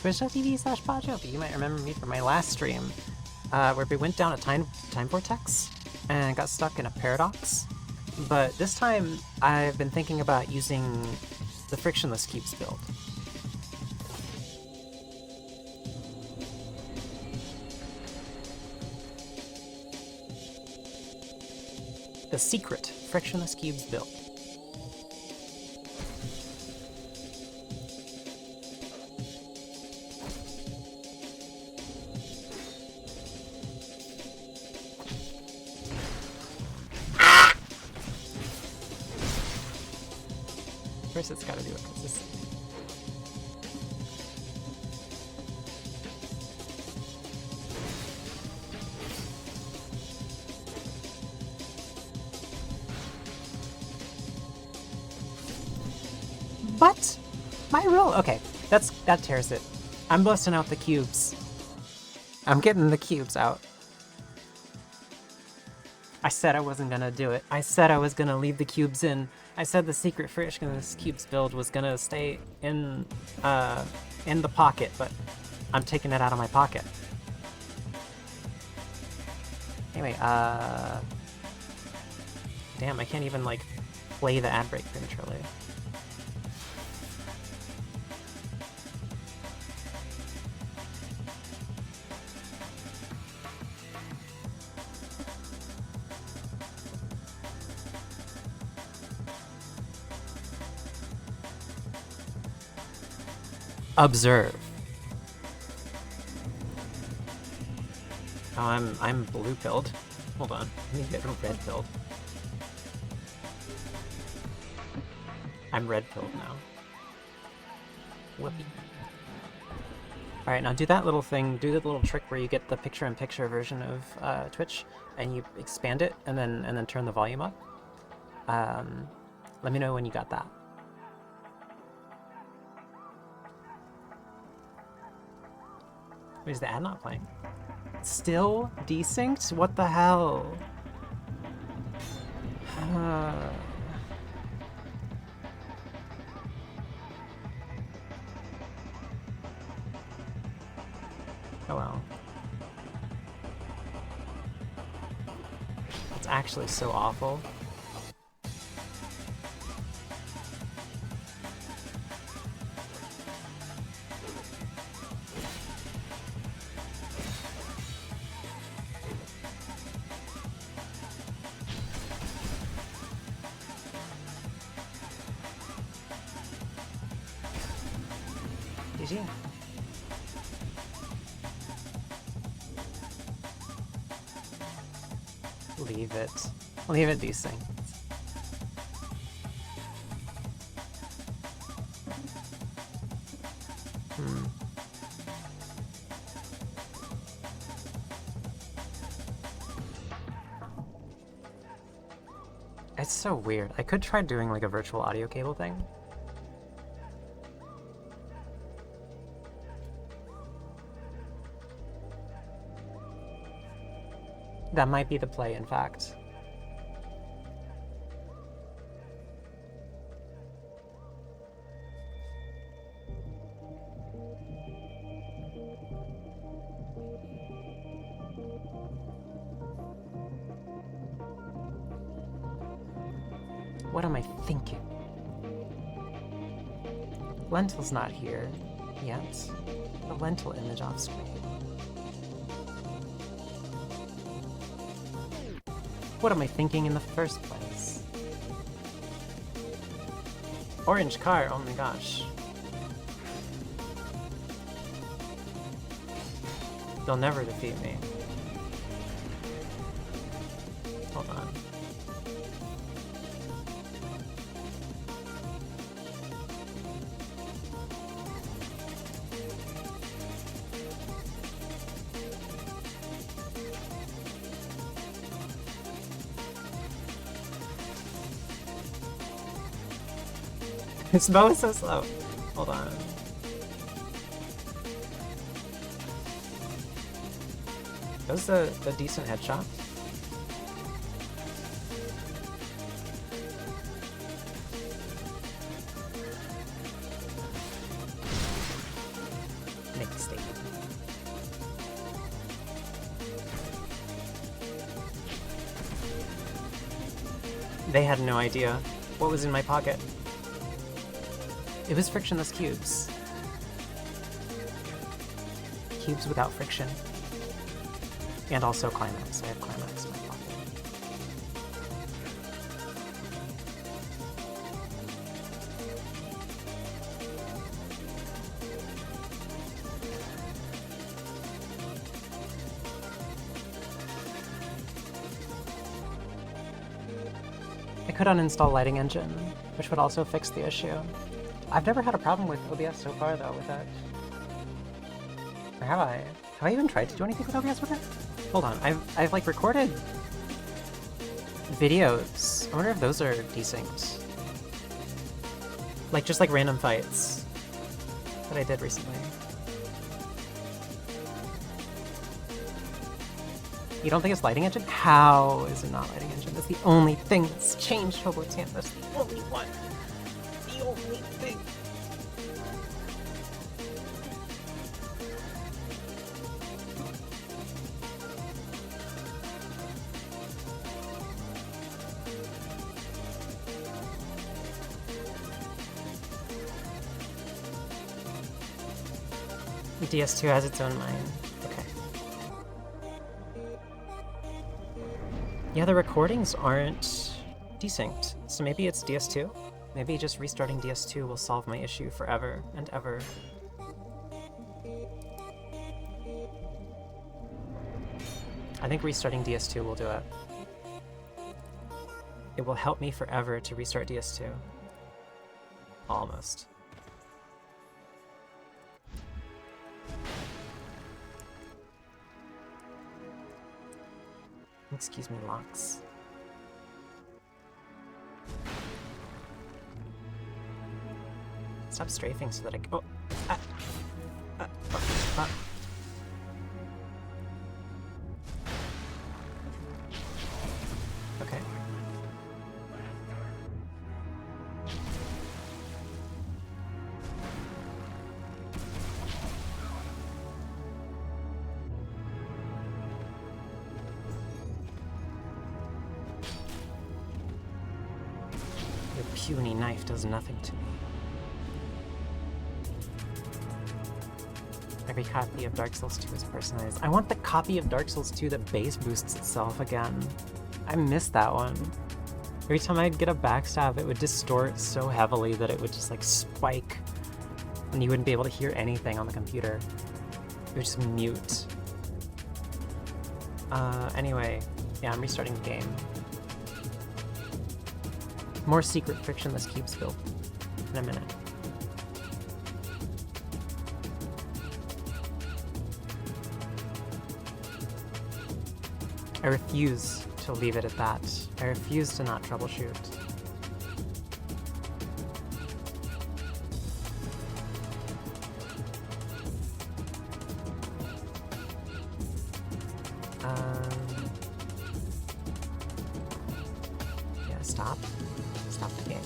twitch.tv/podjopi. You might remember me from my last stream, where we went down a time vortex and got stuck in a paradox. But this time, I've been thinking about using the Frictionless Cubes build. The Secret Frictionless Cubes build. First, it's gotta do it consistently. What? My roll? Okay, that tears it. I'm busting out the cubes. I'm getting the cubes out. I said I wasn't gonna do it. I said I was gonna leave the cubes in. I said the Secret Frictionless Cubes build was gonna stay in the pocket, but I'm taking it out of my pocket. Anyway, damn, I can't even, like, play the ad break prematurely. Observe. Oh, I'm blue pilled. Hold on, let me get red pilled. I'm red pilled now. Whoopee. Alright, now do that little thing, do the little trick where you get the picture-in-picture version of Twitch, and you expand it, and then turn the volume up. Let me know when you got that. Wait, is the ad not playing? Still desynced? What the hell? Oh well. It's actually so awful. GG. Leave it. Leave it desynced. It's so weird. I could try doing like a virtual audio cable thing. That might be the play, in fact. What am I thinking? Lentil's not here yet. The lentil image off screen. What am I thinking in the first place? Orange car, oh my gosh. They'll never defeat me. Hold on. His bow is so slow. Hold on. That was a decent headshot. make a statement. They had no idea what was in my pocket. It was frictionless cubes. Cubes without friction. And also climax. I have climax in my pocket. I could uninstall Lighting Engine, which would also fix the issue. I've never had a problem with OBS so far, though, with it. Or have I? Have I even tried to do anything with OBS with it? Hold on, I've like recorded videos. I wonder if those are desynced. Like just like random fights that I did recently. You don't think it's Lighting Engine? How is it not Lighting Engine? That's the only thing that's changed Hobotan. That's the only one. The only thing. DS2 has its own mind. Okay. Yeah, the recordings aren't desynced, so maybe it's DS2? Maybe just restarting DS2 will solve my issue forever and ever. I think restarting DS2 will do it. It will help me forever to restart DS2. Almost. Excuse me, Locks. Stop strafing so that I can— oh! Okay. Your puny knife does nothing to me. Every copy of Dark Souls 2 is personalized. I want the copy of Dark Souls 2 that base boosts itself again. I missed that one. Every time I'd get a backstab, it would distort so heavily that it would just like spike and you wouldn't be able to hear anything on the computer. It would just mute. Anyway, yeah, I'm restarting the game. More Secret Frictionless Cubes built in a minute. I refuse to leave it at that. I refuse to not troubleshoot. Yeah, stop. Stop the game.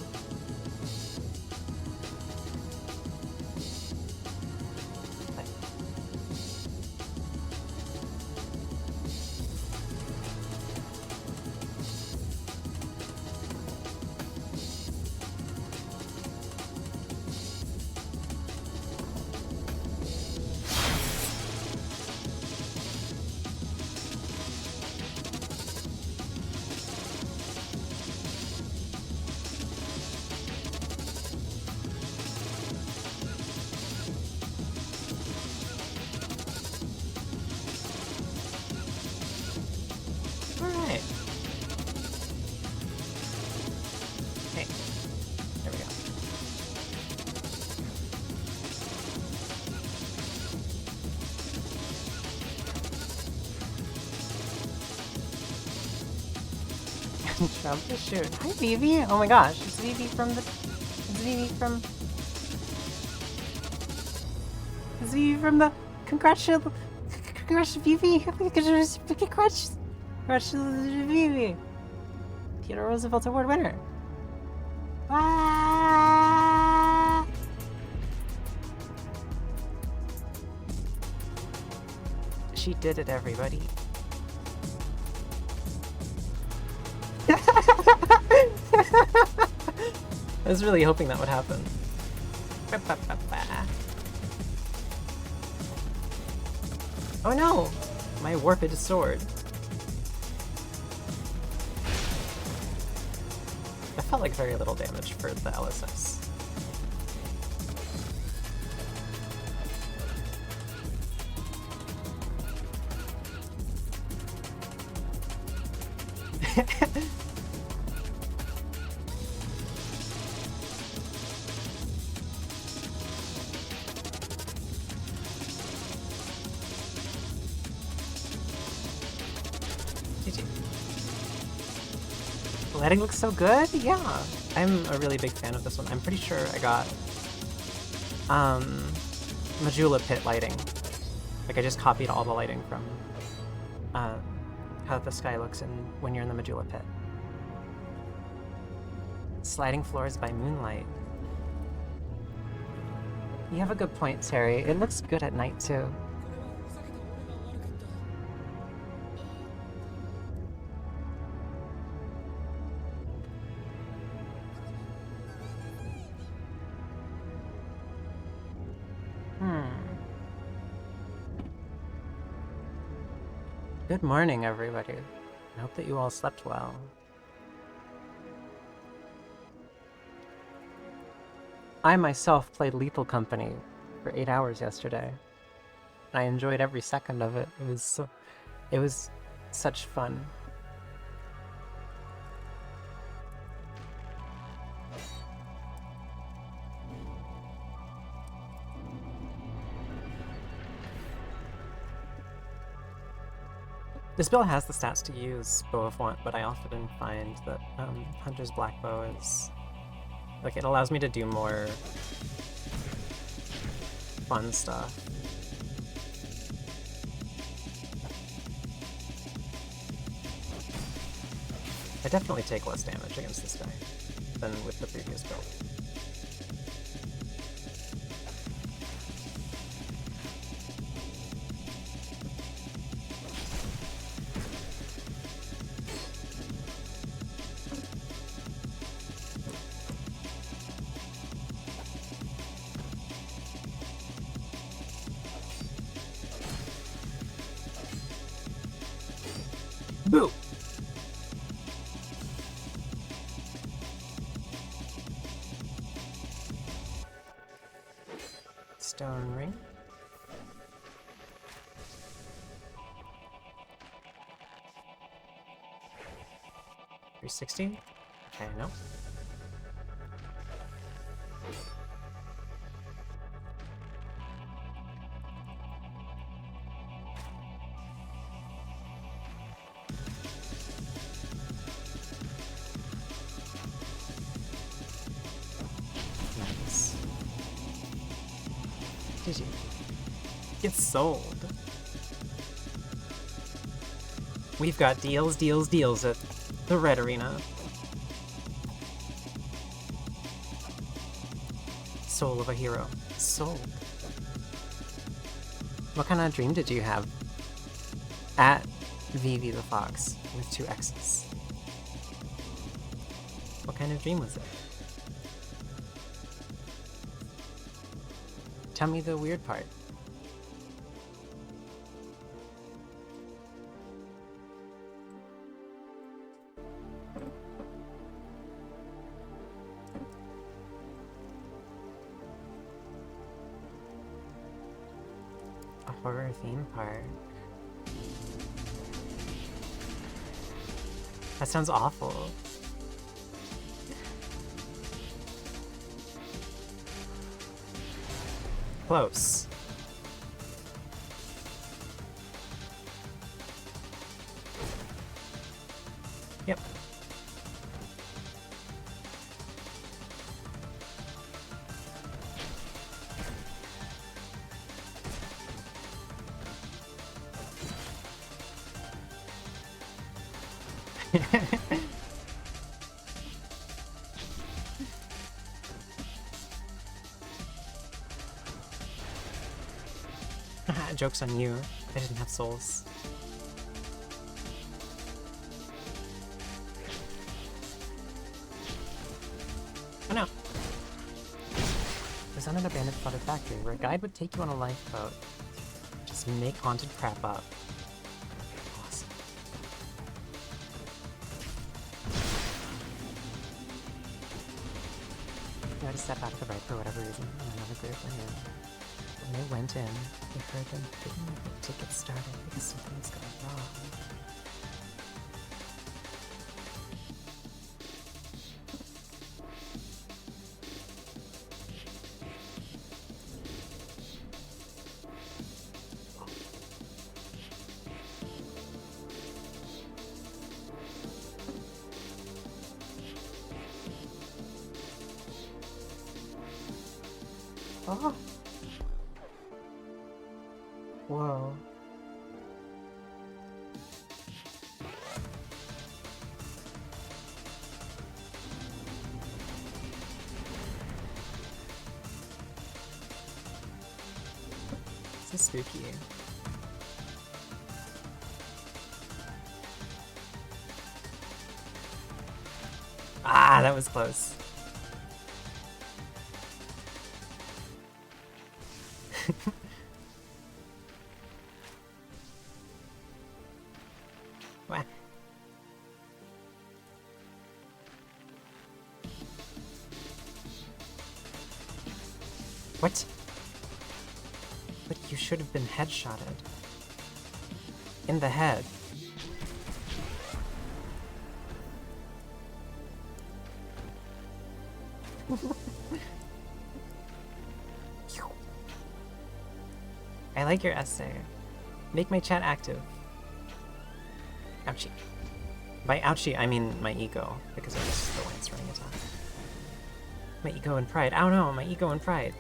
Shoot. Hi, Vivi. Oh my gosh, it's Vivi from the. It's Vivi from. It's Vivi from the. Congratulations, Vivi. Congratulations, Vivi. Theodore Roosevelt Award winner. Ah! She did it, everybody. I was really hoping that would happen. Oh no! My warped sword. That felt like very little damage for the LSS. The lighting looks so good? Yeah. I'm a really big fan of this one. I'm pretty sure I got Majula Pit lighting. Like I just copied all the lighting from how the sky looks when you're in the Majula Pit. Sliding floors by moonlight. You have a good point, Terry. It looks good at night too. Good morning, everybody. I hope that you all slept well. I myself played Lethal Company for 8 hours yesterday. I enjoyed every second of it. It was such fun. This build has the stats to use Bow of Want, but I often find that Hunter's Black Bow is... like, it allows me to do more fun stuff. I definitely take less damage against this guy than with the previous build. Boo! Stone ring. $360? Okay, no. Nice. GG. It's sold. We've got deals, deals, deals at the Red Arena. Soul of a hero. Sold. What kind of dream did you have? At Vivi the Fox with 2 X's. What kind of dream was it? Tell me the weird part. A horror theme park. That sounds awful. Close. Yep. Joke's on you. I didn't have souls. Oh no! There's on an abandoned flooded factory where a guide would take you on a lifeboat. Just make haunted crap up. Awesome. I had to step out to the right for whatever reason, and another group went in. When they went in, they heard them getting the ticket started because something was going wrong. Oh. Whoa. This is spooky. Ah, that was close. What? What? But you should have been headshotted. In the head. I like your essay. Make my chat active. Ouchie. By ouchie, I mean my ego, because I was the Lance running attack. My ego and pride. Oh no, my ego and pride.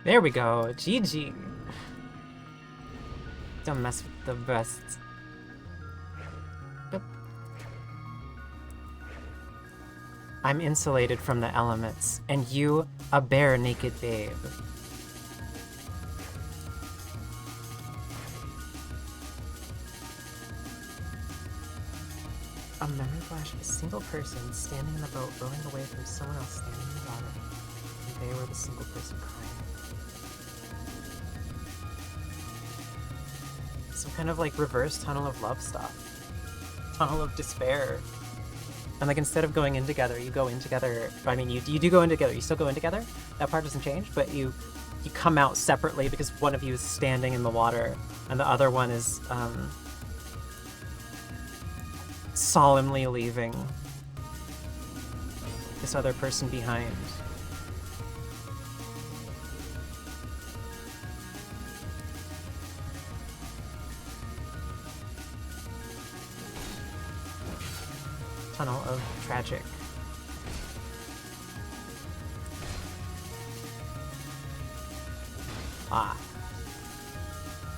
There we go. GG. Don't mess with the breasts. Yep. I'm insulated from the elements, and you, a bare naked babe. A memory flash of a single person standing in the boat rowing away from someone else standing in the water. And they were the single person crying. Some kind of like reverse tunnel of love stuff. Tunnel of despair. And like instead of going in together, you go in together. I mean, you do go in together. You still go in together. That part doesn't change, but you come out separately because one of you is standing in the water and the other one is solemnly leaving this other person behind. Tunnel of tragic. Ah.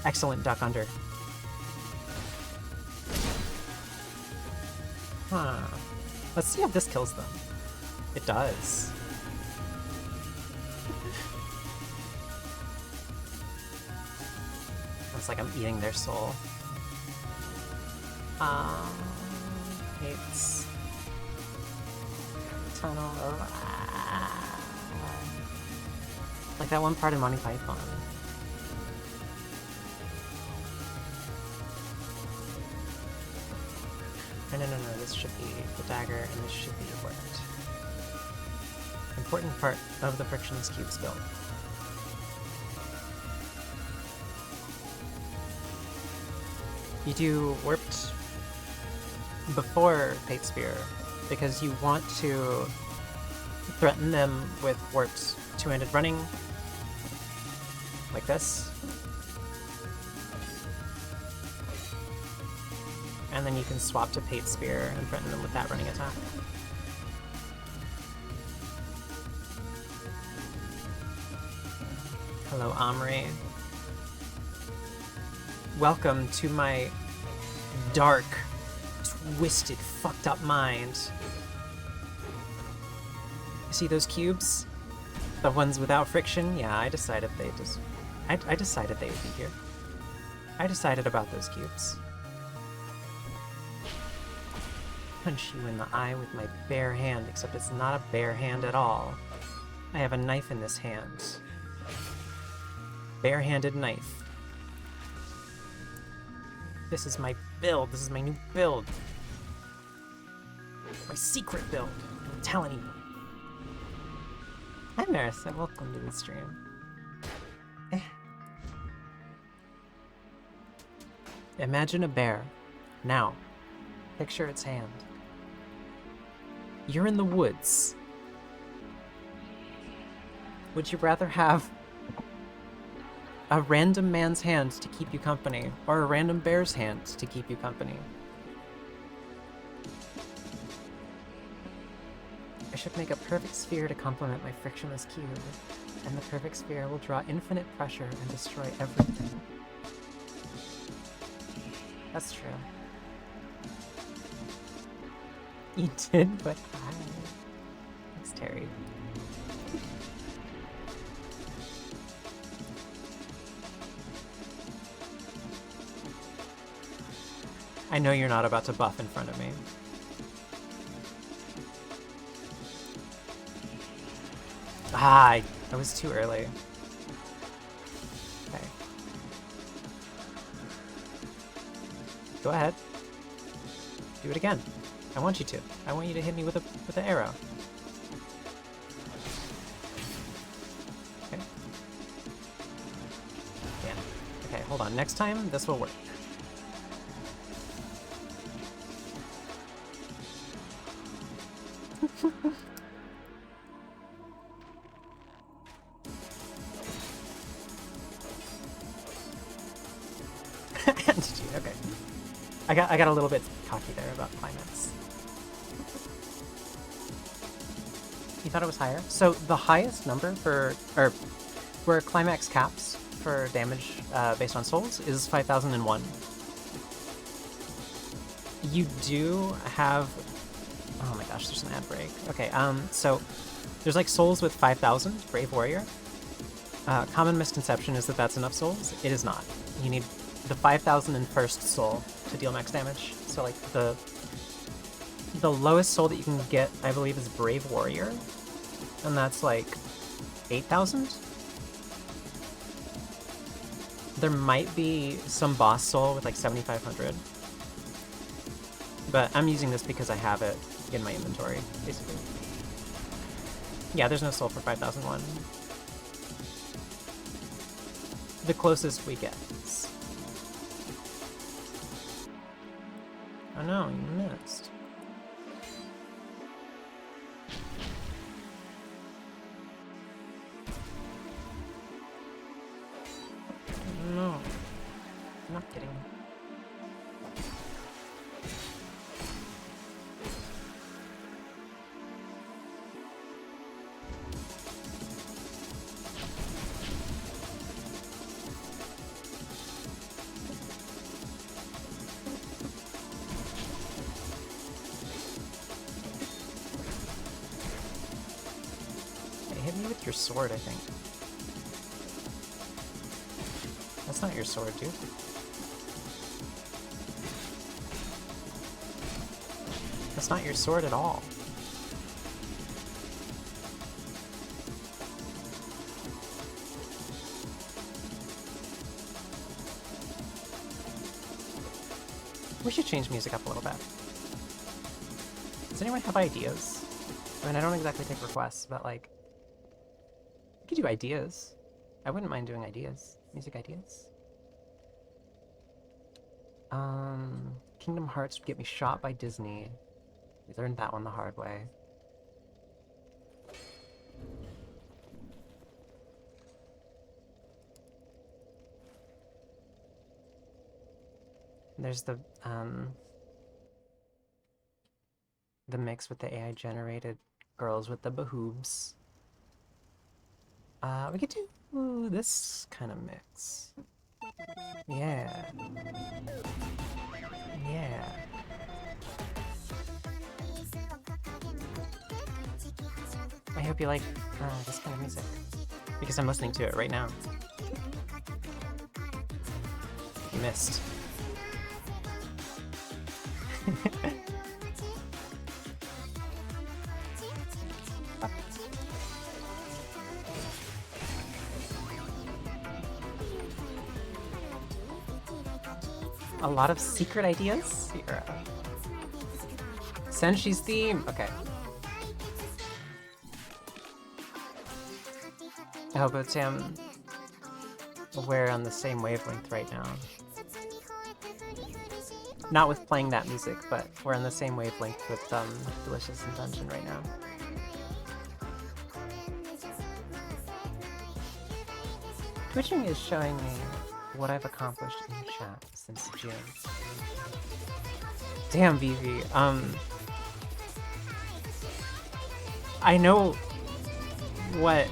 Excellent duck under. Huh. Let's see if this kills them. It does. It's like I'm eating their soul. It's tunnel of like that one part in Monty Python. No, this should be the dagger, and this should be important. Important part of the Frictionless Cubes build. You do warped before Fate Spear, because you want to threaten them with warped to two-handed running. Like this. And then you can swap to Pate Spear and threaten them with that running attack. Hello, Omri. Welcome to my dark, twisted, fucked up mind. See those cubes? The ones without friction? Yeah, I decided they just... I decided they would be here. I decided about those cubes. Punch you in the eye with my bare hand, except it's not a bare hand at all. I have a knife in this hand. Bare-handed knife. This is my build. This is my new build. My secret build. I'm telling you. Hi, Marissa. Welcome to the stream. Imagine a bear. Now, picture its hand. You're in the woods. Would you rather have a random man's hand to keep you company, or a random bear's hand to keep you company? I should make a perfect sphere to complement my frictionless cube, and the perfect sphere will draw infinite pressure and destroy everything. That's true. You did, but hi. Thanks, Terry. I know you're not about to buff in front of me. Ah, I was too early. Okay. Go ahead. Do it again. I want you to. I want you to hit me with an arrow. Okay. Yeah. Okay, hold on. Next time, this will work. Okay. I got a little bit cocky there about climax. You thought it was higher? So the highest number for, or where climax caps for damage based on souls is 5001. You do have, oh my gosh, there's an ad break. Okay, so there's like souls with 5000, Brave Warrior. Common misconception is that that's enough souls. It is not. You need the 5001st soul to deal max damage. So like the lowest soul that you can get, I believe, is Brave Warrior, and that's like 8000. There might be some boss soul with like 7500, but I'm using this because I have it in my inventory, basically. Yeah, there's no soul for 5001. The closest we get. Oh no, you missed. No, I'm not kidding. Your sword, I think. That's not your sword, dude. That's not your sword at all. We should change music up a little bit. Does anyone have ideas? I mean, I don't exactly take requests, but like, we could do ideas. I wouldn't mind doing ideas. Music ideas. Kingdom Hearts would get me shot by Disney. We learned that one the hard way. There's the mix with the AI generated girls with the boobs. We could do this kind of mix. Yeah. Yeah. I hope you like this kind of music, because I'm listening to it right now. You missed. A lot of secret ideas here. Senshi's theme. Okay. I hope it's we're on the same wavelength right now. Not with playing that music, but we're on the same wavelength with Delicious Intention right now. Twitching is showing me what I've accomplished in chat since June. Damn, Vivi. I know what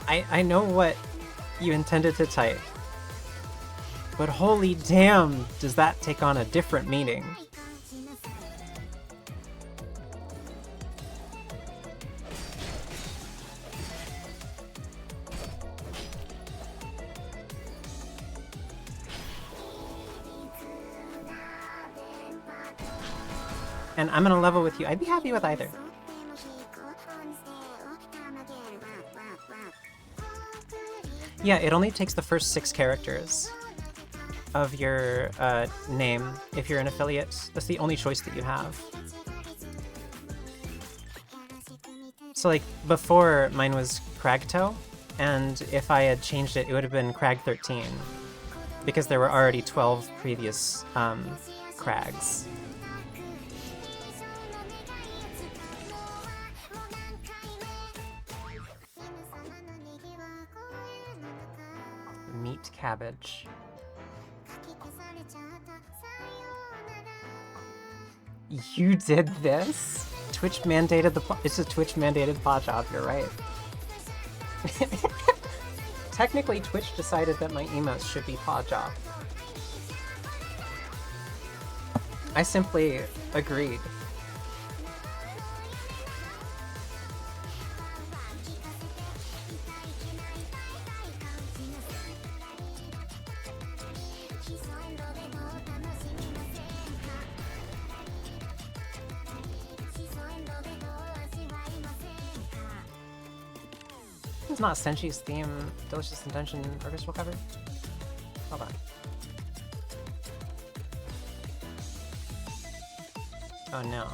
I know what you intended to type, but holy damn, does that take on a different meaning. And I'm gonna level with you. I'd be happy with either. Yeah, it only takes the first 6 characters of your name if you're an affiliate. That's the only choice that you have. So like before, mine was Cragtoe, and if I had changed it, it would have been Crag13, because there were already 12 previous Crags. Meat cabbage. You did this? Twitch mandated it's a Twitch mandated paw job, you're right. Technically, Twitch decided that my emotes should be paw job. I simply agreed. It's not Senshi's theme, Delicious Intention orchestral cover? Hold on. Oh no.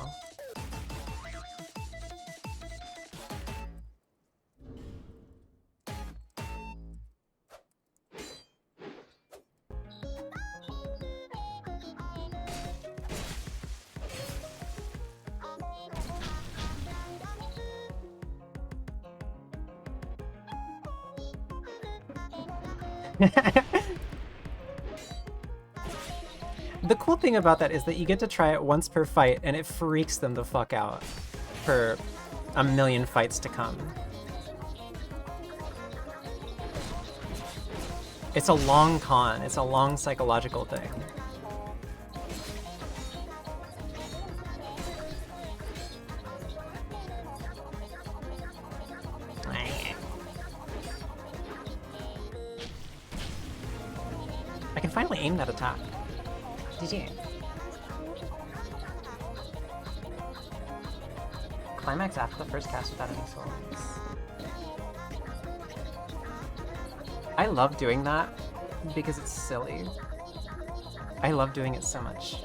The cool thing about that is that you get to try it once per fight, and it freaks them the fuck out for a million fights to come. It's a long con. It's a long psychological thing. I can finally aim that attack. GG. Climax after the first cast without any souls. I love doing that because it's silly. I love doing it so much,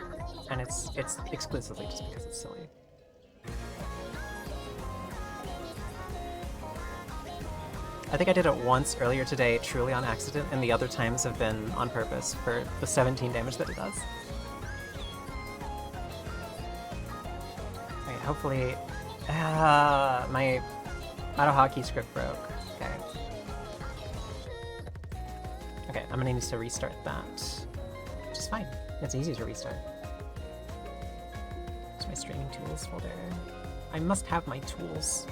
and it's exclusively just because it's silly. I think I did it once earlier today, truly on accident, and the other times have been on purpose for the 17 damage that it does. Alright, hopefully... my auto hotkey script broke. Okay. Okay, I'm gonna need to restart that. Which is fine. It's easy to restart. It's my streaming tools folder. I must have my tools.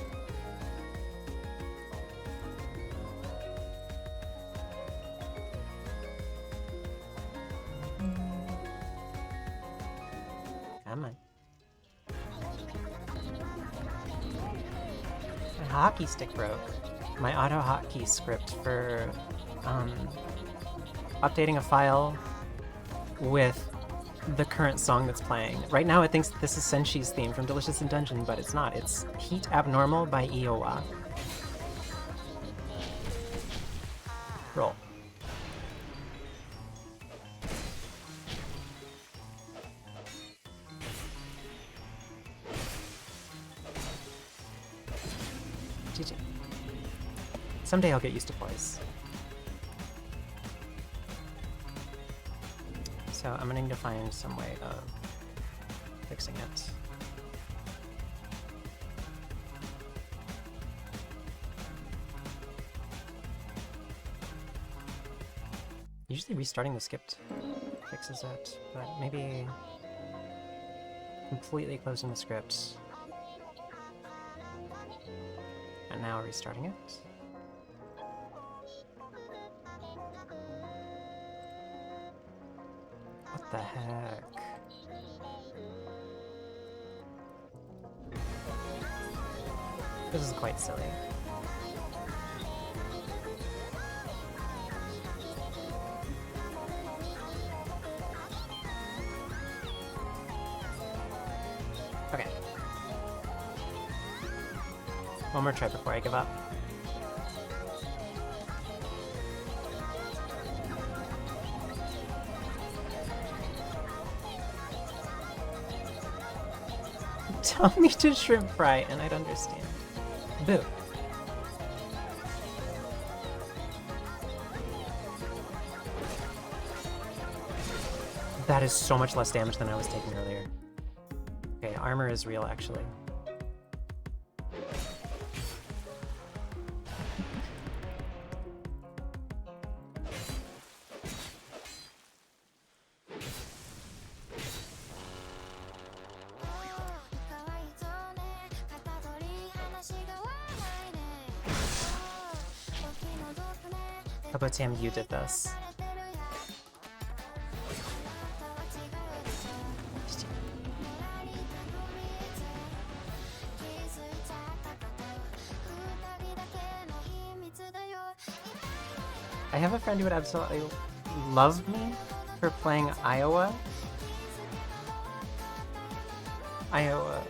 Come on. My hockey stick broke. My auto hotkey script for updating a file with the current song that's playing. Right now it thinks this is Senshi's theme from Delicious in Dungeon, but it's not. It's Heat Abnormal by Iowa. Roll. GG. Someday I'll get used to poise. So I'm gonna need to find some way of fixing it. Usually restarting the skipped fixes it, but maybe completely closing the script and now restarting it. What the heck? This is quite silly. Okay. One more try before I give up. Tell me to shrimp fry and I'd understand. Boo. That is so much less damage than I was taking earlier. Okay, armor is real actually. How about Tam, you did this? I have a friend who would absolutely love me for playing Iowa. Iowa.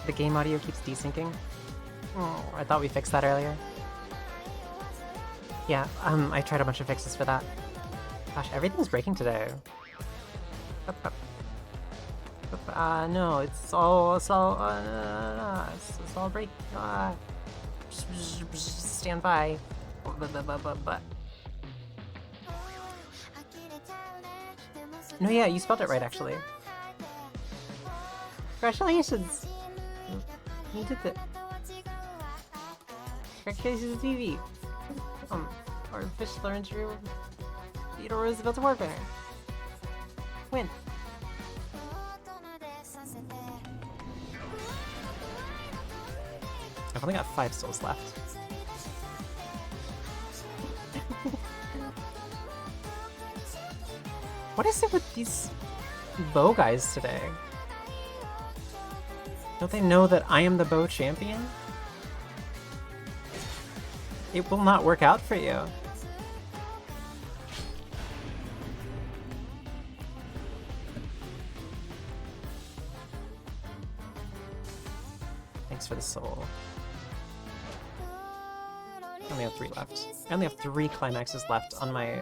The game audio keeps desyncing. Oh, I thought we fixed that earlier. Yeah, I tried a bunch of fixes for that. Gosh, everything's breaking today. No, it's all break. Stand by. No, yeah, you spelled it right, actually. Congratulations! You did it. Congratulations, TV. Our official entry with Theodore Roosevelt's Warfare. Win. I've only got 5 souls left. What is it with these bow guys today? Don't they know that I am the bow champion? It will not work out for you. Thanks for the soul. I only have 3 left. I only have 3 climaxes left on my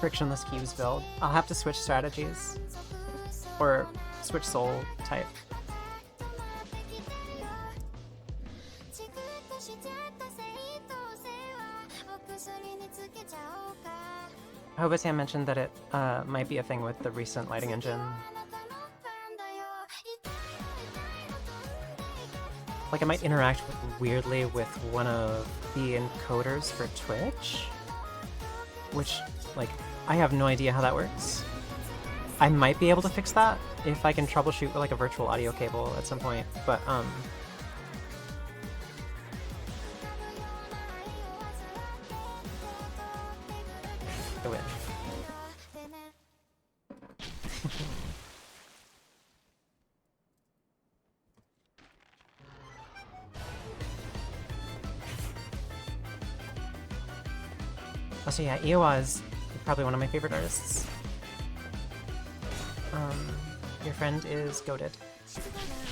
Frictionless Cubes build. I'll have to switch strategies. Or switch soul type. Hobatam mentioned that it might be a thing with the recent lighting engine. Like, I might interact weirdly with one of the encoders for Twitch, which, like, I have no idea how that works. I might be able to fix that if I can troubleshoot with, like, a virtual audio cable at some point, but, I win. Also, yeah, Iowa is probably one of my favorite artists. Your friend is goated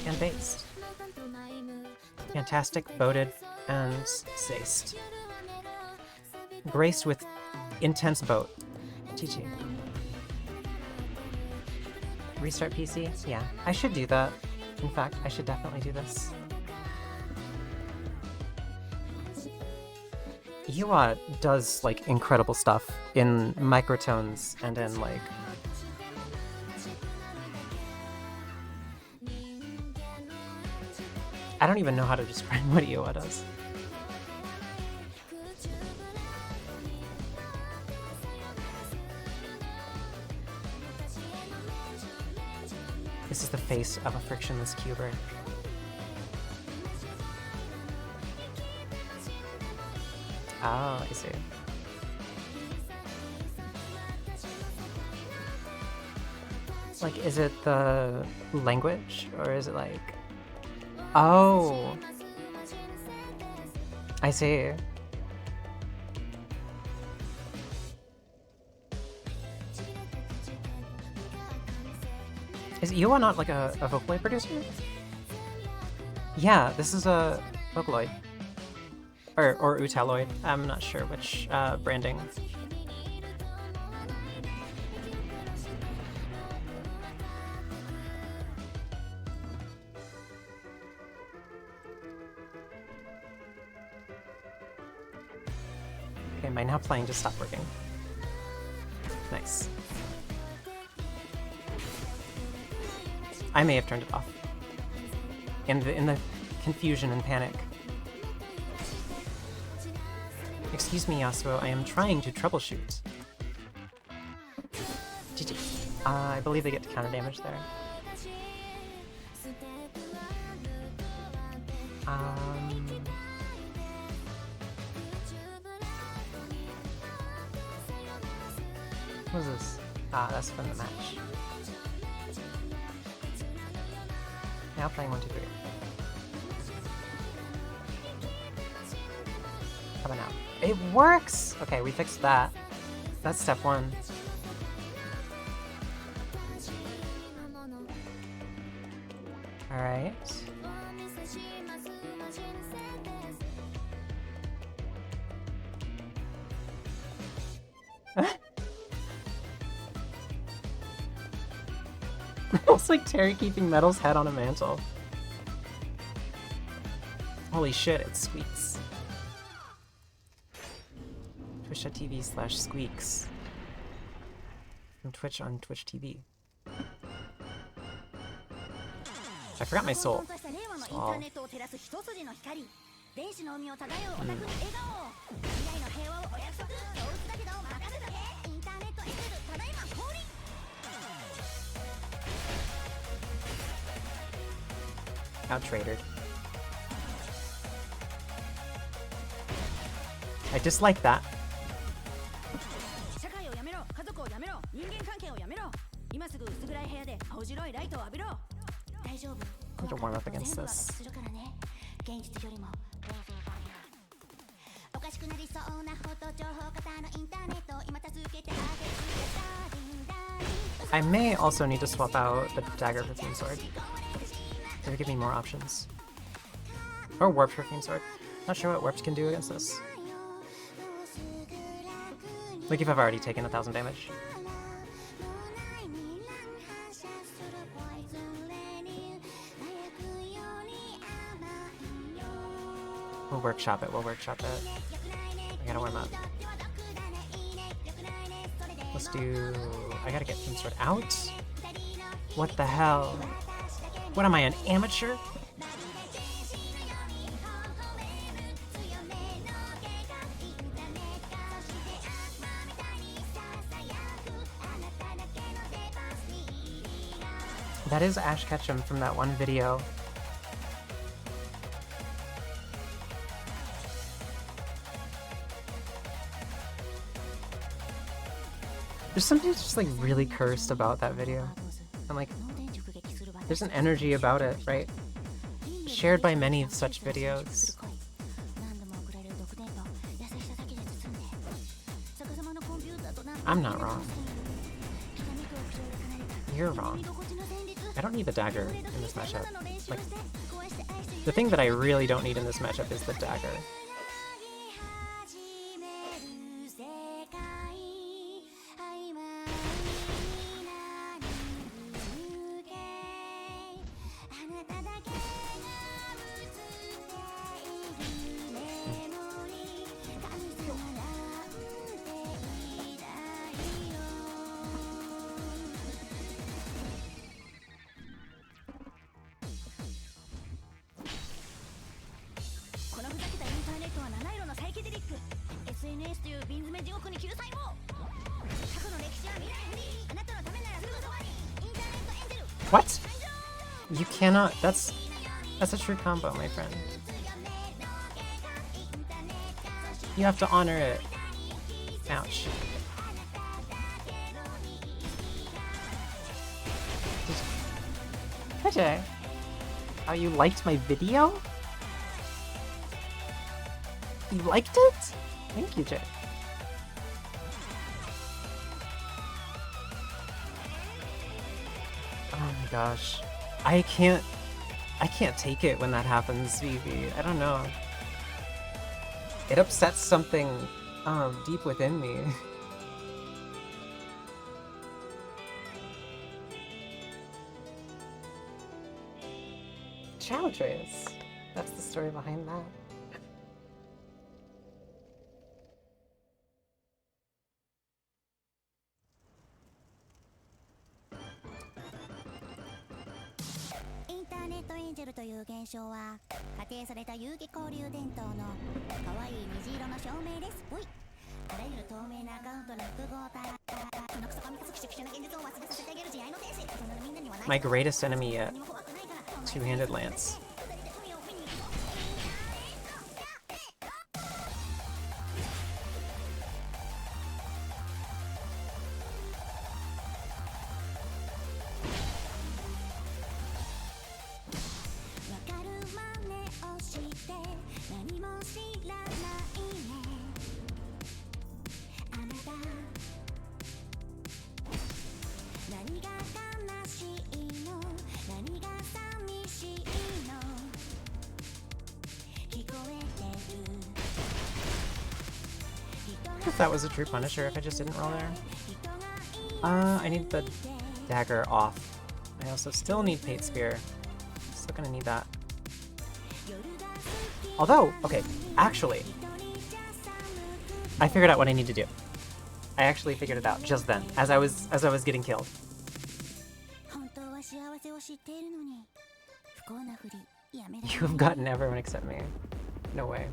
and based. Fantastic, voted, and saced. Graced with intense boat. GG. Restart PC? Yeah, I should do that. In fact, I should definitely do this. Iwa does, like, incredible stuff in microtones and in, like... I don't even know how to describe what Iwa does. This is the face of a frictionless cuber. Oh, I see. Like, is it the language, or is it like... Oh! I see. Is Iwa not like a Vocaloid producer? Yeah, this is a Vocaloid. Or Utaloid. I'm not sure which branding. Okay, my now playing just stopped working. Nice. I may have turned it off. In the confusion and panic. Excuse me, Yasuo, I am trying to troubleshoot. GG. I believe they get to counter damage there. What is this? Ah, that's from the match. Now playing 1, 2, 3. How about now? It works! Okay, we fixed that. That's step 1. Alright. It's like Terry keeping Metal's head on a mantle. Holy shit, it squeaks. Twitch.tv/squeaks. From Twitch on Twitch TV. I forgot my soul. So I'll... Outrated. I dislike that. I need to warm up against this. I may also need to swap out the dagger for Theme Sword. It'll give me more options. Or warp for Theme Sword. Not sure what warps can do against this. Like if I've already taken 1000 damage. We'll workshop it, we'll workshop it. I gotta warm up. Let's do... I gotta get Theme Sword out? What the hell? What am I, an amateur? That is Ash Ketchum from that one video. There's something just like really cursed about that video. And like, there's an energy about it, right? Shared by many such videos. I'm not wrong. You're wrong. I don't need the dagger in this matchup. Like, the thing that I really don't need in this matchup is the dagger. What? You cannot. That's a true combo, my friend. You have to honor it. Ouch. Hi, Jay. Oh, you liked my video? You liked it? Thank you, Jay. Oh my gosh. I can't take it when that happens, Vivi. I don't know. It upsets something deep within me. Ciao, Trace. That's the story behind that. My greatest enemy yet. Two-handed lance. If that was a true Punisher, if I just didn't roll there. I need the dagger off. I also still need Pate Spear. Still gonna need that. Although, okay, actually, I figured out what I need to do. I actually figured it out just then, as I was getting killed. You have gotten everyone except me. No way.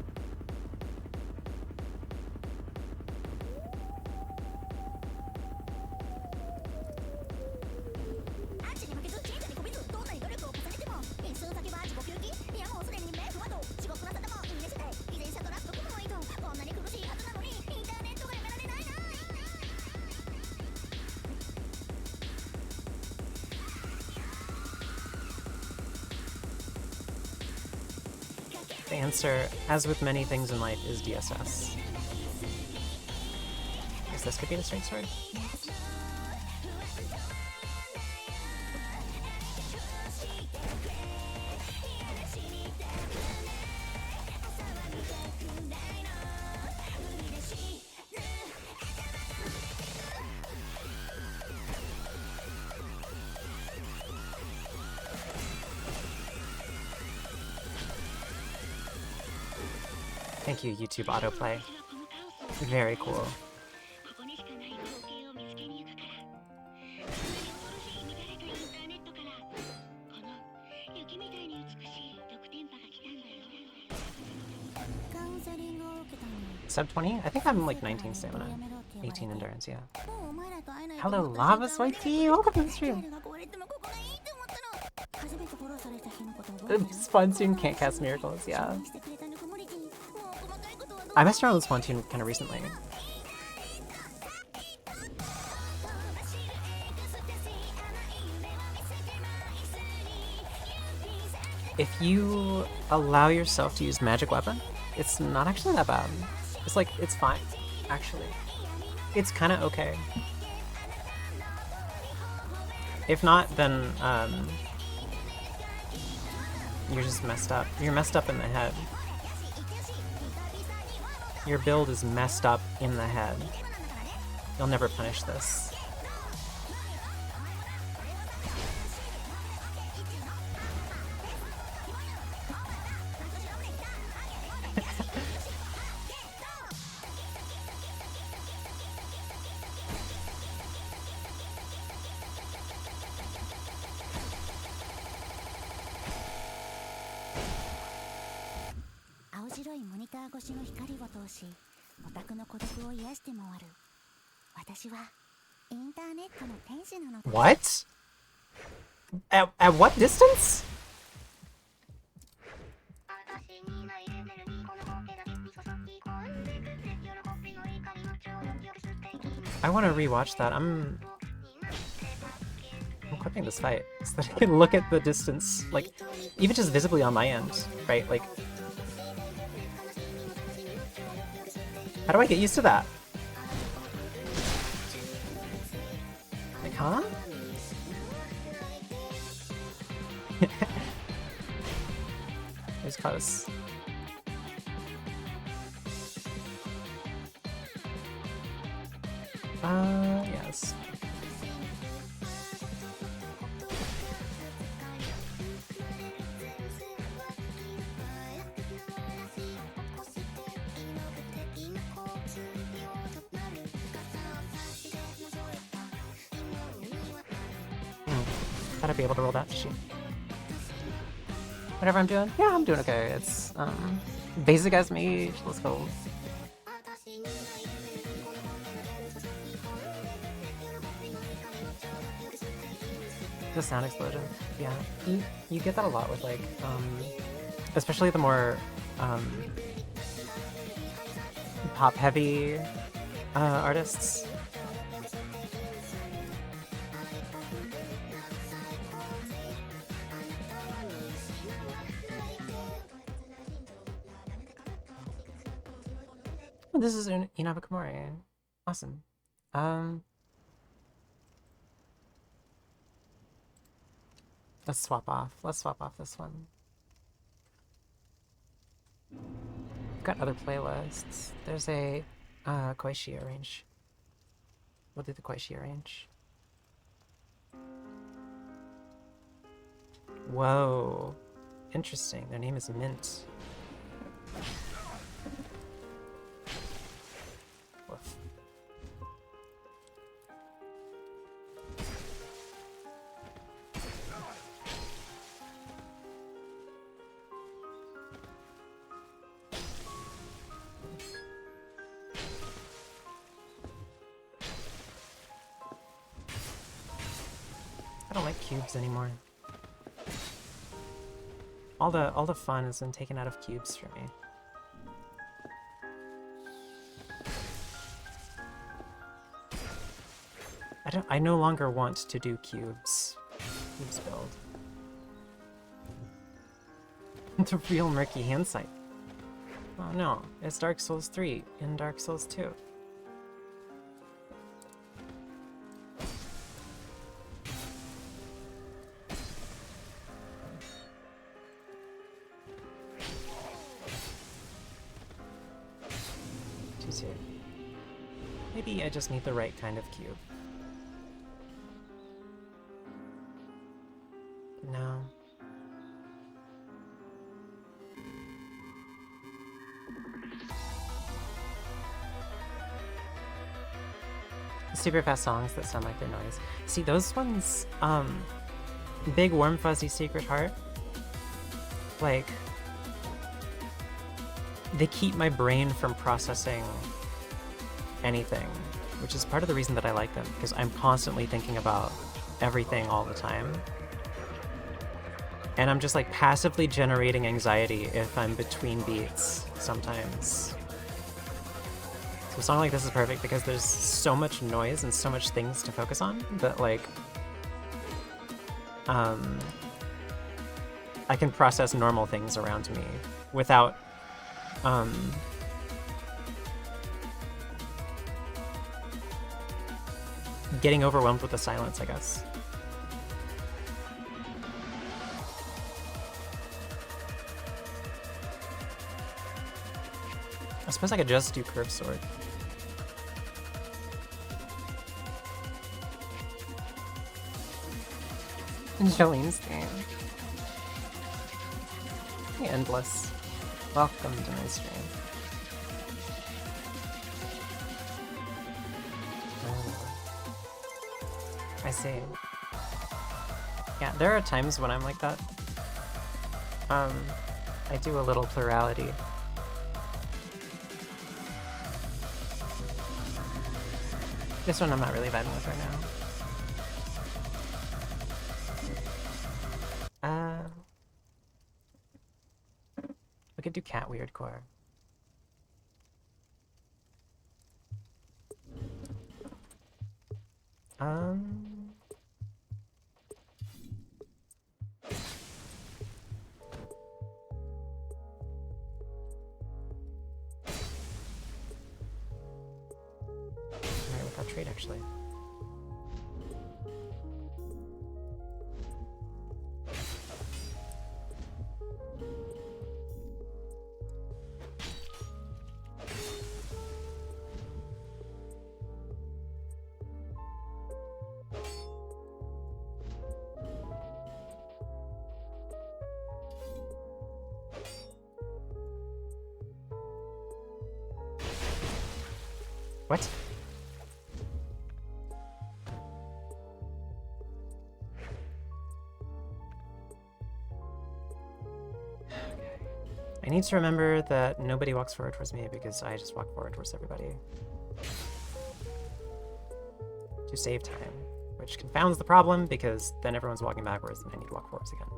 The answer, as with many things in life, is DSS. Guess this could be the straight sword. Thank you, YouTube autoplay. Very cool. Sub 20? I think I'm like 19 stamina. 18 endurance, yeah. Hello, Lava Sweaty! Welcome to the stream! Spontoon can't cast miracles, yeah. I messed around with Spontoon kind of recently. If you allow yourself to use magic weapon, it's not actually that bad. It's like, it's fine, actually. It's kind of okay. If not, then you're just messed up. You're messed up in the head. Your build is messed up in the head. You'll never punish this. What? At what distance? I want to rewatch that. I'm equipping this fight so that I can look at the distance, like, even just visibly on my end, right? Like, how do I get used to that? Like, huh? It was close. Yes. Thought I'd be able to roll that. Shoot. Whatever I'm doing? Yeah, I'm doing okay. It's, basic as mage. Let's go. The sound explosion. Yeah. You get that a lot with, like, especially the more, pop-heavy, artists. This is Inaba Komori. Awesome. Let's swap off. Let's swap off this one. I've got other playlists. There's a Koishi range. We'll do the Koishi range. Whoa. Interesting. Their name is Mint. Woof. I don't like cubes anymore. All the fun has been taken out of cubes for me. I no longer want to do cubes. Cubes build. The real murky handsight. Oh no, it's Dark Souls 3 in Dark Souls 2. Too soon. Maybe I just need the right kind of cube. No. Super fast songs that sound like they're noise. See, those ones, Big Warm Fuzzy Secret Heart, like, they keep my brain from processing anything, which is part of the reason that I like them, because I'm constantly thinking about everything all the time. And I'm just like passively generating anxiety if I'm between beats sometimes. So a song like this is perfect because there's so much noise and so much things to focus on that like I can process normal things around me without getting overwhelmed with the silence, I guess. I suppose I could just do curved sword. Jolene's game. Endless. Welcome to my stream. I see. Yeah, there are times when I'm like that. I do a little plurality. This one I'm not really vibing with right now. We could do cat weirdcore. Alright, without trade actually. What? I need to remember that nobody walks forward towards me because I just walk forward towards everybody. To save time, which confounds the problem because then everyone's walking backwards and I need to walk forwards again.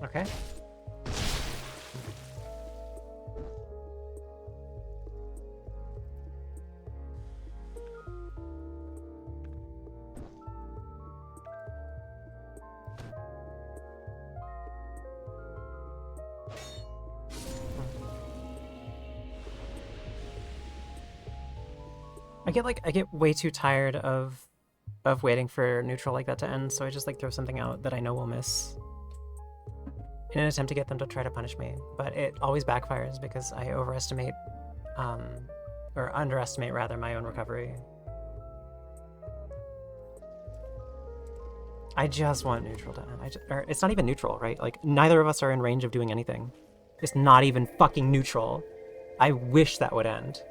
Okay. I get way too tired of waiting for neutral like that to end, so I just like throw something out that I know will miss in an attempt to get them to try to punish me. But it always backfires because I overestimate, or underestimate rather, my own recovery. I just want neutral to end. Or it's not even neutral, right? Like, neither of us are in range of doing anything. It's not even fucking neutral. I wish that would end.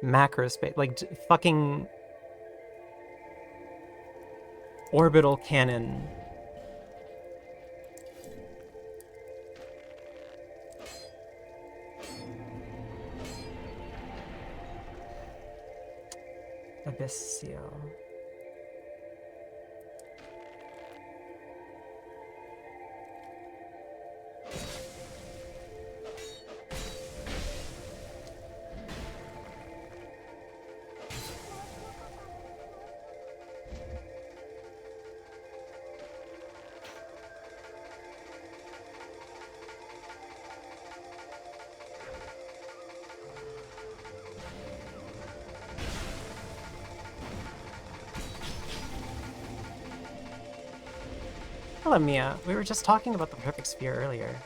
Macro space, like fucking orbital cannon. Abyssio. Hello, Mia. We were just talking about the perfect sphere earlier.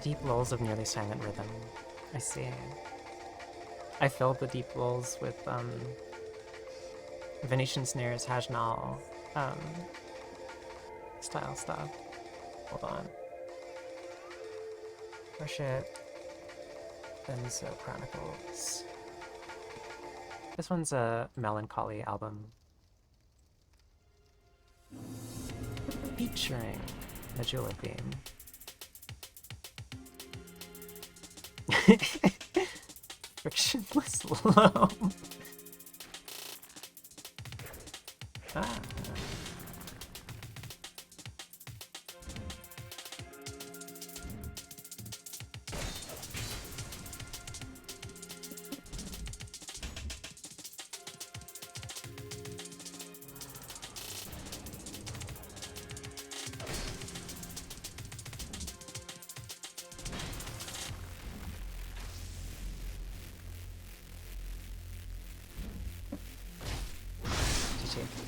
Deep lulls of nearly silent rhythm. I see. I filled the deep lulls with Venetian snares, Hajnal, style stuff. Hold on. Worship. Benzo Chronicles. This one's a melancholy album. Featuring Majula theme. Frictionless low. Ah.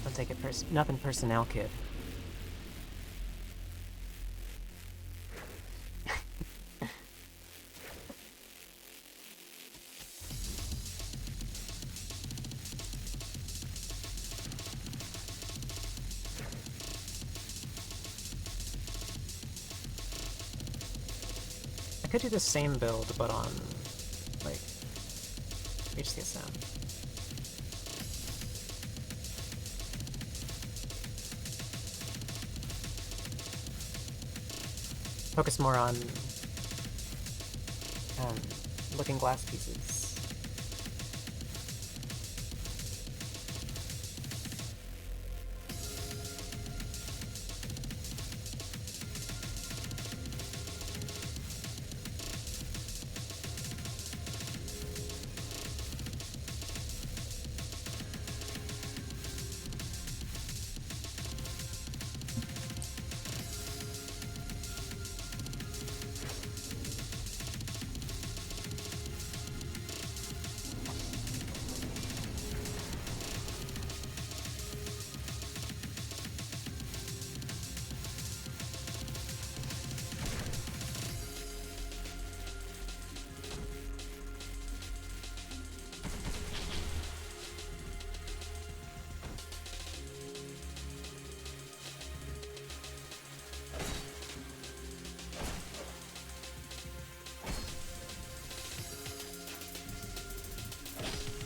Don't take it nothing personnel, kid. I could do the same build, but on, like, HCSM. Focus more on looking glass pieces.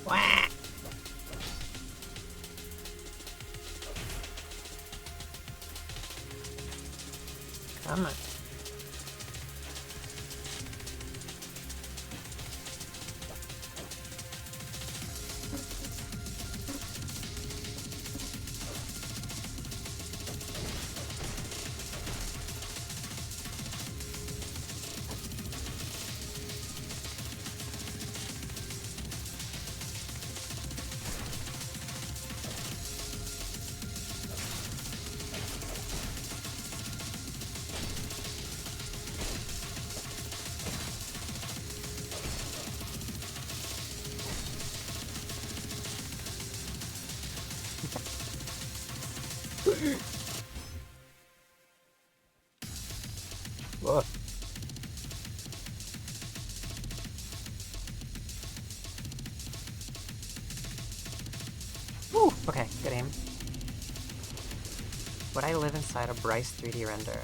Wah! Come on. Whoa. Woo! Okay, good aim. Would I live inside a Bryce 3D render?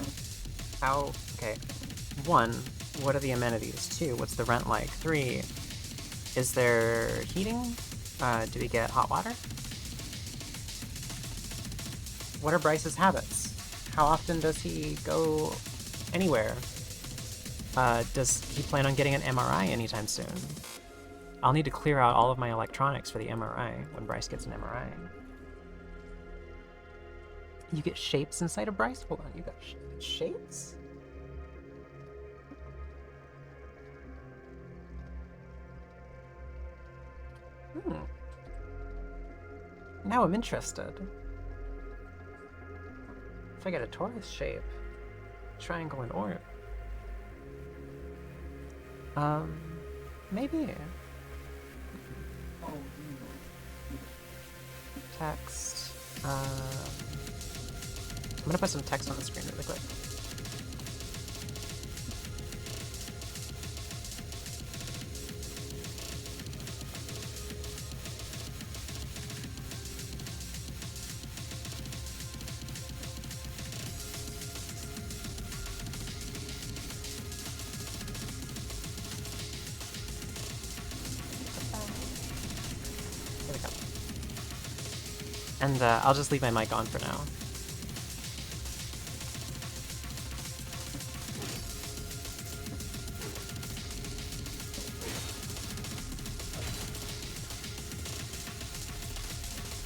How? Okay. 1, what are the amenities? 2, what's the rent like? 3, is there heating? Do we get hot water? What are Bryce's habits? How often does he go anywhere? Does he plan on getting an MRI anytime soon? I'll need to clear out all of my electronics for the MRI when Bryce gets an MRI. You get shapes inside of Bryce? Hold on, you got shapes? Now I'm interested. If I get a torus shape, triangle and orb. Maybe. Text. I'm gonna put some text on the screen really quick. And I'll just leave my mic on for now.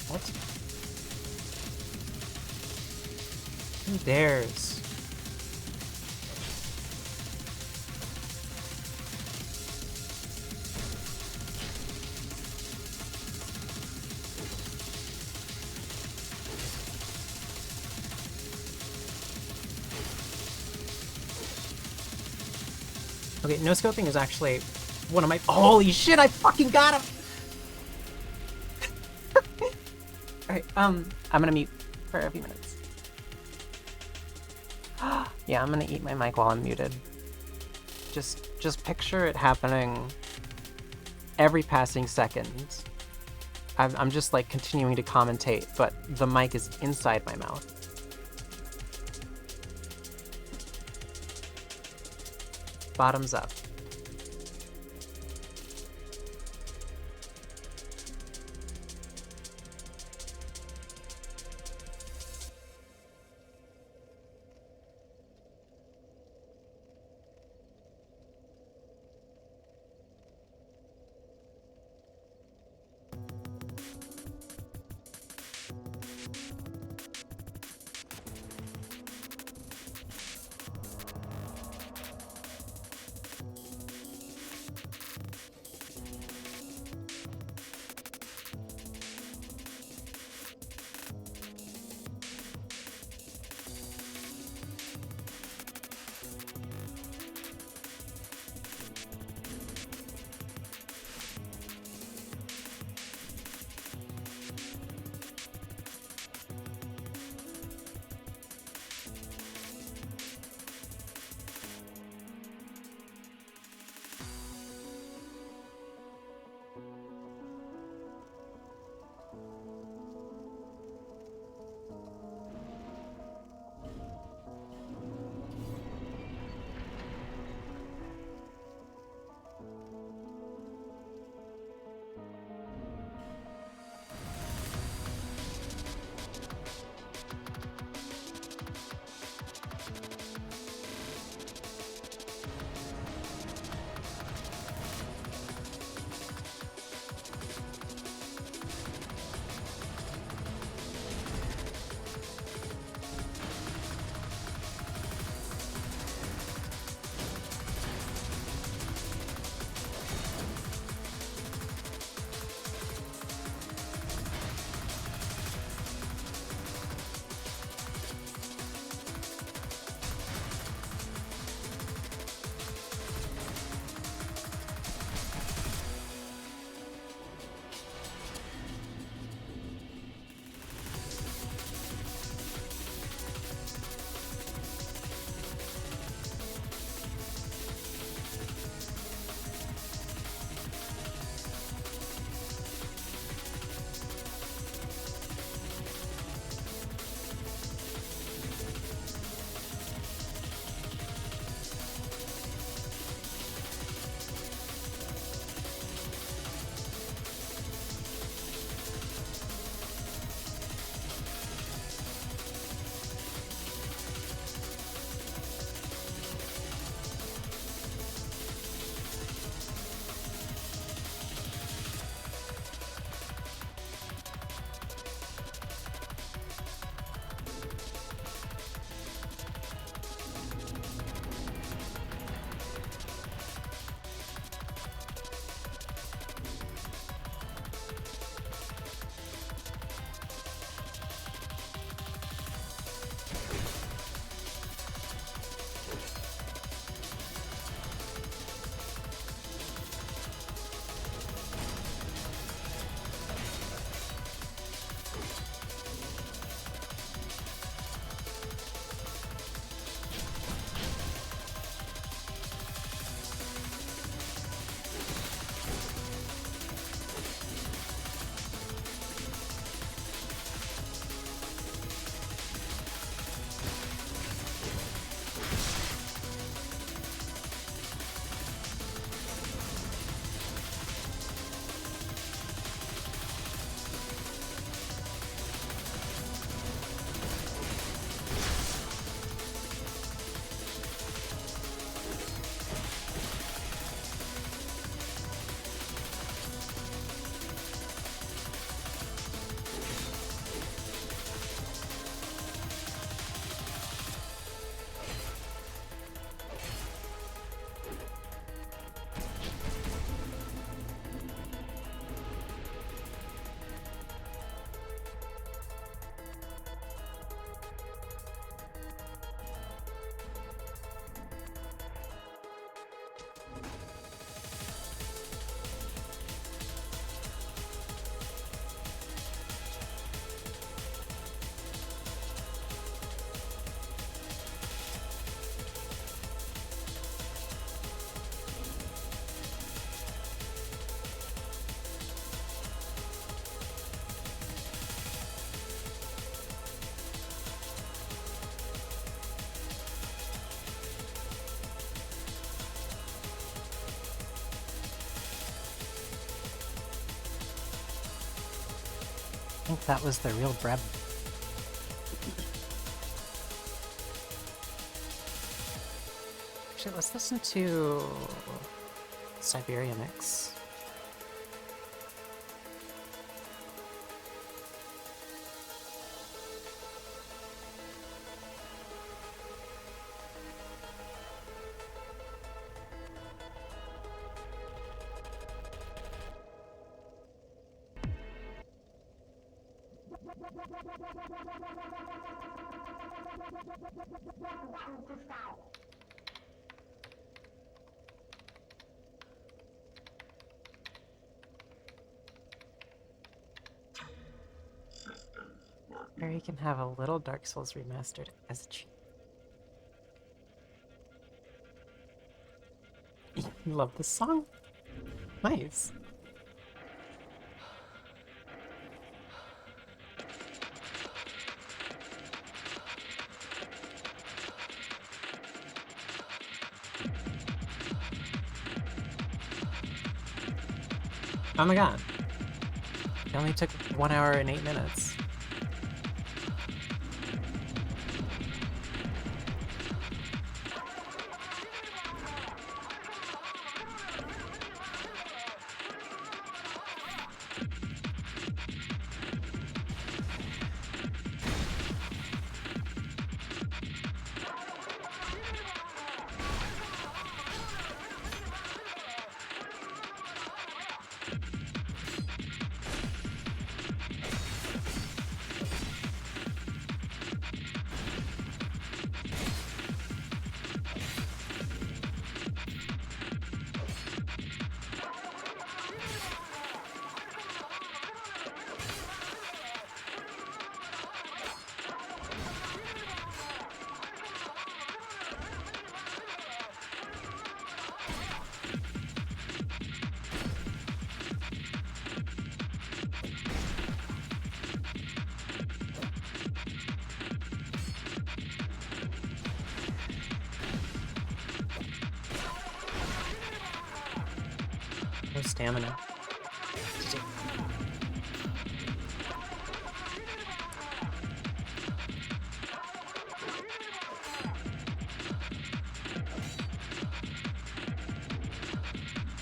What? Who dares? Okay, no scoping is actually one of my. Holy shit! I fucking got him. All right, I'm gonna mute for a few minutes. Yeah, I'm gonna eat my mic while I'm muted. Just picture it happening every passing second. I'm just like continuing to commentate, but the mic is inside my mouth. Bottoms up. think that was the real Breb. Actually, let's listen to Siberia Mix. Or you can have a little Dark Souls remastered as a cheat. You love this song? Nice. Oh my god. It only took 1 hour and 8 minutes. No stamina.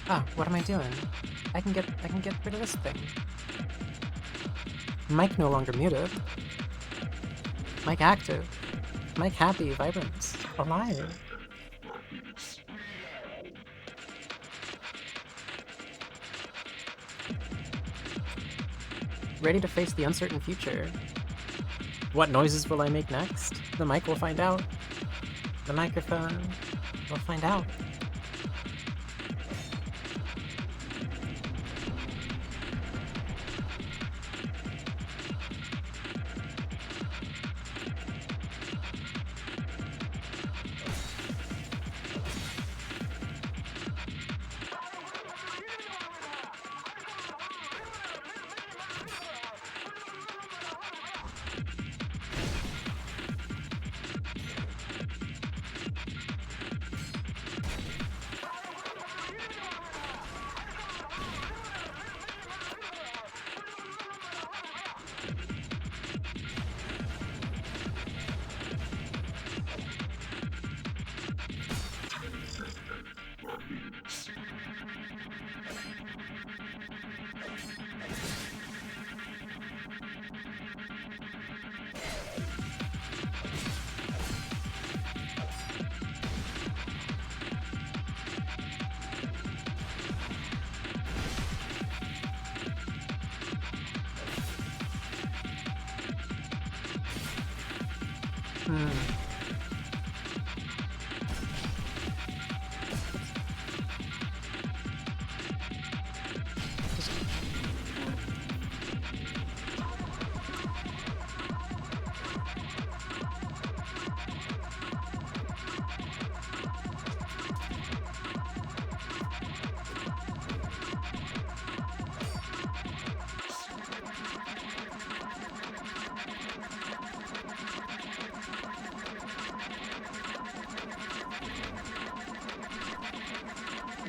Ah, what am I doing? I can get rid of this thing. Mic no longer muted. Mic active. Mic happy, vibrant, alive. Ready to face the uncertain future. What noises will I make next? The mic will find out. The microphone will find out.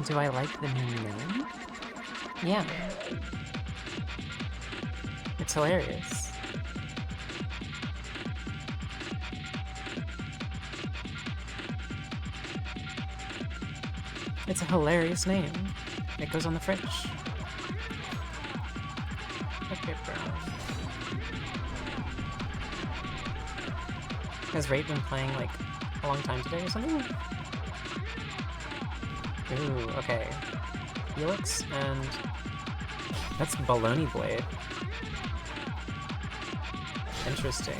Do I like the new name? Yeah. It's hilarious. It's a hilarious name. It goes on the fridge. Okay, bro. Has Raid been playing like a long time today or something? Ooh, okay. Felix and that's Baloney Blade. Interesting.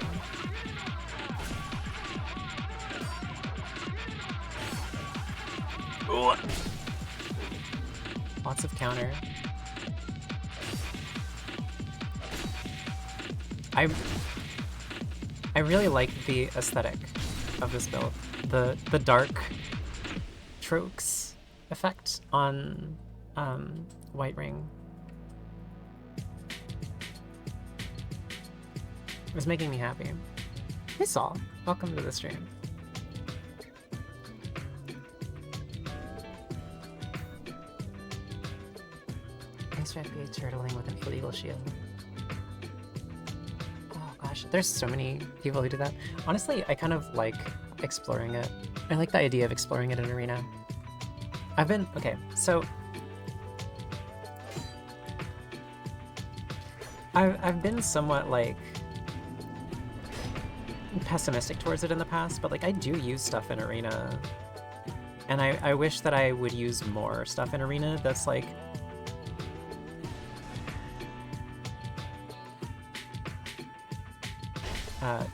Ooh. Lots of counter. I really like the aesthetic of this build. The dark Trox effect on White Ring. It's making me happy. Hey Saul, welcome to the stream. Thanks for FBA turtling with an illegal shield. Oh gosh, there's so many people who do that. Honestly, I kind of like exploring it. I like the idea of exploring it in Arena. Okay, so I've been somewhat like pessimistic towards it in the past, but like I do use stuff in Arena, and I wish that I would use more stuff in Arena that's like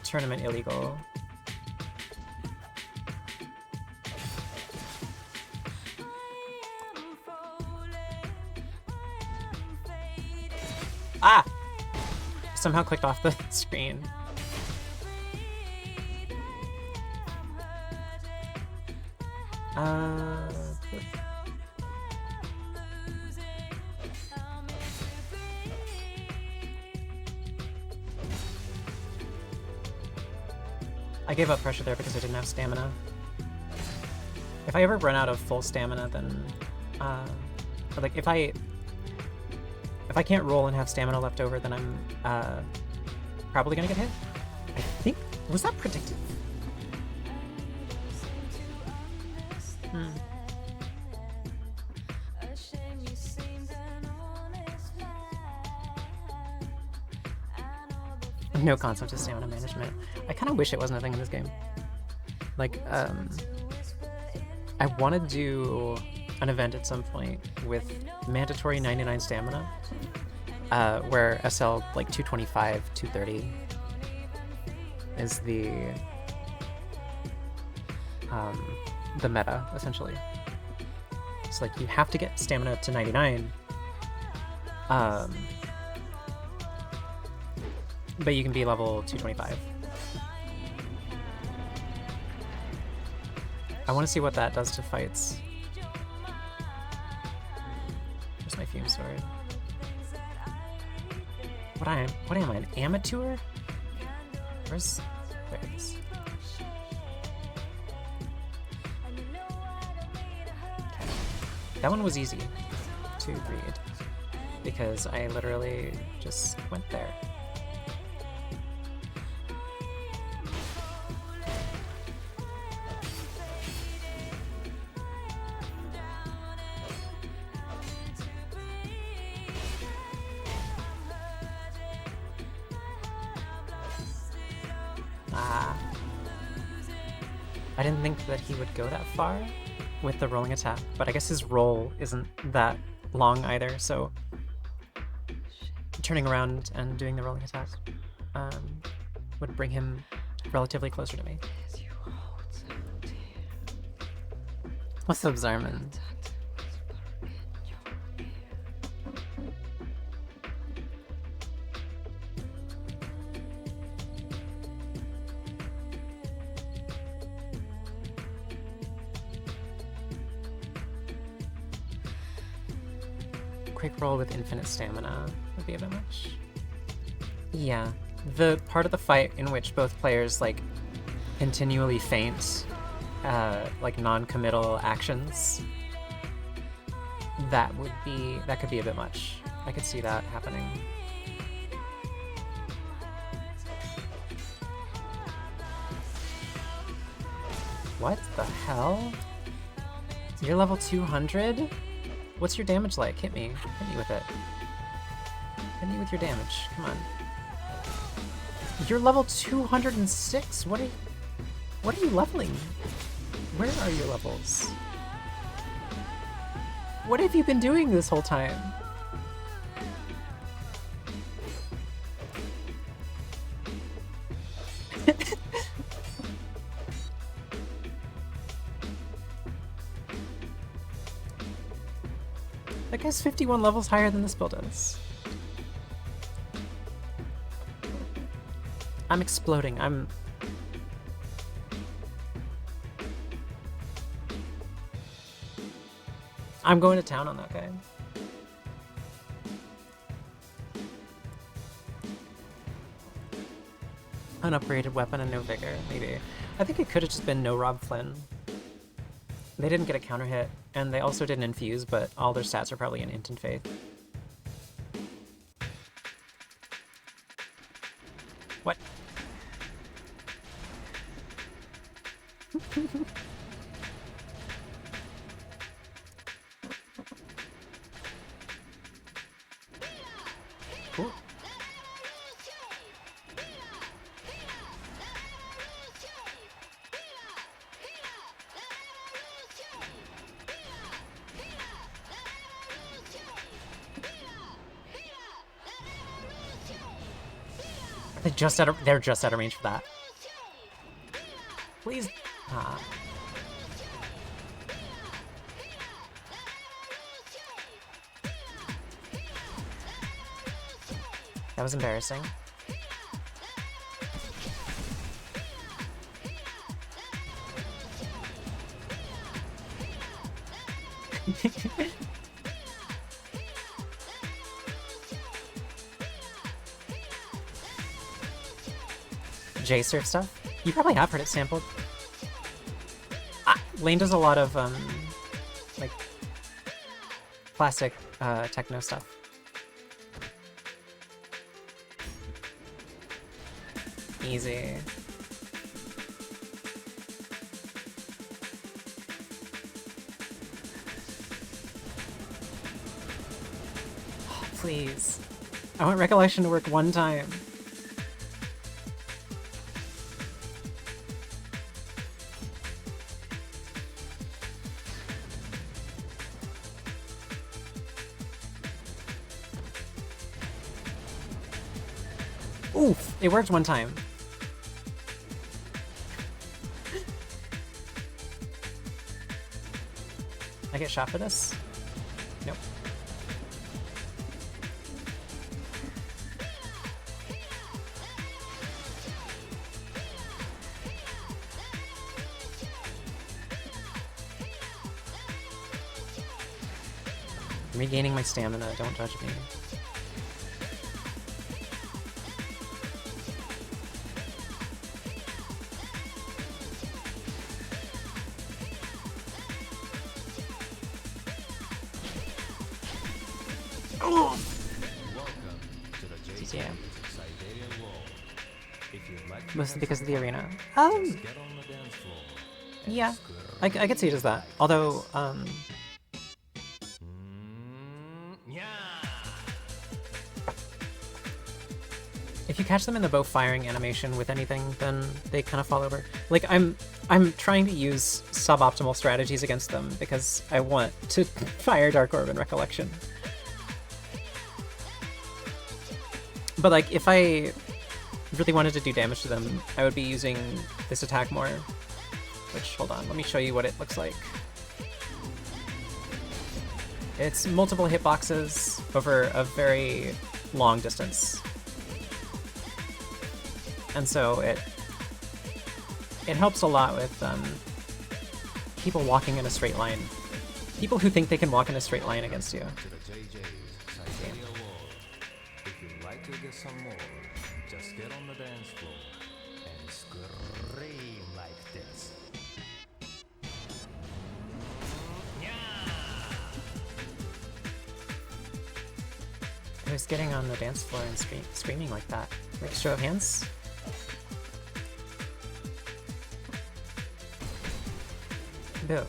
tournament illegal. Ah! Somehow clicked off the screen. I gave up pressure there because I didn't have stamina. If I ever run out of full stamina, then like if I can't roll and have stamina left over, then I'm probably gonna get hit. I think, was that predictive? No concept of stamina management. I kind of wish it wasn't a thing in this game. Like, I want to do an event at some point with mandatory 99 stamina, where SL like 225, 230 is the meta, essentially. It's like you have to get stamina to 99, but you can be level 225. I want to see what that does to fights. Where's my fume sword? What am I, an amateur? There it is. Okay. That one was easy to read because I literally just went there. I didn't think that he would go that far with the rolling attack, but I guess his roll isn't that long either, so turning around and doing the rolling attack would bring him relatively closer to me. What's up, Zarman? Quick roll with infinite stamina would be a bit much. Yeah, the part of the fight in which both players like continually feint like non-committal actions, that could be a bit much. I could see that happening. What the hell? You're level 200? What's your damage like? Hit me. Hit me with it. Hit me with your damage. Come on. You're level 206? What are you leveling? Where are your levels? What have you been doing this whole time? That guy's 51 levels higher than this build is. I'm exploding. I'm going to town on that guy. An upgraded weapon and no vigor, maybe. I think it could have just been no Rob Flynn. They didn't get a counter hit, and they also didn't infuse, but all their stats are probably in int and faith. What? Cool. They're just out of range for that. Please. Ah. That was embarrassing. J-Surf stuff? You probably have heard it sampled. Lane does a lot of, like, classic, techno stuff. Easy. Oh, please. I want Recollection to work one time. Oof! It worked one time. I get shot for this? Nope. I'm regaining my stamina, don't judge me. Mostly because of the arena. Yeah, I could see it as that. Although, if you catch them in the bow firing animation with anything, then they kind of fall over. Like, I'm trying to use suboptimal strategies against them because I want to fire Dark Orb and Recollection. But like, if I really wanted to do damage to them, I would be using this attack more. Which, hold on, let me show you what it looks like. It's multiple hitboxes over a very long distance. And so it helps a lot with people walking in a straight line. People who think they can walk in a straight line against you. Get some more. Just get on the dance floor and scream like this. Who's getting on the dance floor and screaming like that? Like, show of hands? Boo.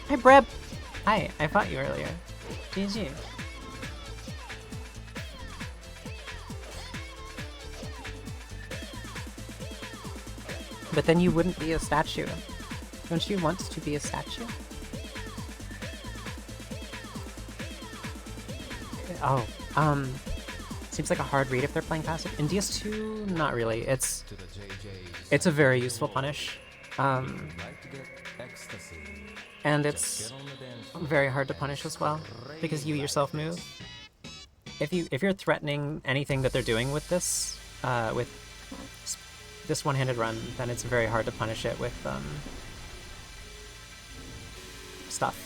Hey, Breb! Hi, I fought you earlier. GG. But then you wouldn't be a statue. Don't you want to be a statue? Oh, seems like a hard read if they're playing passive. In DS2, not really. It's a very useful punish. And it's very hard to punish as well, because you yourself move. If you're threatening anything that they're doing with this one-handed run, then it's very hard to punish it with stuff.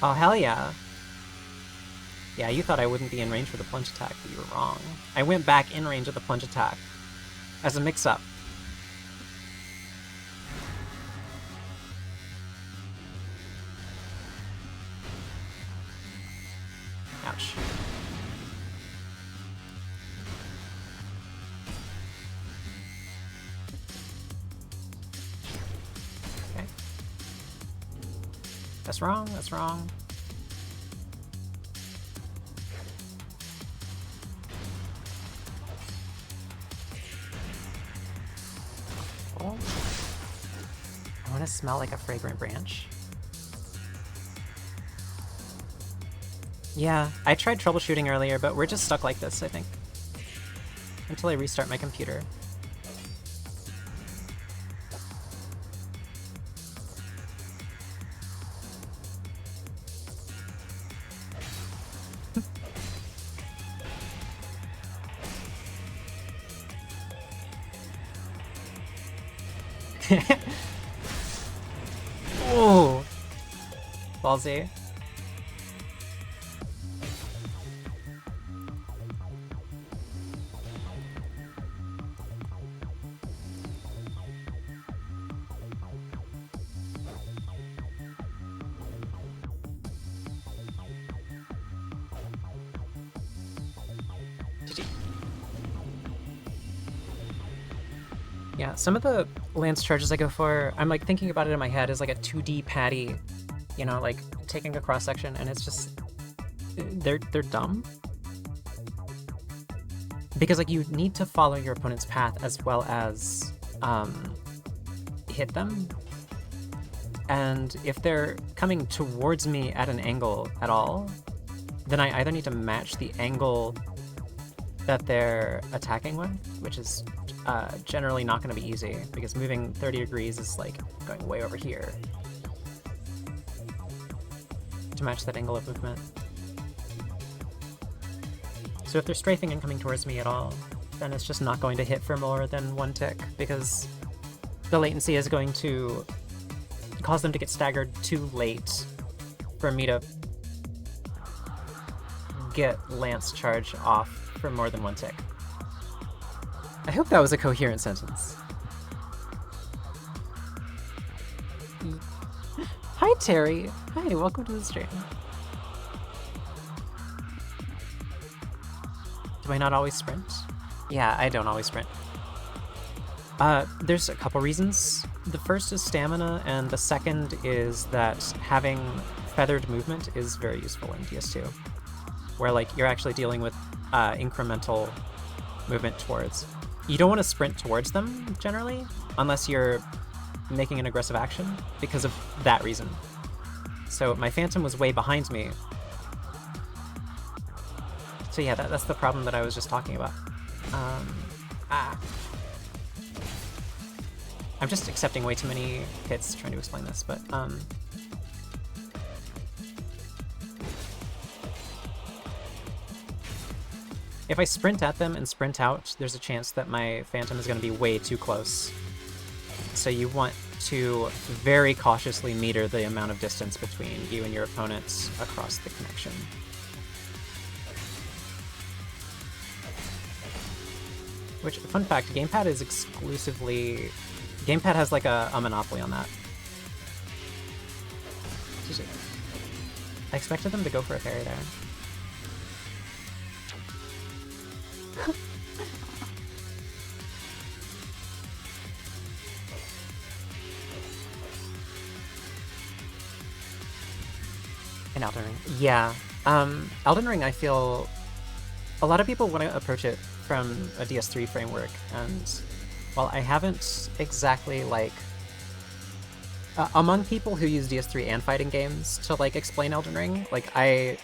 Oh, hell yeah. Yeah, you thought I wouldn't be in range for the plunge attack, but you were wrong. I went back in range of the plunge attack as a mix-up. Ouch. Okay. That's wrong, that's wrong. Oh. I want to smell like a fragrant branch. Yeah, I tried troubleshooting earlier, but we're just stuck like this, I think. Until I restart my computer. Ooh. Ballsy. Yeah, some of the lance charges I go for, I'm like thinking about it in my head as like a 2D patty, you know, like taking a cross section, and it's just they're dumb. Because like you need to follow your opponent's path as well as hit them. And if they're coming towards me at an angle at all, then I either need to match the angle that they're attacking with, which is generally not going to be easy, because moving 30 degrees is like going way over here to match that angle of movement. So if they're strafing and coming towards me at all, then it's just not going to hit for more than one tick, because the latency is going to cause them to get staggered too late for me to get lance charge off for more than one tick. I hope that was a coherent sentence. Hi, Terry. Hi, welcome to the stream. Do I not always sprint? Yeah, I don't always sprint. There's a couple reasons. The first is stamina, and the second is that having feathered movement is very useful in DS2, where like you're actually dealing with incremental movement towards. You don't want to sprint towards them, generally, unless you're making an aggressive action, because of that reason. So my Phantom was way behind me. So yeah, that's the problem that I was just talking about. I'm just accepting way too many hits trying to explain this, but if I sprint at them and sprint out, there's a chance that my Phantom is going to be way too close. So you want to very cautiously meter the amount of distance between you and your opponents across the connection. Which, fun fact, Gamepad is exclusively... Gamepad has like a monopoly on that. I expected them to go for a parry there. In Elden Ring. Yeah. Elden Ring, I feel a lot of people want to approach it from a DS3 framework, and while I haven't exactly like among people who use DS3 and fighting games to like explain Elden Ring, like I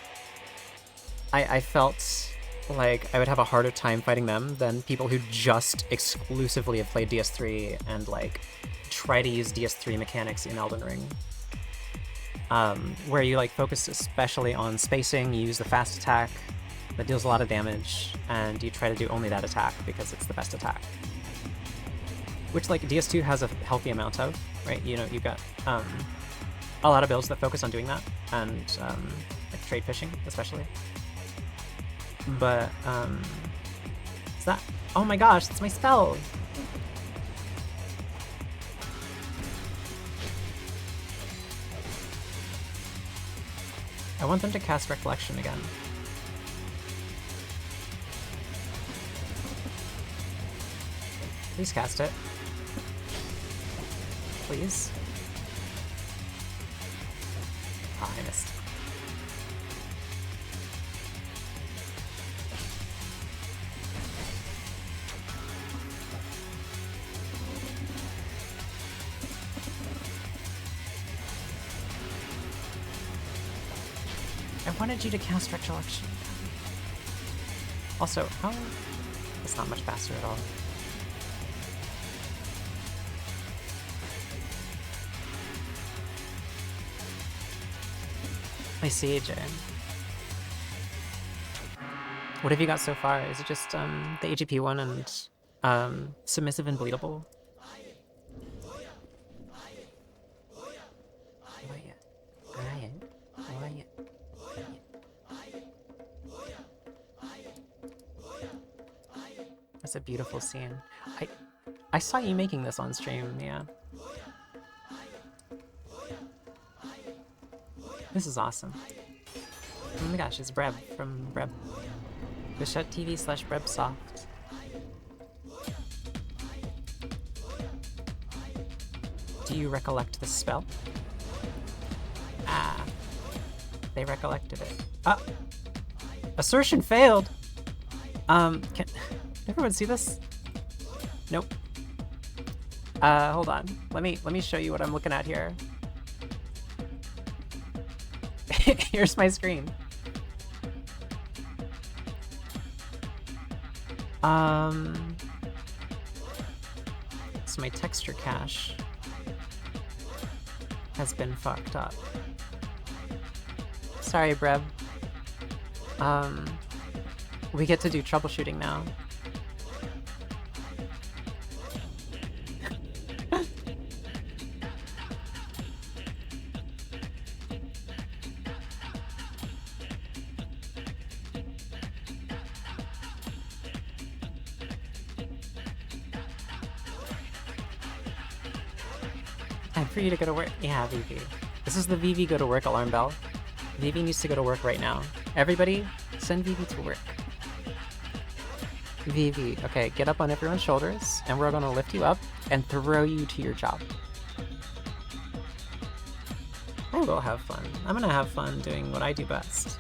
felt like I would have a harder time fighting them than people who just exclusively have played DS3 and like try to use DS3 mechanics in Elden Ring. Where you like focus especially on spacing, you use the fast attack that deals a lot of damage, and you try to do only that attack because it's the best attack. Which like DS2 has a healthy amount of, right? You know, you've got a lot of builds that focus on doing that, and like trade fishing especially. But is that? Oh my gosh, that's my spell. I want them to cast Recollection again. Please cast it. Please. Ah, I missed. I wanted you to cast Recollection. Also, how? It's not much faster at all. I see, AJ. What have you got so far? Is it just the AGP one and Submissive and Bleedable? That's a beautiful scene. I saw you making this on stream, yeah. This is awesome. Oh my gosh, it's Breb from Breb. Twitch.tv/BrebSoft. Do you recollect the spell? Ah. They recollected it. Ah! Assertion failed! Can everyone see this? Nope. Hold on. Let me show you what I'm looking at here. Here's my screen. So my texture cache has been fucked up. Sorry, Breb. We get to do troubleshooting now. Time for you to go to work. Yeah, VV. This is the VV go to work alarm bell. VV needs to go to work right now. Everybody, send VV to work. VV, okay, get up on everyone's shoulders, and we're gonna lift you up and throw you to your job. I will have fun. I'm gonna have fun doing what I do best.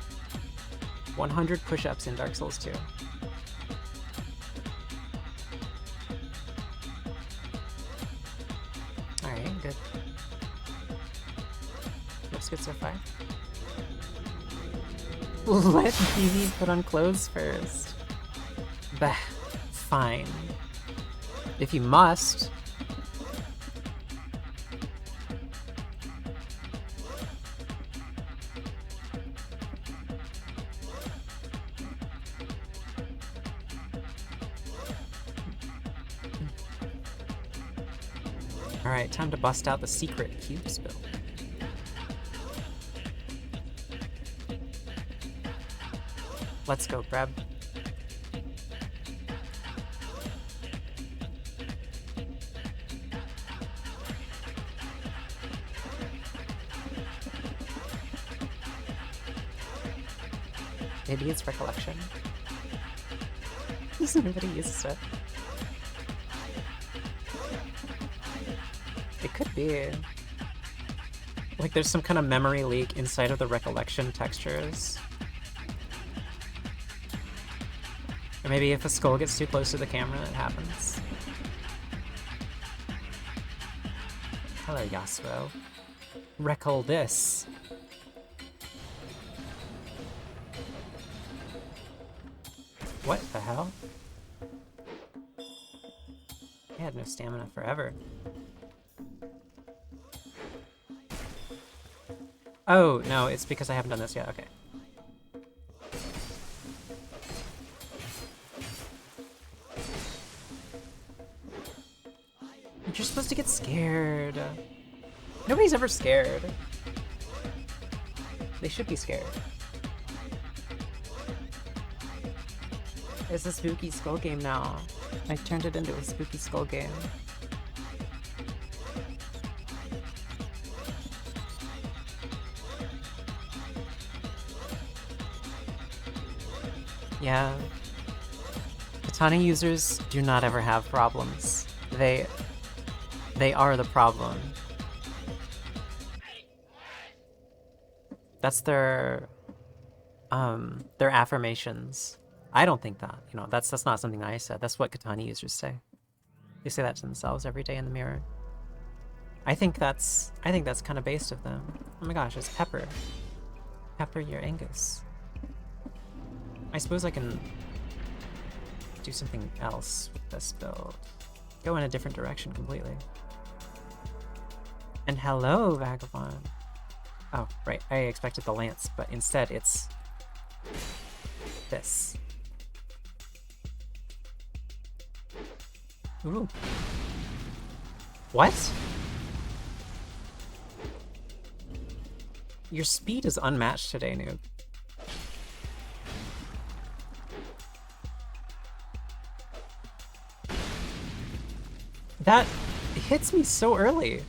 100 push-ups in Dark Souls 2. Alright, good. Looks good so far. Let VV put on clothes first. Bah, fine. If you must. Alright, time to bust out the Secret Cubes build. Let's go, Breb. Maybe it's Recollection. Nobody uses it. It could be. Like there's some kind of memory leak inside of the recollection textures. Or maybe if a skull gets too close to the camera, it happens. Hello, Yasuo. Recall this. What the hell? I had no stamina forever. Oh, no, it's because I haven't done this yet. Okay. You're supposed to get scared. Nobody's ever scared. They should be scared. It's a spooky skull game now. I turned it into a spooky skull game. Yeah. Katana users do not ever have problems. They are the problem. That's their affirmations. I don't think that. You know, that's not something I said. That's what Katana users say. They say that to themselves every day in the mirror. I think that's kind of based of them. Oh my gosh, it's Pepper. Pepper your Angus. I suppose I can do something else with this build. Go in a different direction completely. And hello, Vagabond. Oh, right, I expected the lance, but instead it's this. Ooh. What? Your speed is unmatched today, noob. That hits me so early.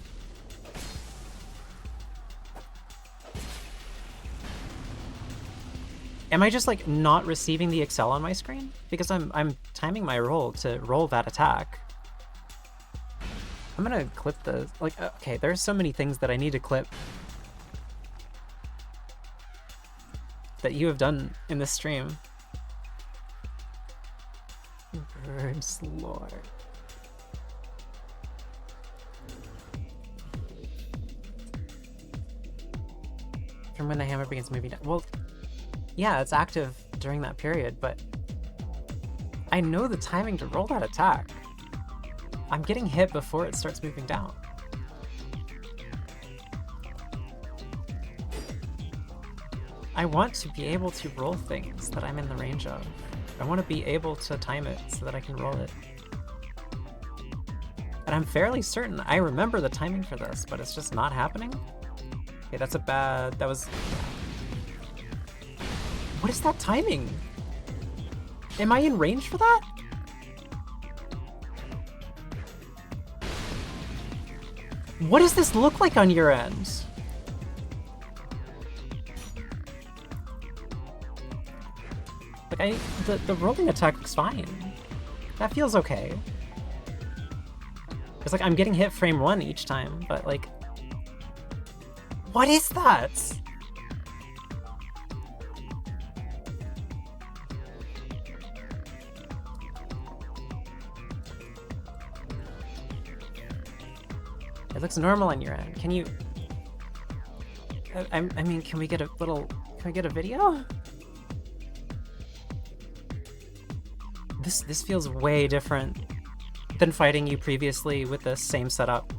Am I just like not receiving the Excel on my screen? Because I'm timing my roll to roll that attack. I'm gonna clip the like okay, there's so many things that I need to clip that you have done in this stream. Birds, Lord. From when the hammer begins moving down. Well, yeah, it's active during that period, but I know the timing to roll that attack. I'm getting hit before it starts moving down. I want to be able to roll things that I'm in the range of. I want to be able to time it so that I can roll it. And I'm fairly certain I remember the timing for this, but it's just not happening. Okay, that's a bad... that was... What is that timing? Am I in range for that? What does this look like on your end? Like, the rolling attack looks fine. That feels okay. It's like I'm getting hit frame 1 each time, but like... What is that? It looks normal on your end. Can you... I mean, can we get a little... Can we get a video? This feels way different than fighting you previously with the same setup.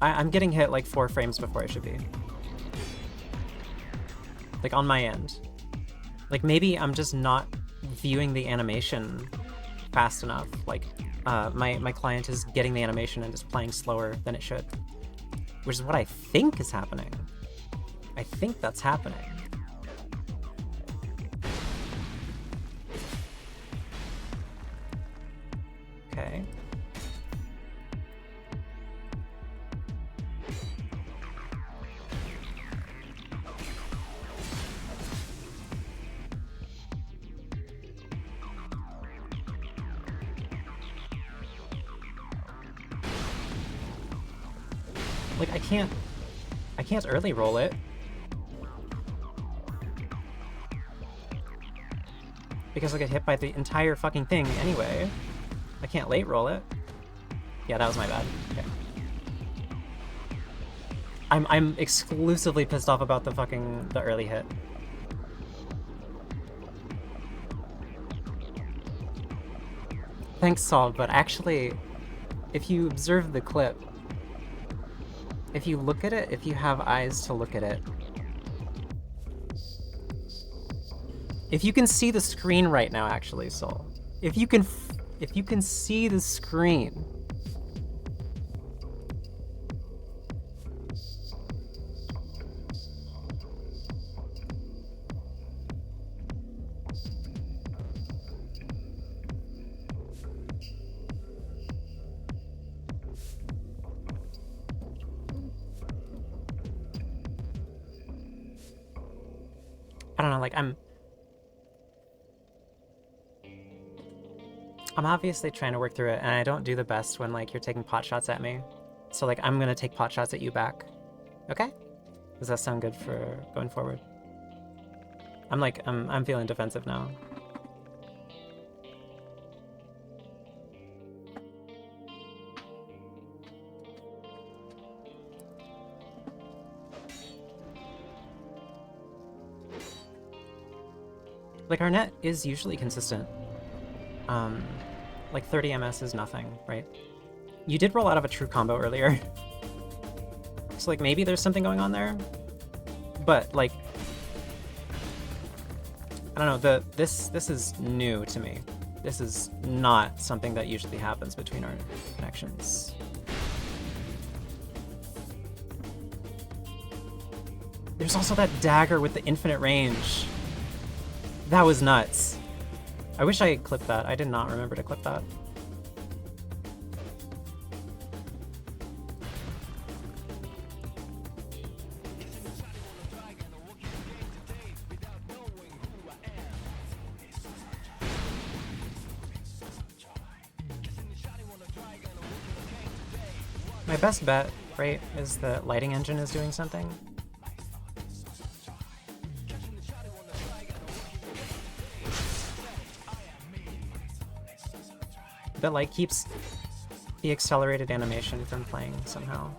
I'm getting hit like 4 frames before I should be. Like on my end. Like maybe I'm just not viewing the animation fast enough. Like my client is getting the animation and just playing slower than it should. Which is what I think is happening. I think that's happening. Okay. Like, I can't early roll it. Because I'll get hit by the entire fucking thing anyway. I can't late roll it. Yeah, that was my bad. Okay. I'm exclusively pissed off about the early hit. Thanks, Saul, but actually, if you observe the clip, if you look at it, if you have eyes to look at it, if you can see the screen right now, actually, Saul, if you can see the screen, I don't know, like, I'm obviously trying to work through it, and I don't do the best when, like, you're taking pot shots at me. So, like, I'm gonna take pot shots at you back. Okay? Does that sound good for going forward? I'm feeling defensive now. Like, our net is usually consistent. Like 30 MS is nothing, right? You did roll out of a true combo earlier. So, like, maybe there's something going on there. But, like, I don't know, this is new to me. This is not something that usually happens between our connections. There's also that dagger with the infinite range. That was nuts. I wish I had clipped that. I did not remember to clip that. My best bet, right, is the lighting engine is doing something. That, like, keeps the accelerated animation from playing somehow.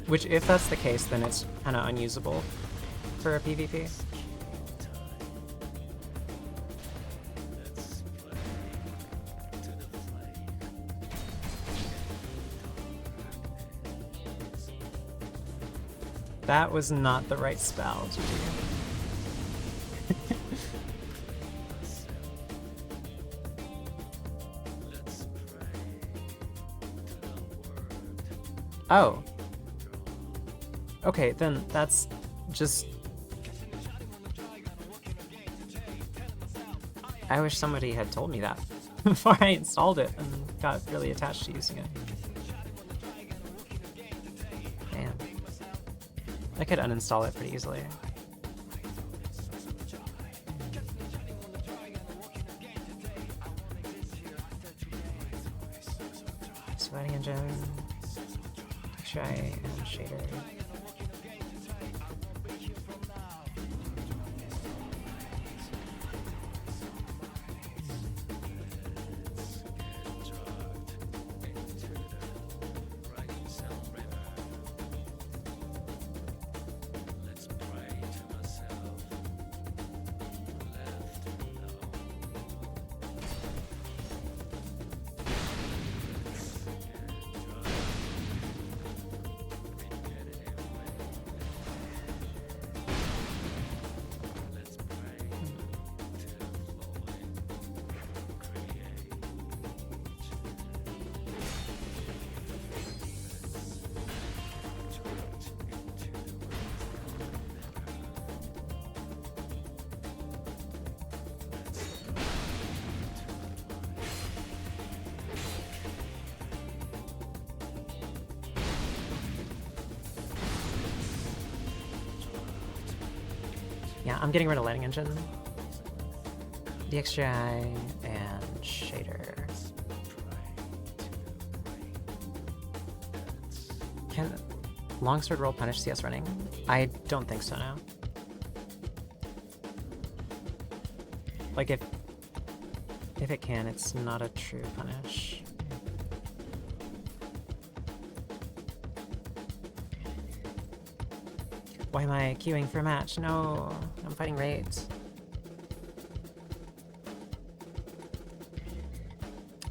Which, if that's the case, then it's kind of unusable for a PvP. That was not the right spell, GG. Oh. Okay, then that's just... I wish somebody had told me that before I installed it and got really attached to using it. Damn. I could uninstall it pretty easily. Lighting engine, texture and shader. Yeah, I'm getting rid of lighting engine. DXGI and shader. Can longsword roll punish CS running? I don't think so now. Like if it can, it's not a true punish. Why am I queuing for a match? No, I'm fighting raids.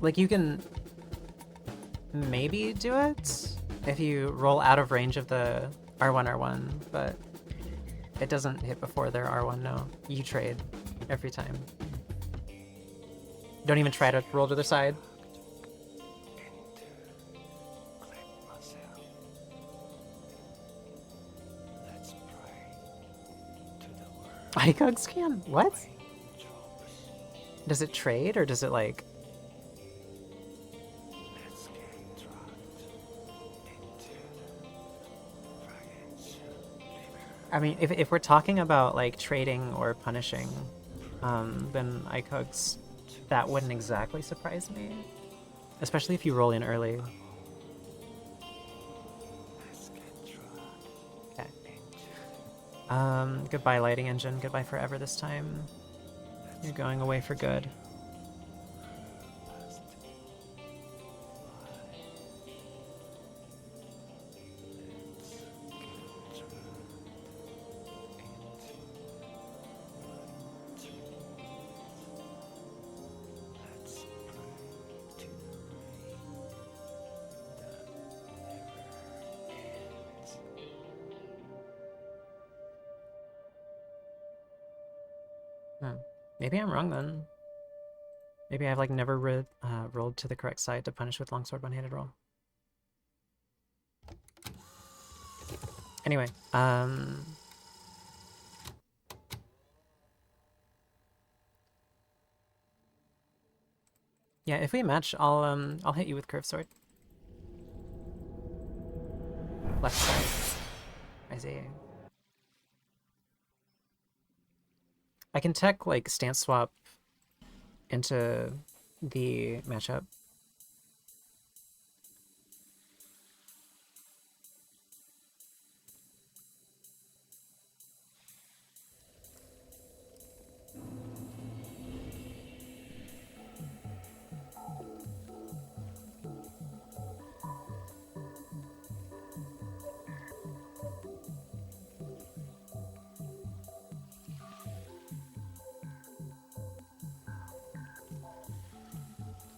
Like you can maybe do it if you roll out of range of the R1, but it doesn't hit before their R1, no. You trade every time. Don't even try to roll to the side. ICOG can? What? Does it trade or does it like... I mean, if we're talking about like trading or punishing, then ICOGs, that wouldn't exactly surprise me. Especially if you roll in early. Okay. Goodbye lighting engine, goodbye forever this time. You're going away for good. Maybe I'm wrong then. Maybe I've like never rolled to the correct side to punish with longsword one-handed roll. Anyway, yeah, if we match, I'll hit you with curve sword. Left side. I see. I can tech like stance swap into the matchup.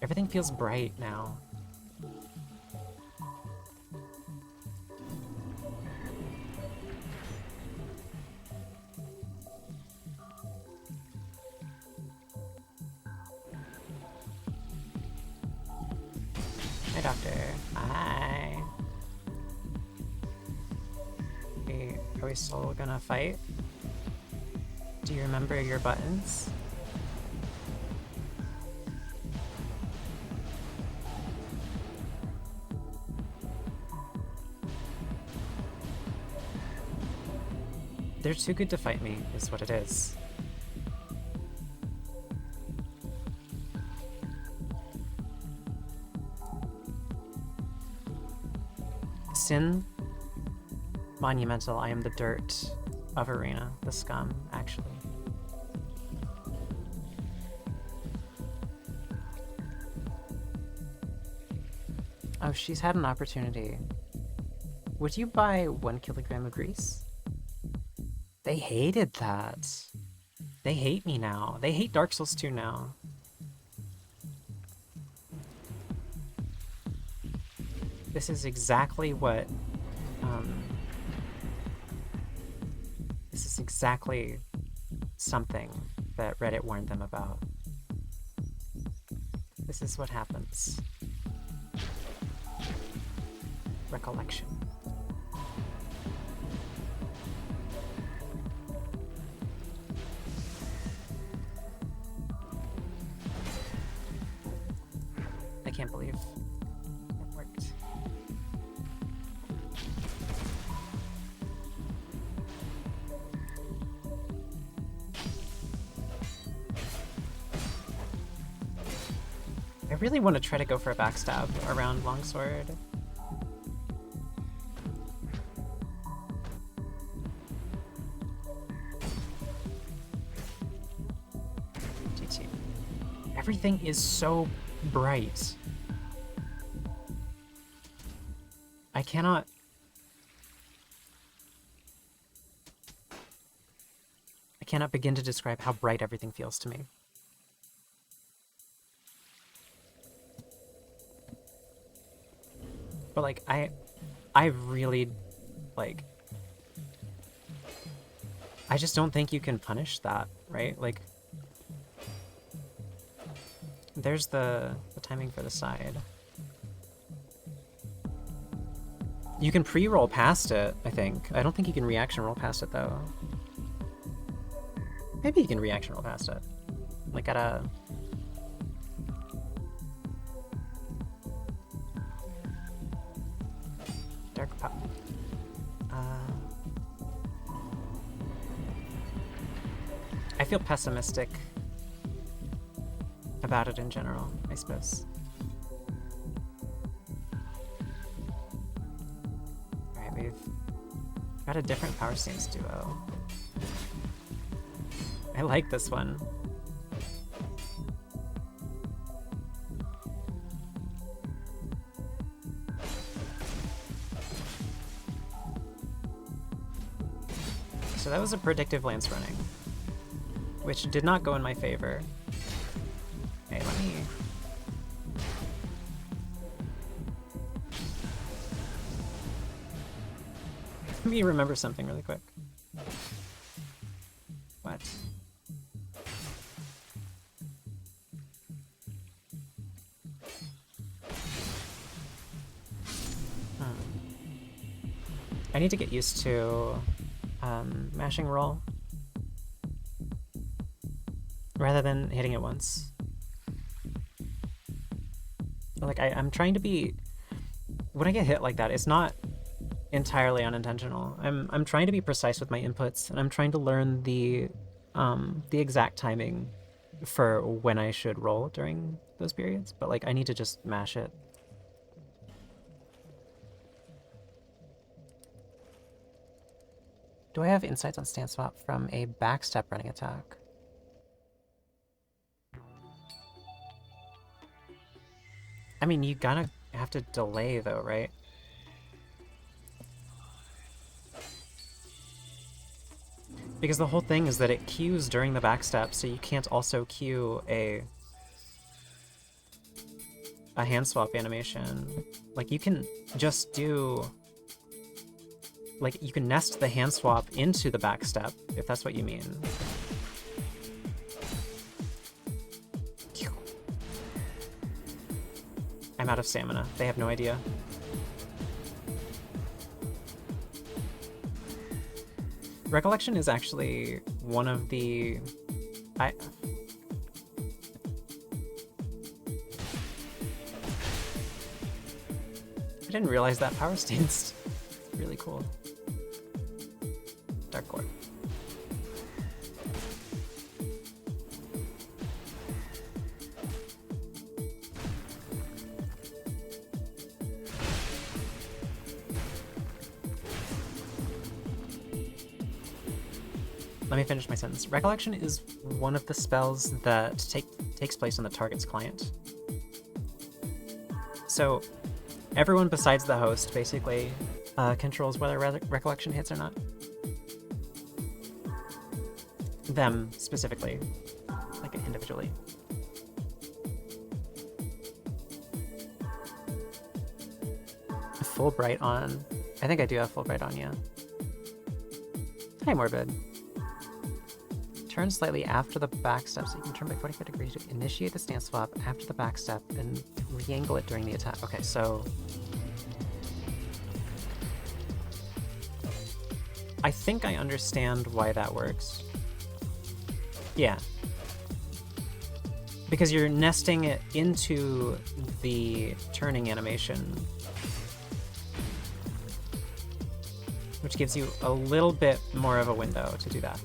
Everything feels bright now. Hi, Doctor. Hi. Hey, are we still gonna fight? Do you remember your buttons? They're too good to fight me, is what it is. Sin? Monumental, I am the dirt of Arena, the scum, actually. Oh, she's had an opportunity. Would you buy 1 kilogram of grease? They hated that. They hate me now. They hate Dark Souls 2 now. This is exactly what... this is exactly something that Reddit warned them about. This is what happens. Recollection. I can't believe it worked. really want to try to go for a backstab around longsword. T2. Everything is so bright. I cannot... I cannot begin to describe how bright everything feels to me. But like, I really, like, I just don't think you can punish that, right? Like, there's the timing for the side. You can pre-roll past it, I think. I don't think you can reaction roll past it, though. Maybe you can reaction roll past it. Like at a... Dark pop. I feel pessimistic about it in general, I suppose. Alright, we've got a different power stance duo. I like this one. So that was a predictive lance running, which did not go in my favor. Hey, let me remember something really quick. What? I need to get used to mashing roll rather than hitting it once. Like I'm trying to be, when I get hit like that, it's not entirely unintentional. I'm trying to be precise with my inputs, and I'm trying to learn the exact timing for when I should roll during those periods. But like I need to just mash it. Do I have insights on stance swap from a backstep running attack? I mean, you gotta have to delay though, right? Because the whole thing is that it queues during the backstep, so you can't also queue a hand swap animation. Like you can just do... Like, you can nest the hand swap into the backstep, if that's what you mean. I'm out of stamina. They have no idea. Recollection is actually one of the... I didn't realize that power stance. Really cool. Dark Core. Let me finish my sentence. Recollection is one of the spells that takes place on the target's client. So everyone besides the host basically controls whether recollection hits or not. Them specifically, like individually. Full bright on. I think I do have full bright on, yeah. Hi, Morbid. Turn slightly after the backstep, so you can turn by 45 degrees to initiate the stance swap after the backstep and re-angle it during the attack. Okay, so I think I understand why that works. Yeah. Because you're nesting it into the turning animation, which gives you a little bit more of a window to do that.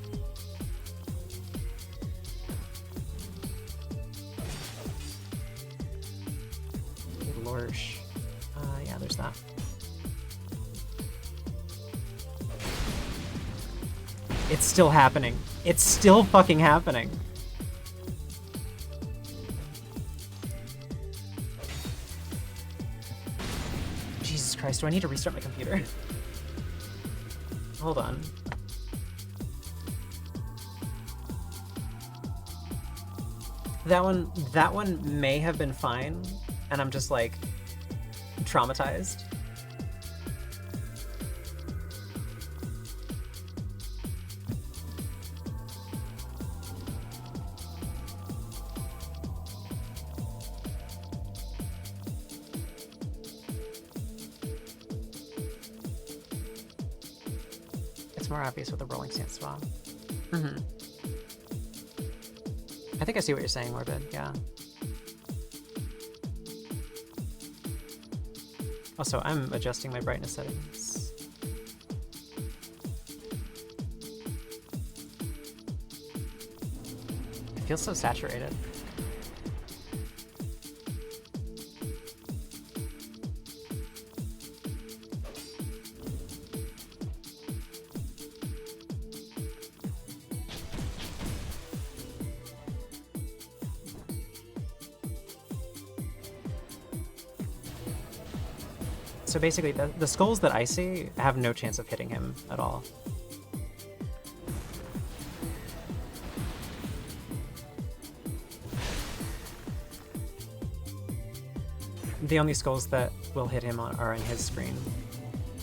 flourish. Yeah, there's that. It's still happening. It's still fucking happening. Jesus Christ, do I need to restart my computer? Hold on. That one may have been fine, and I'm just like traumatized. It's more obvious with the rolling stance swap. Mm-hmm. I think I see what you're saying, Morbid, yeah. Also, I'm adjusting my brightness settings. It feels so saturated. So basically, the skulls that I see have no chance of hitting him at all. The only skulls that will hit him are on his screen,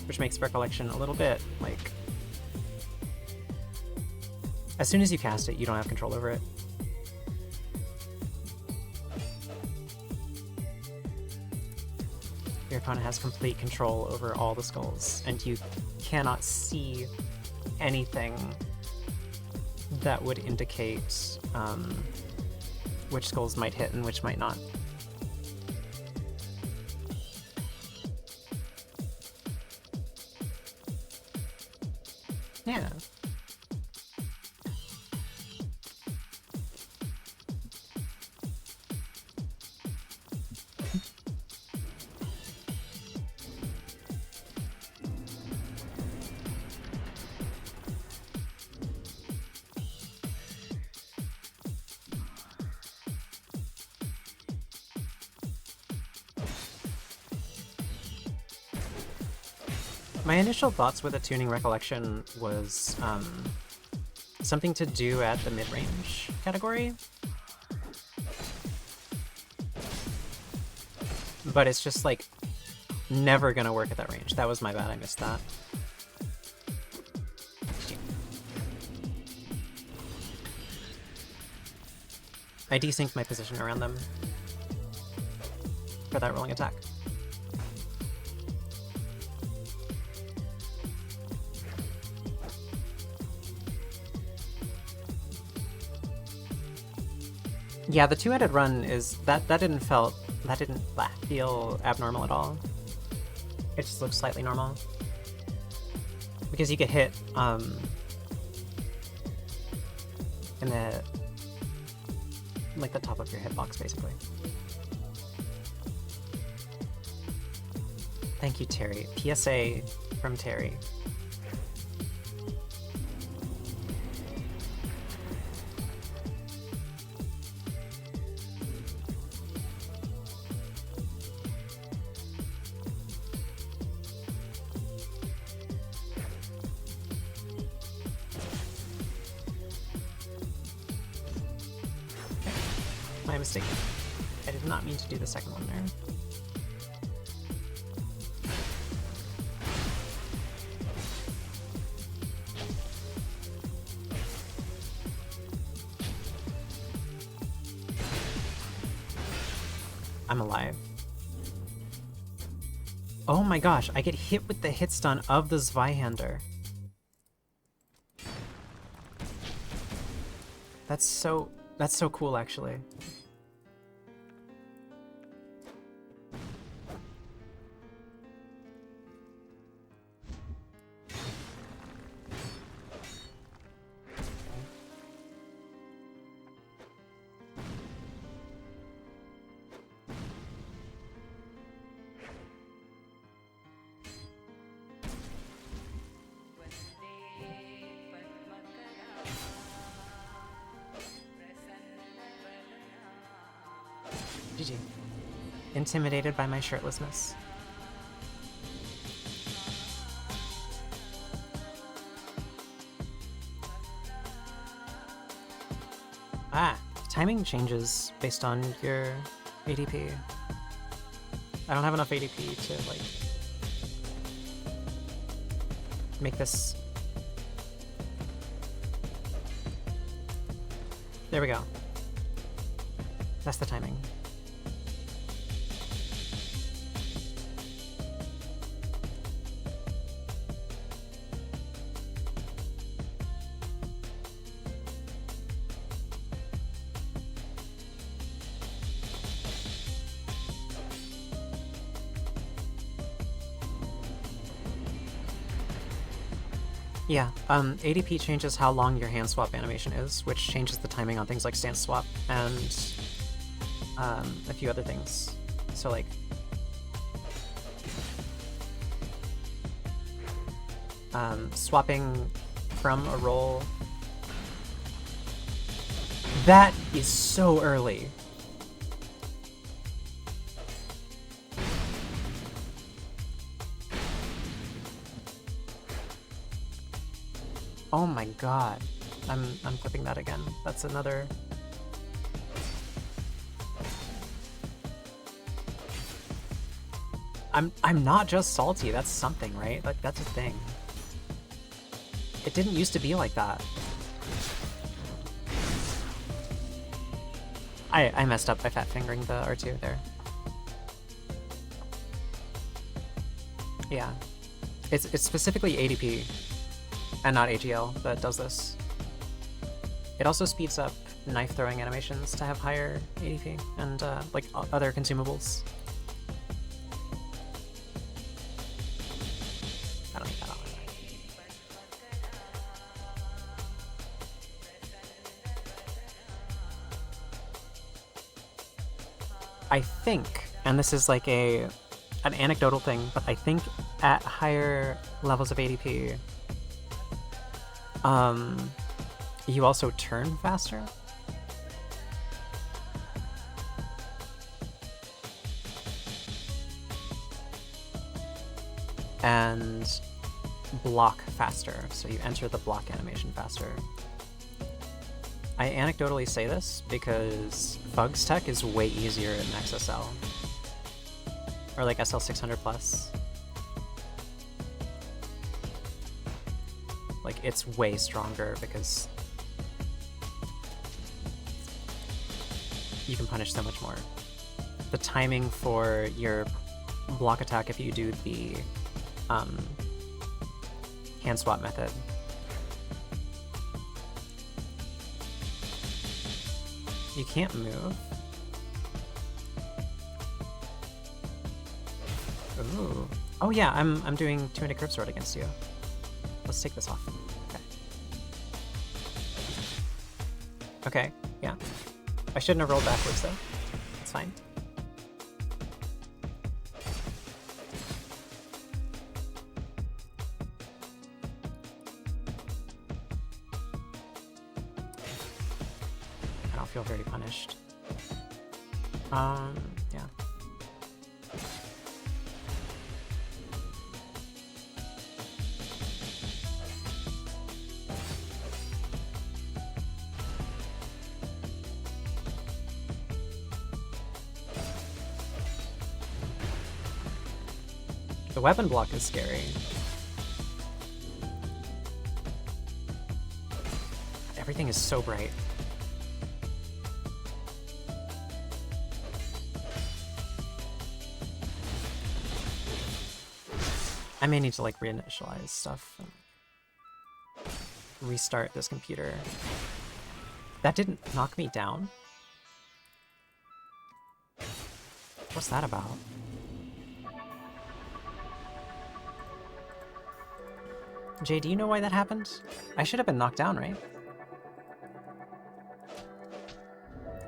which makes Recollection a little bit, like... As soon as you cast it, you don't have control over it. Your opponent has complete control over all the skulls, and you cannot see anything that would indicate which skulls might hit and which might not. Yeah. My initial thoughts with attuning Recollection was something to do at the mid-range category. But it's just like never gonna work at that range. That was my bad, I missed that. I desynced my position around them for that rolling attack. Yeah, the two-headed run is that didn't feel abnormal at all. It just looks slightly normal. Because you get hit in the like the top of your hitbox basically. Thank you, Terry. PSA from Terry. My mistake. I did not mean to do the second one there. I'm alive. Oh my gosh, I get hit with the hit stun of the Zweihander. That's so cool, actually. GG. Intimidated by my shirtlessness. Ah, timing changes based on your ADP. I don't have enough ADP to, like, make this. There we go. That's the timing. Yeah, ADP changes how long your hand swap animation is, which changes the timing on things like stance swap and a few other things. So, like, swapping from a roll. That is so early. Oh my god. I'm clipping that again. That's another. I'm not just salty, that's something, right? Like, that's a thing. It didn't used to be like that. I messed up by fat fingering the R2 there. Yeah. It's specifically ADP and not AGL that does this. It also speeds up knife throwing animations to have higher ADP and like other consumables. I don't need that on. I think, and this is like an anecdotal thing, but I think at higher levels of ADP, you also turn faster. And block faster, so you enter the block animation faster. I anecdotally say this because Fug's tech is way easier in XSL. Or like SL600 plus. Like, it's way stronger because you can punish so much more. The timing for your block attack, if you do the hand swap method, you can't move. Ooh. Oh yeah, I'm doing 200 curve sword against you. Let's take this off. Okay. Okay, yeah. I shouldn't have rolled backwards though. It's fine. I don't feel very punished. Yeah. The weapon block is scary. Everything is so bright. I may need to like reinitialize stuff and restart this computer. That didn't knock me down? What's that about? Jay, do you know why that happened? I should have been knocked down, right?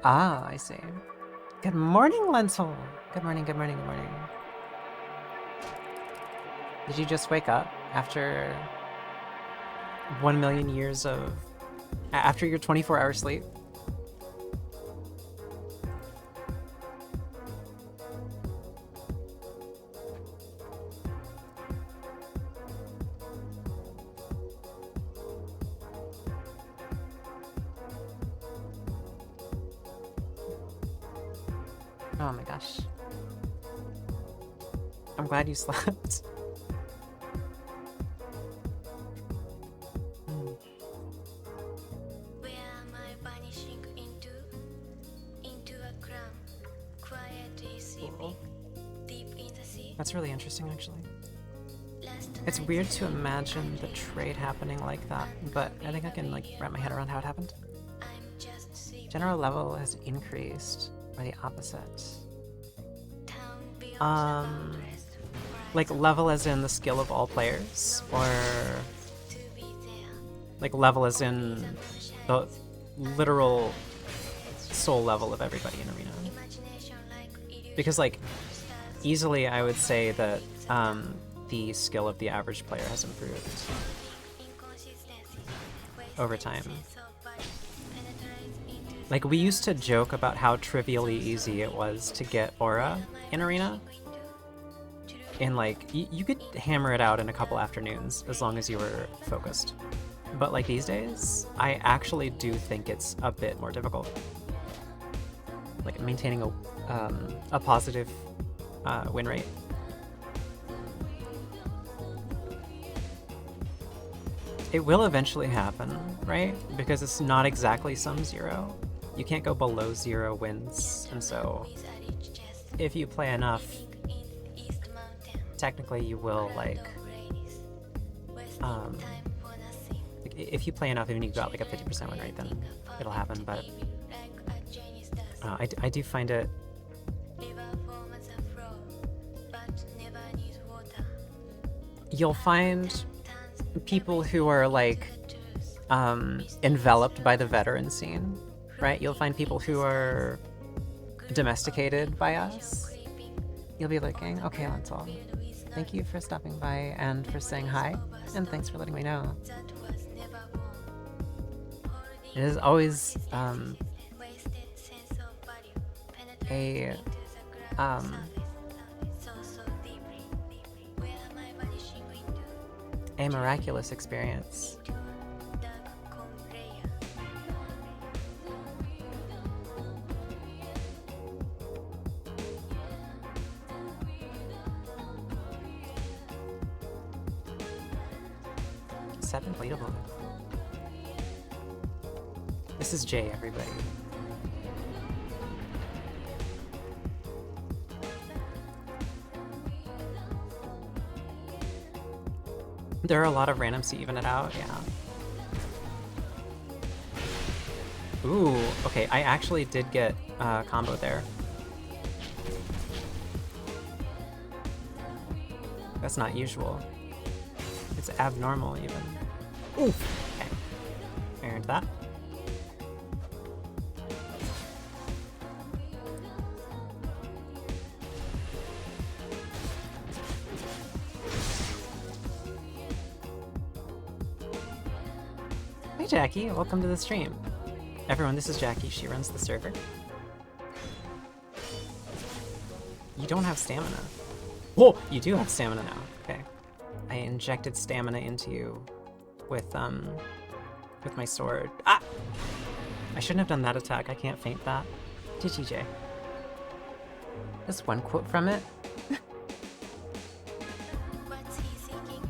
Ah, I see. Good morning, Lentil! Good morning, good morning, good morning. Did you just wake up after 1 million years of... after your 24-hour sleep? Oh my gosh. I'm glad you slept. Where am I vanishing into? Into a crown, quietly sleeping, deep in the sea. That's really interesting, actually. Last It's night weird to I imagine the trade happening like that, but I think I can like wrap my head around how it happened. I'm just sleeping. General level has increased, or the opposite. Town beyond the Um, boundaries, Like level as in the skill of all players, or to be there. like level as in the literal soul level of everybody in Arena. Imagination like illusion, Because like stars, easily I would say that the skill of the average player has improved inconsistency, over wasted time. sense of body, penetrates into the Like we used to joke about how trivially easy it was to get aura in Arena. And like you could hammer it out in a couple afternoons as long as you were focused. But like these days, I actually do think it's a bit more difficult. Like maintaining a positive win rate. It will eventually happen, right? Because it's not exactly sum zero. You can't go below 0 wins, and so with a rich chest, if you play enough, in East Mountain, technically you will like land of ladies, wasting um, time for nothing. like, if you play enough, even if you got like a 50% win rate, then it'll happen. But Like a genius does. I do find it River forms a flow, but never needs water. you'll find Turns people who are like the truth. enveloped by the veteran scene, right? You'll find people who are domesticated by us. You'll be looking, okay, Lentil, thank you for stopping by and for saying hi, and thanks for letting me know. That was never born. It is always Wasted sense of value, a penetrates into the ground um, surface, so deeply. Where am I vanishing into? a miraculous experience. Into dark cold layer. Seven playable. This is Jay, everybody. There are a lot of randoms to even it out, yeah. Ooh, okay, I actually did get a combo there. That's not usual. It's abnormal, even. Oof! Okay. I earned that. Hey Jackie, welcome to the stream. Everyone, this is Jackie. She runs the server. You don't have stamina. Whoa! You do have stamina now. Okay. I injected stamina into you with my sword. Ah! I shouldn't have done that attack. I can't feint that. GGJ. Just one quote from it. What's he seeking?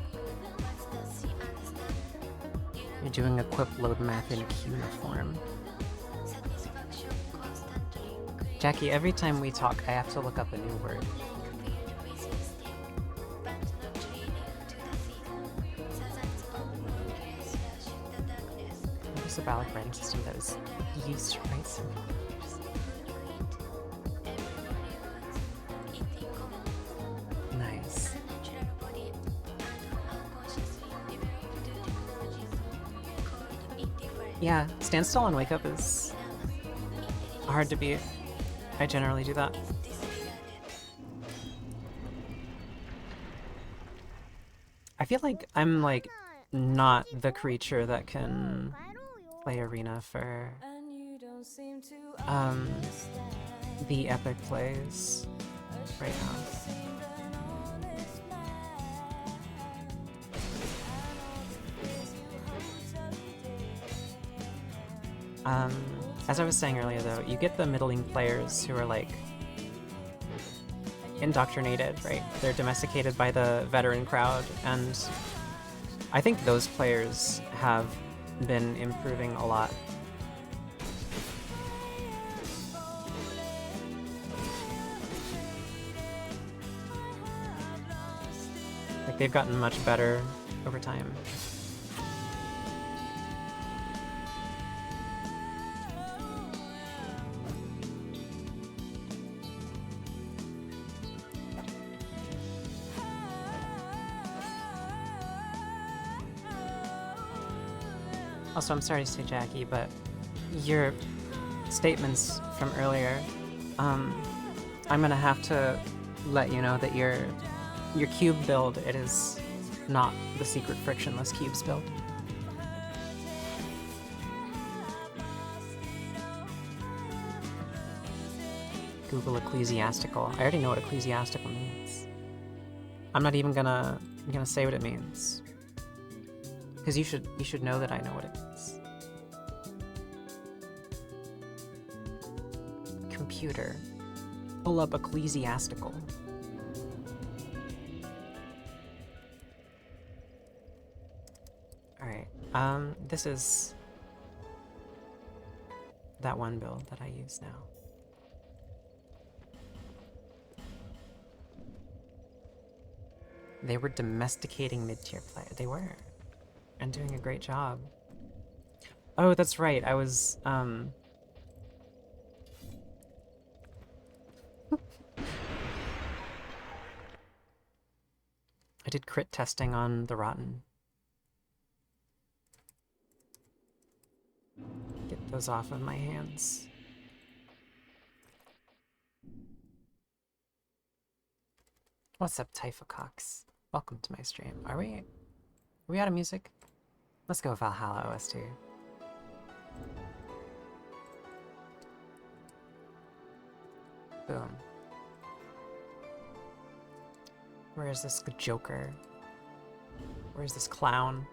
What does he understand? You're doing a quip load math in cuneiform. Satisfaction constantly. Jackie, every time we talk, I have to look up a new word. Lake filled with mistake, but not leading to the sea. Thousands of moonless rush the darkness. There's a Balic writing system that is used to write some Who knew it? Everybody wants it in common. nice. A natural body and unconsciously developed technologies called indifference. Yeah, stand still and wake up is hard to beat. I generally do that. Disregarded. I feel like I'm like not the creature that can play arena for the epic plays right now. As I was saying earlier though, you get the middling players who are like indoctrinated, right? They're domesticated by the veteran crowd, and I think those players have been improving a lot. Like, they've gotten much better over time. Also, I'm sorry to say, Jackie, but your statements from earlier, I'm gonna have to let you know that your cube build, it is not the Secret Frictionless Cubes build. Google ecclesiastical. I already know what ecclesiastical means. I'm not even gonna say what it means. Because you should know that I know what it means. Computer. Pull up ecclesiastical. Alright, this is that one build that I use now. They were domesticating mid-tier play. They were. And doing a great job. Oh, that's right. I was, I did crit testing on the Rotten. Get those off of my hands. What's up, Typhocox? Welcome to my stream. Are we out of music? Let's go Valhalla OST. Boom. Where is this Joker? Where is this clown?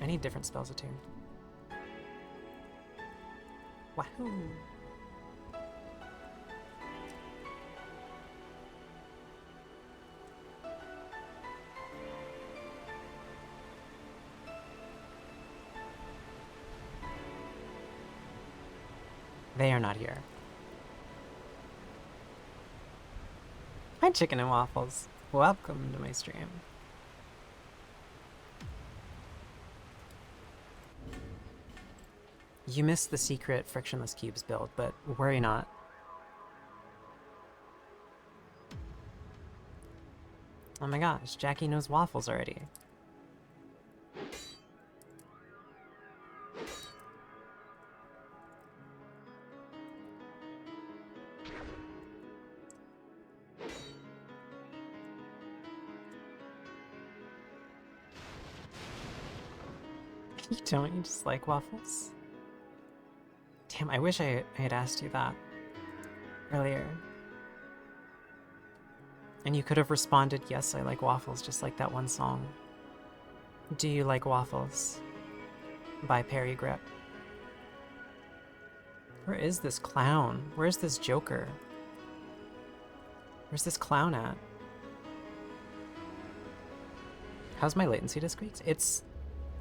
I need different spells attuned. Wahoo! They are not here. Hi, Chicken and Waffles. Welcome to my stream. You missed the Secret Frictionless Cubes build, but worry not. Oh my gosh, Jackie knows waffles already. You don't? You just like waffles? Damn, I wish I had asked you that earlier. And you could have responded, yes, I like waffles, just like that one song. Do you like waffles? By Perry Grip. Where is this clown? Where's this Joker? Where's this clown at? How's my latency this week? It's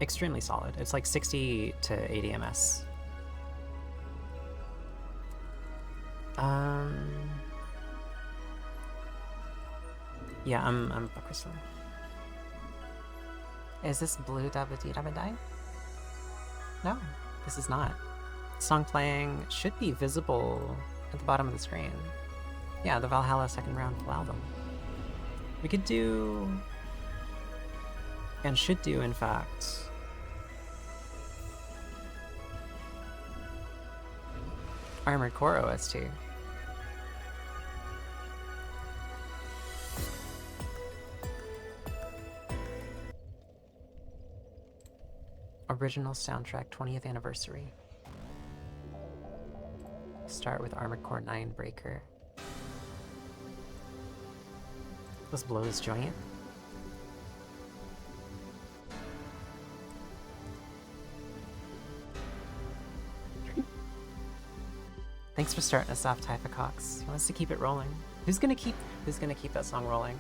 extremely solid. It's like 60 to 80 ms. Yeah, I'm a crystal. Is this blue Davidi Davidai? No, this is not. Song playing should be visible at the bottom of the screen. Yeah, the Valhalla second round full album. We could do, and should do, in fact, Armored Core OST. Original soundtrack 20th anniversary. Start with Armored Core 9 Breaker. Let's blow this joint. Thanks for starting us off, Typha Cox. He wants to keep it rolling. Who's gonna keep that song rolling?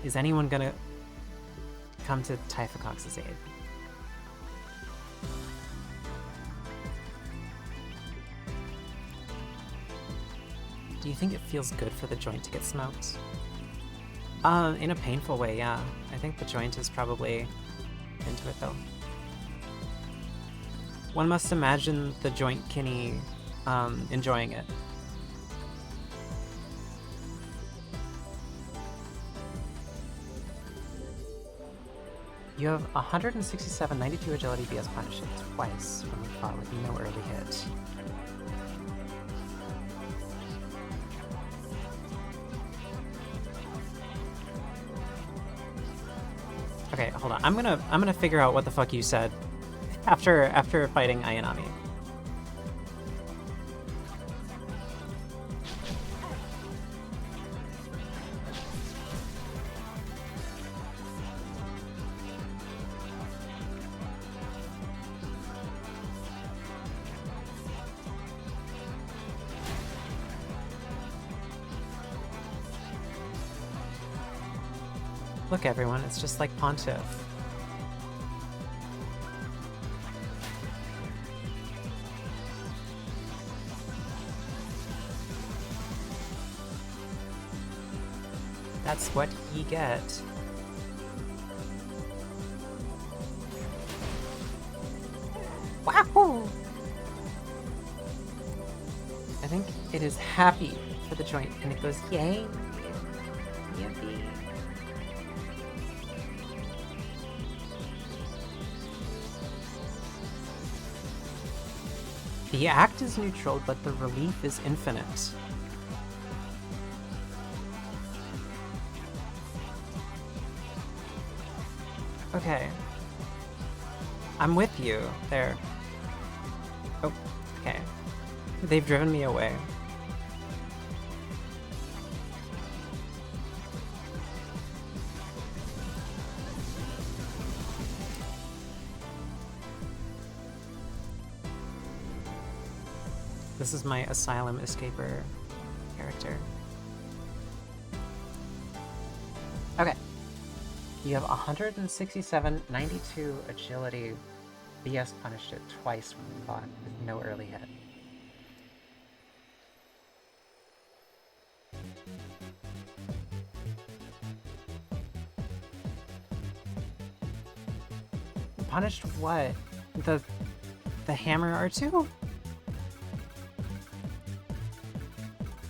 Is anyone gonna come to Typha Cox's aid? Do you think it feels good for the joint to get smoked? In a painful way, yeah. I think the joint is probably into it, though. One must imagine the joint Kinney enjoying it. You have 167, 92 agility BS punish it twice from afar with no early hit. Okay, hold on. I'm gonna figure out what the fuck you said after fighting Ayanami. Look, everyone, it's just like Pontiff. That's what ye get. Wahoo! I think it is happy for the joint, and it goes, yay! Yippee! The act is neutral, but the relief is infinite. Okay. I'm with you there. Oh, okay. They've driven me away. This is my asylum escaper character. Okay. You have 167, 92 agility. BS punished it twice from the bot with no early hit. Punished what? The hammer R2?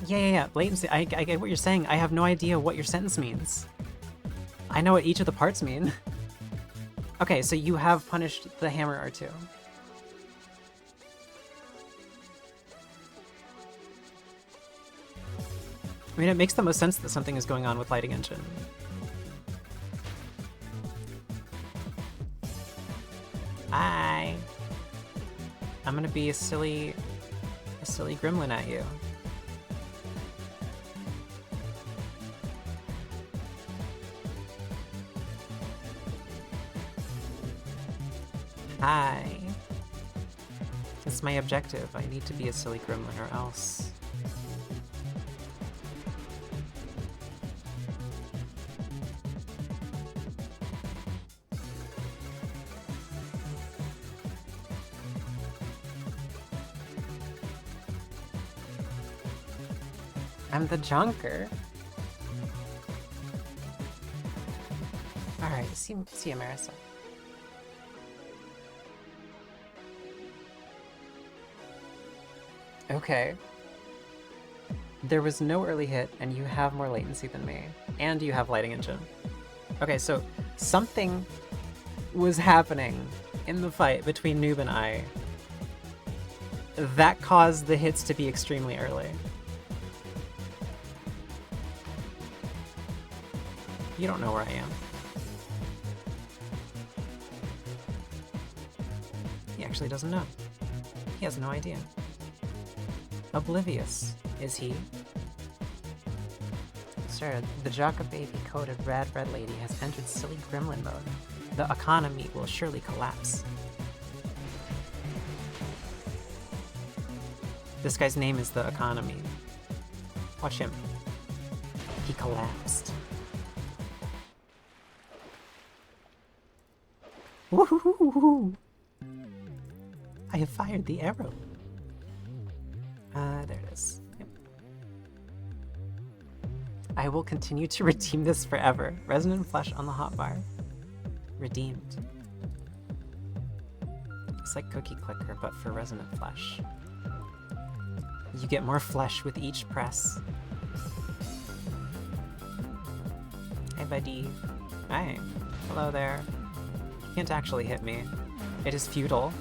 Yeah. Latency. I get what you're saying. I have no idea what your sentence means. I know what each of the parts mean. Okay, so you have punished the hammer R2. I mean, it makes the most sense that something is going on with lighting engine. Hi. I'm gonna be a silly gremlin at you. Hi. It's my objective. I need to be a silly gremlin or else. I'm the junker. Alright, see you, Marissa. Okay. There was no early hit, and you have more latency than me. And you have lighting engine. Okay, so something was happening in the fight between Noob and I that caused the hits to be extremely early. You don't know where I am. He actually doesn't know. He has no idea. Oblivious, is he? Sir, the Jaka baby-coated rad red lady has entered silly gremlin mode. The economy will surely collapse. This guy's name is the economy. Watch him. He collapsed. Woohoo! I have fired the arrow. There it is. Yep. I will continue to redeem this forever. Resonant flesh on the hotbar. Redeemed. It's like Cookie Clicker, but for resonant flesh. You get more flesh with each press. Hey, buddy. Hi. Hello there. You can't actually hit me. It is futile.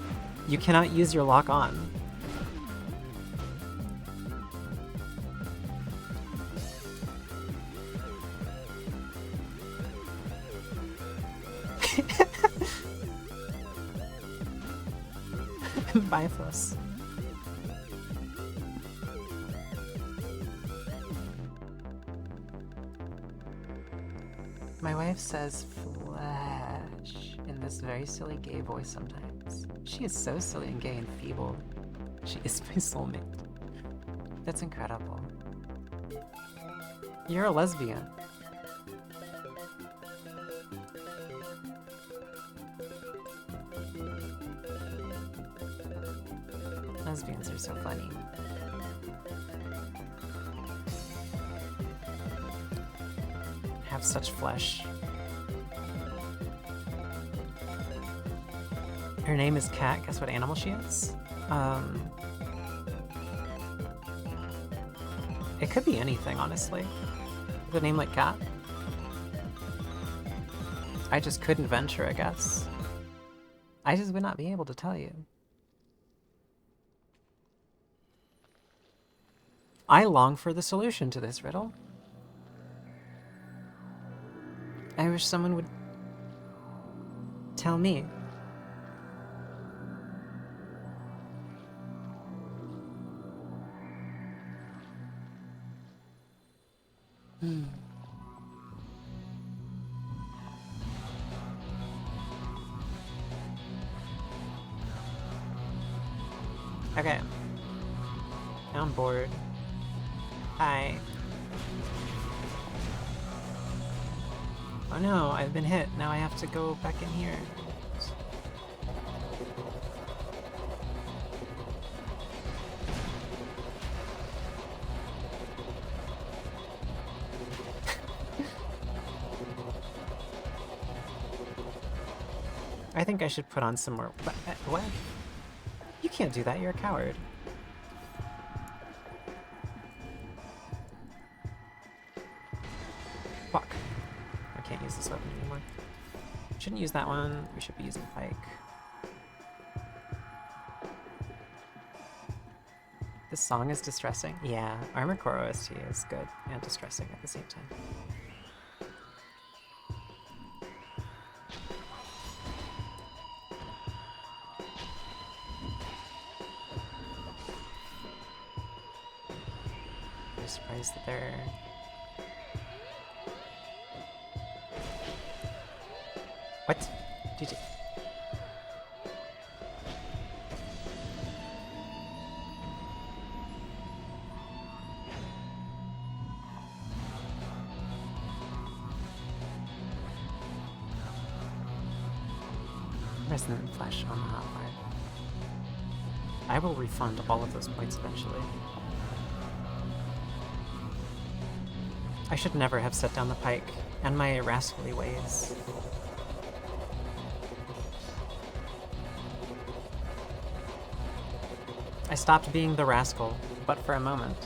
You cannot use your lock on. Bifrost. My wife says flesh in this very silly gay voice sometimes. She is so silly and gay and feeble. She is my soulmate. That's incredible. You're a lesbian. Lesbians are so funny. Have such flesh. Her name is Cat. Guess what animal she is? It could be anything, honestly. With a name like Cat. I just couldn't venture, I guess. I just would not be able to tell you. I long for the solution to this riddle. I wish someone would tell me. Okay. Now I'm bored. Hi. Oh no, I've been hit. Now I have to go back in here. I think I should put on some more. What? You can't do that, you're a coward. Fuck. I can't use this weapon anymore. Shouldn't use that one. We should be using pike. This song is distressing. Yeah, Armor Core OST is good and distressing at the same time. I'm surprised that they're... What? GG. Resonant flesh on the hotbar. I will refund all of those points eventually. I should never have set down the pike and my rascally ways. I stopped being the rascal, but for a moment.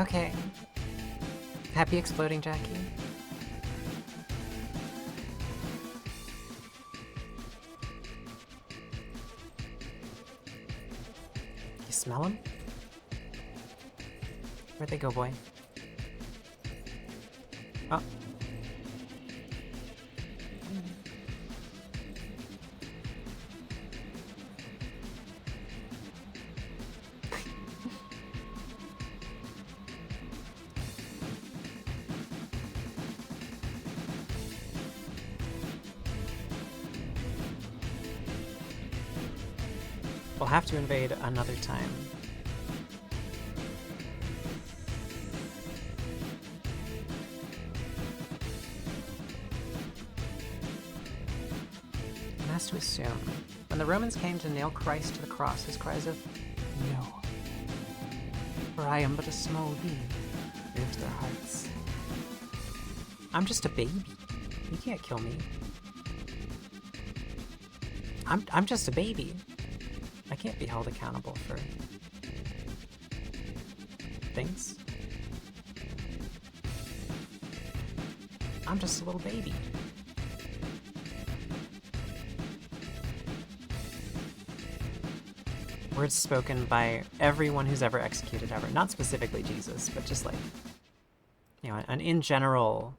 Okay. Happy exploding, Jackie. You smell them? Where'd they go, boy? Oh. We'll have to invade another time. One has to assume. When the Romans came to nail Christ to the cross, his cries of, "No, for I am but a small being," pierced their hearts. I'm just a baby. You can't kill me. I'm just a baby. I can't be held accountable for things. I'm just a little baby. Words spoken by everyone who's ever executed ever. Not specifically Jesus, but just like, you know, an in general,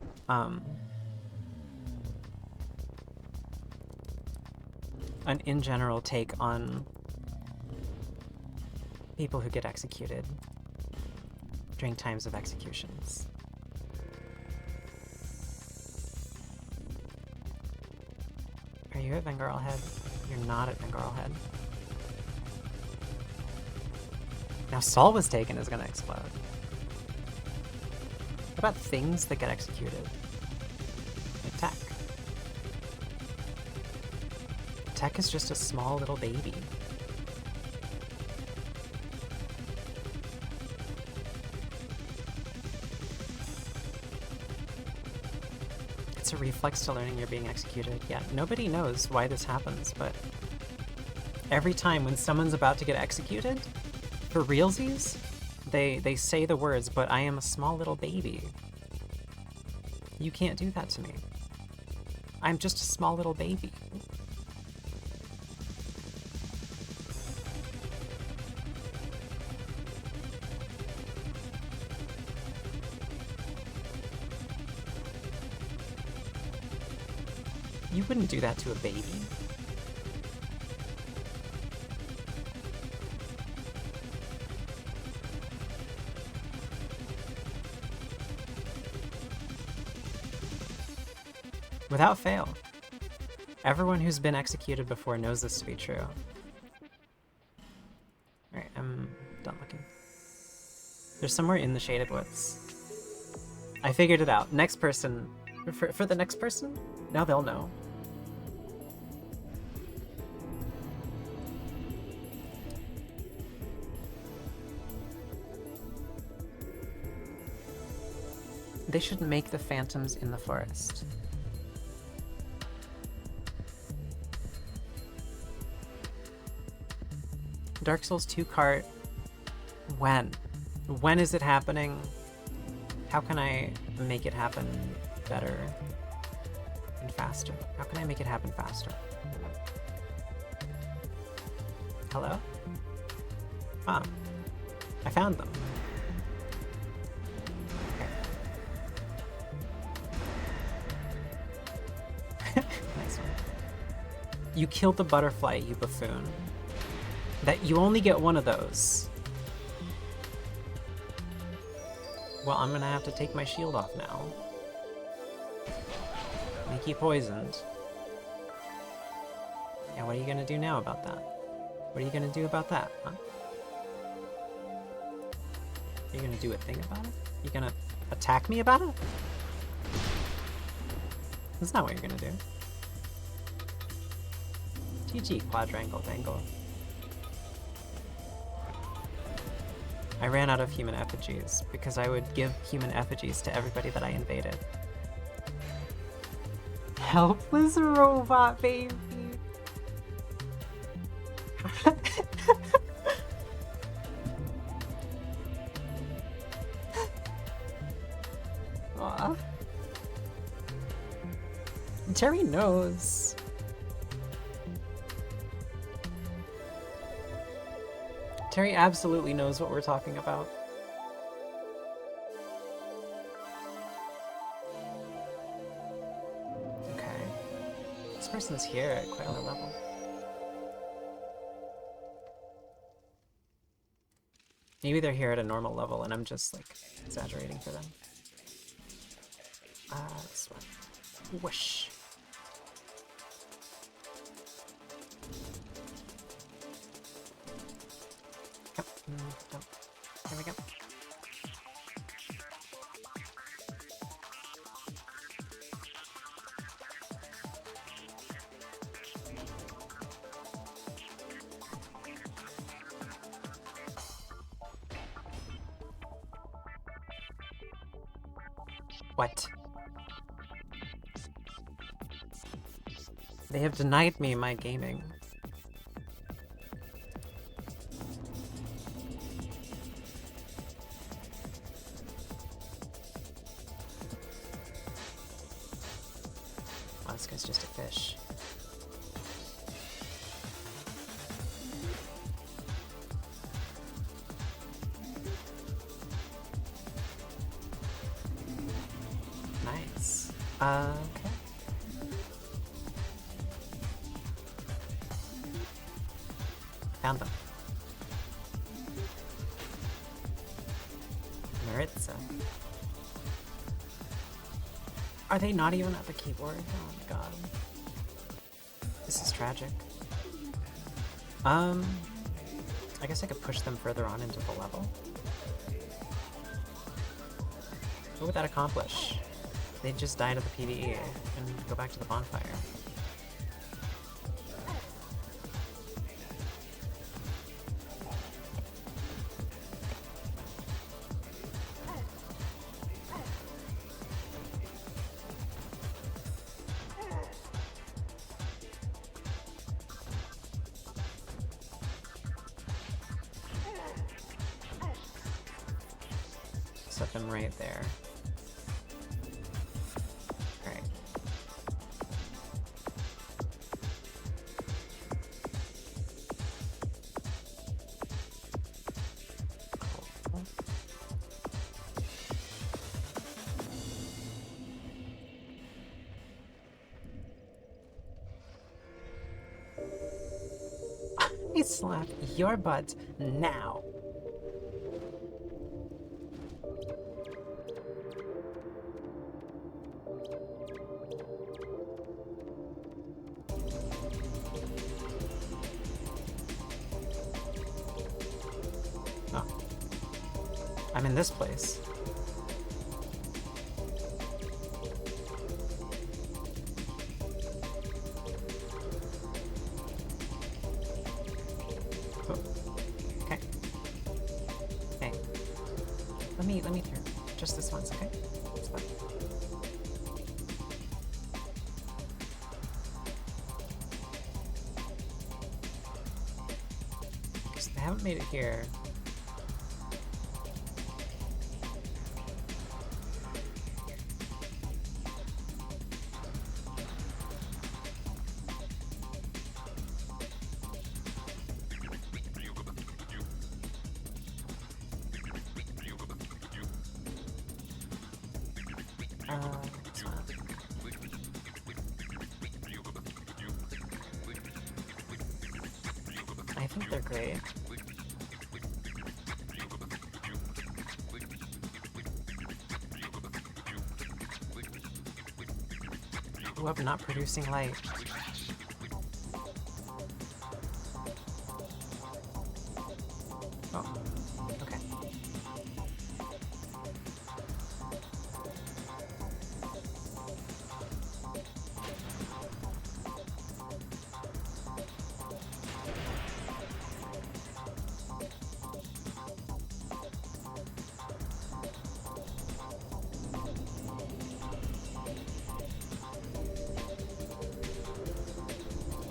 take on people who get executed during times of executions. Are you at Vengarl Head? You're not at Vengarl Head. Now Saul was taken is gonna explode. What about things that get executed? Like Tech. Tech is just a small little baby. It's a reflex to learning you're being executed. Yeah, nobody knows why this happens, but every time when someone's about to get executed, for realsies, they say the words, "But I am a small little baby. You can't do that to me. I'm just a small little baby." You wouldn't do that to a baby. Without fail. Everyone who's been executed before knows this to be true. Alright, I'm done looking. There's somewhere in the Shaded Woods. I figured it out. Next person. For the next person? Now they'll know. They should make the phantoms in the forest. Dark Souls 2 cart. When? When is it happening? How can I make it happen better and faster? How can I make it happen faster? Hello? Ah, I found them. Okay. Nice one. You killed the butterfly, you buffoon. That you only get one of those. Well, I'm gonna have to take my shield off now. Make you poisoned. Yeah, what are you gonna do now about that? What are you gonna do about that, huh? Are you gonna do a thing about it? You gonna attack me about it? That's not what you're gonna do. GG, quadrangle dangle. I ran out of human effigies because I would give human effigies to everybody that I invaded. Helpless robot baby. Aw. Terry knows. Terry absolutely knows what we're talking about. Okay. This person's here at quite a low level. Maybe they're here at a normal level and I'm just, like, exaggerating for them. This one. Whoosh. Yep. No. There we go. What? They have denied me my gaming. Oh, this guy's just a fish. Nice. Okay. Found them. Maritza. Are they not even at the keyboard? Oh my god. This is tragic. I guess I could push them further on into the level. What would that accomplish? They'd just die to the PvE and go back to the bonfire. Set them right there. Alright. Cool. I slap your butt now. Oh. I'm in this place. Oh. Okay. Okay. Let me turn. Just this once, okay? It's fine. Because they haven't made it here. It's not. I think they're great. Ooh, I'm not producing light. Oh, okay.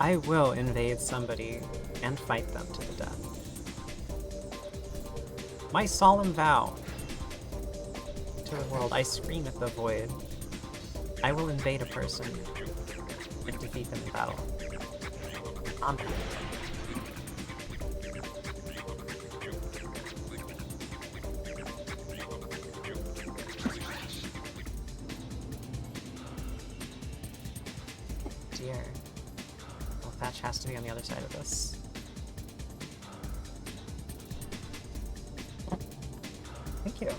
I will invade somebody and fight them to the death. My solemn vow to the world, I scream at the void. I will invade a person and defeat them in battle. On that. which has to be on the other side of this. Thank you.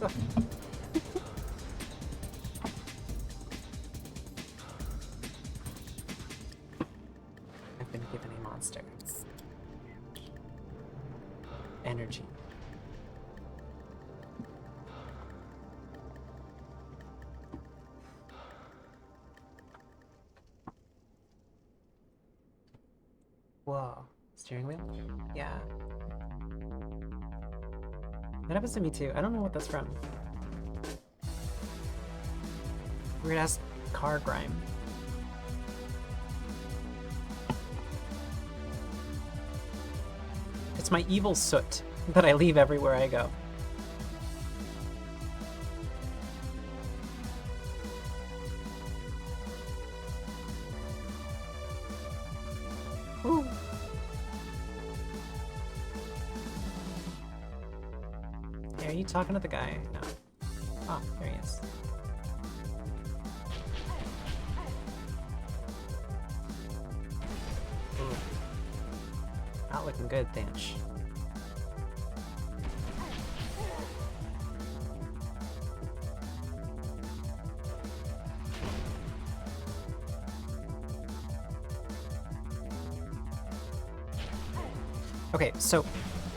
Ugh. I've been given a monster. Energy. Whoa. Steering wheel? Yeah. That happens to me too. I don't know what that's from. Weird ass car grime. It's my evil soot that I leave everywhere I go. Ooh. Hey, are you talking to the guy? No. Oh, there he is. Ooh. Not looking good, Thanch. Okay, so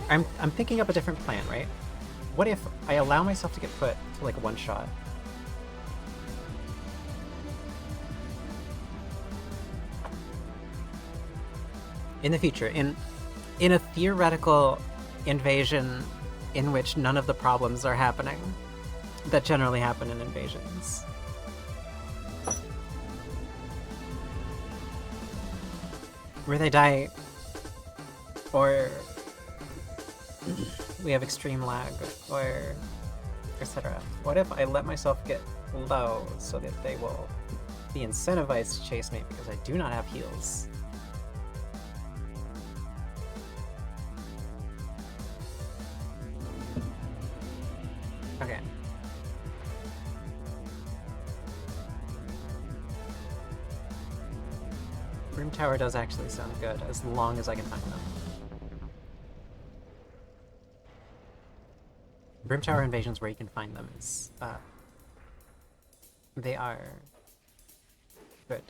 I'm thinking up a different plan, right? What if I allow myself to get put to like one shot? In the future, in a theoretical invasion in which none of the problems are happening that generally happen in invasions. Where they die, or we have extreme lag, or etc. What if I let myself get low so that they will be incentivized to chase me because I do not have heals? Okay. Room Tower does actually sound good, as long as I can find them. Room Tower invasions where you can find them is, they are good.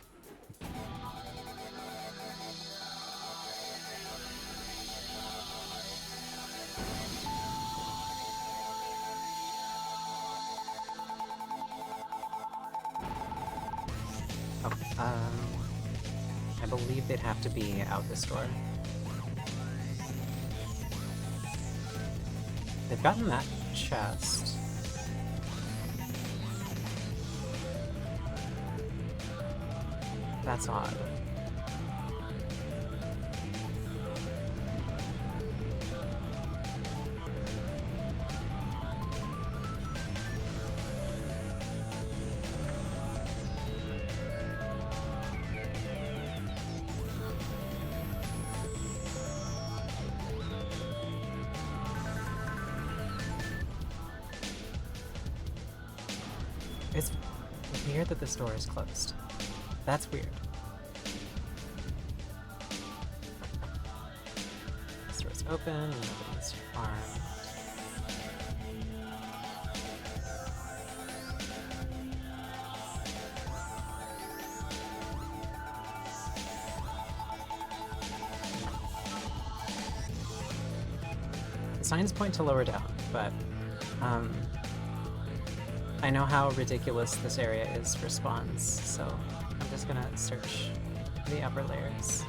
Oh, I believe they'd have to be out this door. They've gotten that chest. That's odd. It's weird that this door is closed. That's weird. This door is open, and nobody's armed. The signs point to lower down, but I know how ridiculous this area is for spawns, so I'm just gonna search the upper layers.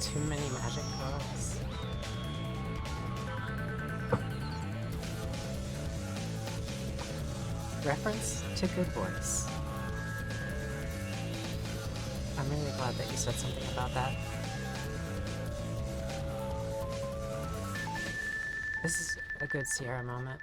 Too many magic cards. Reference to Good Boys. I'm really glad that you said something about that. This is a good Sierra moment.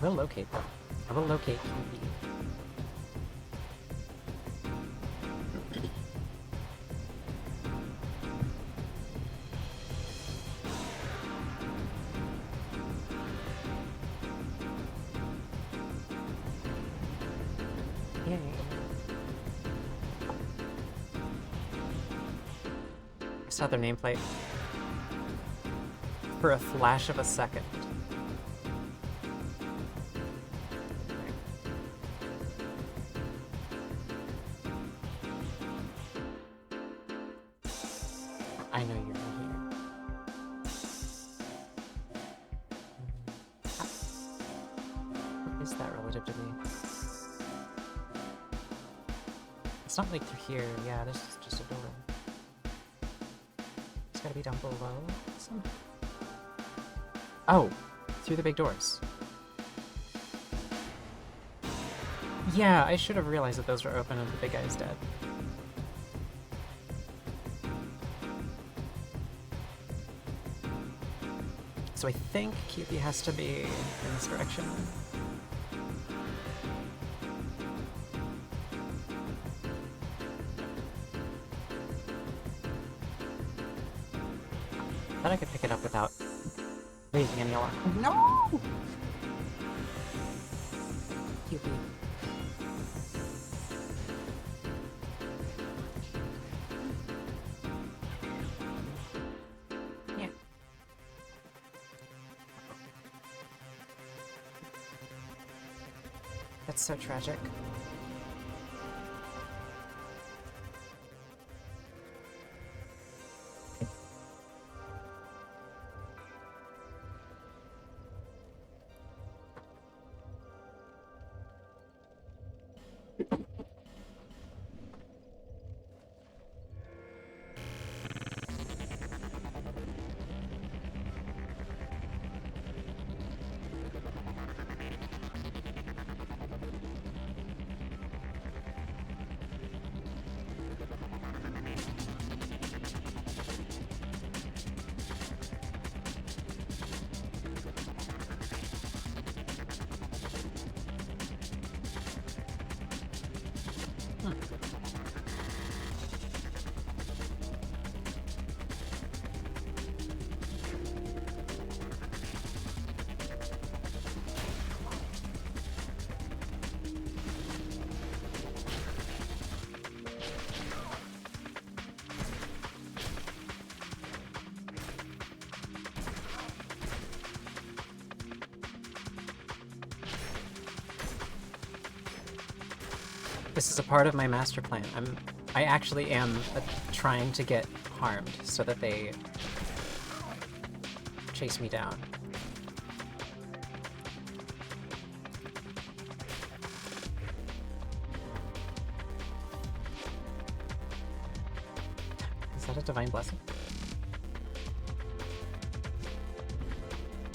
will locate them. I will locate QB. Yay. I saw their nameplate for a flash of a second. I know you're not here. What is that relative to me? It's not like through here. Yeah, this is just a door. It's gotta be down below. Oh, through the big doors. Yeah, I should have realized that those were open and the big guy's dead. So I think QB has to be in this direction. Thought I could pick it up without raising any alarm. No! QB. Yeah. That's so tragic. This is a part of my master plan. I actually am trying to get harmed so that they chase me down. Is that a divine blessing?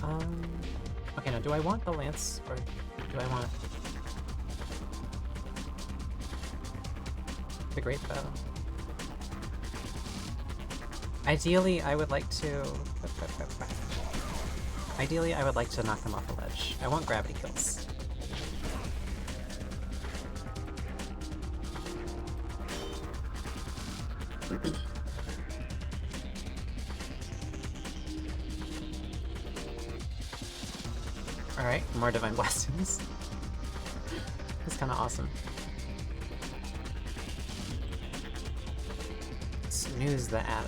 Okay, now do I want the lance or do I want the great bow? Ideally, I would like to... Ideally, I would like to knock them off the ledge. I want gravity kills. Alright, more divine blessings. It's kind of awesome. Snooze the ad.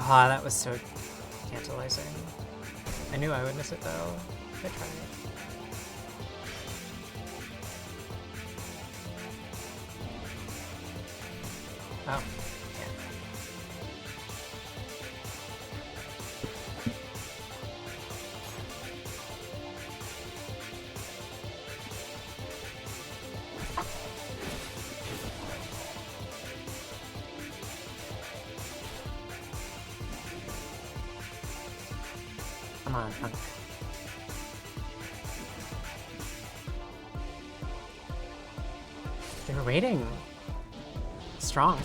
Ah, that was so tantalizing. I knew I would miss it though. I tried. Oh, yeah. Come on, punk. They were waiting. Strong.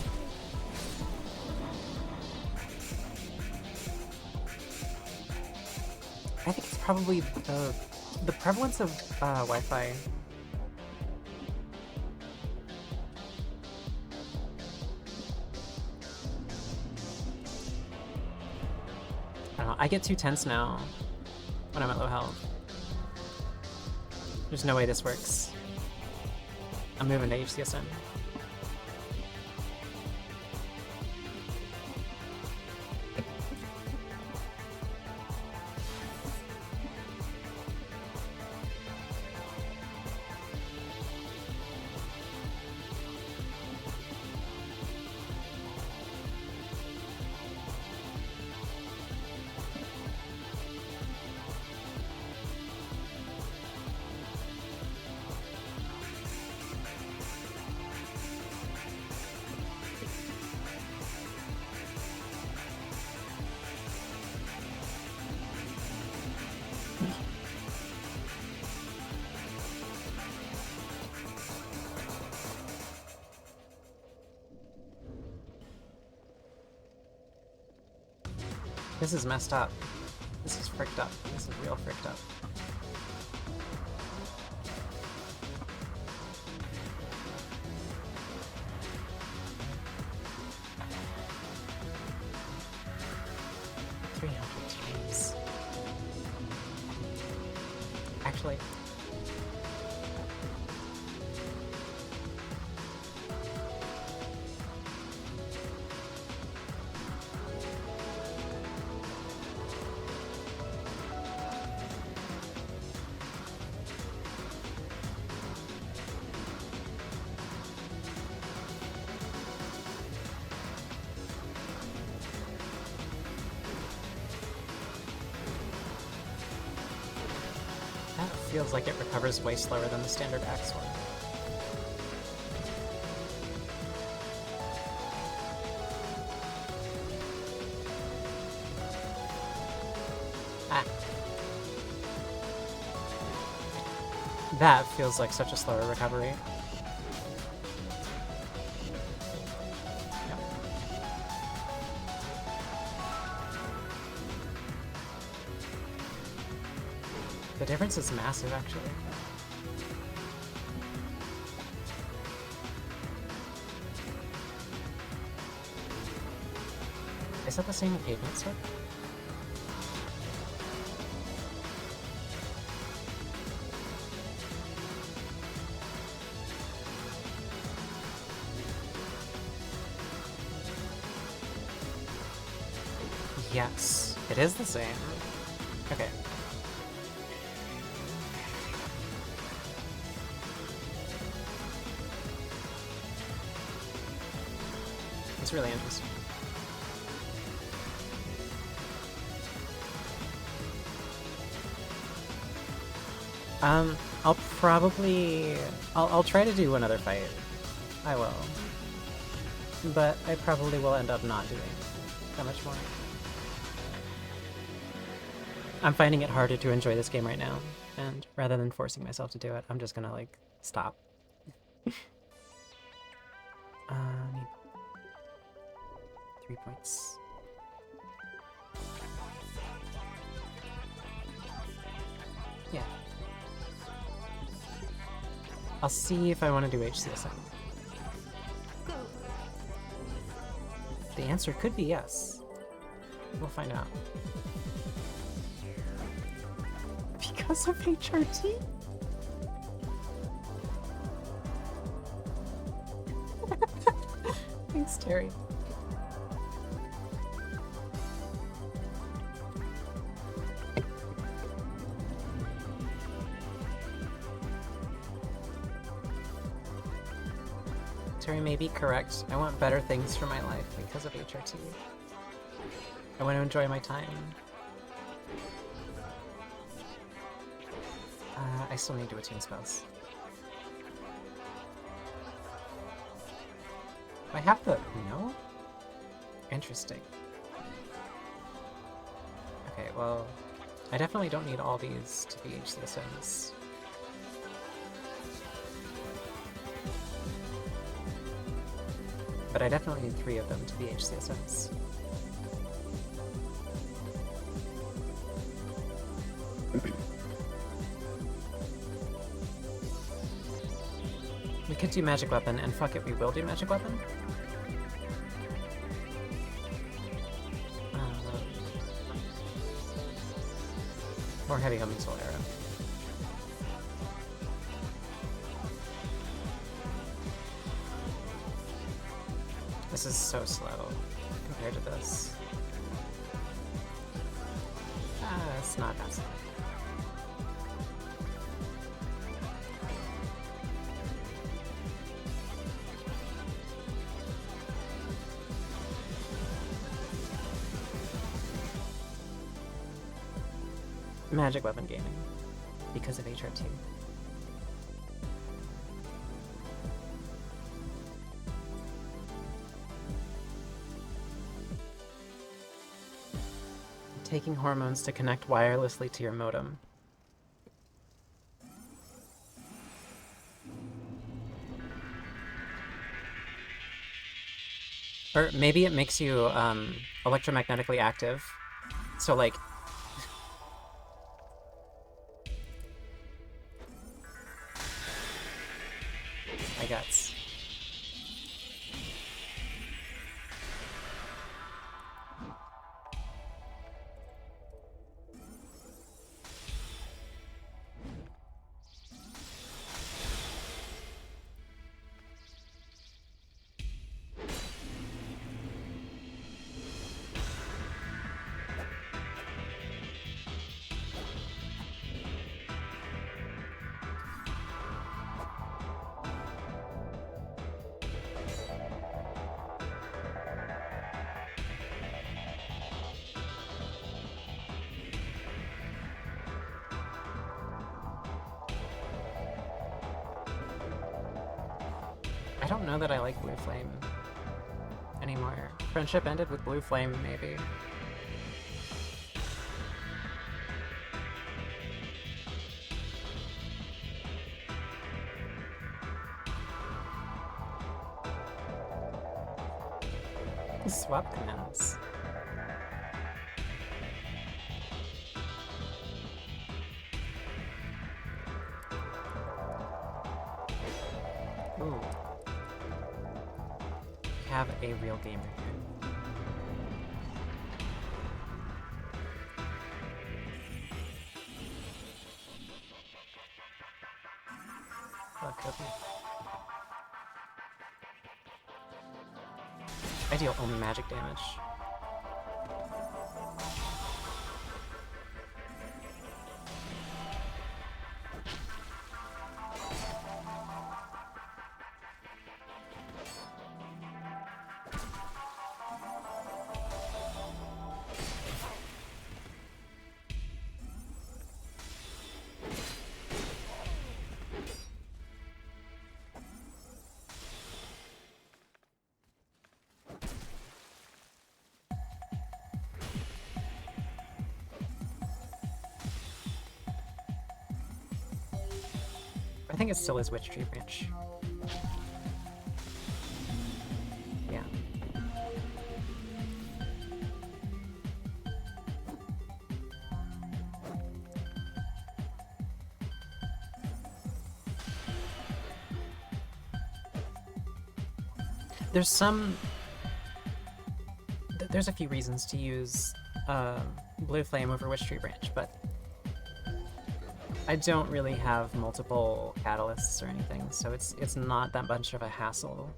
I think it's probably the prevalence of Wi-Fi. I don't know. I get too tense now when I'm at low health. There's no way this works. I'm moving to HCSN. This is messed up. This is fricked up. This is real fricked up. $300. Actually, that feels like it recovers way slower than the standard axe one. Ah. That feels like such a slower recovery. Yep. The difference is massive, actually. Is that the same pavement switch? Yes, it is the same. Okay. It's really interesting. I'll probably... I'll try to do another fight. I will. But I probably will end up not doing that much more. I'm finding it harder to enjoy this game right now, and rather than forcing myself to do it, I'm just gonna, like, stop. Need 3 points. Yeah. I'll see if I want to do HCSN. The answer could be yes. We'll find out. Because of HRT? Thanks, Terry. Terry may be correct. I want better things for my life because of HRT. I want to enjoy my time. I still need to attune spells. I have the... no? Interesting. Okay, well... I definitely don't need all these to be HCSMs. But I definitely need 3 of them to be HCSMs. We could do Magic Weapon, and fuck it, we will do Magic Weapon? Or Heavy Homing Soul Arrow. This is so slow compared to this. It's not that slow. Magic Weapon Gaming, because of HRT. Taking hormones to connect wirelessly to your modem. Or maybe it makes you electromagnetically active. So like... my guts. I don't know that I like Blue Flame anymore. Friendship ended with Blue Flame, maybe. Swap commands. Ooh. Have a real gamer here. Oh, could be. I deal only magic damage. I think it still is Witch Tree Branch. Yeah. There's some... there's a few reasons to use Blue Flame over Witch Tree Branch, but I don't really have multiple catalysts or anything, so it's not that much of a hassle.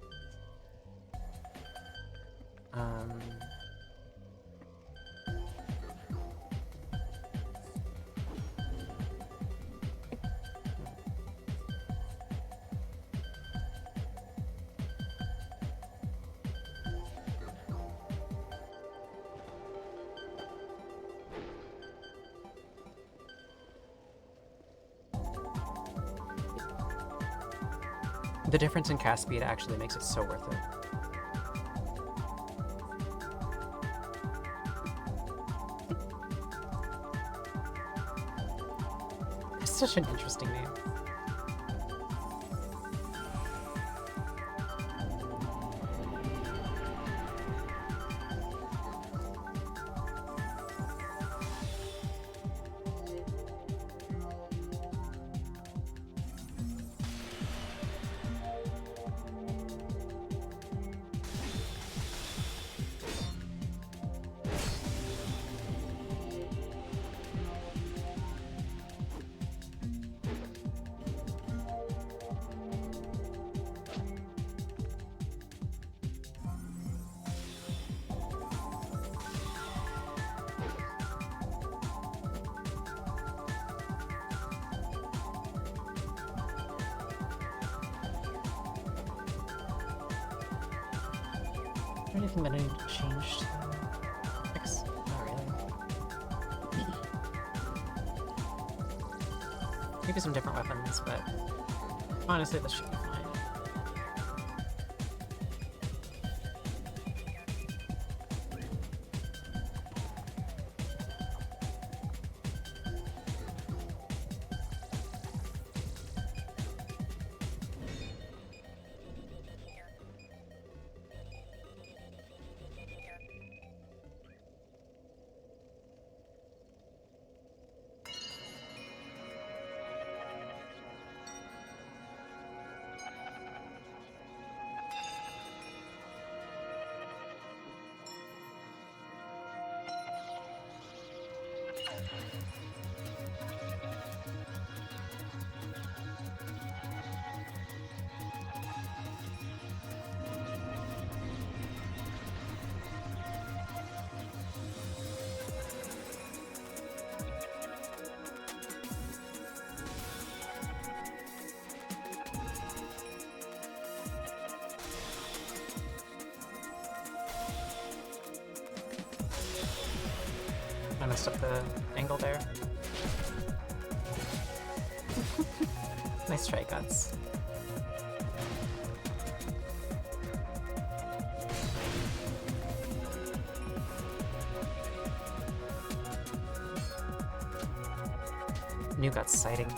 The difference in cast speed actually makes it so worth it. It's such an interesting name. Is there anything that I need to change to fix? Not really. Maybe some different weapons, but honestly, this should be fine. I messed up the angle there. Nice try, Guts. New Guts sighting.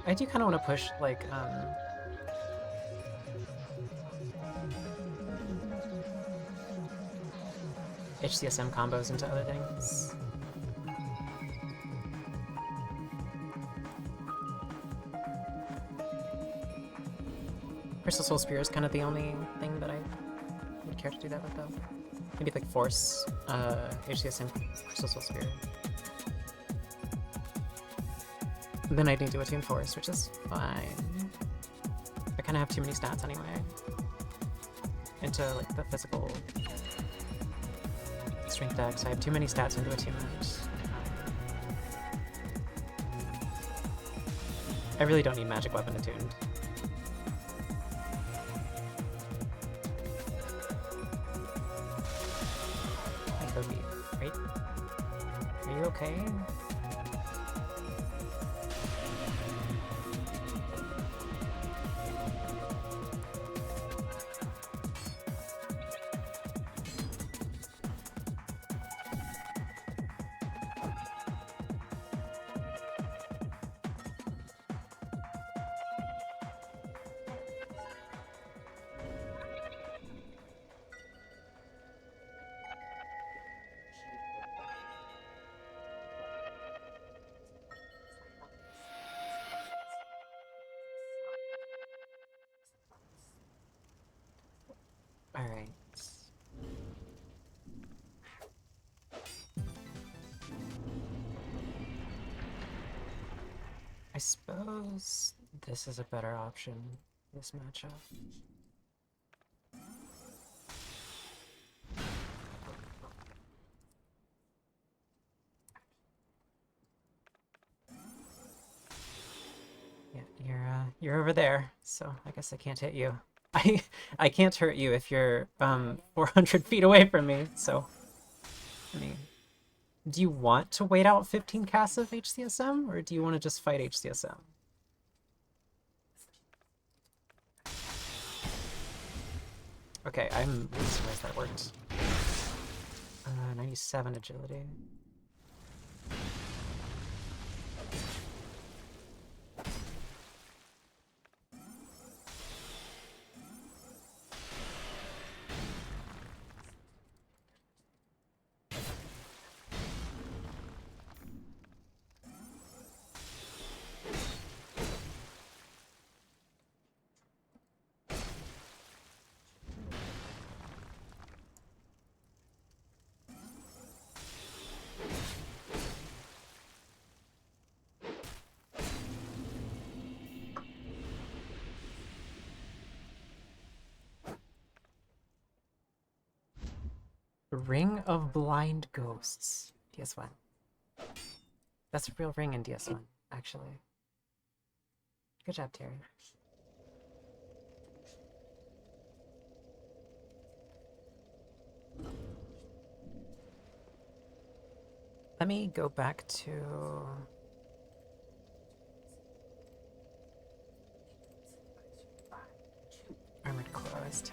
I do kind of want to push, like, HCSM combos into other things. Crystal Soul Spear is kind of the only thing that I would care to do that with, though. Maybe, like, Force, HCSM Crystal Soul Spear. Then I need to attune Force, which is fine. I kind of have too many stats anyway. Into, like, the physical strength decks. I have too many stats into attunement. I really don't need Magic Weapon attuned. I go deep, right? Are you okay? Alright. I suppose this is a better option, this matchup. Yeah, you're over there, so I guess I can't hit you. I can't hurt you if you're 400 feet away from me, so I mean, do you want to wait out 15 casts of HCSM, or do you want to just fight HCSM? Okay, I'm really surprised that worked. 97 agility. Ring of Blind Ghosts. DS1. That's a real ring in DS1, actually. Good job, Terry. Let me go back to... Armored Core OST.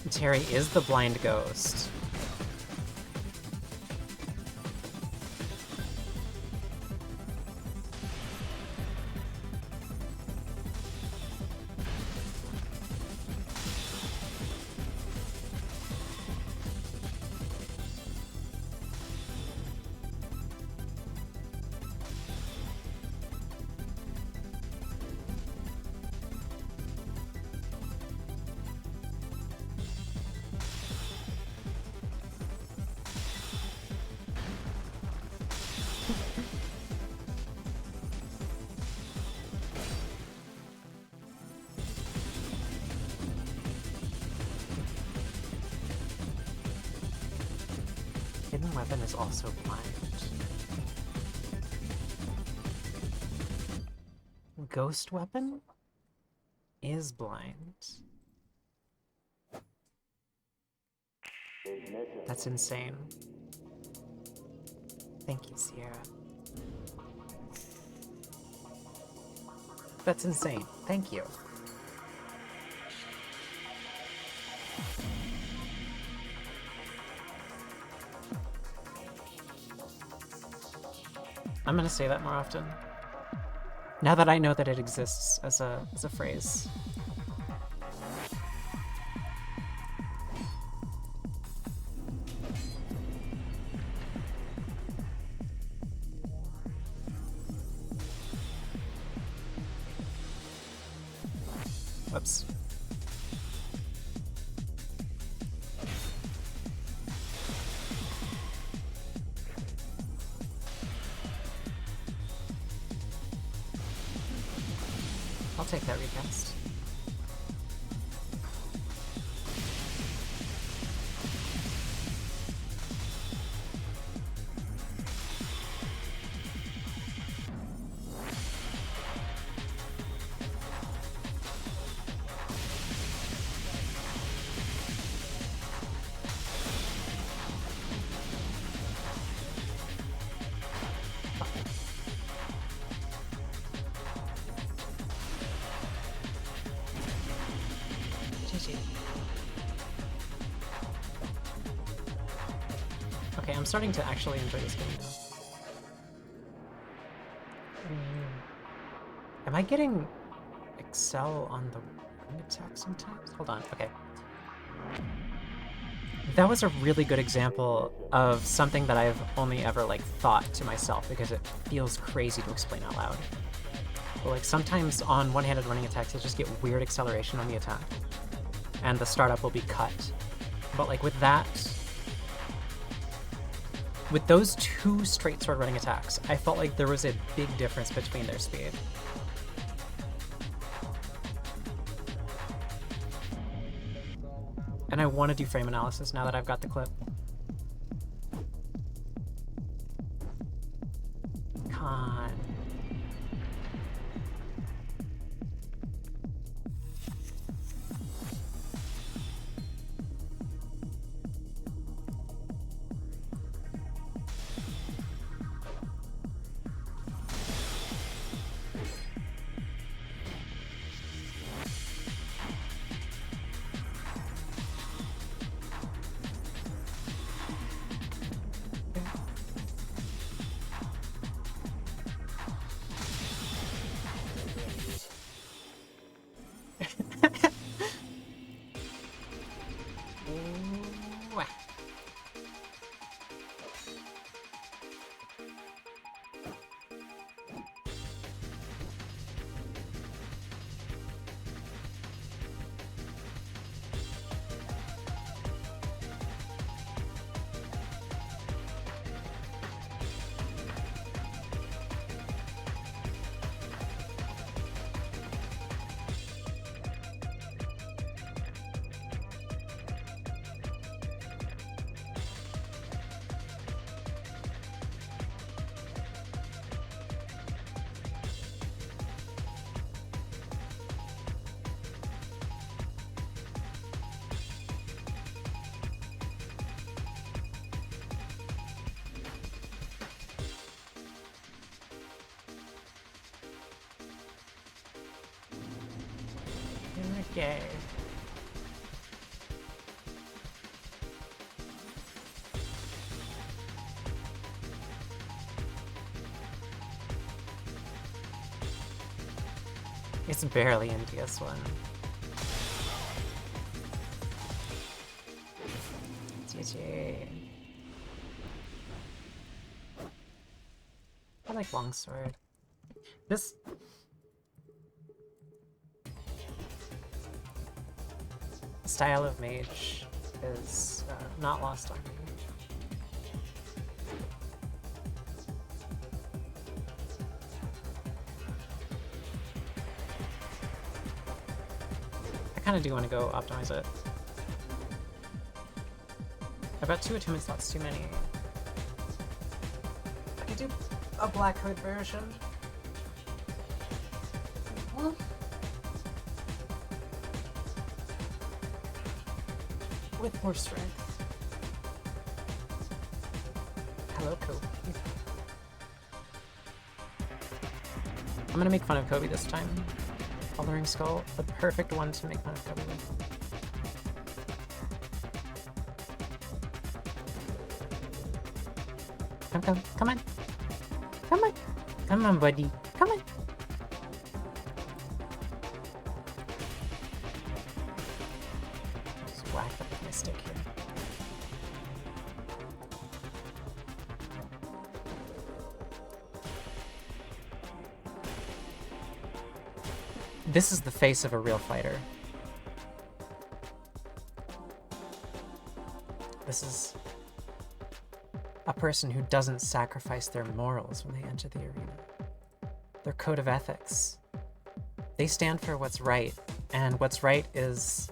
Terry is the blind ghost. Hidden weapon is also blind. Ghost weapon is blind. That's insane. Thank you, Sierra. That's insane. Thank you. I'm gonna say that more often. Now that I know that it exists as a phrase. Whoops. I'll take that recast. Okay, I'm starting to actually enjoy this game now. Am I getting Excel on the ring attack sometimes? Hold on, okay. That was a really good example of something that I've only ever like thought to myself because it feels crazy to explain out loud. But like sometimes on one-handed running attacks, you'll just get weird acceleration on the attack, and the startup will be cut. But like with that, with those two straight sword running attacks, I felt like there was a big difference between their speed. And I want to do frame analysis now that I've got the clip. Con. Okay. It's barely in DS1. GG. I like longsword. This style of mage is not lost on me. I kind of do want to go optimize it. I bet 2 attunement slots too many. I could do a black hood version. Well, with more strength. Hello, Kobe. I'm gonna make fun of Kobe this time. Coloring Skull, the perfect one to make fun of Kobe with. Come on. Come on, buddy. Come on. Just whack up with my stick here. This is the face of a real fighter. This is a person who doesn't sacrifice their morals when they enter the arena. Their code of ethics. They stand for what's right, and what's right is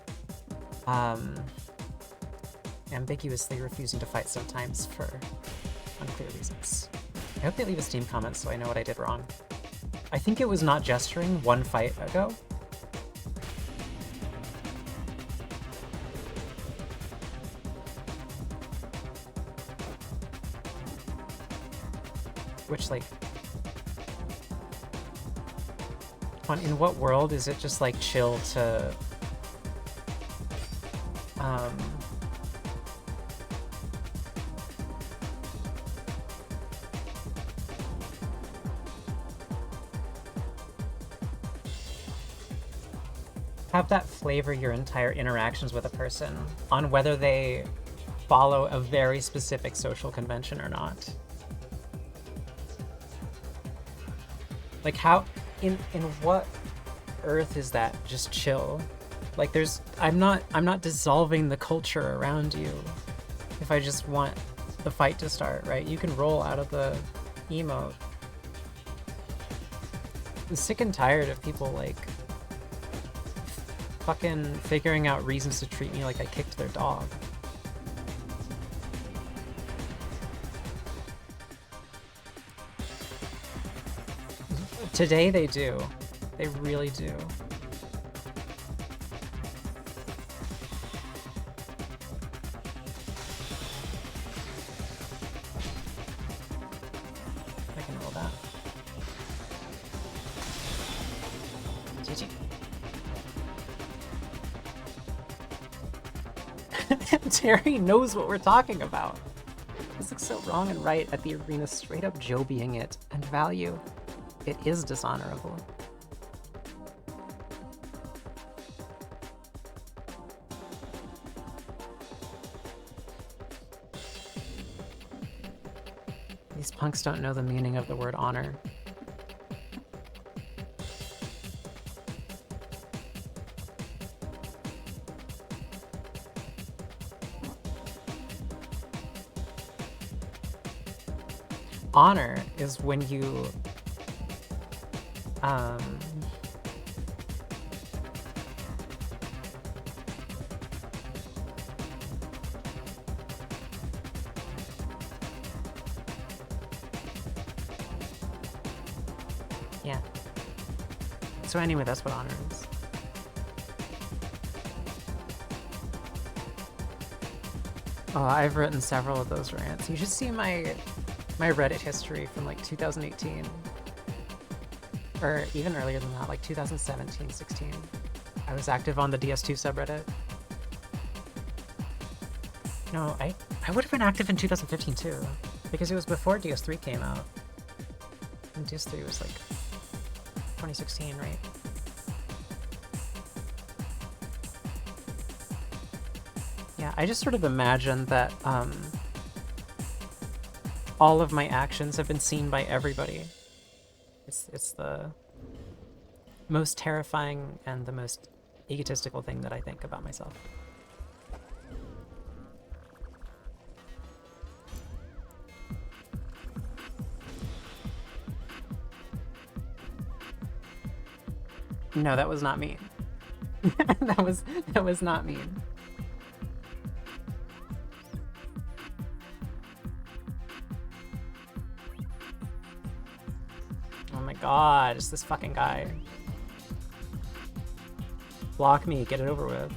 ambiguously refusing to fight sometimes for unclear reasons. I hope they leave a Steam comment so I know what I did wrong. I think it was not gesturing one fight ago. Which, like, in what world is it just, like, chill to, have that flavor your entire interactions with a person on whether they follow a very specific social convention or not? Like, how, in what earth is that just chill? Like I'm not dissolving the culture around you if I just want the fight to start, right? You can roll out of the emote. I'm sick and tired of people like fucking figuring out reasons to treat me like I kicked their dog. Today they do. They really do. I can roll that. GG. Terry knows what we're talking about. This looks so wrong and right at the arena, straight up jobying it and value. It is dishonorable. These punks don't know the meaning of the word honor. Honor is when you yeah. So anyway, that's what honor is. Oh, I've written several of those rants. You should see my Reddit history from like 2018. Or even earlier than that, like 2017, 16. I was active on the DS2 subreddit. No, I would have been active in 2015 too, because it was before DS3 came out. And DS3 was like 2016, right? Yeah, I just sort of imagine that all of my actions have been seen by everybody. It's the most terrifying and the most egotistical thing that I think about myself. No, that was not mean. that was not mean. Oh my god, it's this fucking guy. Block me, get it over with.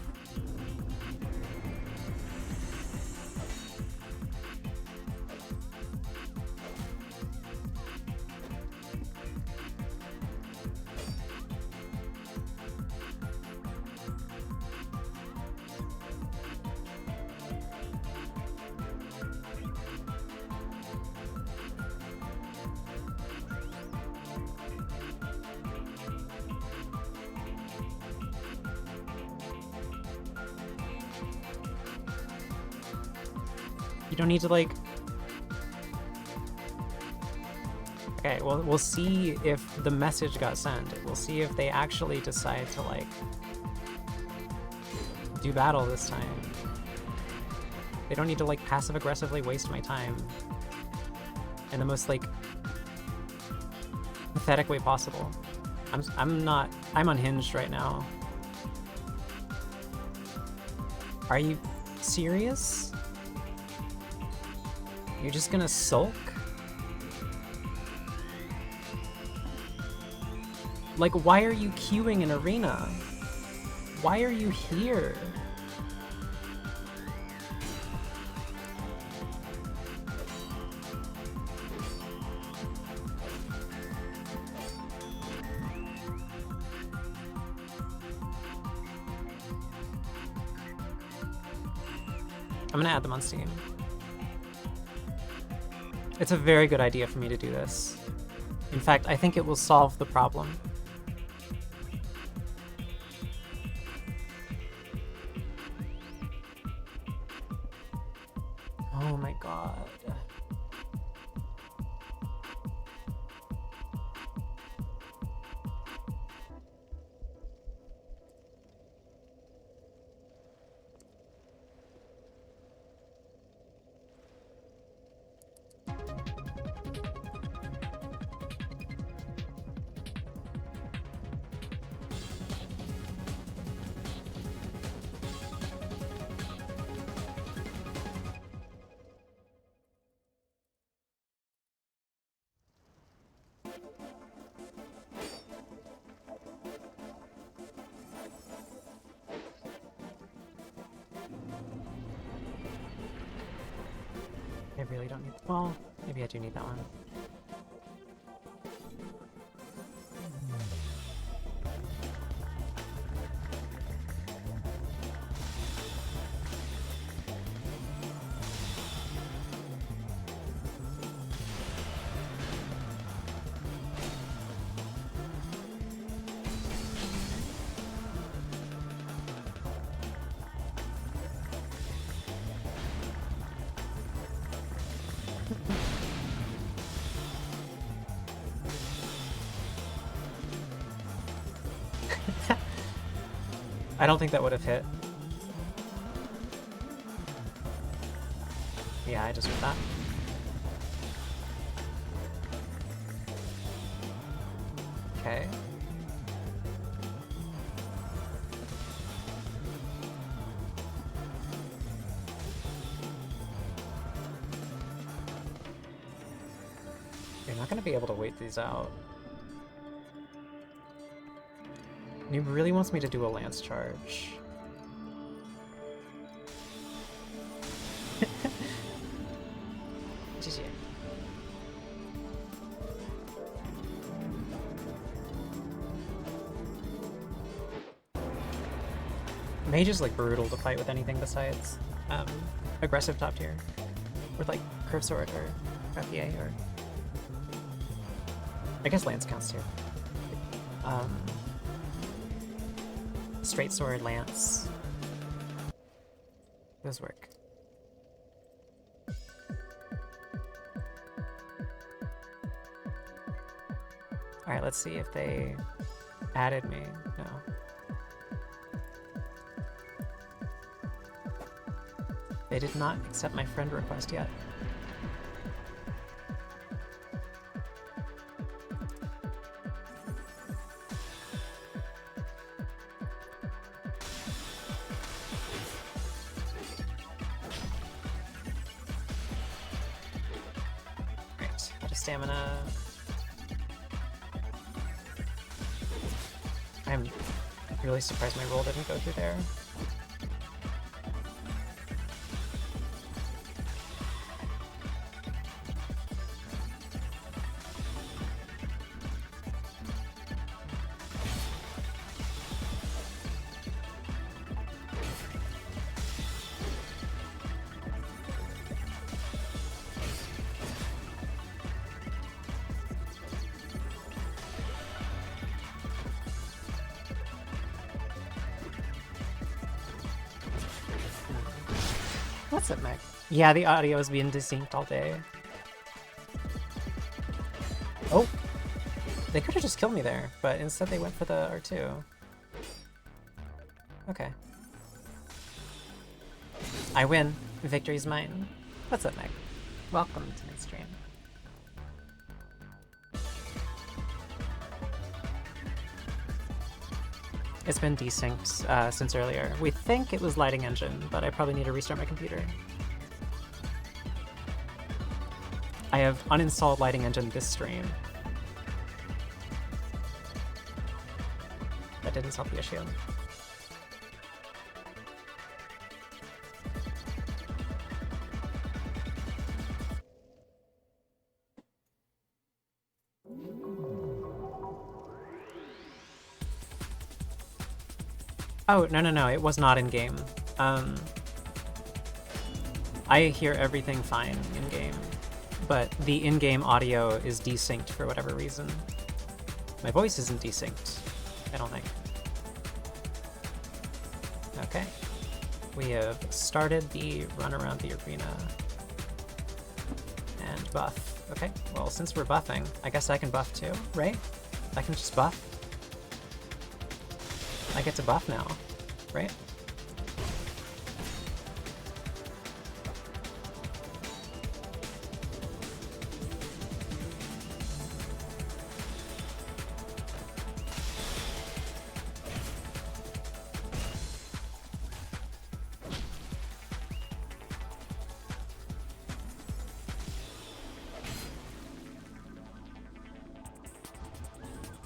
You don't need to like... Okay, well, we'll see if the message got sent. We'll see if they actually decide to like do battle this time. They don't need to like passive aggressively waste my time in the most like pathetic way possible. I'm unhinged right now. Are you serious? You're just gonna sulk? Like, why are you queuing an arena? Why are you here? I'm gonna add them on Steam. It's a very good idea for me to do this. In fact, I think it will solve the problem. Oh my god. I really don't need... Well, maybe I do need that one. I don't think that would have hit. Yeah, I just did that. Okay. You're not going to be able to wait these out. He really wants me to do a lance charge. GG. Mage is like brutal to fight with anything besides aggressive top tier. With like curve sword or rapier or... I guess lance counts too. Straight sword, lance. Those work. Alright, let's see if they added me. No. They did not accept my friend request yet. Stamina. I'm really surprised my roll didn't go through there. What's up, Meg? Yeah, the audio has been distinct all day. Oh! They could have just killed me there, but instead they went for the R2. Okay. I win. Victory's mine. What's up, Meg? Welcome to my stream. It's been desynced since earlier. We think it was lighting engine, but I probably need to restart my computer. I have uninstalled lighting engine this stream. That didn't solve the issue. Oh, no, it was not in-game. I hear everything fine in-game, but the in-game audio is desynced for whatever reason. My voice isn't desynced, I don't think. Okay. We have started the run around the arena. And buff. Okay, well, since we're buffing, I guess I can buff too, right? I can just buff. I get to buff now, right?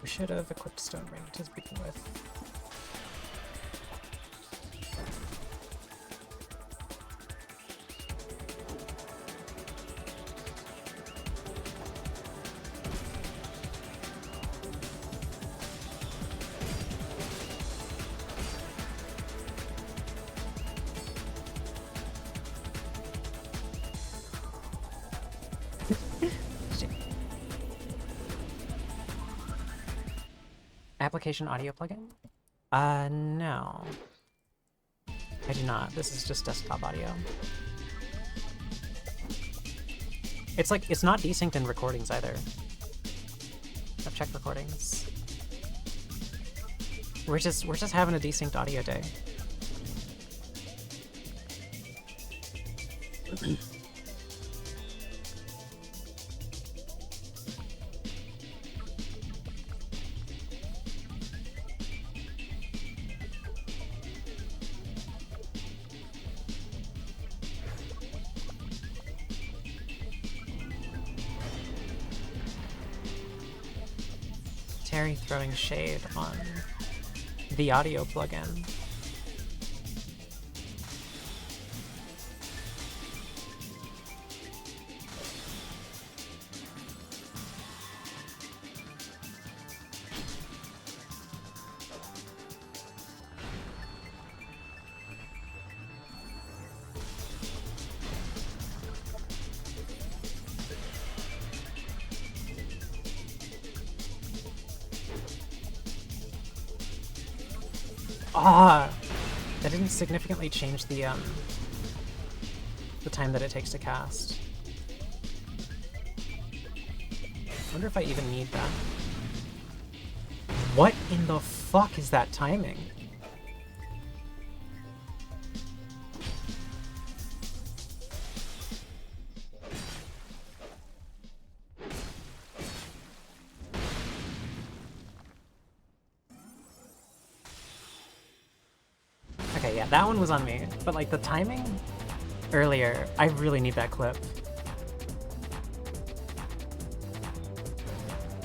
We should have equipped Stone Ring to begin with. Application audio plugin? No. I do not. This is just desktop audio. It's like, it's not desynced in recordings either. I've checked recordings. We're just having a desynced audio day. Terry throwing shade on the audio plugin. Ah, that didn't significantly change the time that it takes to cast. I wonder if I even need that. What in the fuck is that timing? Okay, yeah, that one was on me, but like the timing earlier, I really need that clip.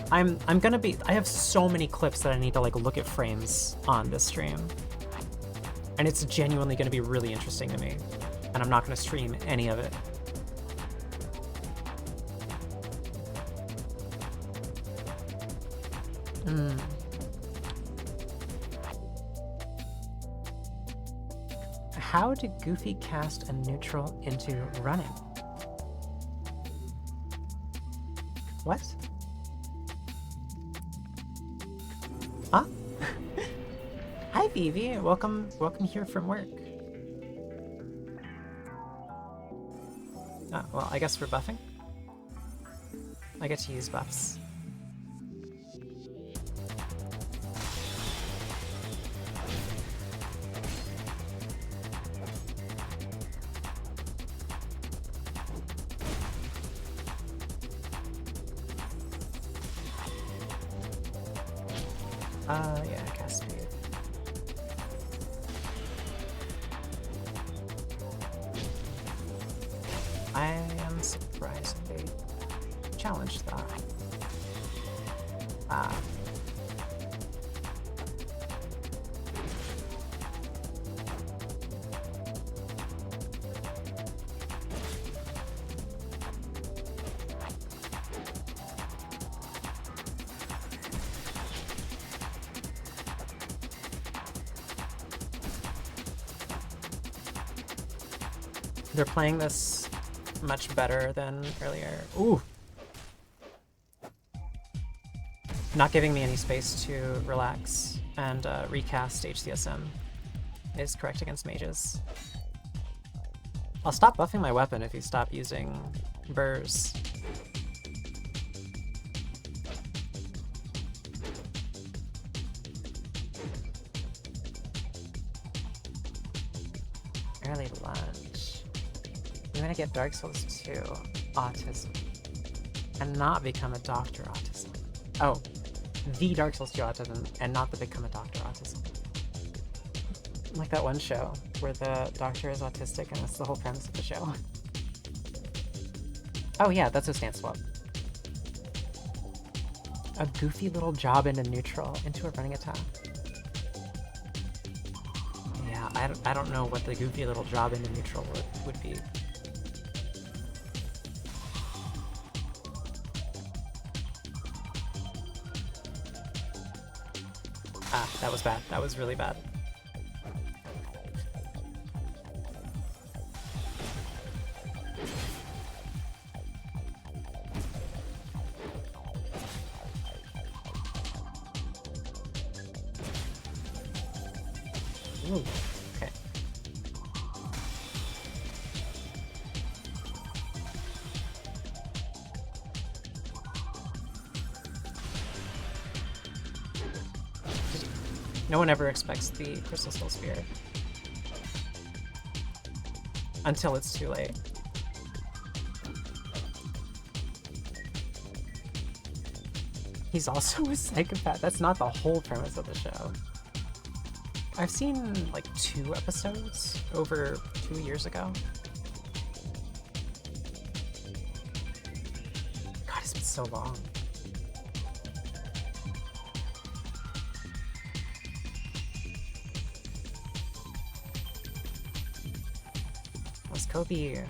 I have so many clips that I need to like look at frames on this stream. And it's genuinely gonna be really interesting to me. And I'm not gonna stream any of it. How did Goofy cast a neutral into running? What? Huh? Hi, Vivi. Welcome here from work. Well, I guess we're buffing. I get to use buffs. Yeah, cast speed. I am surprised they challenged that. They're playing this much better than earlier. Ooh! Not giving me any space to relax and recast HCSM is correct against mages. I'll stop buffing my weapon if you stop using burrs. Early lunch. You want to get Dark Souls 2 autism and not become a Doctor Autism. Oh, the Dark Souls 2 autism and not the Become a Doctor Autism. Like that one show where the doctor is autistic and that's the whole premise of the show. Oh yeah, that's a stance swap. A goofy little job into neutral, into a running attack. Yeah, I don't know what the goofy little job into neutral would be. Ah, that was bad. That was really bad. Ooh, okay. No one ever expects the Crystal Soul Spear. Until it's too late. He's also a psychopath. That's not the whole premise of the show. I've seen like 2 episodes over 2 years ago. God, it's been so long. Was Kobe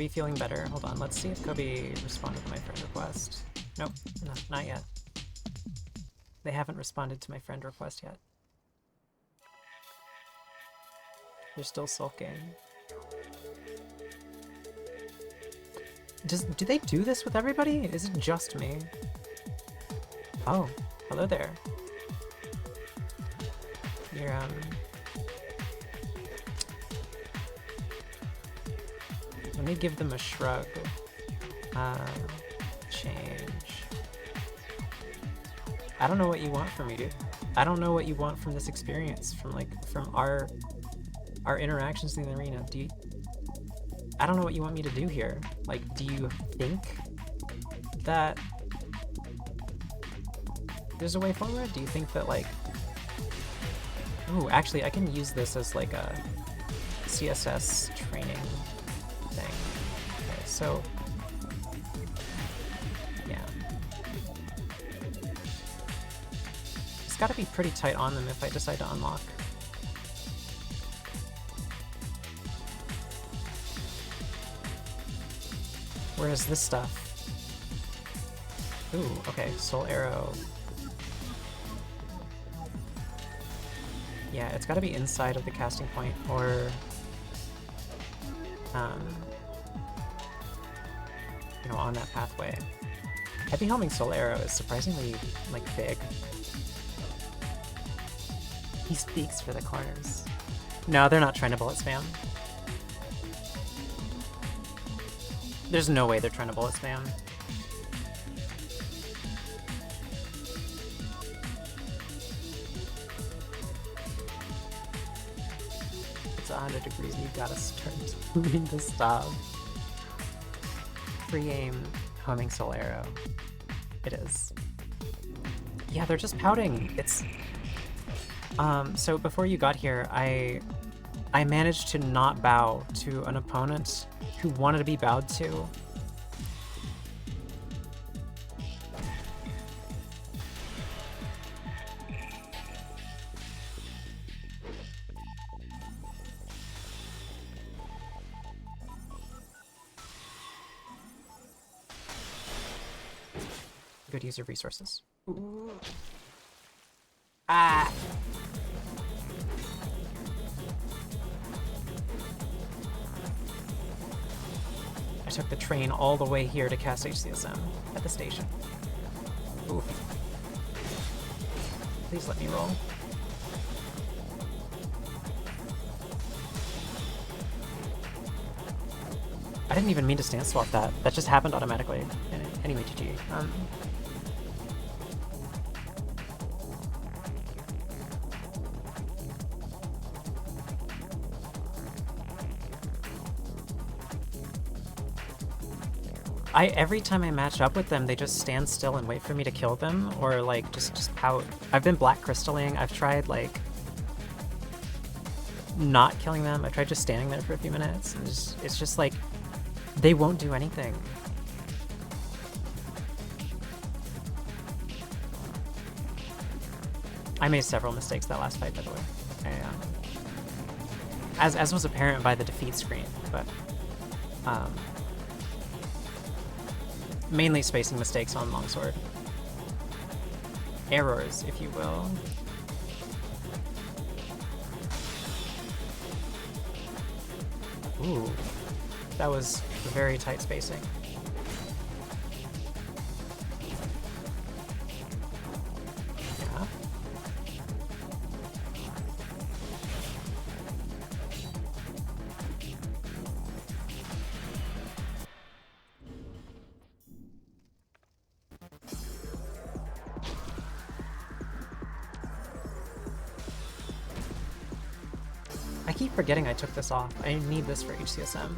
feeling better? Hold on, let's see if Kobe responded to my friend request. Nope, no, not yet. They haven't responded to my friend request yet. They're still sulking. Do they do this with everybody? Is it just me? Oh, hello there. You're, let me give them a shrug. Change. I don't know what you want from me, dude. I don't know what you want from this experience, from our interactions in the arena. I don't know what you want me to do here. Like, do you think that there's a way forward? Do you think that, like... Ooh, actually, I can use this as, like, a CSS training thing. Okay, so... Yeah. It's gotta be pretty tight on them if I decide to unlock. Whereas this stuff... Ooh, okay, Soul Arrow. Yeah, it's gotta be inside of the casting point, or... you know, on that pathway. Heavy homing Soul Arrow is surprisingly, like, big. He speaks for the corners. No, they're not trying to bullet spam. There's no way they're trying to bullet spam. It's 100 degrees and you've got to start moving to stop. Free aim, homing Soul Arrow. It is. Yeah, they're just pouting. It's... so before you got here, I managed to not bow to an opponent who wanted to be bowed to. Good use of resources. Ooh. Ah! I took the train all the way here to cast HCSM at the station. Oof. Please let me roll. I didn't even mean to stance swap that. That just happened automatically. Anyway, GG. Every time I match up with them, they just stand still and wait for me to kill them, or like just pout. I've been black crystaling. I've tried like not killing them. I've tried just standing there for a few minutes. And it's just like They won't do anything. I made several mistakes that last fight, by the way. As was apparent by the defeat screen, but mainly spacing mistakes on longsword. Errors, if you will. Ooh, that was very tight spacing. Yeah. I keep forgetting I took this off. I need this for HCSM.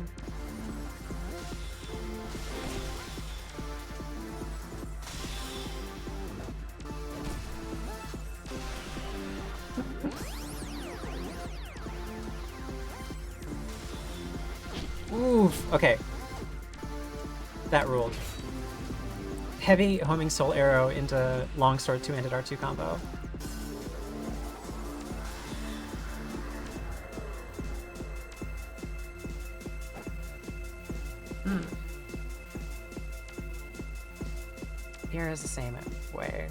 Oof, okay. That ruled. Heavy homing soul arrow into longsword two-handed R2 combo. Here is the same way.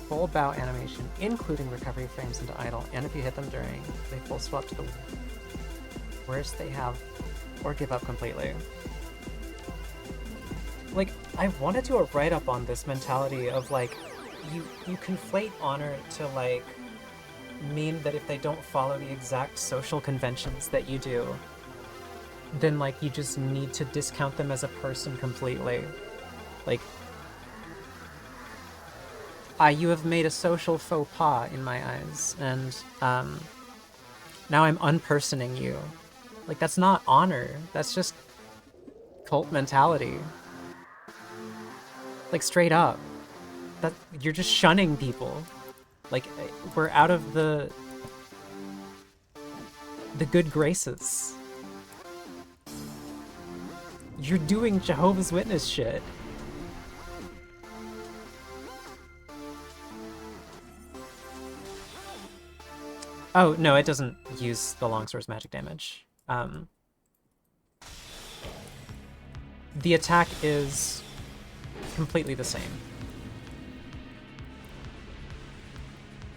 Full bow animation, including recovery frames into idle, and if you hit them during, they full swap to the worst they have, or give up completely. Like, I want to do a write-up on this mentality of, like, you conflate honor to, like, mean that if they don't follow the exact social conventions that you do, then, like, you just need to discount them as a person completely. Like, you have made a social faux pas in my eyes, and now I'm unpersoning you. Like, that's not honor. That's just cult mentality. Like, straight up. That you're just shunning people. Like, we're out of the good graces. You're doing Jehovah's Witness shit. Oh, no, it doesn't use the longsword's magic damage. The attack is completely the same.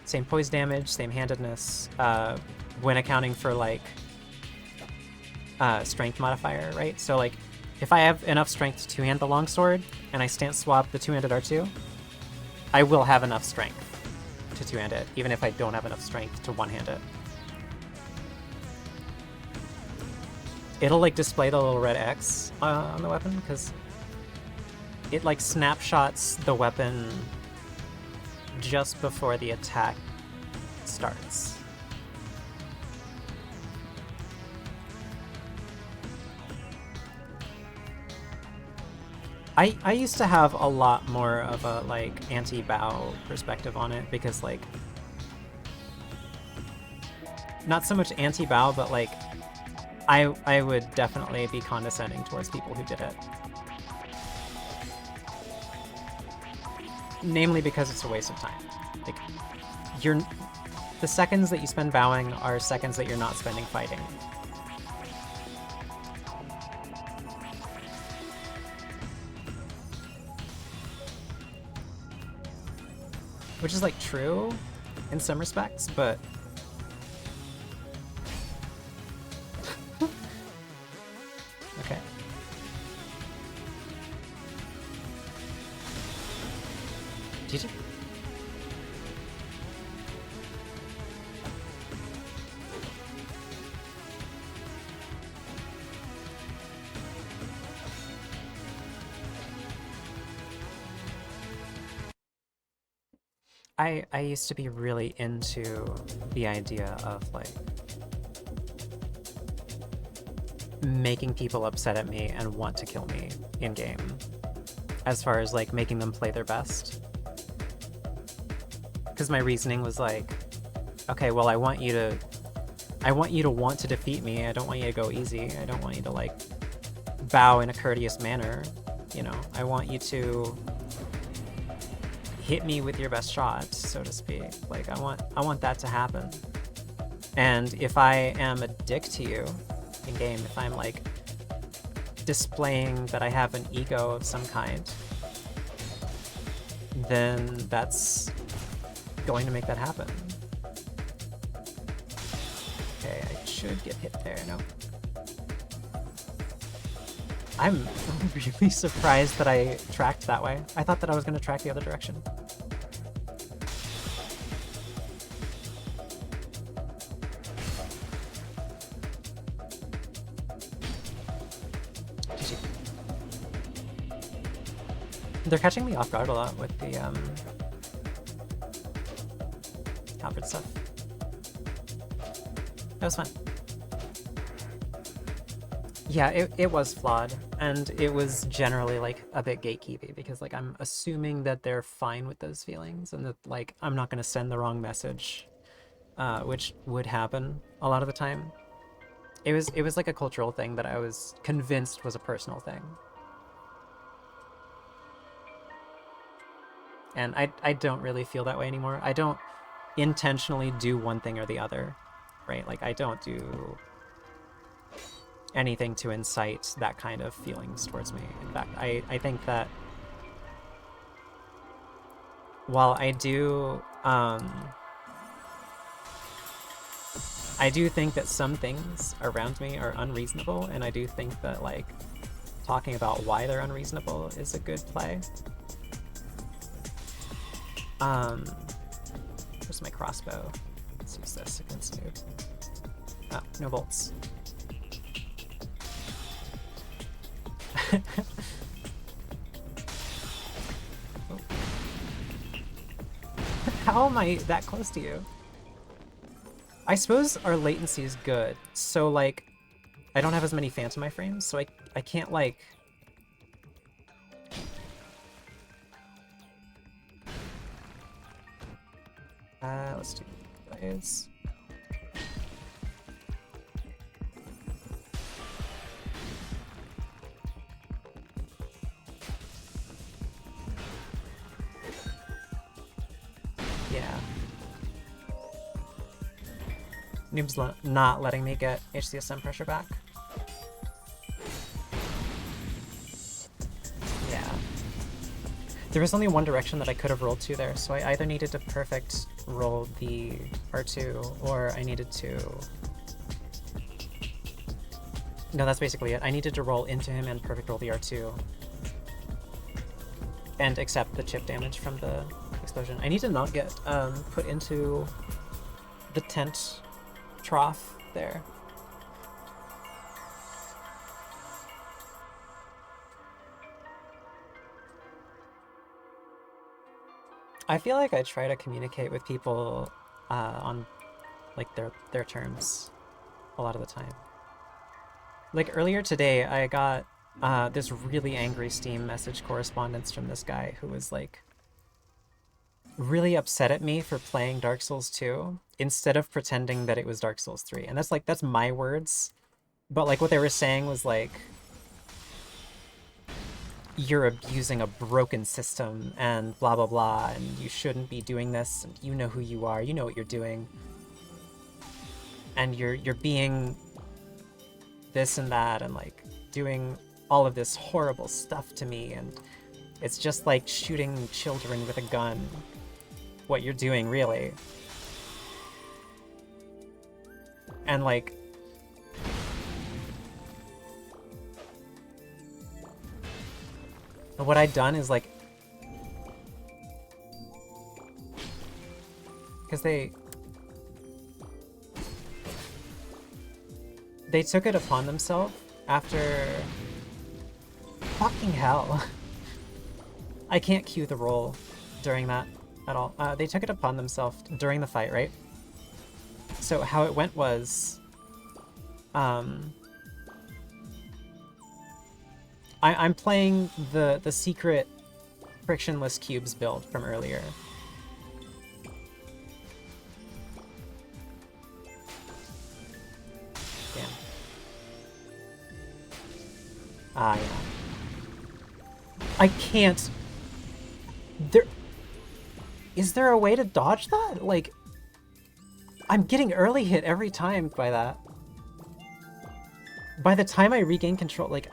Same poise damage, same handedness, when accounting for, like, strength modifier, right? So, like, if I have enough strength to two-hand the longsword, and I stance swap the two-handed R2, I will have enough strength to two-hand it, even if I don't have enough strength to one-hand it. It'll, like, display the little red X on the weapon, because it, like, snapshots the weapon just before the attack starts. I used to have a lot more of a, like, anti-bow perspective on it, because, like, not so much anti-bow, but, like, I would definitely be condescending towards people who did it. Namely because it's a waste of time. Like, the seconds that you spend bowing are seconds that you're not spending fighting. Which is, like, true in some respects, but okay. GG. I used to be really into the idea of, like, making people upset at me and want to kill me in-game, as far as, like, making them play their best. Because my reasoning was like, okay, well, I want you to want to defeat me. I don't want you to go easy. I don't want you to, like, bow in a courteous manner. You know, I want you to hit me with your best shot, so to speak. Like, I want that to happen. And if I am a dick to you in game, if I'm like displaying that I have an ego of some kind, then that's going to make that happen. Okay, I should get hit there. No. I'm really surprised that I tracked that way. I thought that I was going to track the other direction. GG. They're catching me off guard a lot with the Halberd stuff. That was fun. Yeah, it was flawed, and it was generally like a bit gatekeepy because like I'm assuming that they're fine with those feelings and that like I'm not gonna send the wrong message, which would happen a lot of the time. It was like a cultural thing that I was convinced was a personal thing. And I don't really feel that way anymore. I don't intentionally do one thing or the other, right? Like I don't do anything to incite that kind of feelings towards me. In fact, I think that while I do think that some things around me are unreasonable, and I do think that like talking about why they're unreasonable is a good play. Where's my crossbow? Let's use this against noob. Ah, no bolts. Oh. How am I that close to you? I suppose our latency is good, so like I don't have as many phantom iframes, so I can't like let's do blades. Yeah. Noob's not letting me get HCSM pressure back. Yeah. There was only one direction that I could have rolled to there, so I either needed to perfect roll the R2, or I needed to... No, that's basically it. I needed to roll into him and perfect roll the R2. And accept the chip damage from the explosion. I need to not get put into the tent trough there. I feel like I try to communicate with people on like their terms a lot of the time. Like earlier today, I got this really angry Steam message correspondence from this guy who was like really upset at me for playing Dark Souls 2 instead of pretending that it was Dark Souls 3. And that's my words. But like what they were saying was like, you're abusing a broken system and blah blah blah, and you shouldn't be doing this, and you know who you are, you know what you're doing. And you're being this and that and like doing all of this horrible stuff to me, and it's just like shooting children with a gun. What you're doing, really. And like what I'd done is like, because they took it upon themselves after fucking hell. I can't cue the roll during that at all. They took it upon themselves during the fight, right? So how it went was, I'm playing the Secret Frictionless Cubes build from earlier. Damn. Ah, yeah. I can't... There... Is there a way to dodge that? Like... I'm getting early hit every time by that. By the time I regain control, like,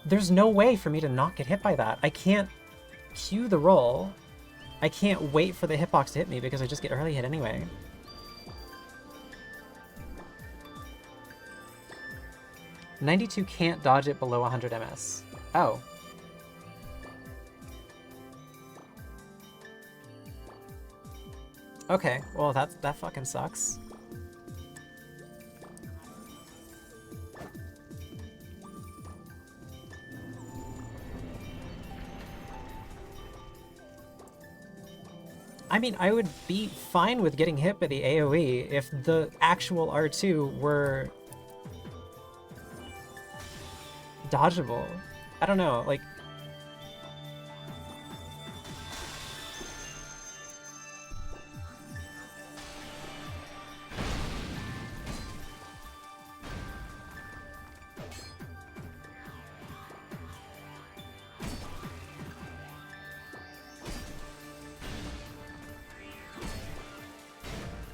there's no way for me to not get hit by that. I can't cue the roll. I can't wait for the hitbox to hit me because I just get early hit anyway. "92 can't dodge it below 100 ms. Oh. Okay, well that fucking sucks. I mean, I would be fine with getting hit by the AoE if the actual R2 were dodgeable. I don't know, like...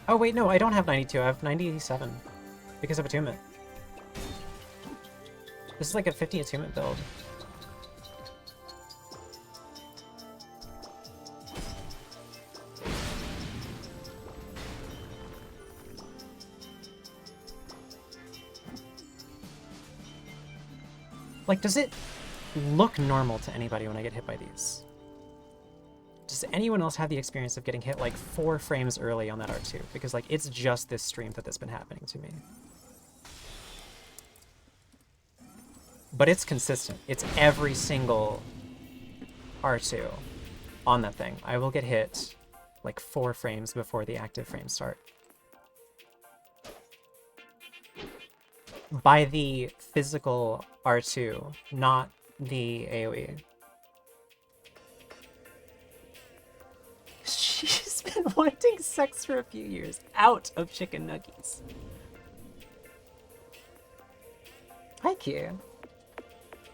Oh wait, no, I don't have 92, I have 97. Because of attunement. This is like a 50 attunement build. Like, does it look normal to anybody when I get hit by these? Does anyone else have the experience of getting hit like 4 frames early on that R2? Because like, it's just this stream that that's been happening to me. But it's consistent. It's every single R2 on that thing. I will get hit like 4 frames before the active frames start. By the physical R2, not the AoE. She's been wanting sex for a few years. Out of chicken nuggies. Hi, Q.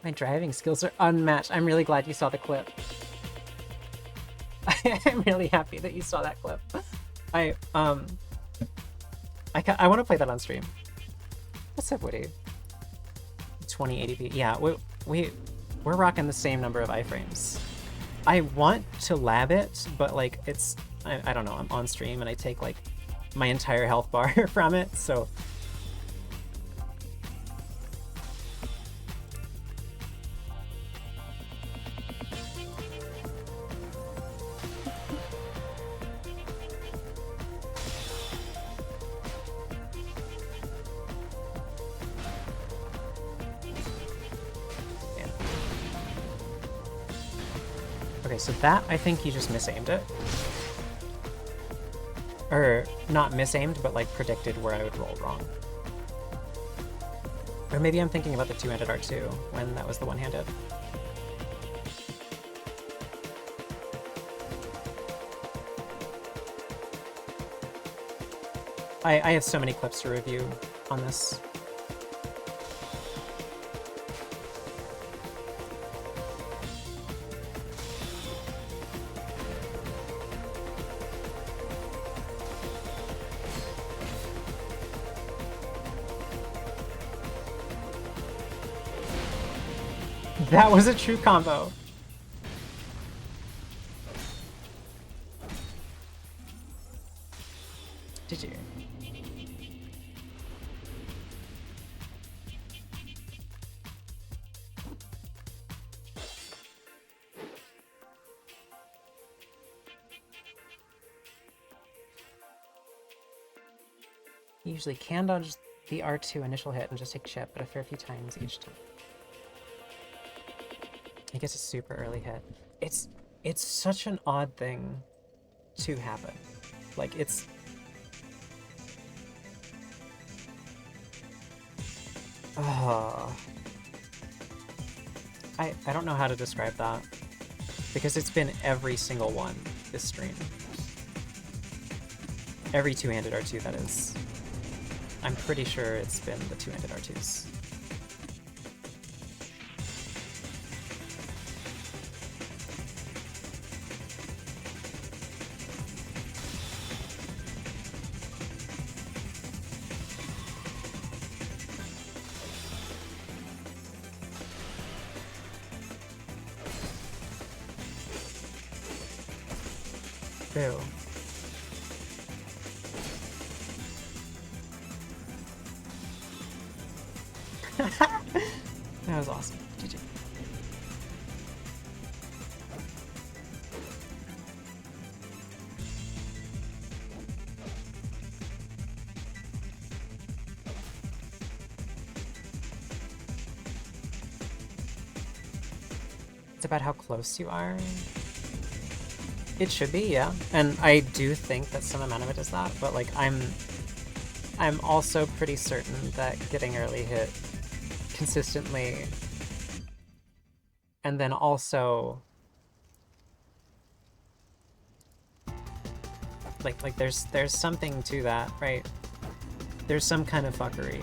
My driving skills are unmatched. I'm really glad you saw the clip. I'm really happy that you saw that clip. I want to play that on stream. What's up, Woody? 2080p. Yeah, we're rocking the same number of iframes. I want to lab it, but like it's I don't know. I'm on stream and I take like my entire health bar from it, so. Okay, so that, I think he just misaimed it. Or, not misaimed, but like predicted where I would roll wrong. Or maybe I'm thinking about the two-handed R2, when that was the one-handed. I have so many clips to review on this. That was a true combo. Did you? You usually can dodge the R2 initial hit and just take chip, but a fair few times each time. He gets a super early hit. It's such an odd thing to happen. Like, it's... I don't know how to describe that. Because it's been every single one this stream. Every two-handed R2, that is. I'm pretty sure it's been the two-handed R2s. Ew. That was awesome. GG. It's about how close you are. It should be, yeah. And I do think that some amount of it is that, but like I'm also pretty certain that getting early hit consistently and then also like there's something to that, right? There's some kind of fuckery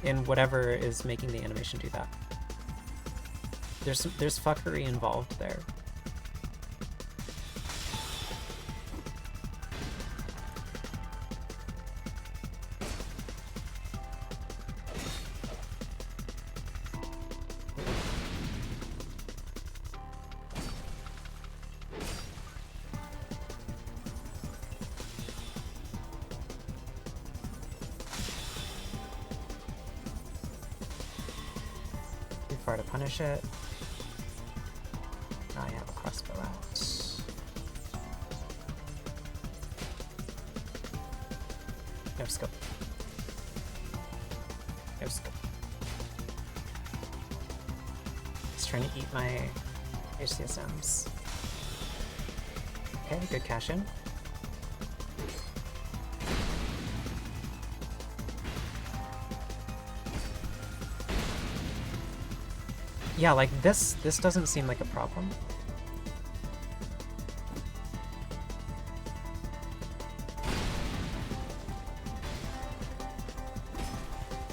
in whatever is making the animation do that. There's fuckery involved there. Too far to punish it. Now I have a crossbow out. No scope. No scope. Just trying to eat my HCSMs. Okay, good cash in. Yeah, like this doesn't seem like a problem.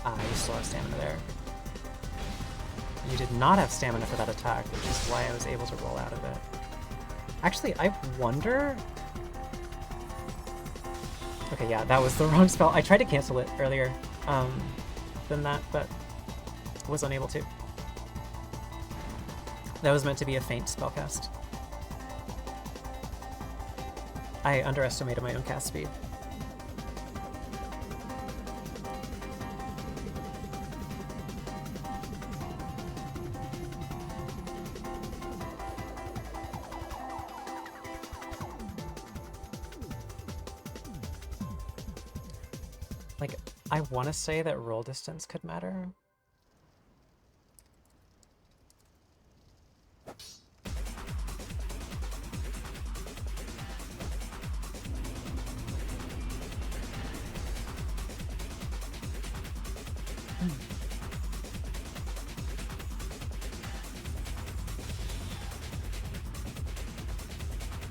Ah, you still have stamina there. You did not have stamina for that attack, which is why I was able to roll out of it. Actually, I wonder... Okay, yeah, that was the wrong spell. I tried to cancel it earlier than that, but was unable to. That was meant to be a feint spellcast. I underestimated my own cast speed. Like, I want to say that roll distance could matter.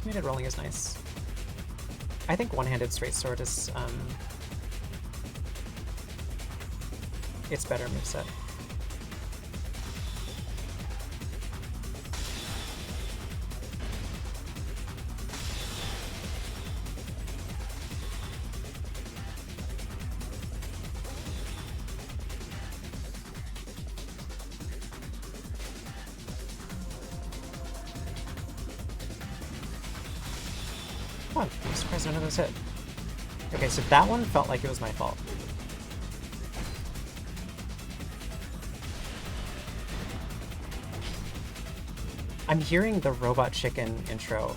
Committed rolling is nice. I think one-handed straight sword is it's better moveset. Come on, I'm surprised none of those hit. Okay, so that one felt like it was my fault. I'm hearing the Robot Chicken intro.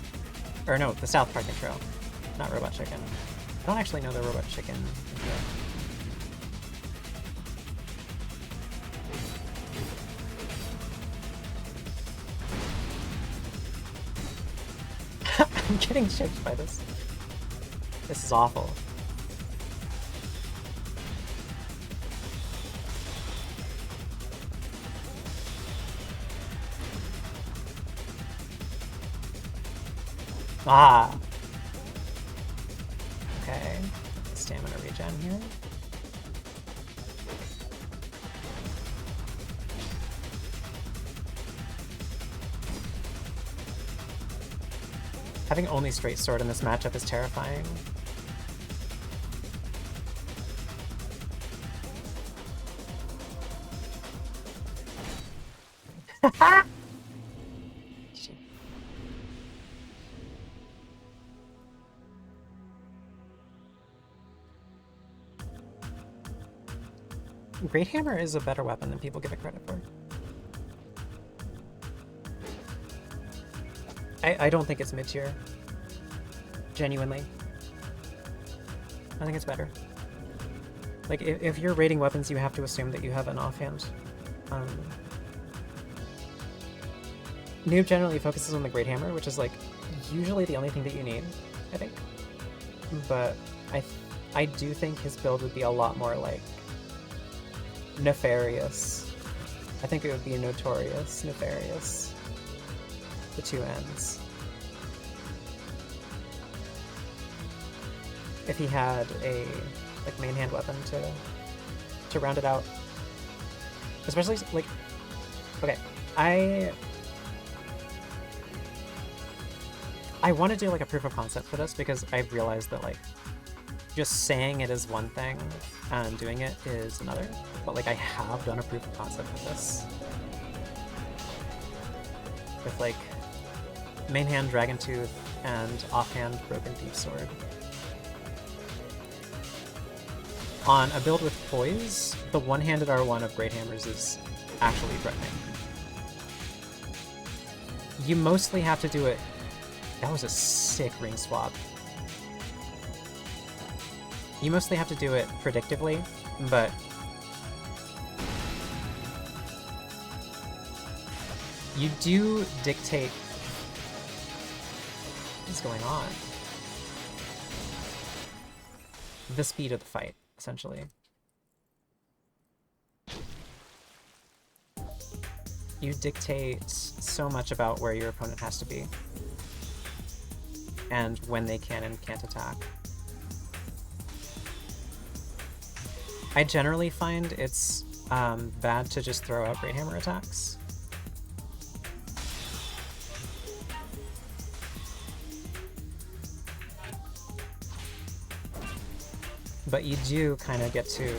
Or no, the South Park intro. Not Robot Chicken. I don't actually know the Robot Chicken intro. I'm getting chipped by this. This is awful. Ah! Okay. Stamina regen here. Having only straight sword in this matchup is terrifying. Great Hammer is a better weapon than people give it credit for. I don't think it's mid-tier. Genuinely. I think it's better. Like, if you're rating weapons, you have to assume that you have an offhand. Noob generally focuses on the Great Hammer, which is, like, usually the only thing that you need, I think. But I do think his build would be a lot more, like, nefarious. I think it would be notorious, nefarious. The two ends. If he had a like main hand weapon to round it out. Especially like okay, I want to do like a proof of concept for this because I've realized that like just saying it is one thing and doing it is another. But like I have done a proof of concept with this. With like main hand Dragon Tooth and offhand Broken Thief Sword. On a build with poise, the one-handed R1 of Great Hammers is actually threatening. You mostly have to do it... That was a sick ring swap. You mostly have to do it predictively, but... You do dictate... What is going on? The speed of the fight, essentially. You dictate so much about where your opponent has to be and when they can and can't attack. I generally find it's bad to just throw out Great Hammer attacks. But you do kind of get to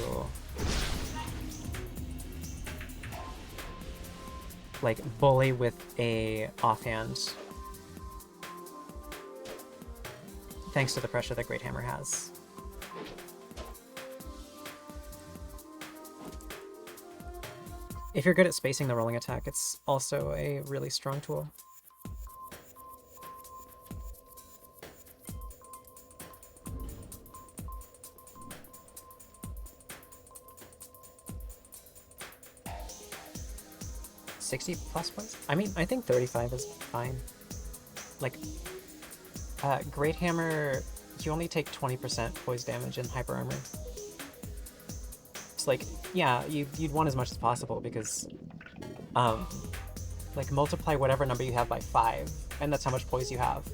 like bully with a offhand thanks to the pressure that Great Hammer has. If you're good at spacing the rolling attack, it's also a really strong tool. $60 plus points? I mean, I think 35 is fine. Like, Great Hammer, you only take 20% poise damage in hyper armor. It's like, yeah, you'd want as much as possible because, like, multiply whatever number you have by 5, and that's how much poise you have.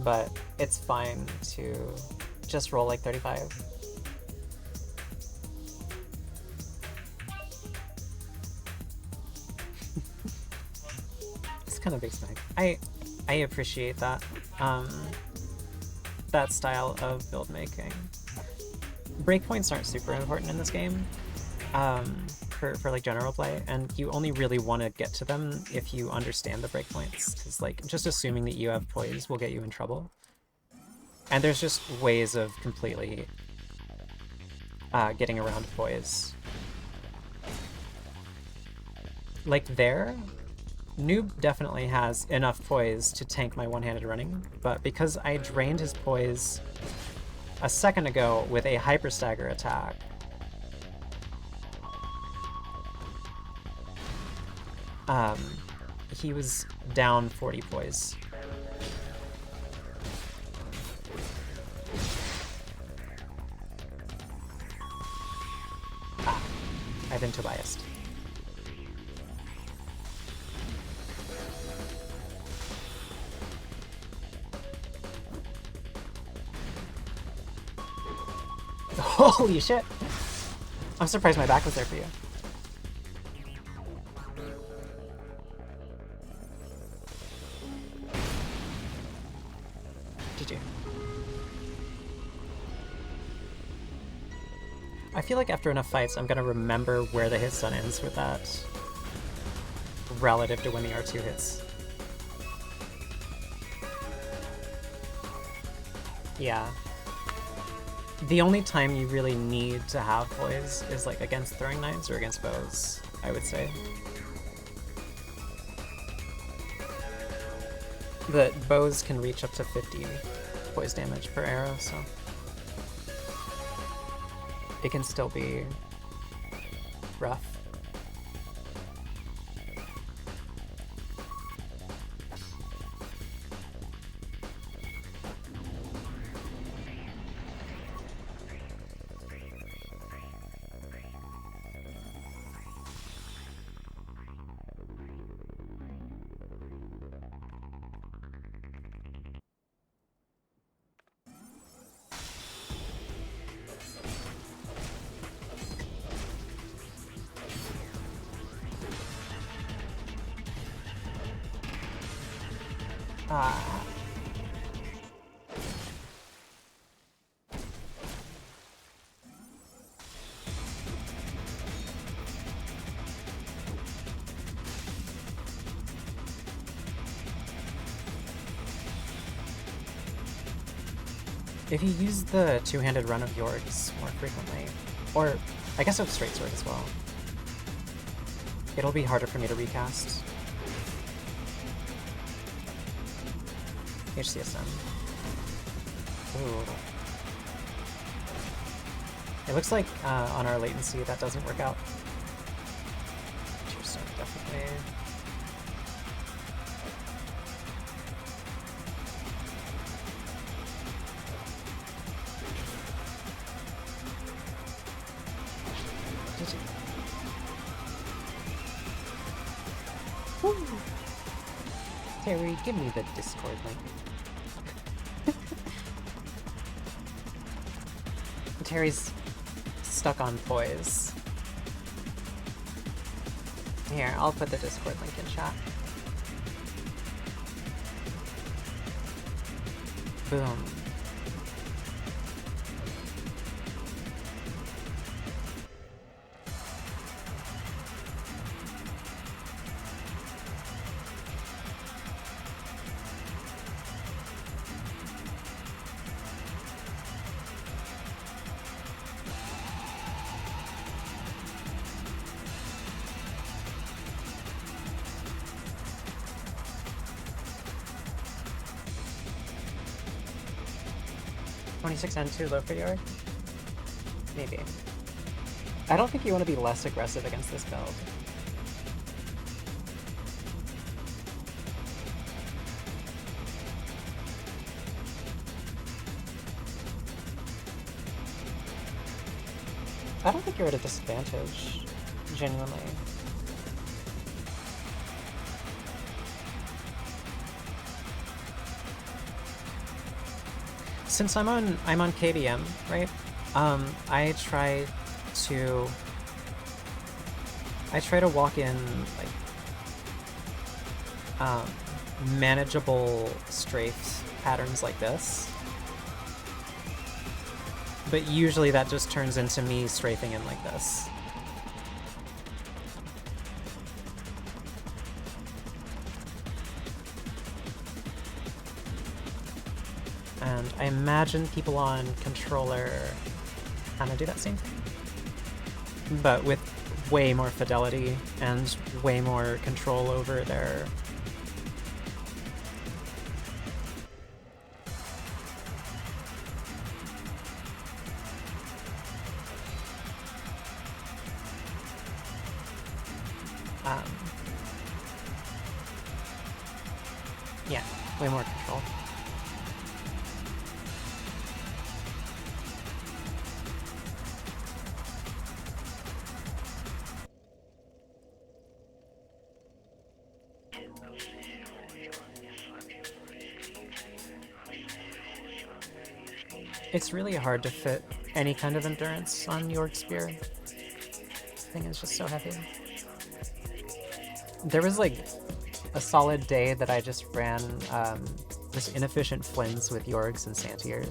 But it's fine to just roll like 35. Kind of big spec. I appreciate that that style of build making. Breakpoints aren't super important in this game for like general play, and you only really want to get to them if you understand the breakpoints, because like just assuming that you have poise will get you in trouble. And there's just ways of completely getting around poise. Like there, Noob definitely has enough poise to tank my one-handed running, but because I drained his poise a second ago with a hyper stagger attack, he was down 40 poise. I've been too biased. Holy shit! I'm surprised my back was there for you. GG. I feel like after enough fights, I'm gonna remember where the hit stun ends with that relative to when the R2 hits. Yeah. The only time you really need to have poise is like against throwing knives or against bows, I would say. The bows can reach up to 50 poise damage per arrow, so it can still be rough. If you use the two-handed run of Yorgs more frequently, or I guess of straight sword as well, it'll be harder for me to recast. HCSM. Ooh. It looks like on our latency that doesn't work out. Tearstone, definitely. Terry, give me the Discord link. Terry's stuck on poise. Here, I'll put the Discord link in chat. Boom. And too low for York? Maybe. I don't think you want to be less aggressive against this build. I don't think you're at a disadvantage, genuinely. Since I'm on KDM, right? I try to walk in like manageable strafe patterns like this. But usually that just turns into me strafing in like this. And I imagine people on controller kind of do that same thing, but with way more fidelity and way more control over their yeah, way more control. It's really hard to fit any kind of endurance on York Spear. This thing is just so heavy. There was like a solid day that I just ran this inefficient Flins with Yorgs and Santier.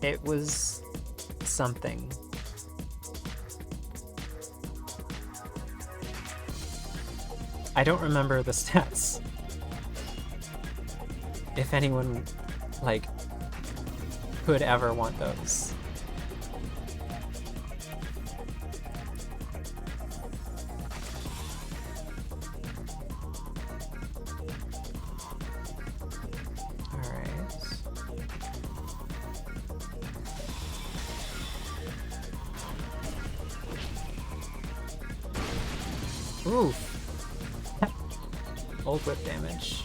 It was something. I don't remember the stats. If anyone like could ever want those. Alright. Oof. Old whip damage.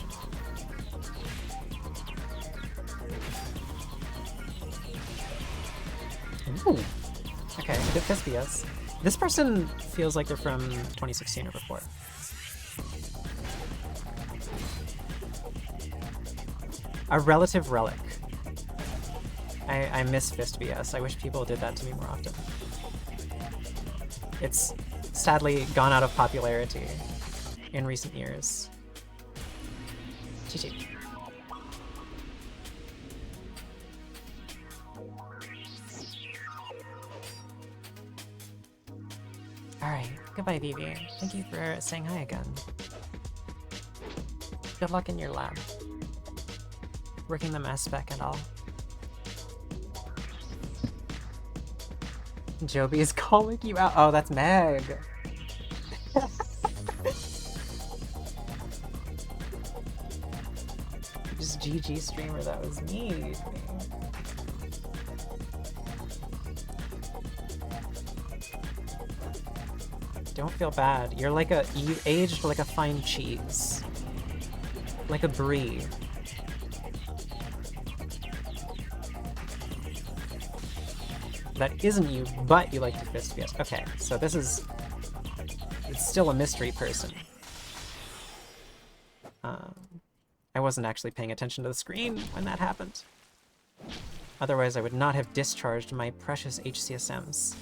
Ooh. Okay, good Thespias. This person feels like they're from 2016 or before. A relative relic. I miss Fist BS. I wish people did that to me more often. It's sadly gone out of popularity in recent years. GG. Alright, goodbye Vivi. Thank you for saying hi again. Good luck in your lab. Working the mass spec and all. Joby is calling you out. Oh, that's Meg. Just GG streamer, that was me. Don't feel bad. You're like you aged like a fine cheese. Like a brie. That isn't you, but you like to fist yes. Okay, so this is... It's still a mystery person. I wasn't actually paying attention to the screen when that happened. Otherwise, I would not have discharged my precious HCSMs.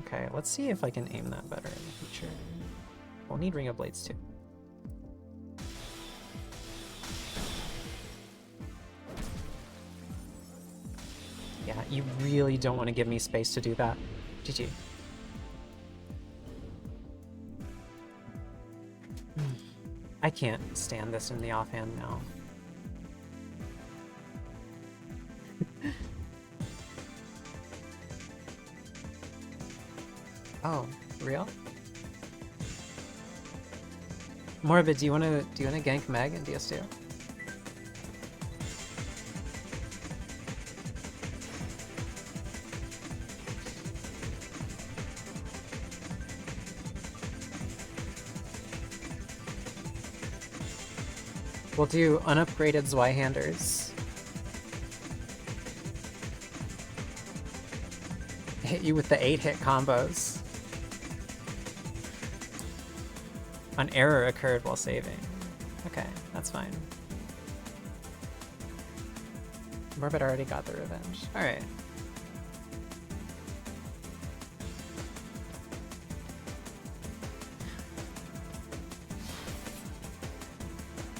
Okay, let's see if I can aim that better in the future. We'll need Ring of Blades too. Yeah, you really don't want to give me space to do that. GG. I can't stand this in the offhand now. Oh, real? Morbid, do you wanna gank Meg in DS2? We'll do unupgraded Zweihanders. Hit you with the 8-hit combos. An error occurred while saving. Okay, that's fine. Morbid already got the revenge. Alright.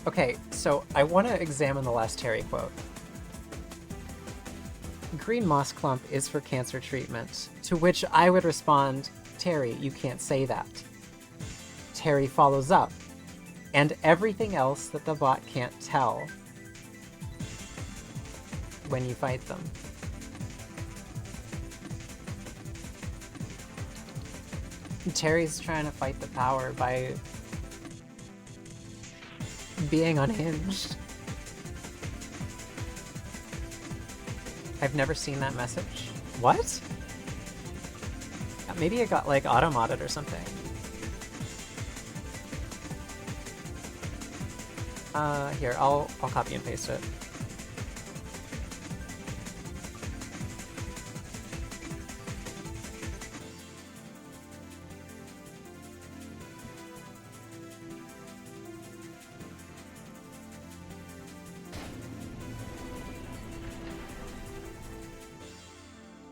Okay, so I want to examine the last Terry quote. Green moss clump is for cancer treatment, to which I would respond, Terry, you can't say that. Terry follows up, and everything else that the bot can't tell when you fight them. Terry's trying to fight the power by being unhinged. I've never seen that message. What? Maybe it got like auto-modded or something. Here, I'll copy and paste it.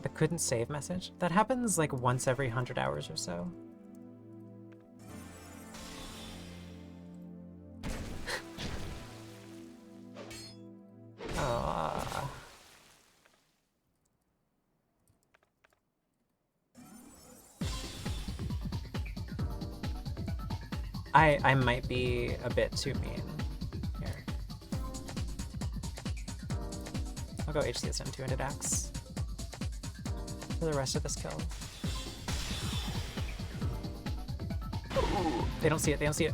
The couldn't save message? That happens like once every 100 hours or so. I might be a bit too mean here. I'll go HCSM 2-handed axe for the rest of this kill. Ooh, they don't see it, they don't see it.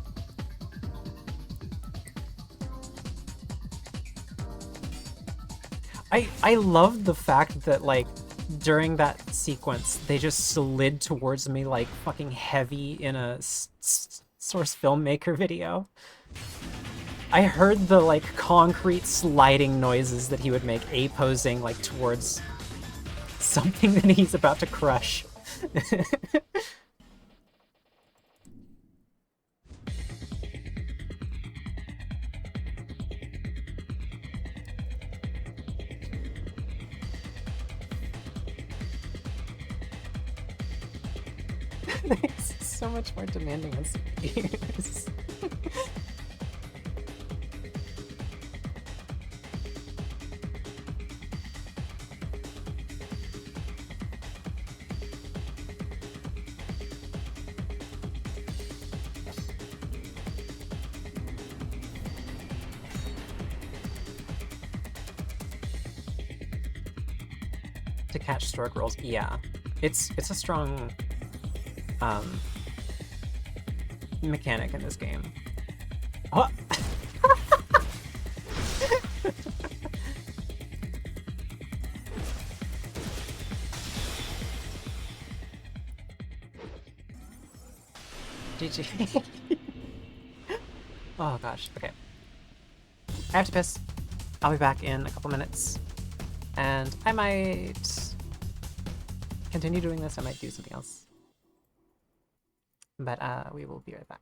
I love the fact that, like, during that sequence, they just slid towards me like fucking heavy in a source filmmaker video. I heard the, like, concrete sliding noises that he would make A-posing, like, towards something that he's about to crush. It's so much more demanding on CPUs. To catch stork rolls, yeah. It's a strong mechanic in this game. Oh! GG. Oh gosh, okay. I have to piss. I'll be back in a couple minutes. And I might continue doing this, I might do something else. But we will be right back.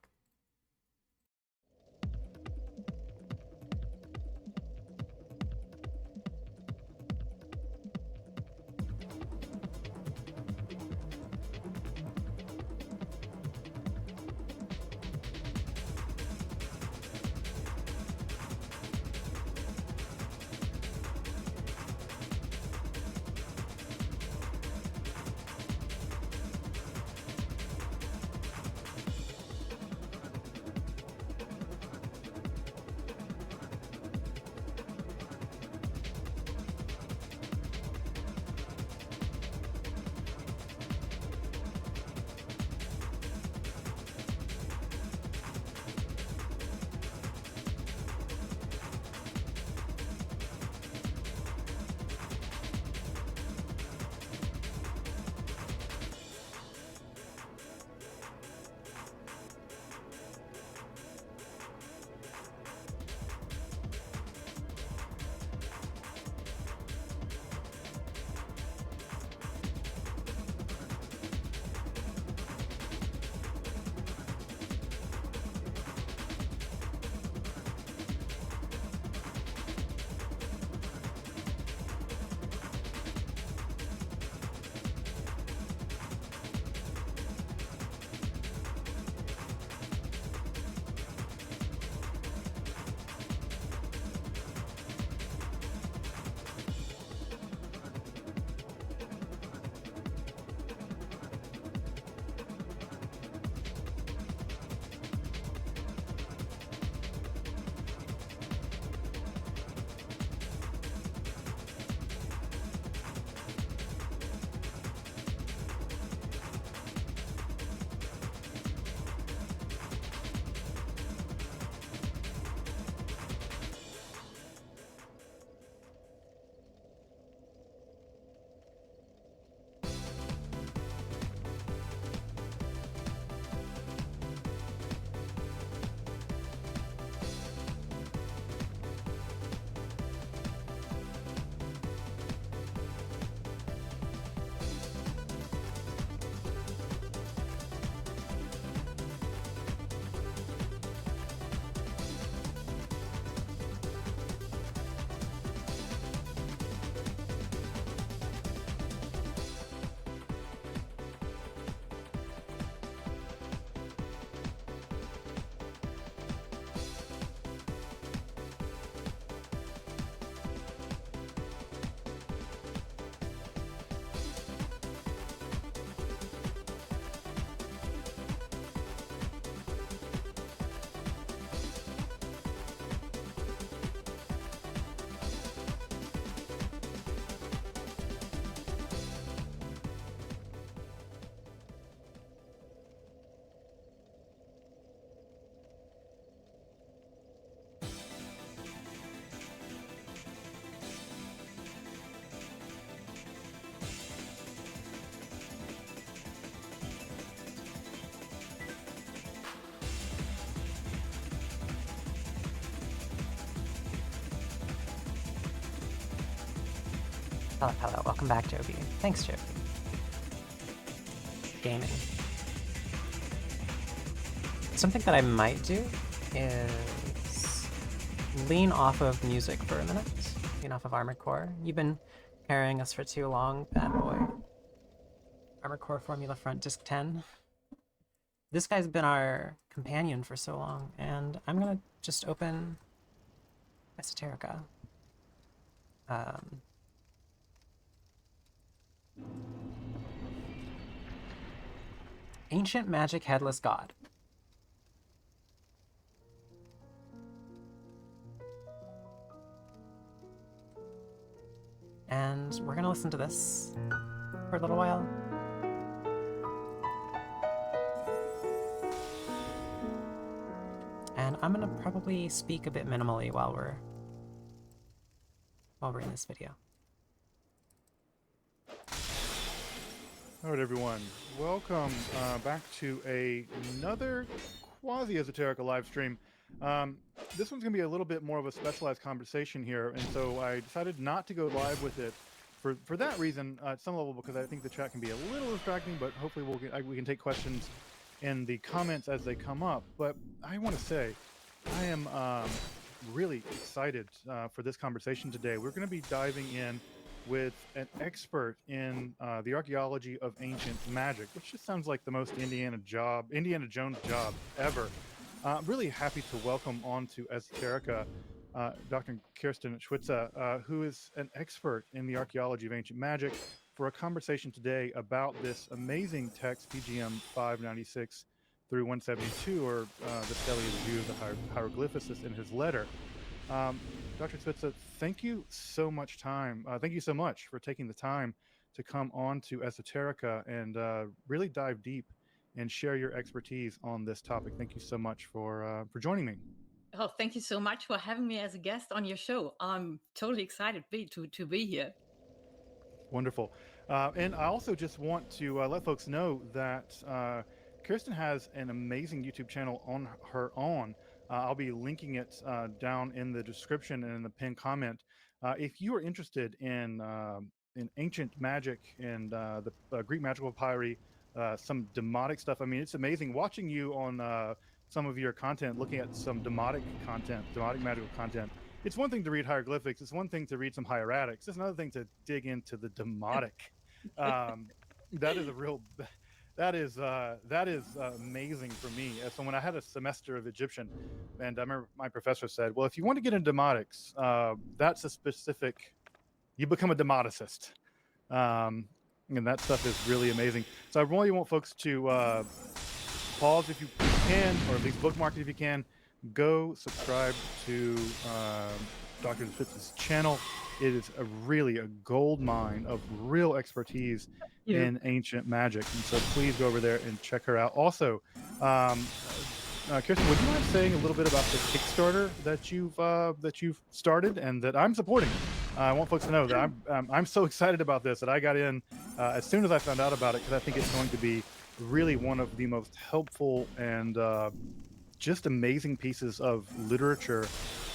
Hello. Welcome back, Joby. Thanks, Joby. Gaming. Something that I might do is lean off of music for a minute. Lean off of Armored Core. You've been carrying us for too long, bad boy. Armored Core Formula Front Disc 10. This guy's been our companion for so long, and I'm gonna just open Esoterica. Ancient Magic Headless God. And we're gonna listen to this for a little while. And I'm gonna probably speak a bit minimally while we're in this video. All right, everyone. Welcome back to another quasi-esoterica live stream. This one's going to be a little bit more of a specialized conversation here, and so I decided not to go live with it for that reason at some level, because I think the chat can be a little distracting, but hopefully we can take questions in the comments as they come up. But I want to say I am really excited for this conversation today. We're going to be diving in with an expert in the archaeology of ancient magic, which just sounds like the most Indiana Jones job ever. Really happy to welcome onto Esoterica Dr. Kirsten Schwitze, who is an expert in the archaeology of ancient magic, for a conversation today about this amazing text, PGM 596 through 172, or the Stelia's view of the hieroglyphicist in his letter. Dr. Schwitze, thank you so much for taking the time to come on to Esoterica and really dive deep and share your expertise on this topic. Thank you so much for joining me. Oh, thank you so much for having me as a guest on your show. I'm totally excited to be here. Wonderful. And I also just want to let folks know that Kirsten has an amazing YouTube channel on her own. I'll be linking it down in the description and in the pinned comment. If you are interested in ancient magic and the Greek magical papyri, some demotic stuff. I mean, it's amazing watching you on some of your content, looking at some demotic magical content. It's one thing to read hieroglyphics. It's one thing to read some hieratics. It's another thing to dig into the demotic. That is amazing for me. So when I had a semester of Egyptian, and I remember my professor said, well, if you want to get into demotics, that's a specific, you become a demoticist. And that stuff is really amazing. So I really want folks to pause if you can, or at least bookmark it if you can. Go subscribe to Dr. Schwitze's channel. It is really a gold mine of real expertise in ancient magic, and so please go over there and check her out. Also, Kirsten, would you mind saying a little bit about the Kickstarter that you've started and that I'm supporting? I want folks to know that I'm so excited about this that I got in as soon as I found out about it, because I think it's going to be really one of the most helpful and just amazing pieces of literature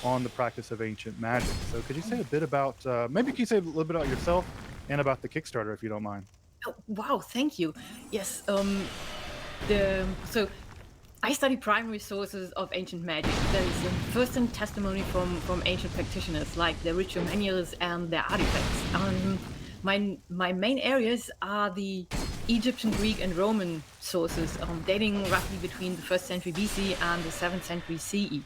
on the practice of ancient magic. So could you say a bit about, maybe you can say a little bit about yourself and about the Kickstarter, if you don't mind? Oh, wow, thank you. Yes, so I study primary sources of ancient magic. There is first-hand testimony from ancient practitioners, like their ritual manuals and their artifacts. My main areas are the Egyptian, Greek, and Roman sources, dating roughly between the 1st century BC and the 7th century CE.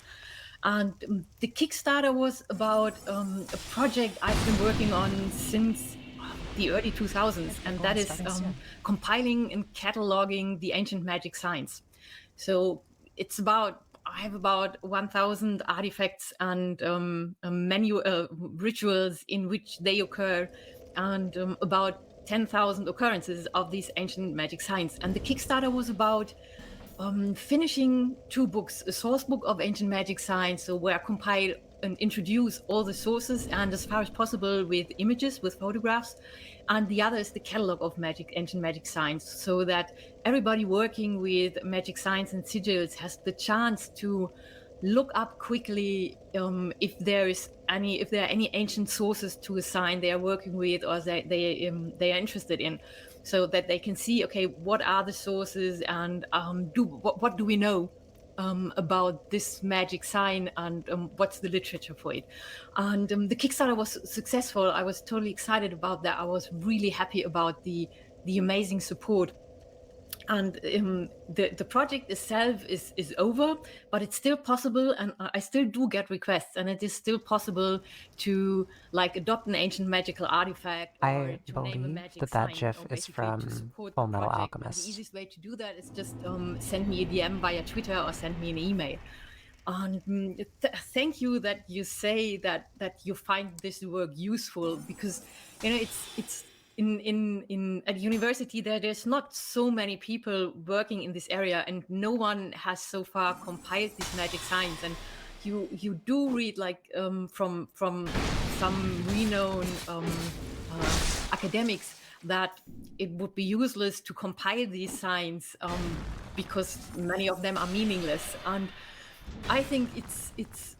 And the Kickstarter was about a project I've been working on since the early 2000s, and that is compiling and cataloging the ancient magic signs. So it's I have about 1,000 artifacts and rituals in which they occur, and about 10,000 occurrences of these ancient magic signs. And the Kickstarter was about finishing 2 books, a source book of ancient magic signs, so where I compile and introduce all the sources, and as far as possible with images, with photographs, and the other is the catalog of ancient magic signs, so that everybody working with magic signs and sigils has the chance to look up quickly if there are any ancient sources to a sign they are working with or they are interested in, so that they can see, okay, what are the sources, and what do we know about this magic sign, and what's the literature for it. And the Kickstarter was successful. I was totally excited about that. I was really happy about the amazing support. And the project itself is over, but it's still possible, and I still do get requests, and it is still possible to like adopt an ancient magical artifact or I to name a believe magic that that sign, GIF or is basically to from support the Full Metal project. And the Alchemist. easiest way to do that is just send me a DM via Twitter or send me an email. And thank you that you say that you find this work useful, because it's in at university there's not so many people working in this area, and no one has so far compiled these magic signs. And you do read like from some renowned academics that it would be useless to compile these signs because many of them are meaningless. And I think it's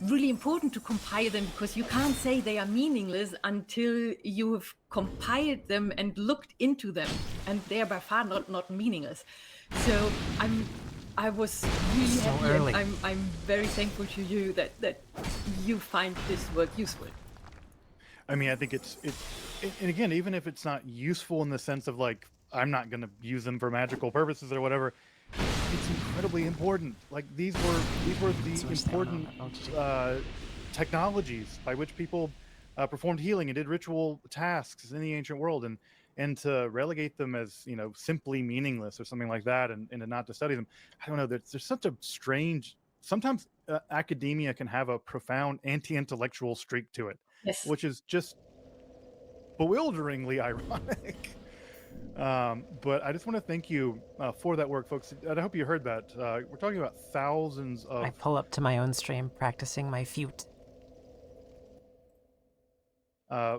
really important to compile them, because you can't say they are meaningless until you have compiled them and looked into them, and they are by far not meaningless. So I was really So happy, early. and I'm very thankful to you that you find this work useful. I mean, I think and again, even if it's not useful in the sense of like I'm not going to use them for magical purposes or whatever, it's incredibly important. Like these were the So much stamina on important that. Oh, technologies by which people performed healing and did ritual tasks in the ancient world, and to relegate them as simply meaningless or something like that, and to not to study them. I don't know. There's such a strange. Sometimes academia can have a profound anti-intellectual streak to it, Yes. which is just bewilderingly ironic. But I just want to thank you for that work, folks. And I hope you heard that. We're talking about thousands I of pull up to my own stream practicing my feut.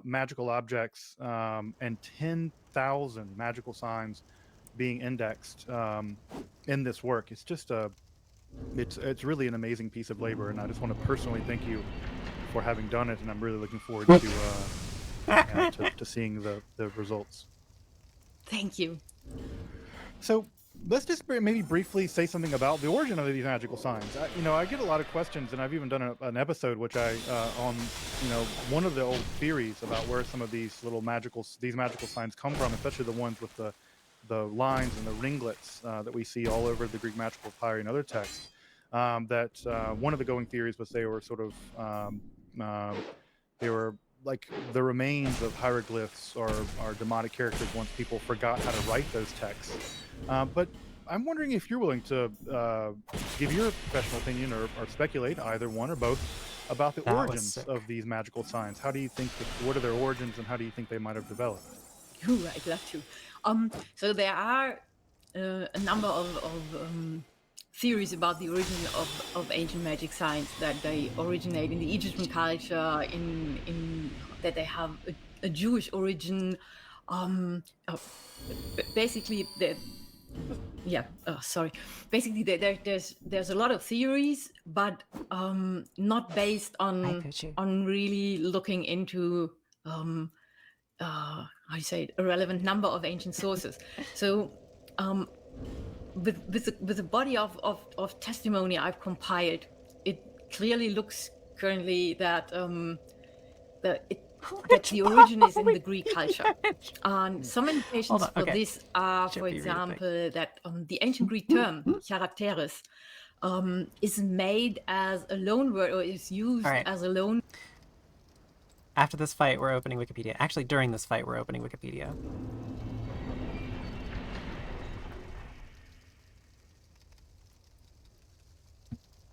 magical objects and 10,000 magical signs being indexed in this work. It's just it's really an amazing piece of labor, and I just want to personally thank you for having done it. And I'm really looking forward to seeing the results. Thank you. So let's just maybe briefly say something about the origin of these magical signs. I get a lot of questions, and I've even done an episode which I on one of the old theories about where some of these magical signs come from, especially the ones with the lines and the ringlets that we see all over the Greek magical papyri and other texts. That one of the going theories was they were sort of they were like the remains of hieroglyphs or demonic characters once people forgot how to write those texts. But I'm wondering if you're willing to give your professional opinion or speculate, either one or both, about the That was origins sick. of these magical signs. How do you think what are their origins, and how do you think they might have developed? Ooh, I'd love to. So there are a number of theories about the origin of ancient magic signs, that they originate in the Egyptian culture, in that they have a Jewish origin. Basically, sorry. Basically, there's a lot of theories, but not based Hi, on Poochie. really looking into how do you say it, a relevant number of ancient sources. So with the body of testimony I've compiled, it clearly looks currently that that the origin is in the Greek culture. And some indications on, for okay. this are, Should for be read a thing. example, that the ancient Greek term characteris is made as a loan word, or is used Alright. as a loan. After this fight, we're opening Wikipedia. Actually, during this fight, we're opening Wikipedia.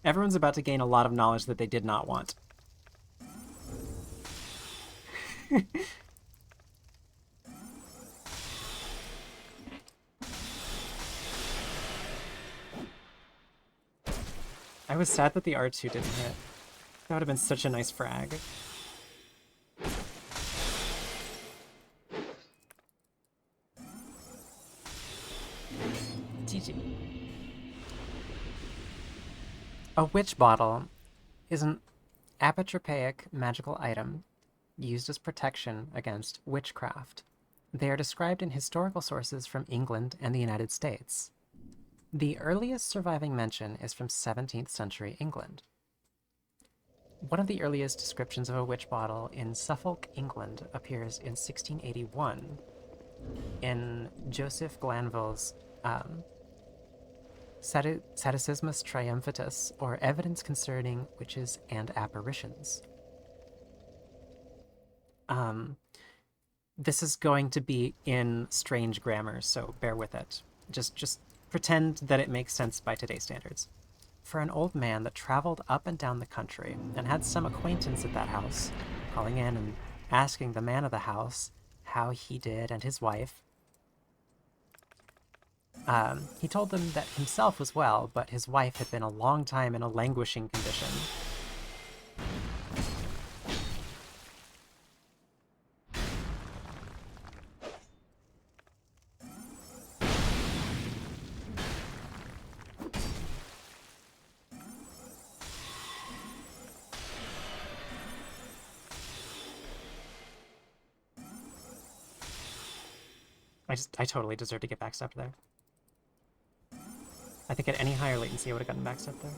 Everyone's about to gain a lot of knowledge that they did not want. I was sad that the R2 didn't hit. That would have been such a nice frag. GG. A witch bottle is an apotropaic magical item used as protection against witchcraft. They are described in historical sources from England and the United States. The earliest surviving mention is from 17th century England. One of the earliest descriptions of a witch bottle in Suffolk, England, appears in 1681 in Joseph Glanville's Saticismus Triumphatus, or Evidence Concerning Witches and Apparitions. This is going to be in strange grammar, so bear with it. Just pretend that it makes sense by today's standards. For an old man that traveled up and down the country and had some acquaintance at that house, calling in and asking the man of the house how he did and his wife. He told them that himself was well, but his wife had been a long time in a languishing condition. I totally deserve to get backstepped there. I think at any higher latency I would have gotten backstepped there.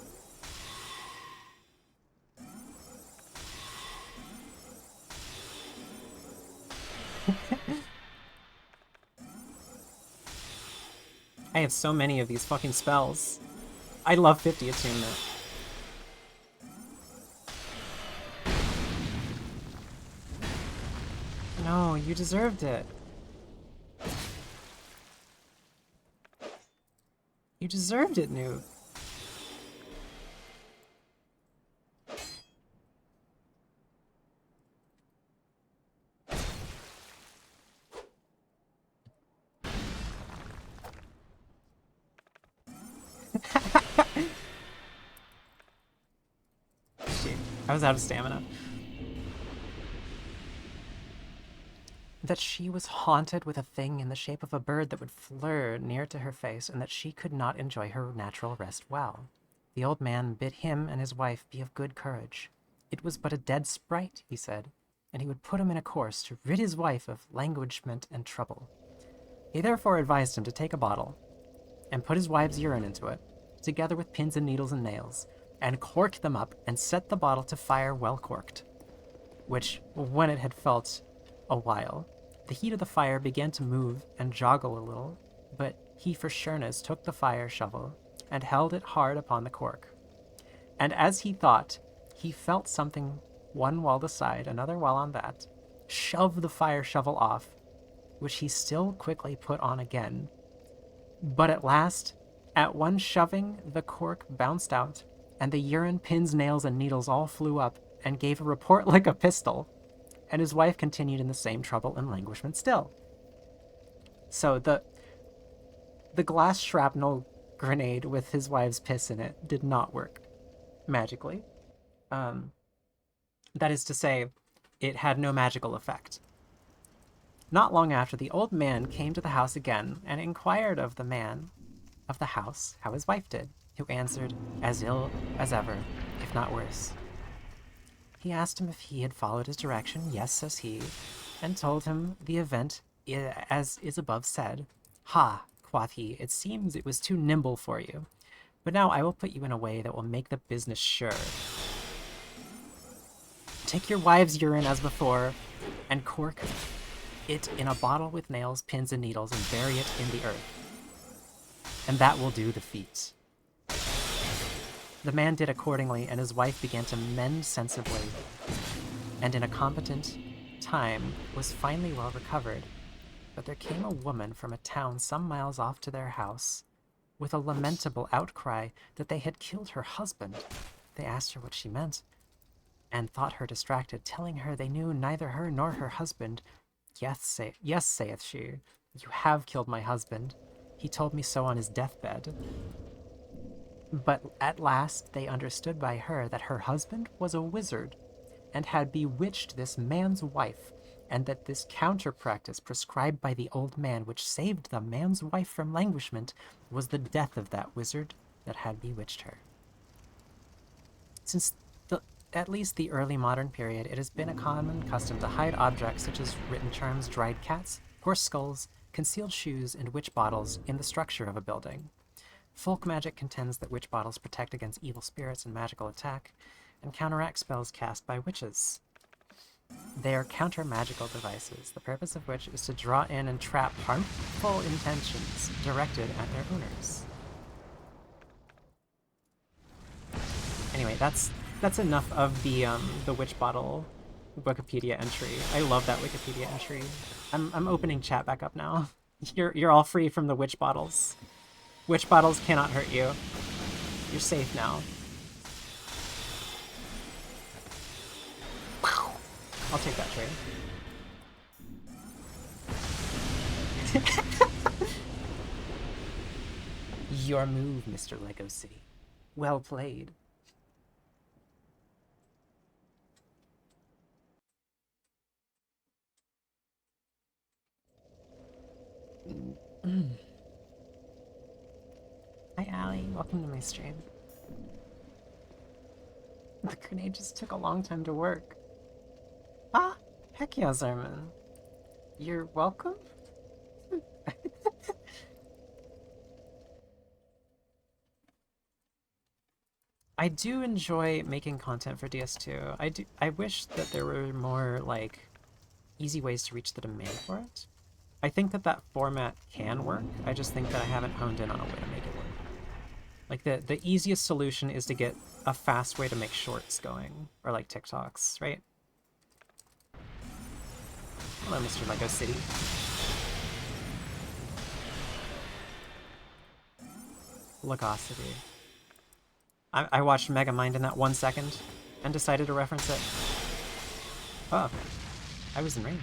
I have so many of these fucking spells. I love 50 attunement. No, you deserved it. You deserved it, Noob. Shit, I was out of stamina. That she was haunted with a thing in the shape of a bird that would flirt near to her face, and that she could not enjoy her natural rest well. The old man bid him and his wife be of good courage. It was but a dead sprite, he said, and he would put him in a course to rid his wife of languishment and trouble. He therefore advised him to take a bottle, and put his wife's urine into it, together with pins and needles and nails, and cork them up, and set the bottle to fire well corked, which, when it had felt a while, the heat of the fire began to move and joggle a little, but he for sureness took the fire shovel and held it hard upon the cork. And as he thought, he felt something one while this side, another while on that, shove the fire shovel off, which he still quickly put on again. But at last, at one shoving, the cork bounced out, and the urine, pins, nails, and needles all flew up and gave a report like a pistol. And his wife continued in the same trouble and languishment still. So the glass shrapnel grenade with his wife's piss in it did not work magically. That is to say, it had no magical effect. Not long after, the old man came to the house again and inquired of the man of the house how his wife did, who answered, as ill as ever, if not worse. He asked him if he had followed his direction. Yes, says he, and told him the event as is above said. Ha, quoth he, it seems it was too nimble for you. But now I will put you in a way that will make the business sure. Take your wife's urine as before, and cork it in a bottle with nails, pins, and needles, and bury it in the earth. And that will do the feat. The man did accordingly, and his wife began to mend sensibly, and in a competent time was finally well recovered. But there came a woman from a town some miles off to their house, with a lamentable outcry that they had killed her husband. They asked her what she meant, and thought her distracted, telling her they knew neither her nor her husband. Yes, saith she, you have killed my husband. He told me so on his deathbed. But at last they understood by her that her husband was a wizard, and had bewitched this man's wife, and that this counter-practice prescribed by the old man, which saved the man's wife from languishment, was the death of that wizard that had bewitched her. Since at least the early modern period, it has been a common custom to hide objects such as written charms, dried cats, horse skulls, concealed shoes, and witch bottles in the structure of a building. Folk magic contends that witch bottles protect against evil spirits and magical attack, and counteract spells cast by witches. They are counter-magical devices, the purpose of which is to draw in and trap harmful intentions directed at their owners. Anyway, that's enough of the witch bottle Wikipedia entry. I love that Wikipedia entry. I'm opening chat back up now. You're all free from the witch bottles. Witch bottles cannot hurt you. You're safe now. I'll take that trade. Your move, Mr. Lego City. Well played. Hi, Allie. Welcome to my stream. The grenade just took a long time to work. Ah, heck yeah, Zerman. You're welcome? I do enjoy making content for DS2. I wish that there were more, like, easy ways to reach the demand for it. I think that format can work. I just think that I haven't honed in on a way to make it work. Like, the easiest solution is to get a fast way to make shorts going. Or, like, TikToks, right? Hello, Mr. Lego City. Logosity. I watched Megamind in that 1 second and decided to reference it. Oh, I was in range.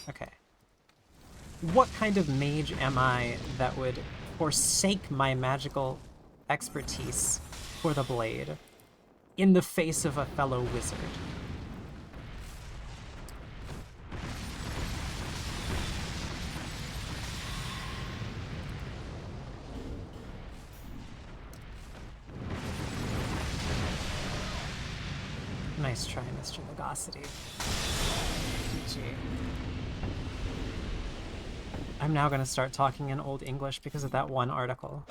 Okay. What kind of mage am I that would forsake my magical expertise for the blade in the face of a fellow wizard? Nice try, Mr. Logosity. GG. I'm now gonna start talking in Old English because of that one article.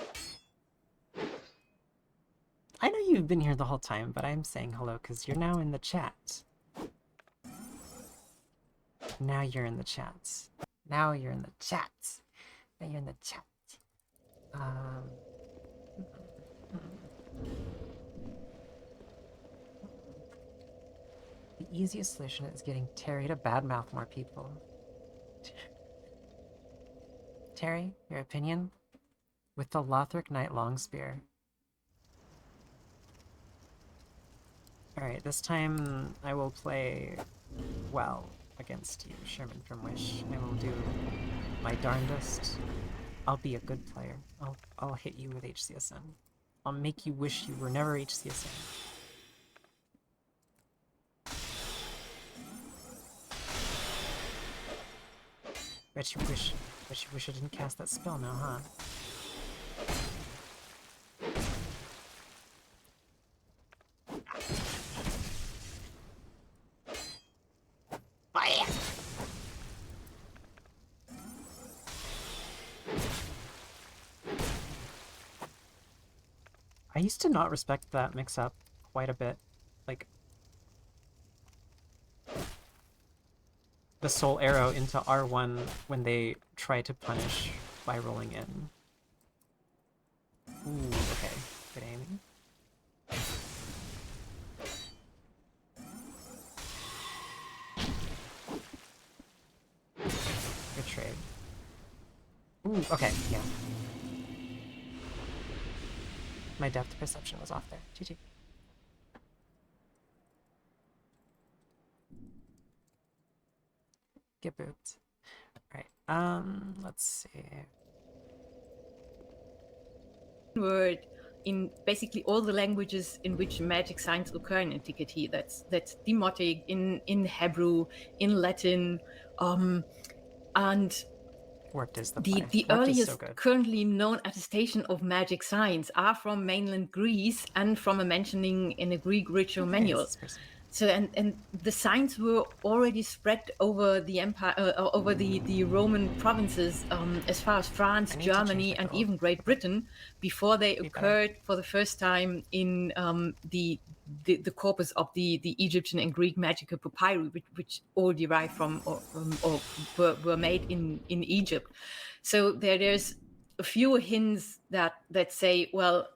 I know you've been here the whole time, but I'm saying hello because you're now in the chat. Now you're in the chat. Now you're in the chat. Now you're in the chat. The easiest solution is getting Terry to badmouth more people. Terry, your opinion? With the Lothric Knight Longspear. Alright, this time I will play well against you, Sherman from Wish. I will do my darndest. I'll be a good player. I'll hit you with HCSN. I'll make you wish you were never HCSN. Bet you wish I didn't cast that spell now, huh? I used to not respect that mix-up quite a bit. Like, the soul arrow into R1 when they try to punish by rolling in. Ooh, okay. Good aiming. Good trade. Ooh, okay, yeah. My depth perception was off there. GG. Get booped. Alright, let's see. Word in basically all the languages in which magic signs occur in antiquity. That's Demotic in Hebrew, in Latin, and Worked is the The, play. the Worked is so earliest good. currently known attestation of magic signs are from mainland Greece and from a mentioning in a Greek ritual Okay, manual. this person. So and the signs were already spread over the empire, over the Roman provinces, as far as France, I need to change Germany, my and code. even Great Britain, before they Be better. occurred for the first time in the corpus of the Egyptian and Greek magical papyri, which all derive from or were made in Egypt. So there's a few hints that say, well,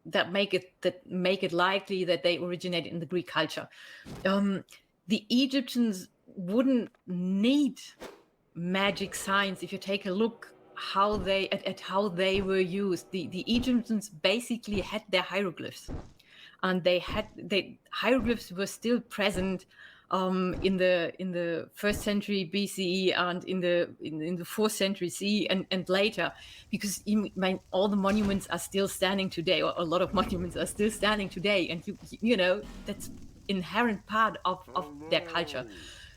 that make it likely that they originated in the Greek culture. The Egyptians wouldn't need magic signs if you take a look at how they were used. The Egyptians basically had their hieroglyphs, and hieroglyphs were still present in the first century BCE and in the fourth century CE and later, because all the monuments are still standing today, or a lot of monuments are still standing today, and you know that's inherent part of their culture.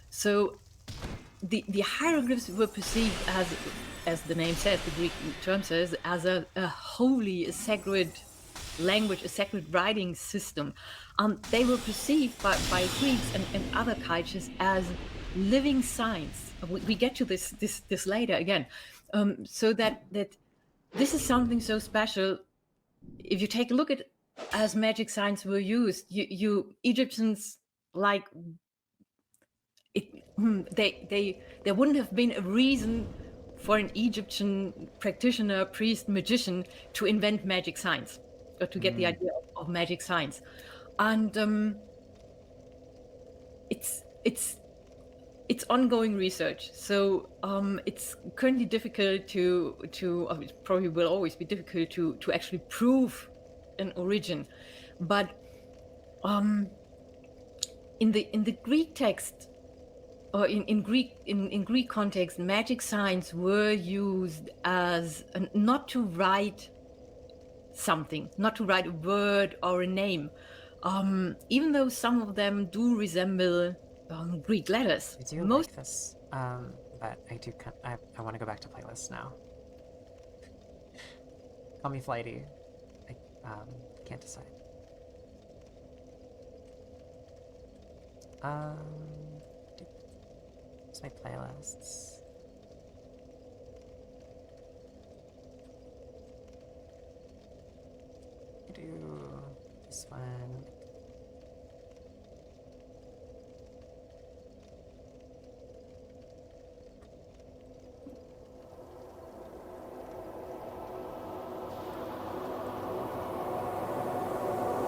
So the hieroglyphs were perceived as the name says, the Greek term says, as a holy, a sacred language, a sacred writing system. They were perceived by Greeks and other cultures as living signs. We get to this later again. So that this is something so special. If you take a look at as magic signs were used, you Egyptians like it. There wouldn't have been a reason for an Egyptian practitioner, priest, magician to invent magic signs or to get the idea of magic signs. And it's ongoing research, so it's currently difficult to it probably will always be difficult to actually prove an origin, but in the Greek text, or in Greek context, magic signs were used as not to write something, not to write a word or a name, even though some of them do resemble Greek letters. I do like this, but I want to go back to playlists now. Call me flighty. I can't decide. What's my playlists? I do this one.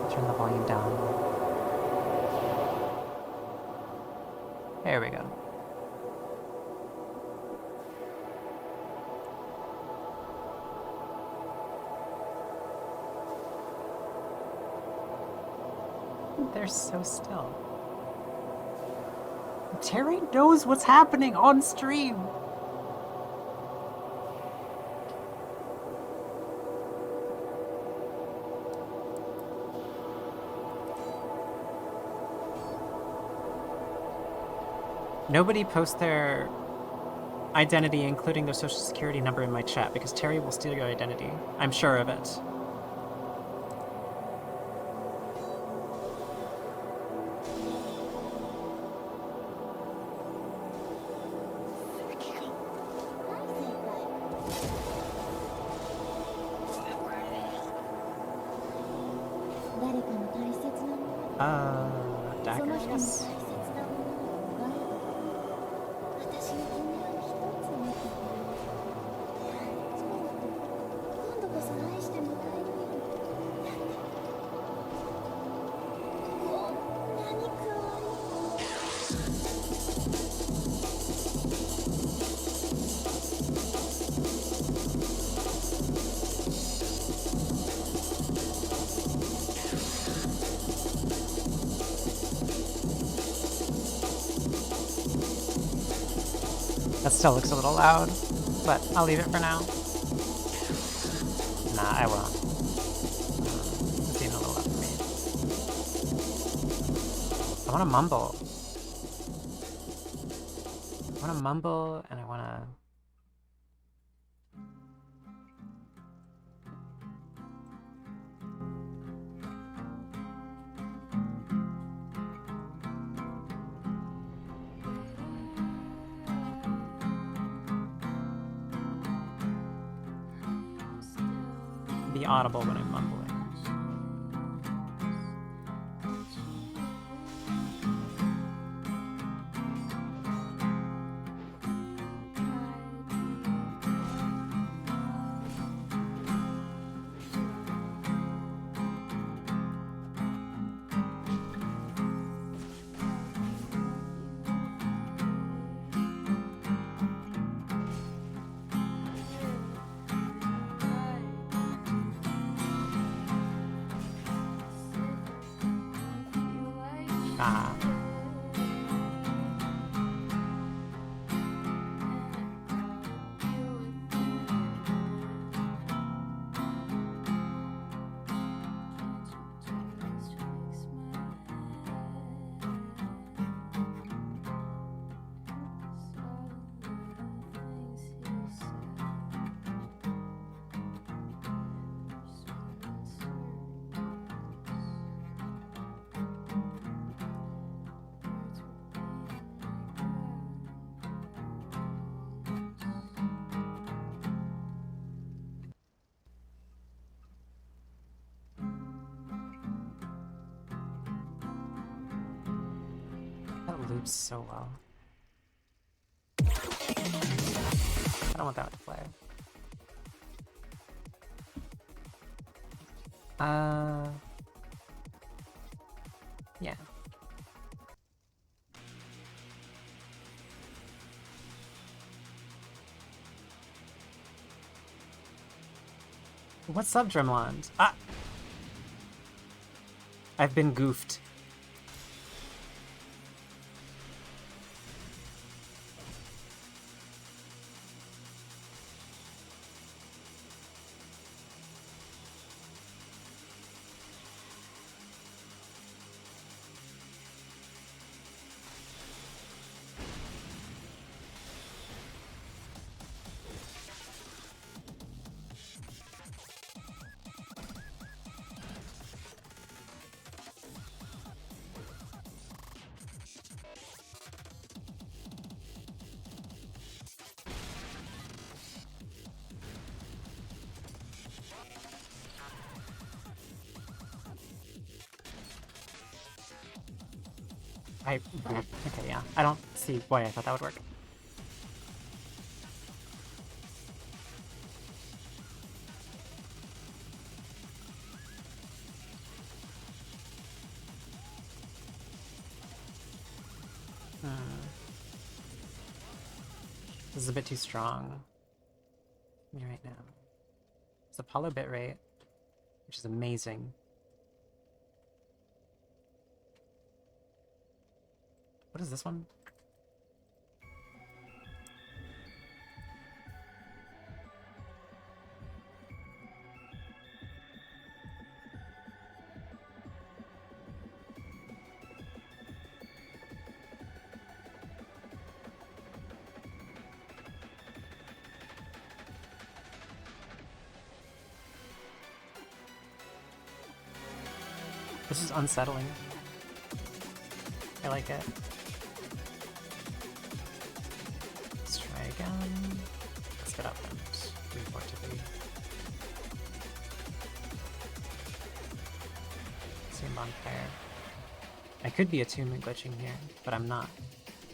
Turn the volume down. There we go. They're so still. Terry knows what's happening on stream. Nobody post their identity, including their social security number, in my chat, because Terry will steal your identity. I'm sure of it. Dagger, I guess. That still looks a little loud, but I'll leave it for now. Nah, I won't. It's even a little loud for me. I want to mumble. I want to mumble, and I want to audible when I'm mumbling. Ah. That loops so well. I don't want that to play. Yeah. What's up, Dremland? Ah! I've been goofed. Okay, yeah. I don't see why I thought that would work. This is a bit too strong for me right now. It's Apollo bitrate, which is amazing. What is this one? This is unsettling. I like it. Let's try again. Let's get up and report to the same bonfire. I could be attunement glitching here, but I'm not.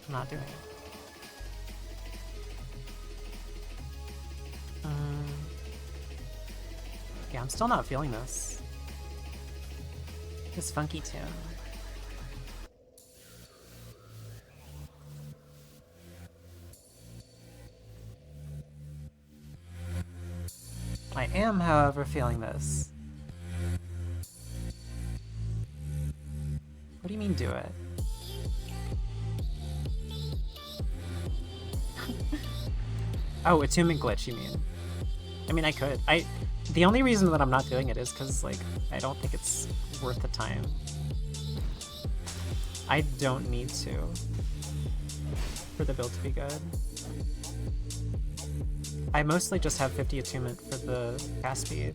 I'm not doing it. Yeah, I'm still not feeling this. This funky tune. I am, however, feeling this. What do you mean, do it? Oh, attunement glitch, you mean? I mean, I could. The only reason that I'm not doing it is because, like, I don't think it's worth the time. I don't need to for the build to be good. I mostly just have 50 attunement for the cast speed.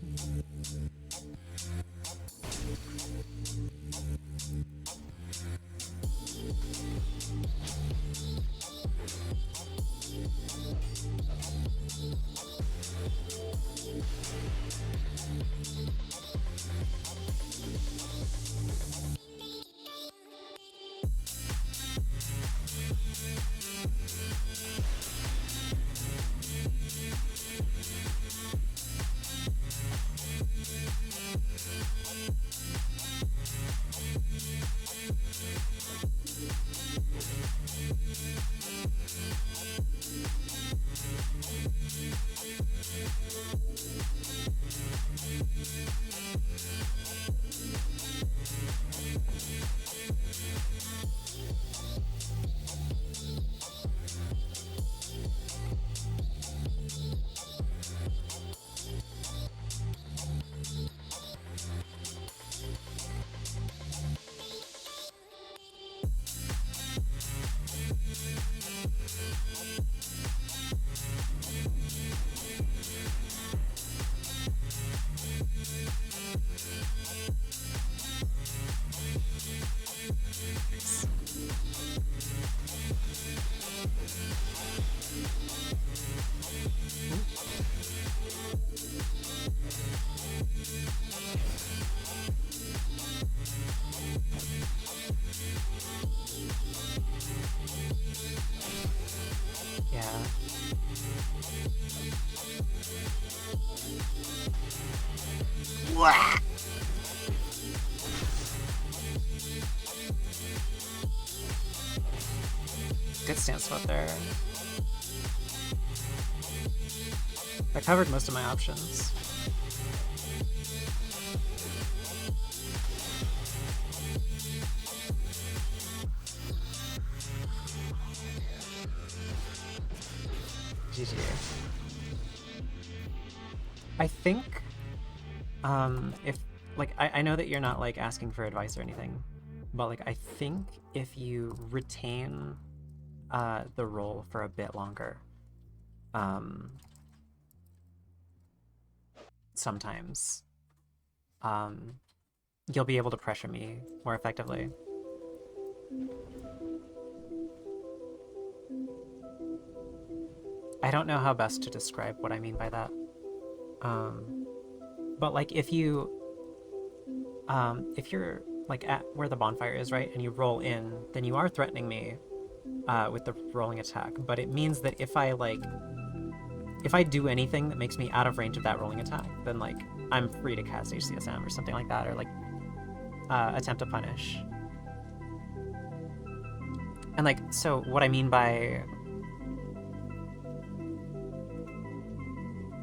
Good stance spot there. I covered most of my options. GG. I think, if, like, I know that you're not, like, asking for advice or anything, but, like, I think if you retain the role for a bit longer, sometimes, you'll be able to pressure me more effectively. I don't know how best to describe what I mean by that. But like if you're like at where the bonfire is, right, and you roll in, then you are threatening me with the rolling attack. But it means that if I do anything that makes me out of range of that rolling attack, then like I'm free to cast HCSM or something like that, or like attempt to punish. And like, so what I mean by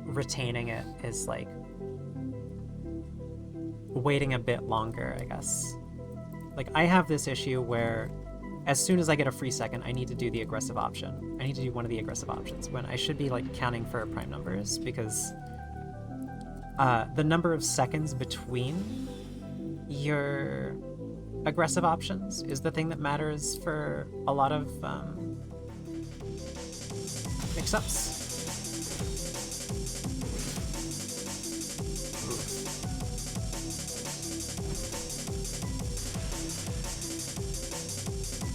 retaining it is like waiting a bit longer, I guess. Like I have this issue where as soon as I get a free second, I need to do the aggressive option. I need to do one of the aggressive options when I should be like counting for prime numbers, because the number of seconds between your aggressive options is the thing that matters for a lot of mix-ups.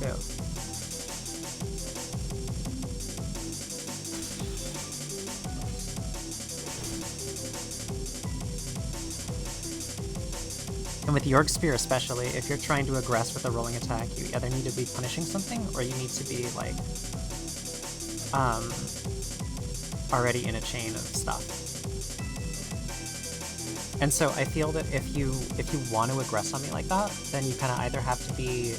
Ew. And with York Spear especially, if you're trying to aggress with a rolling attack, you either need to be punishing something or you need to be like already in a chain of stuff. And so I feel that if you want to aggress on me like that, then you kind of either have to be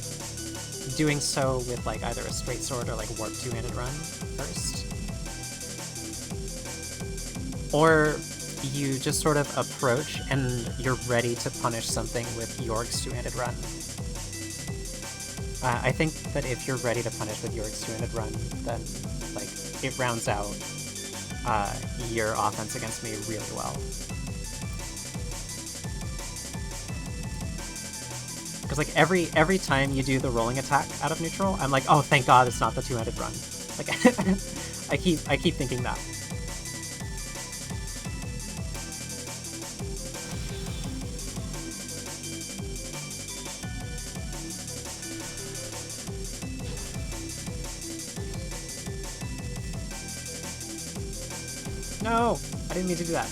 doing so with like either a straight sword or like warp two-handed run first, or you just sort of approach and you're ready to punish something with York's two-handed run. I think that if you're ready to punish with York's two-handed run, then like it rounds out your offense against me really well. Because like every time you do the rolling attack out of neutral, I'm like, oh, thank God it's not the two-handed run. Like I keep thinking that. No, I didn't mean to do that.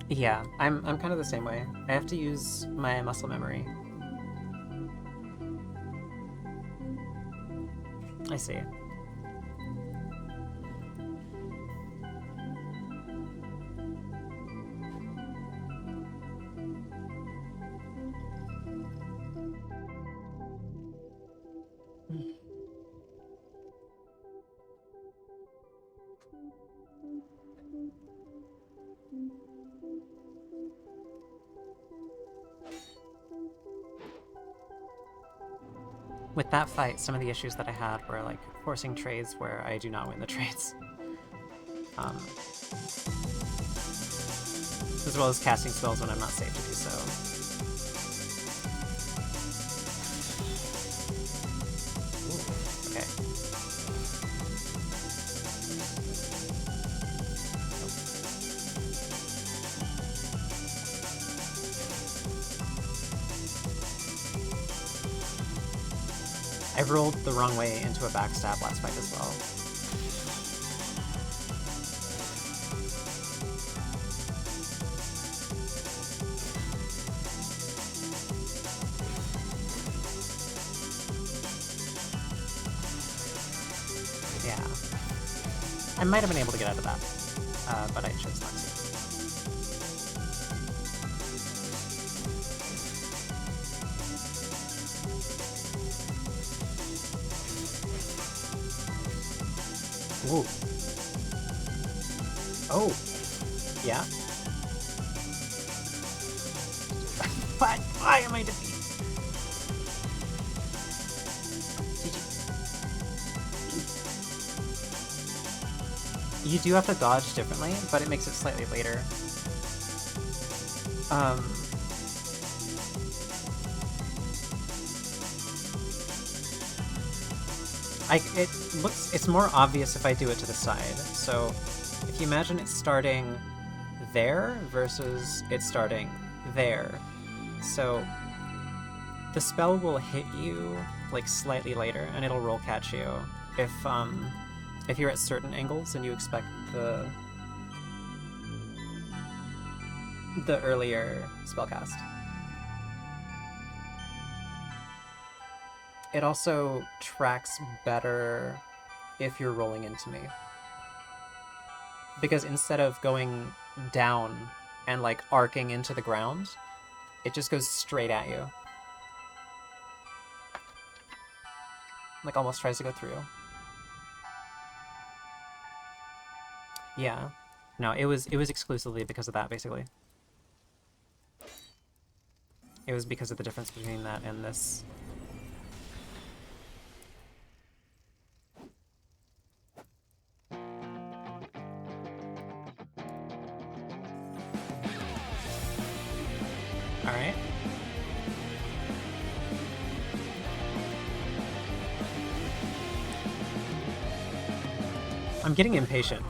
Yeah, I'm kind of the same way. I have to use my muscle memory. I see. With that fight, some of the issues that I had were like forcing trades where I do not win the trades. As well as casting spells when I'm not safe to do so. Ooh, okay. I rolled the wrong way into a backstab last fight as well. Yeah. I might have been able to get out of that, but I chose not to. Ooh. Oh. Yeah. What? Why am I defeated? You do have to dodge differently, but it makes it slightly later. It's more obvious if I do it to the side. So if you imagine it starting there versus it starting there. So the spell will hit you like slightly later and it'll roll catch you if you're at certain angles and you expect the earlier spellcast. It also tracks better if you're rolling into me. Because instead of going down and like arcing into the ground, it just goes straight at you. Like almost tries to go through. Yeah. No, it was exclusively because of that, basically. It was because of the difference between that and this. Alright. I'm getting impatient.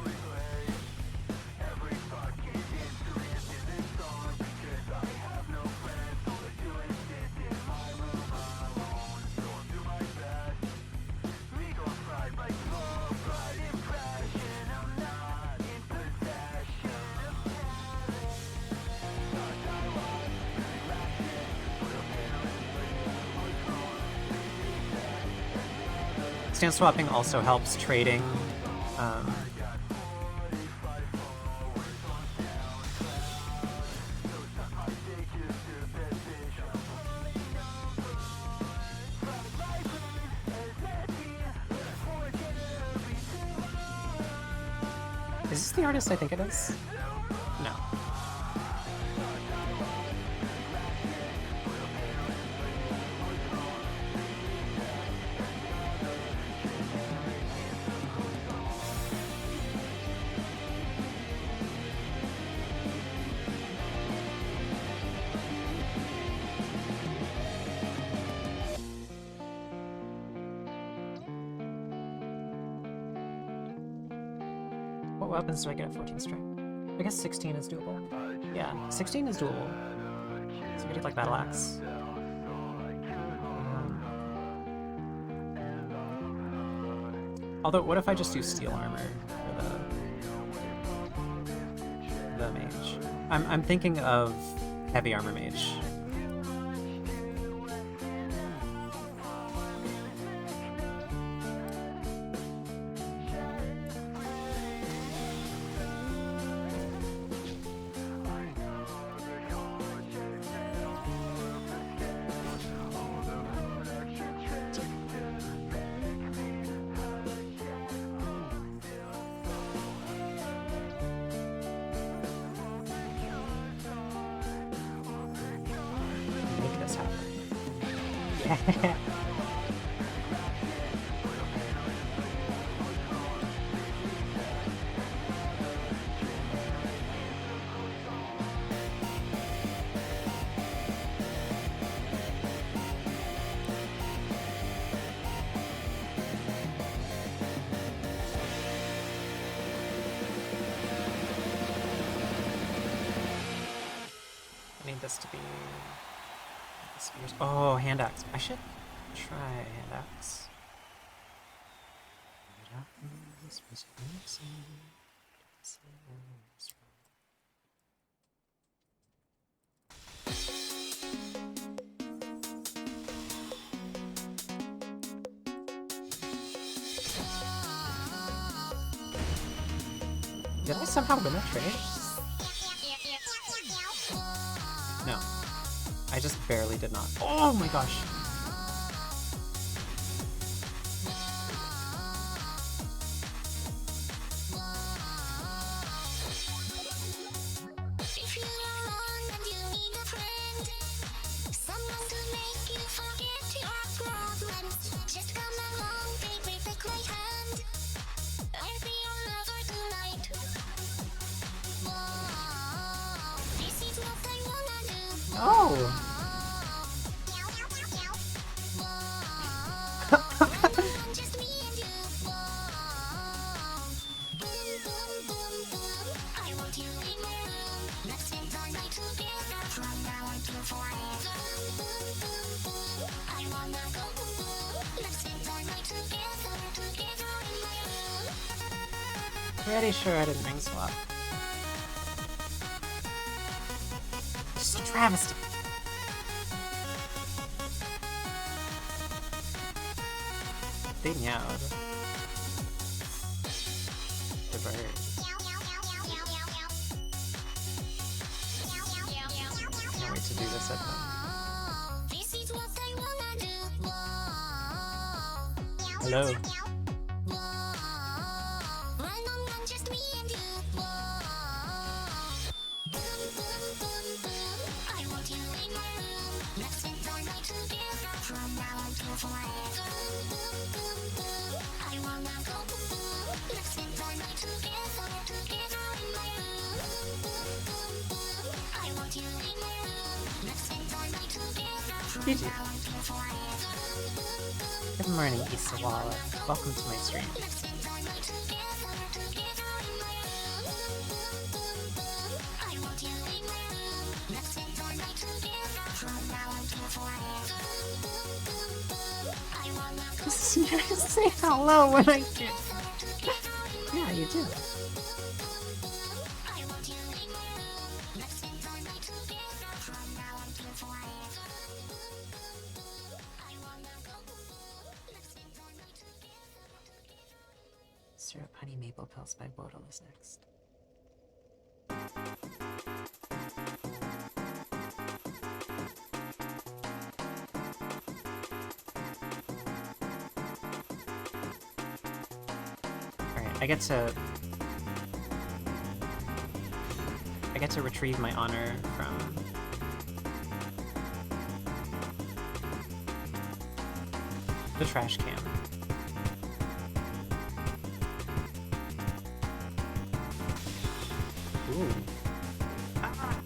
Stance swapping also helps trading. Is this the artist I think it is? No. What weapons do I get at 14 strength? I guess 16 is doable. Yeah, 16 is doable. So we get like Battle Axe. Although, what if I just do steel armor for the mage? I'm thinking of heavy armor mage. Make this happen. Yeah. I need this to be... Oh, hand axe. I should try that. Did I somehow win a trade? No. I just barely did not. Oh my gosh. If you're alone and you need a friend, someone to make you forget your problems, just come along, baby, take my hand. I'll be your lover tonight. Whoa, this is what I wanna do. Oh! Just me and you. Boom, boom, boom, boom. I want you in my room. Let's spend all night together from now until forever. Boom, boom, boom. I wanna go boom, boom. Let's spend all night together in my room. Pretty sure I didn't ring swap. Just a travesty. They meowed. The bird. Can't wait to do this at them. This is what I wanna do. Hello. Run on, run, just me and you. Boom, boom, boom, boom. I want you in my room. Let's spend all night together from now until forever. Boom, boom, boom. I wanna go boom, boom. Let's spend all night together in my room. Boom, boom, boom. I want you in my room. Let's spend all night together from GG. now until forever. Boom, boom, Good morning, Isawala. Welcome to my stream. let's spend all night together in my room. Boom, boom, boom. I want you in my room. Let's spend all night together from now until forever. Boom, boom, boom. I wanna go You say hello when I get. Yeah, you do. I want you in my room. Let's spend all night together from now until forever. I wanna go let's spend all night together. Syrup Honey Maple Pills by Bodil is next. Alright, I get to retrieve my honor from the trash can. Ooh. Ah.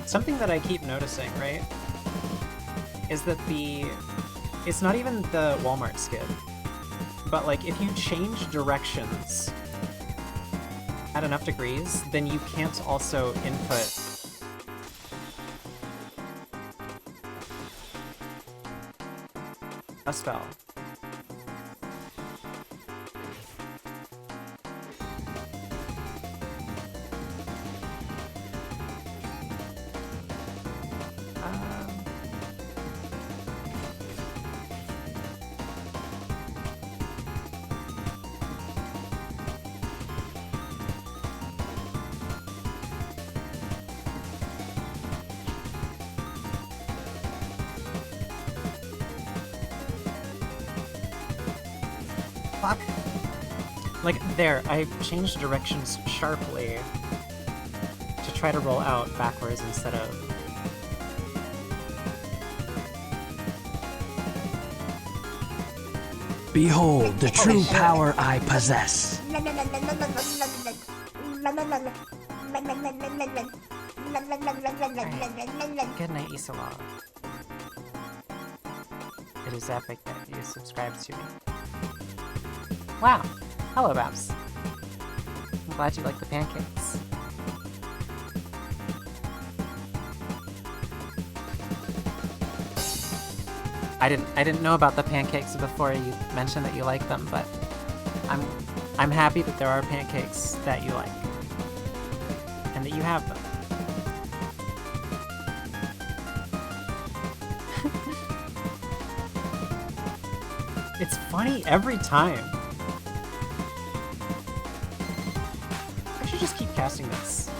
Something that I keep noticing, right, is that it's not even the Walmart skid, but like if you change directions at enough degrees, then you can't also input a spell. Fuck. Like, there, I changed directions sharply to try to roll out backwards instead of... Behold the true power I possess. Good night, Isawa. It is epic that you subscribed to me. Wow. Hello, Babs. I'm glad you like the pancakes. I didn't know about the pancakes before you mentioned that you like them, but I'm happy that there are pancakes that you like and that you have them. It's funny every time. I should just keep casting this.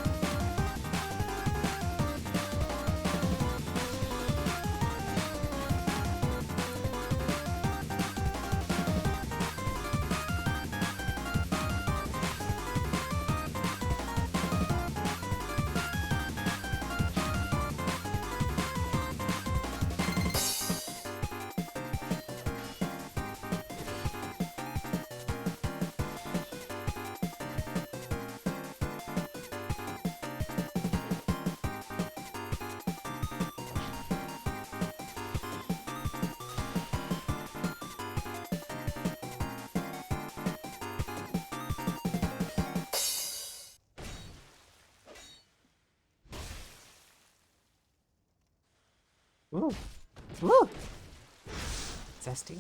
Ooh. Ooh. Zesty.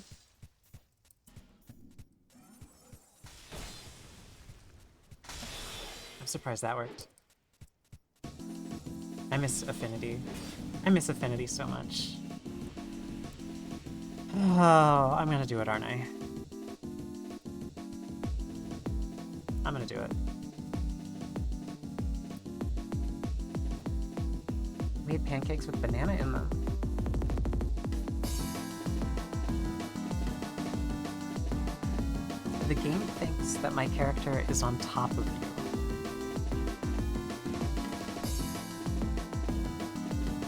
I'm surprised that worked. I miss Affinity. I miss Affinity so much. Oh, I'm gonna do it, aren't I? I'm gonna do it. Made pancakes with banana in them. The game thinks that my character is on top of you.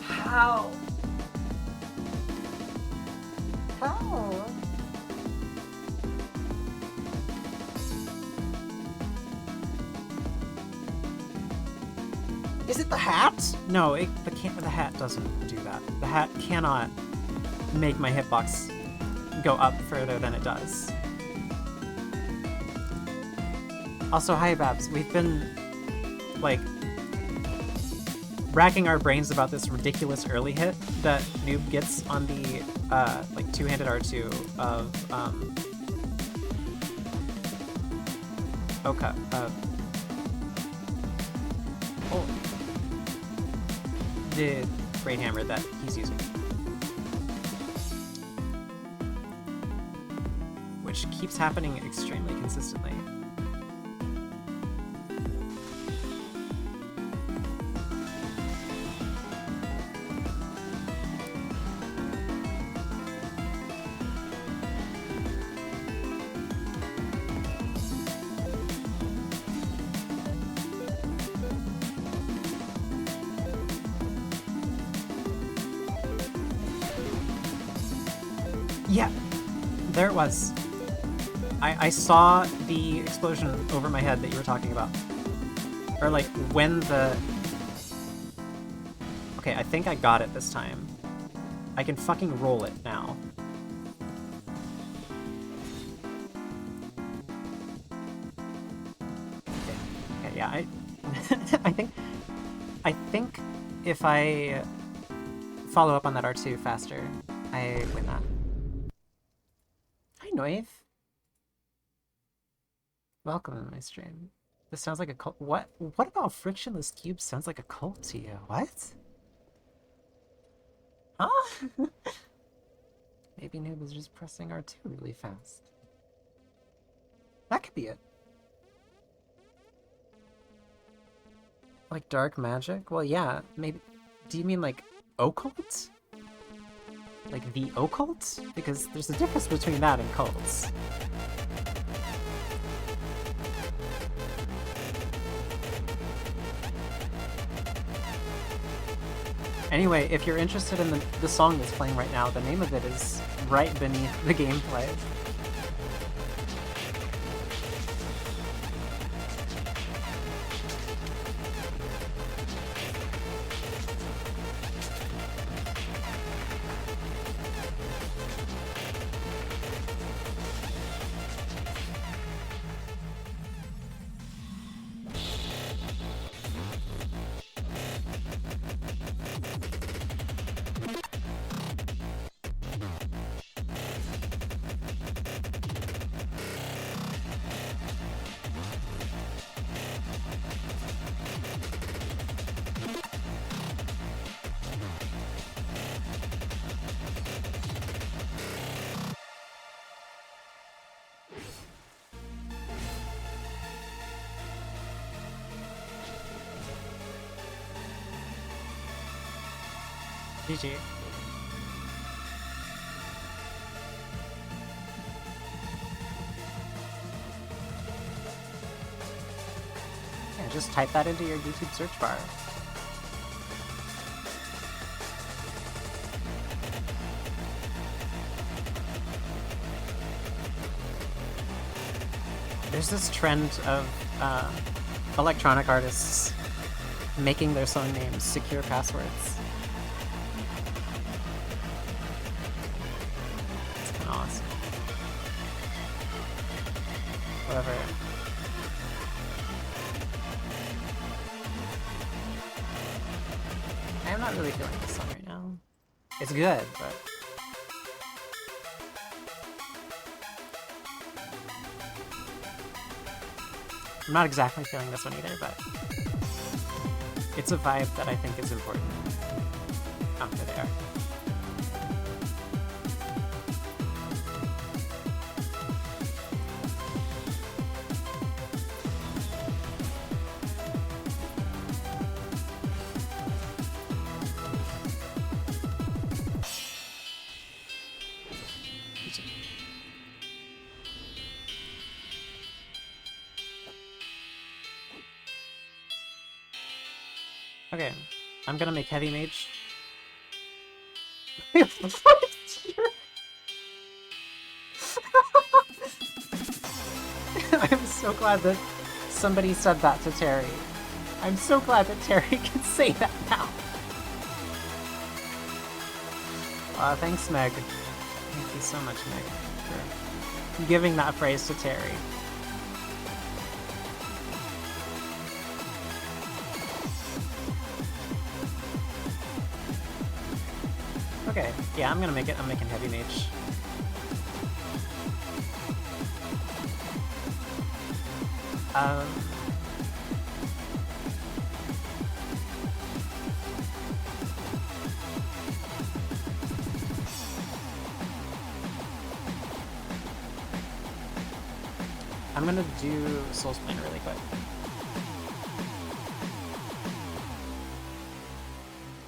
How? How? Is it the hat? No, the hat doesn't do that. The hat cannot make my hitbox go up further than it does. Also, hi Babs. We've been, like, racking our brains about this ridiculous early hit that Noob gets on the, like, two-handed R2 of, Oka. The Great Hammer that he's using. Which keeps happening extremely consistently. Yeah, there it was. I saw the explosion over my head that you were talking about. Or like when the... Okay, I think I got it this time. I can fucking roll it now. Okay, yeah, I think if I follow up on that R2 faster, I win that. Hi, Noive. Welcome to my stream. This sounds like a cult. What about Frictionless Cubes sounds like a cult to you? What? Huh? Maybe Noob is just pressing R2 really fast. That could be it. Like dark magic? Well, yeah, maybe. Do you mean like occult? Like the occult? Because there's a difference between that and cults. Anyway, if you're interested in the song that's playing right now, the name of it is right beneath the gameplay. GG. Yeah, just type that into your YouTube search bar. There's this trend of electronic artists making their song names secure passwords. It's kind of awesome. Whatever. I'm not really feeling this song right now. It's good, but... I'm not exactly feeling this one either, but it's a vibe that I think is important. Oh, there they are. Okay, I'm gonna make Heavy Mage. I'm so glad that somebody said that to Terry. I'm so glad that Terry can say that now. Thanks, Meg. Thank you so much, Meg, for giving that phrase to Terry. Okay, yeah, I'm gonna make it. I'm making Heavy Mage. I'm gonna do Soul's Plane really quick.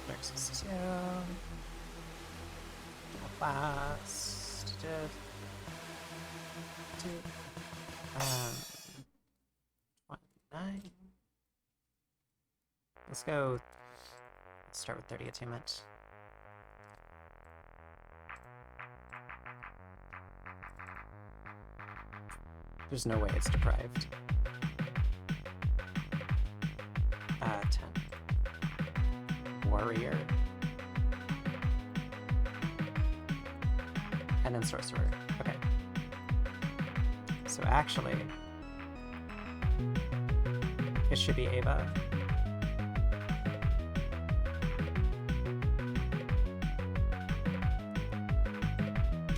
Versus 2. Last. Did. 29. Let's go. Let's start with 30 attunement. There's no way it's deprived. 10. Warrior. And then Sorcerer. Okay. So actually, it should be Ava.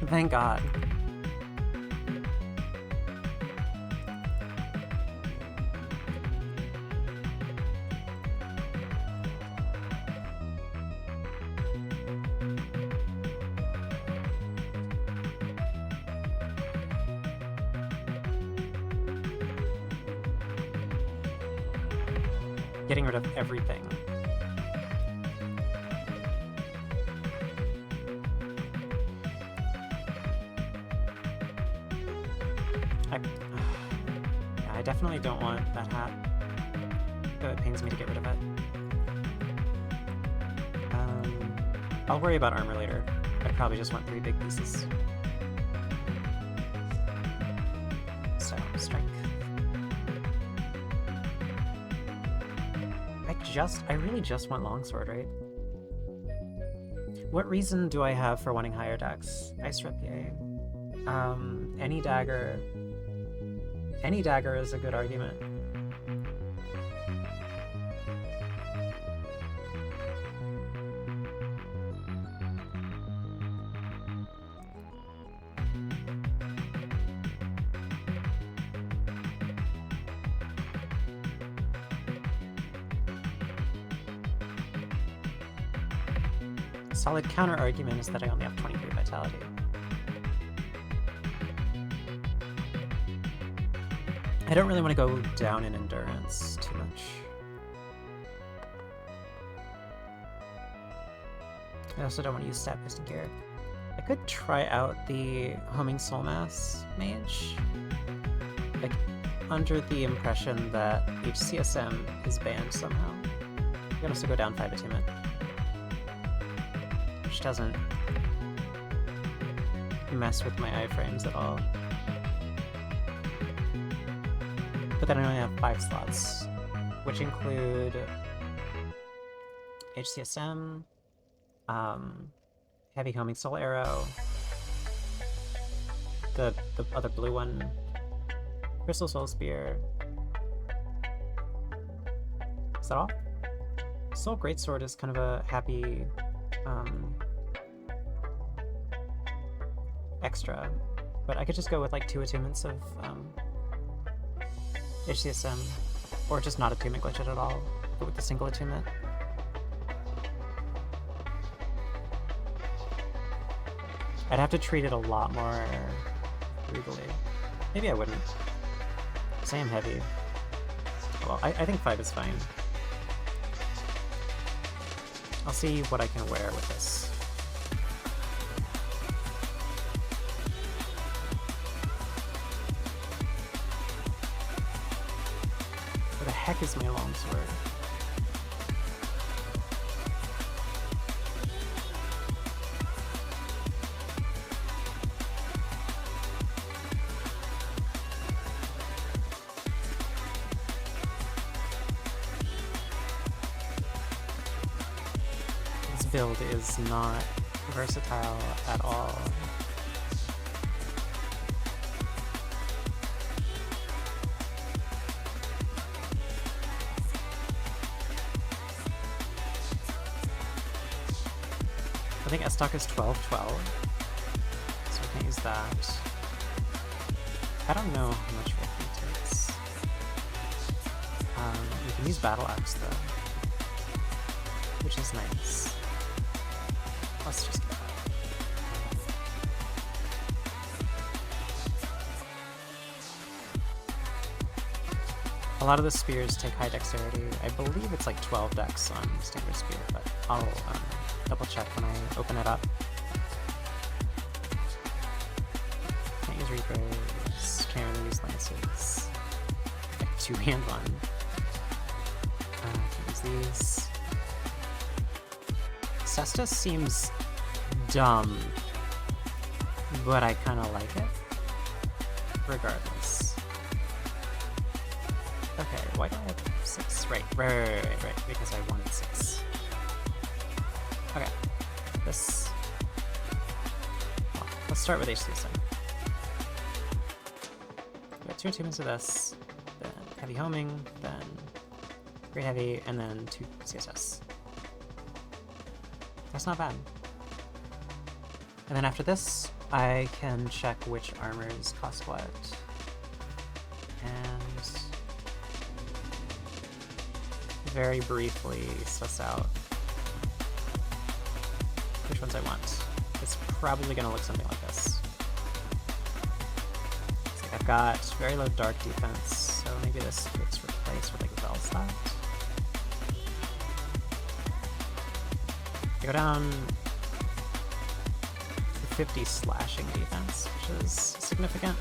Thank God. Getting rid of everything. I definitely don't want that hat. Though it pains me to get rid of it. I'll worry about armor later. I probably just want 3 big pieces. So, strength. I really just want longsword, right? What reason do I have for wanting higher dex? Ice Rapier. Any dagger. Any dagger is a good argument. Solid counter argument is that I only have 23 vitality. I don't really want to go down in endurance too much. I also don't want to use stat boosting gear. I could try out the homing soul mass mage, like under the impression that HCSM is banned somehow. You can also go down 5 attunement, which doesn't mess with my iframes at all. But then I only have 5 slots, which include HCSM, heavy homing soul arrow, the other blue one, crystal soul spear. Is that all? Soul greatsword is kind of a happy extra, but I could just go with like 2 attunements of HCSM, or just not attunement glitch it at all, but with the single attunement. I'd have to treat it a lot more regally. Maybe I wouldn't. Because I am heavy. Well, I think 5 is fine. I'll see what I can wear with this. Where the heck is my longsword? This build is not versatile at all. I think S-Stock is 12-12, so I can't use that. I don't know how much Wolfie takes. We can use Battle Axe though, which is nice. Let's just get that. A lot of the spears take high dexterity. I believe it's like 12 dex on standard spear, but I'll double check when I open it up. Can't use Reapers, can't really use Lances. Like 2-hand one. Can't use these. Cestus seems dumb, but I kind of like it. Regardless. Okay, why do I have 6? Right, because I wanted 6. Okay, this... Well, let's start with HCSM. We got 2 attunements of this, then heavy homing, then great heavy, and then 2 CSS. That's not bad. And then after this, I can check which armors cost what. And very briefly suss out which ones I want. It's probably gonna look something like this. It's like I've got very low dark defense, so maybe this gets replaced with like a Velslot. I go down to 50 slashing defense, which is significant.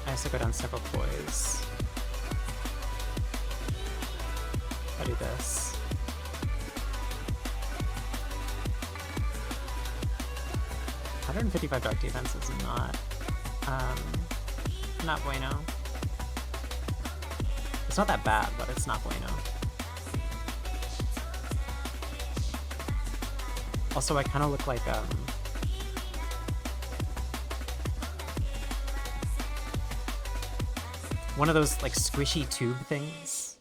I also go down several poise. I'll do this. $155 dark defense is not bueno. It's not that bad, but it's not bueno. Also, I kind of look like one of those like squishy tube things.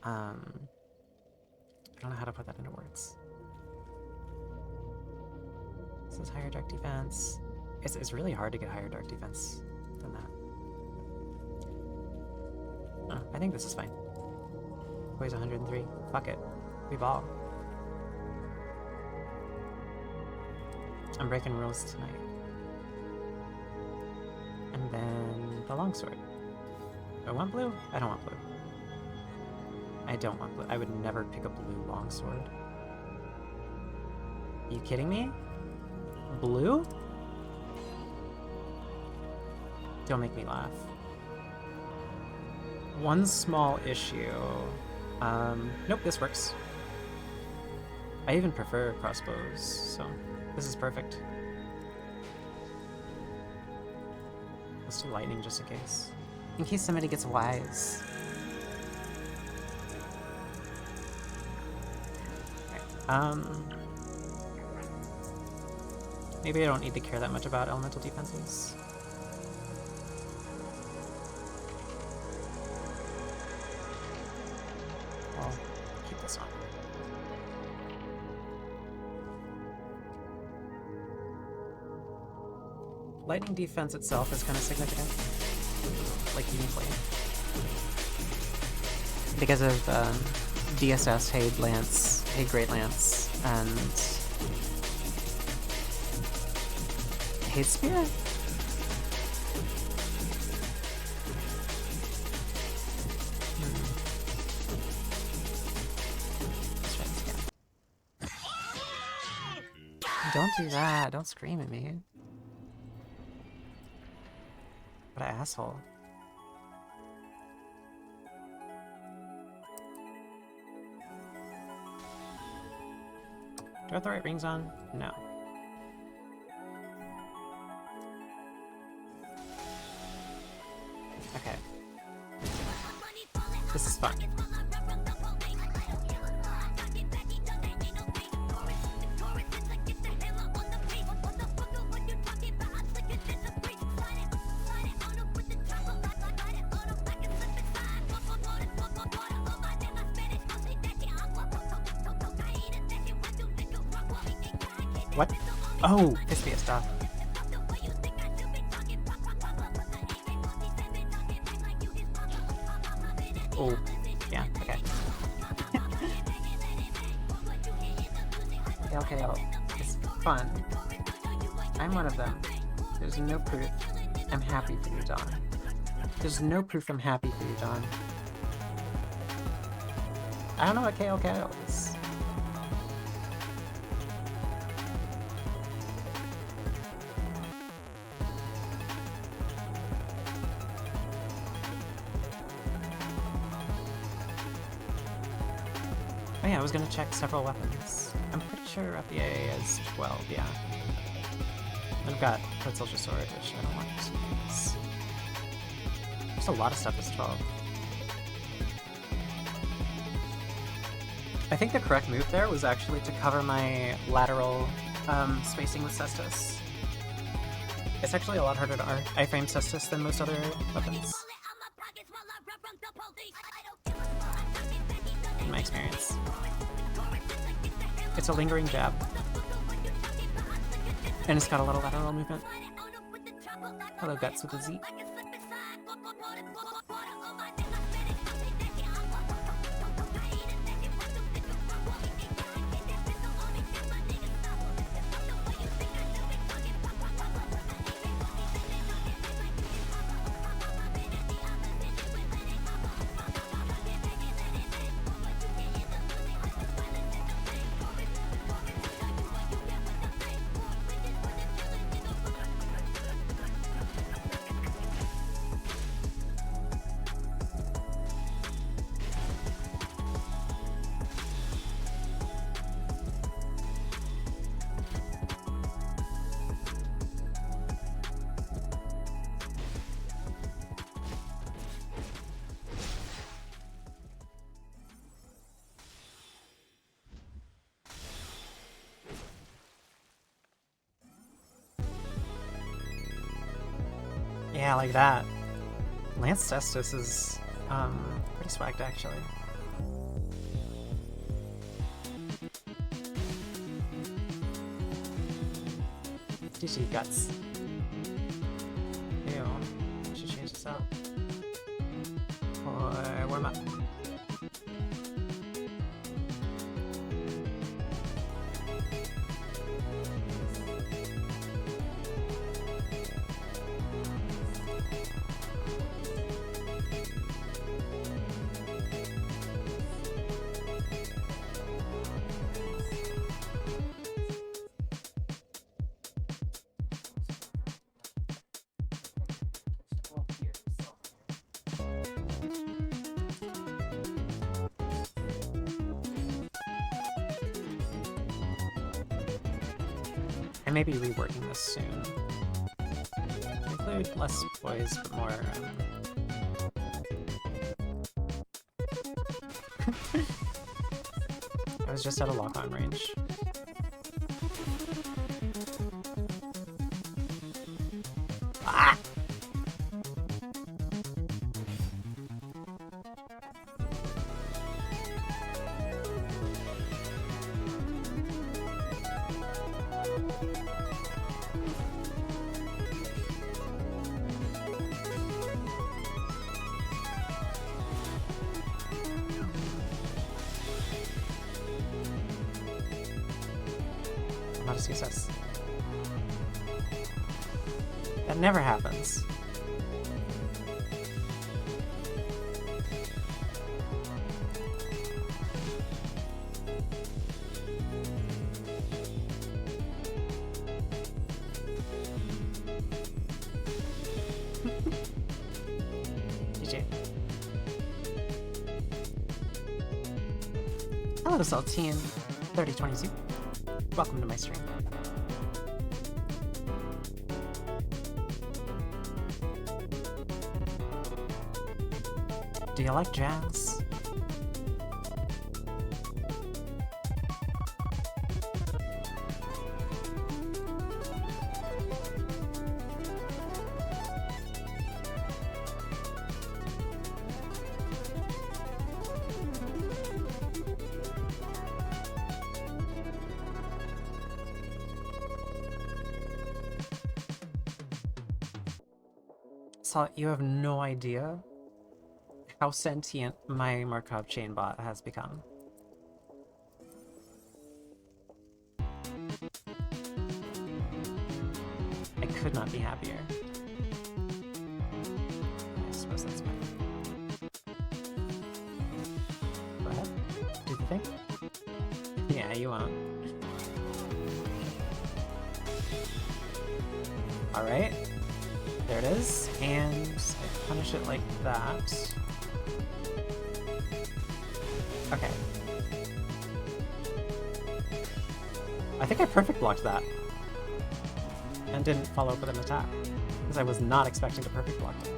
I don't know how to put that into words. This is higher dark defense. It's really hard to get higher dark defense than that. I think this is fine. Poise 103. Fuck it. We ball. I'm breaking rules tonight. And then the longsword. Do I want blue? I don't want blue. I don't want blue. I would never pick a blue longsword. Are you kidding me? Blue? Don't make me laugh. One small issue. Nope, this works. I even prefer crossbows, so this is perfect. Let's do lightning just in case. In case somebody gets wise. Okay. Maybe I don't need to care that much about elemental defenses. I'll keep this on. Lightning defense itself is kind of significant, like uniquely. Because of DSS, Haid Lance, Haid Great Lance, and Haid Spear? Let's try this again. Don't do that, don't scream at me. What an asshole. Do I have the right rings on? No. Okay. This is fun. What? Oh, piss me a stop. Oh, yeah, okay. Okay, it's fun. I'm one of them. There's no proof. I'm happy for you, Dawn. There's no proof I'm happy for you, Dawn. I don't know what KOKO is. Oh yeah, I was gonna check several weapons. I'm pretty sure FBA is 12, yeah. And I've got Foot Soldier Sword, which I don't want to use. There's a lot of stuff that's 12. I think the correct move there was actually to cover my lateral spacing with Cestus. It's actually a lot harder to iframe Cestus than most other weapons. In my experience. It's a lingering jab. And it's got a lot of lateral movement. Hello, Guts with a Z. Yeah, like that. Lance Cestus is pretty swagged actually. GG Guts. Ew. I should change this out. Or warm up. I may be reworking this soon. Include less boys, but more. I was just out of lock-on range. Ah! Not a CSS. That never happens. GG. Hello, Saltine 3022. Welcome to my stream. Do you like jazz? So you have no idea how sentient my Markov chain bot has become. I could not be happier. I suppose that's fine. Go ahead. Do the thing. Yeah, you won't. Alright. There it is. And I punish it like that. Okay. I think I perfect blocked that. And didn't follow up with an attack. Because I was not expecting to perfect block it.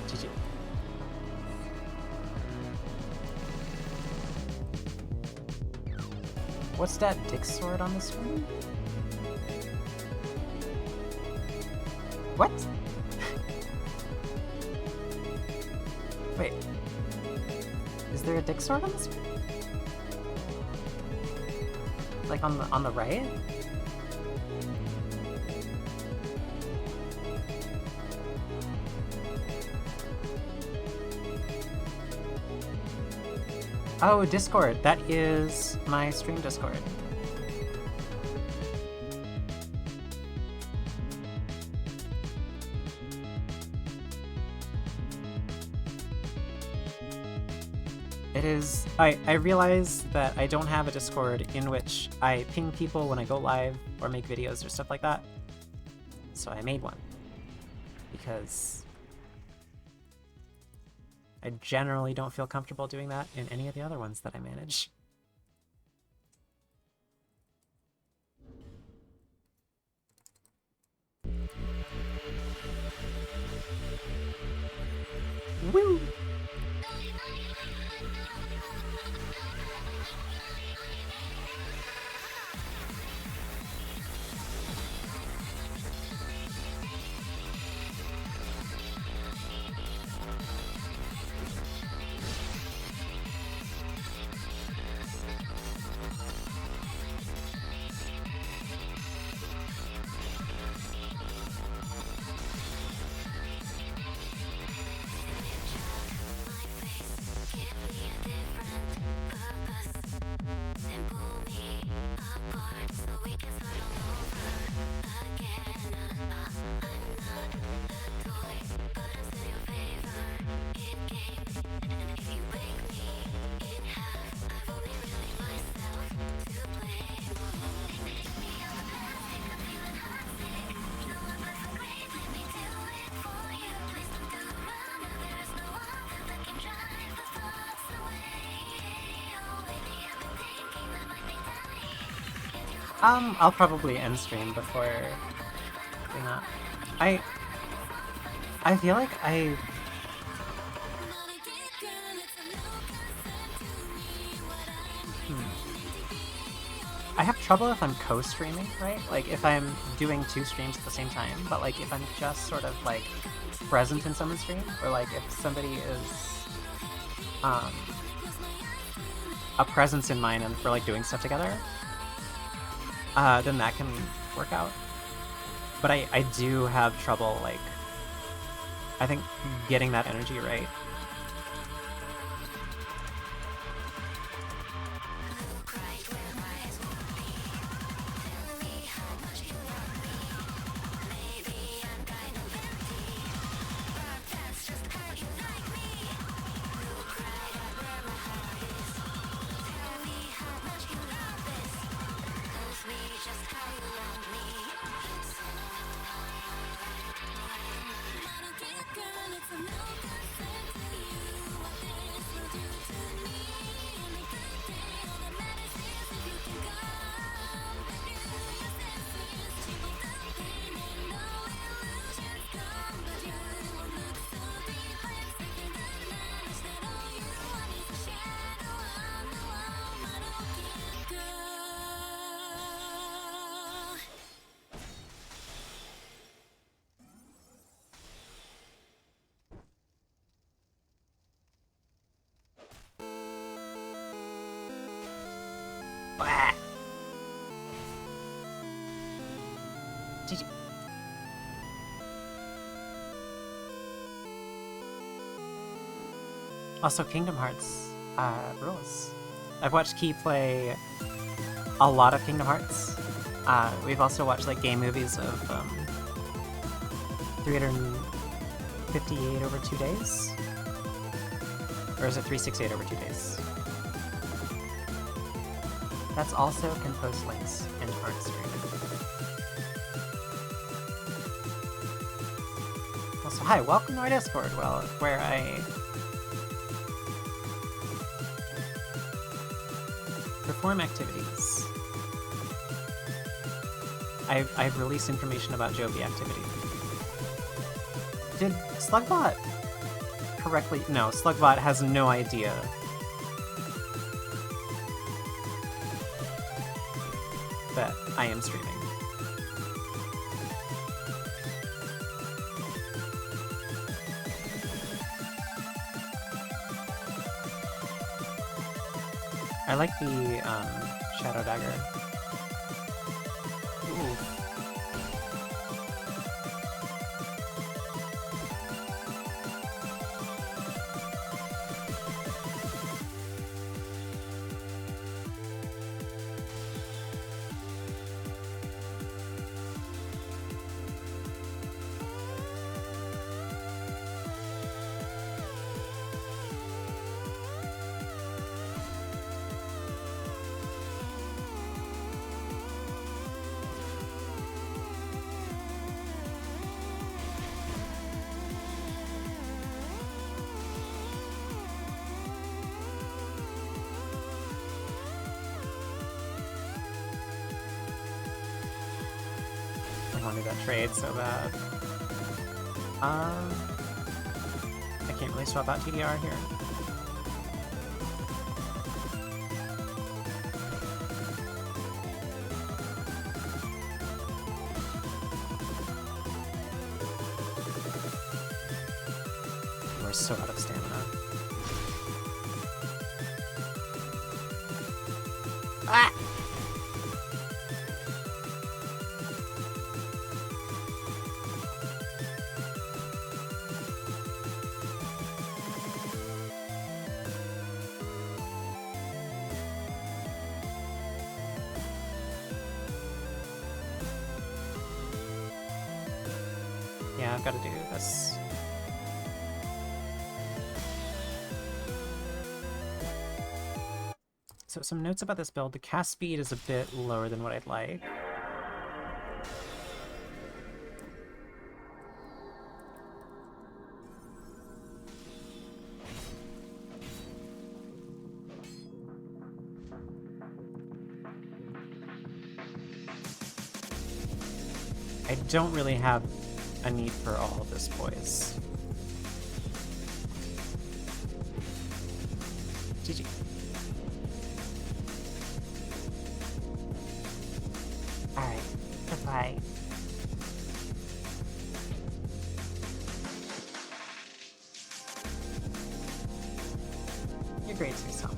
GG. What's that dick sword on this one? What? Wait. Is there a dick sword on this one? Like on the right? Oh, Discord. That is my stream Discord. It is... I realize that I don't have a Discord in which I ping people when I go live or make videos or stuff like that. So I made one. Because I generally don't feel comfortable doing that in any of the other ones that I manage. Woo! I'll probably end stream before doing that. I feel like I have trouble if I'm co-streaming, right? Like, if I'm doing 2 streams at the same time, but, like, if I'm just sort of, like, present in someone's stream, or, like, if somebody is, a presence in mine and we're, like, doing stuff together, then that can work out. But I do have trouble, like, I think getting that energy right. Blah. Did you... Also, Kingdom Hearts rules. I've watched Key play a lot of Kingdom Hearts. We've also watched like game movies of 358 over 2 days? Or is it 368 over 2 days? That's also can post links into our stream. Also, hi, welcome to our Discord, well, where I perform activities. I've released information about Jovi activity. Did Slugbot correctly? No, Slugbot has no idea that I am streaming. I like the Shadow Dagger. Ooh. I wanted that trade so bad. I can't really swap out TDR here. We're so out of stamina. Ah! Yeah, I've got to do this. So some notes about this build. The cast speed is a bit lower than what I'd like. I don't really have a need for all of this, boys. GG. Alright, goodbye. You're great to yourself.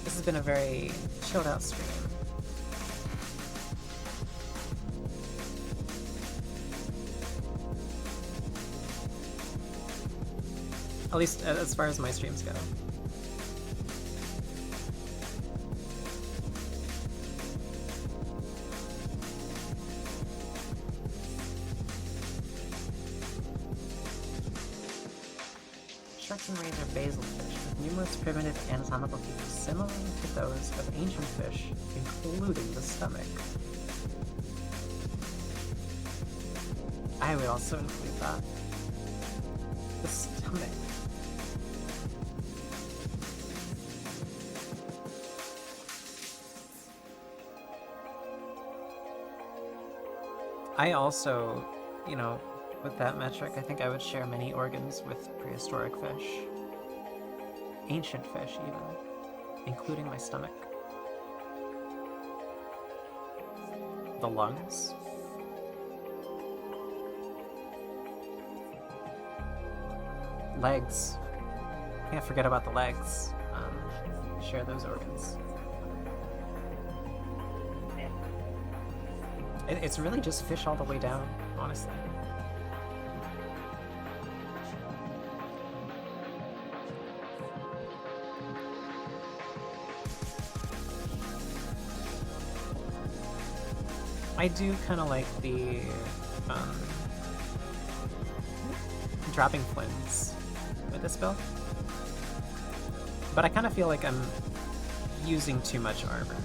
This has been a very chilled out stream. At least as far as my streams go. Sharks and rays are basil fish with numerous primitive anatomical features similar to those of ancient fish, including the stomach. I would also include that. The stomach. I also, you know, with that metric, I think I would share many organs with prehistoric fish. Ancient fish, even. Including my stomach. The lungs. Legs. Can't forget about the legs. Share those organs. It's really just fish all the way down, honestly. I do kind of like the dropping flints with this build, but I kind of feel like I'm using too much armor.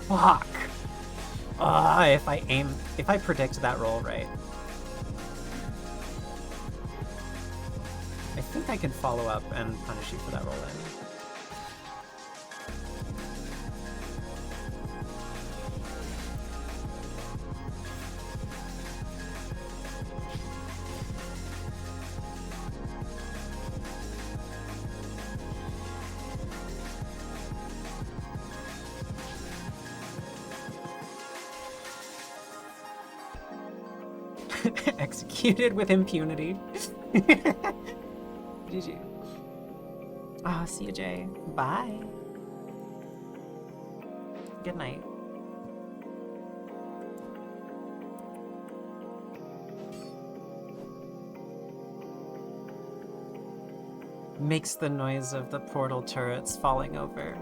Fuck! If I predict that roll right. I think I can follow up and punish you for that roll in. Executed with impunity. GG. Ah, see you, Jay. Bye. Good night. Makes the noise of the portal turrets falling over.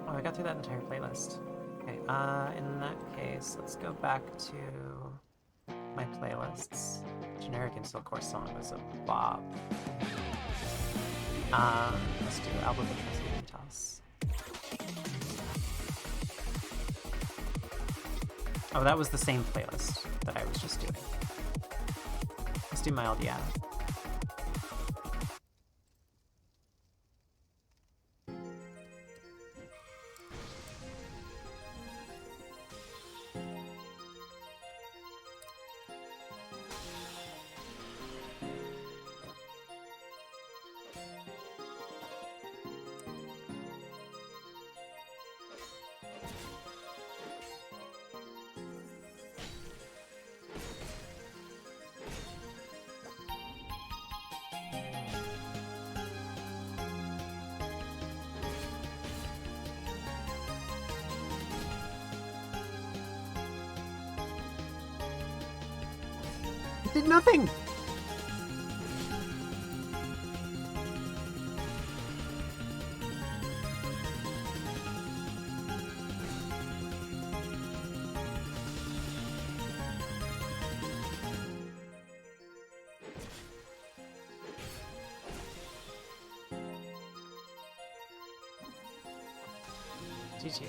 Oh, I got through that entire playlist. Okay, in that case, let's go back to my playlists. Generic Instill Core song was a bop. Let's do Album of Transmuting Toss. Oh, that was the same playlist that I was just doing. Let's do Mild Yeah. It did nothing! GG.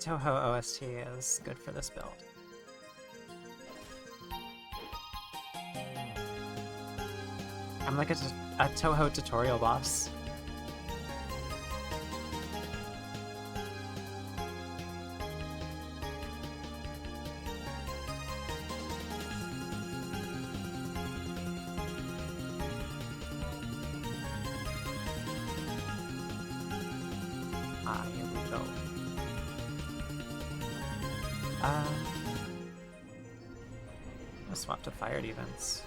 Toho OST is good for this build. I'm like a Toho tutorial boss. Here we go. I'll swap to fire defense.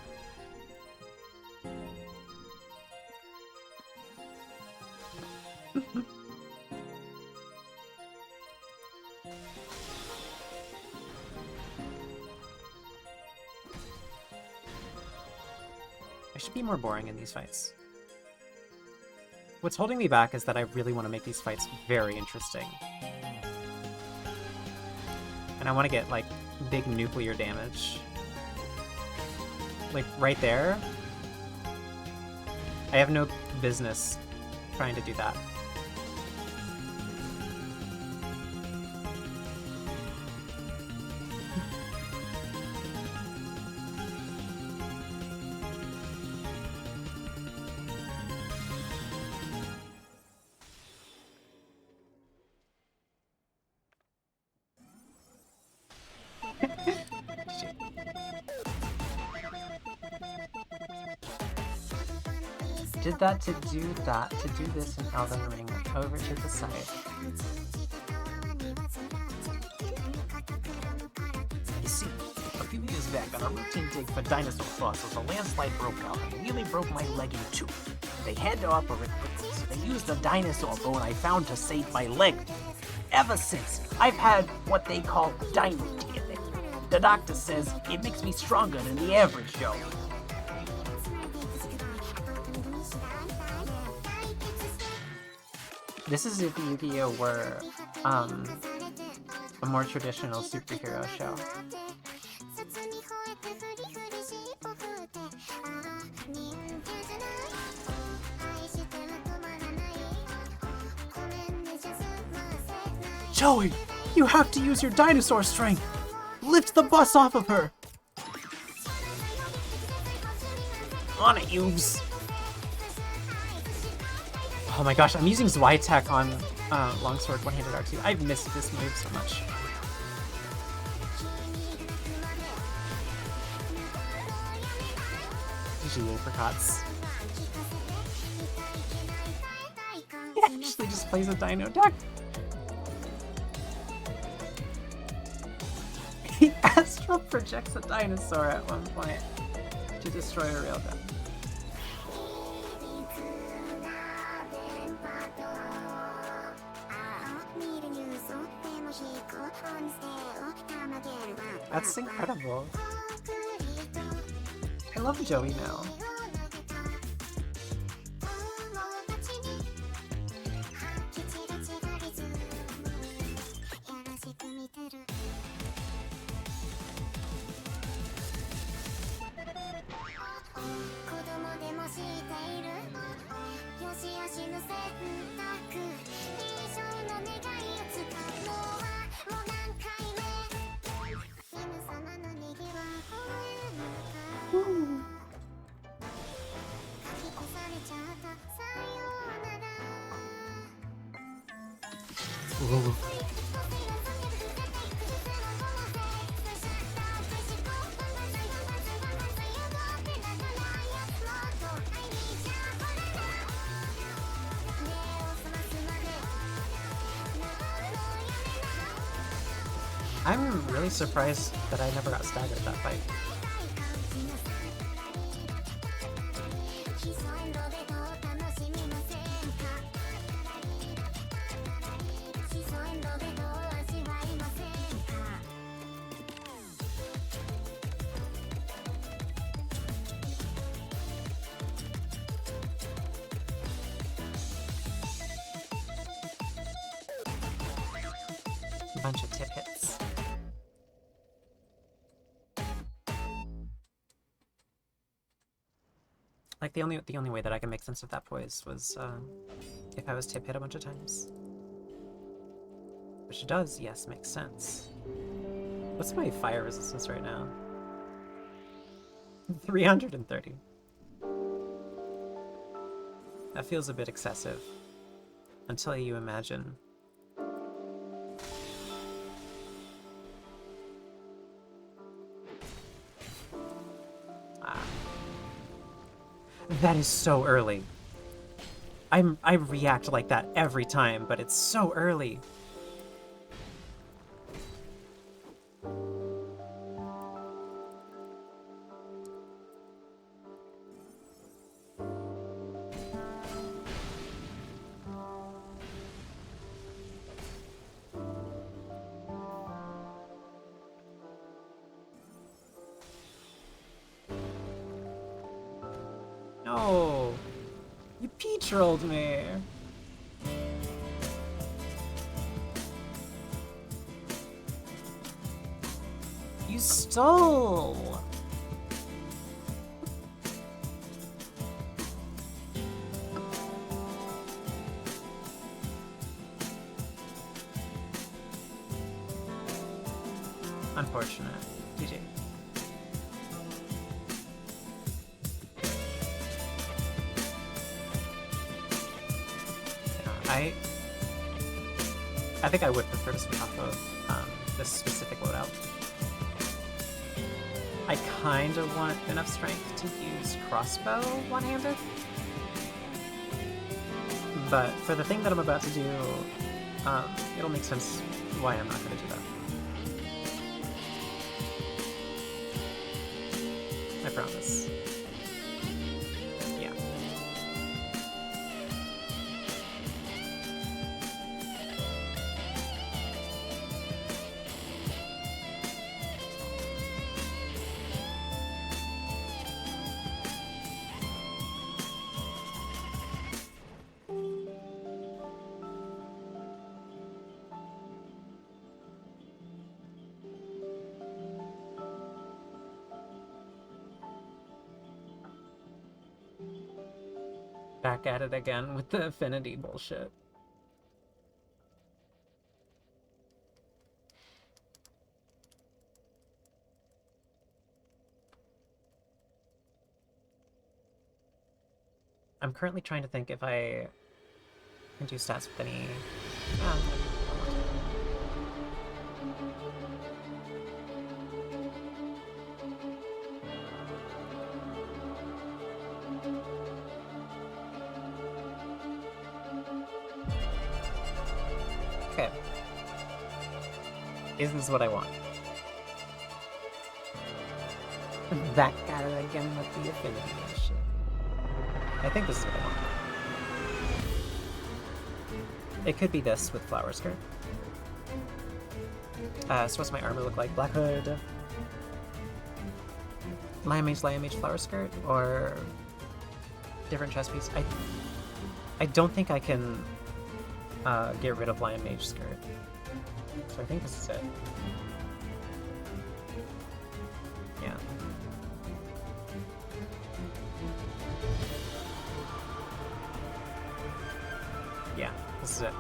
I should be more boring in these fights. What's holding me back is that I really want to make these fights very interesting. And I want to get, like, big nuclear damage. Like, right there. I have no business trying to do that. Did that to do that, to do this in Elden Ring, over to the side. You see, a few years back on a routine dig for dinosaur fossils, a landslide broke out and nearly broke my leg in two. They had to operate quickly, so they used a dinosaur bone I found to save my leg. Ever since, I've had what they call dino teeth. The doctor says it makes me stronger than the average Joe. This is if Yu-Gi-Oh! Were, a more traditional superhero show. Joey, you have to use your dinosaur strength. Lift the bus off of her. On it, Yubes. Oh my gosh, I'm using Zweitek on Longsword One-Handed R2. I've missed this move so much. GG apricots. He actually just plays a dino deck. He astral projects a dinosaur at one point to destroy a real deck. That's incredible. I love Joey now. Ooh. I'm really surprised that I never got staggered that fight. A bunch of tip hits. Like the only way that I can make sense of that poise was if I was tip hit a bunch of times. Which does, yes, make sense. What's my fire resistance right now? 330. That feels a bit excessive. Until you imagine. That is so early. I react like that every time, but it's so early. No! You peach-rolled me! You stole! Unfortunate. GG. I think I would prefer to switch off of this specific loadout. I kind of want enough strength to use crossbow one-handed. But for the thing that I'm about to do, it'll make sense why I'm not going to do that. I promise. Yeah. Back at it again with the affinity bullshit. I'm currently trying to think if I can do stats with any... Okay. Is this what I want? Back at it again with the affinity bullshit. I think this is what I want. It could be this with flower skirt. So what's my armor look like? Black hood, Lion Mage, flower skirt, or different chest piece? I don't think I can get rid of Lion Mage skirt. So I think this is it. Yeah. Yeah, this is it.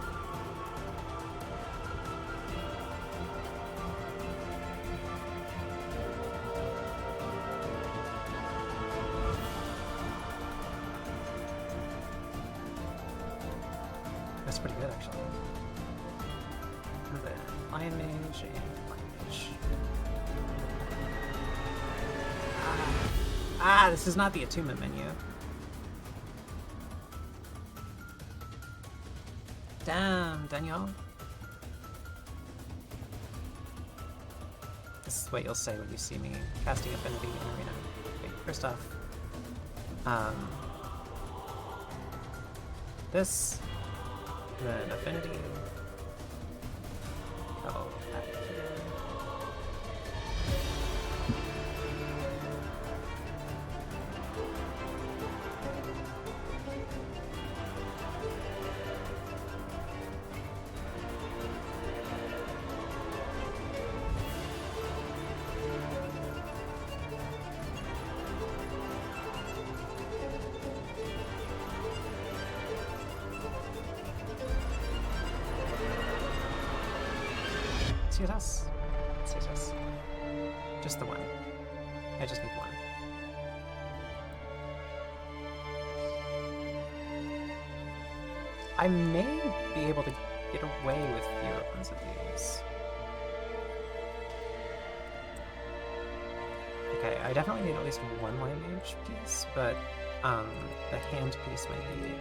That's pretty good, actually. And then Lion Mage and Lion Mage. This is not the attunement menu. Damn, Daniel. This is what you'll say when you see me casting Affinity in Arena. Okay, first off, this, then Affinity. Oh, that here. Yes. Yes. Just the one. I just need one. I may be able to get away with fewer ones of these. Okay, I definitely need at least one light mage piece, but the hand piece might be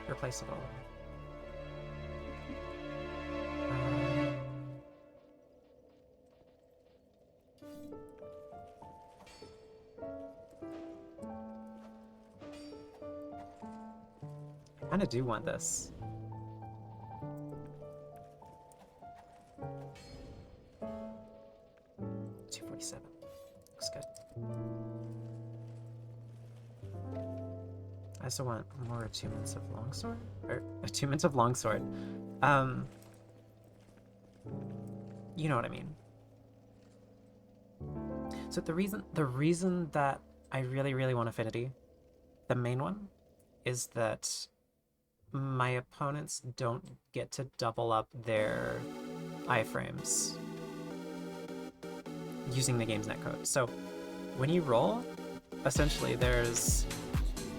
replaceable. I kind of do want this. $247. Looks good. I also want more attunements of longsword, or attunements of longsword. You know what I mean. So the reason that I really want affinity, the main one, is that my opponents don't get to double up their iframes using the game's netcode. So when you roll, essentially there's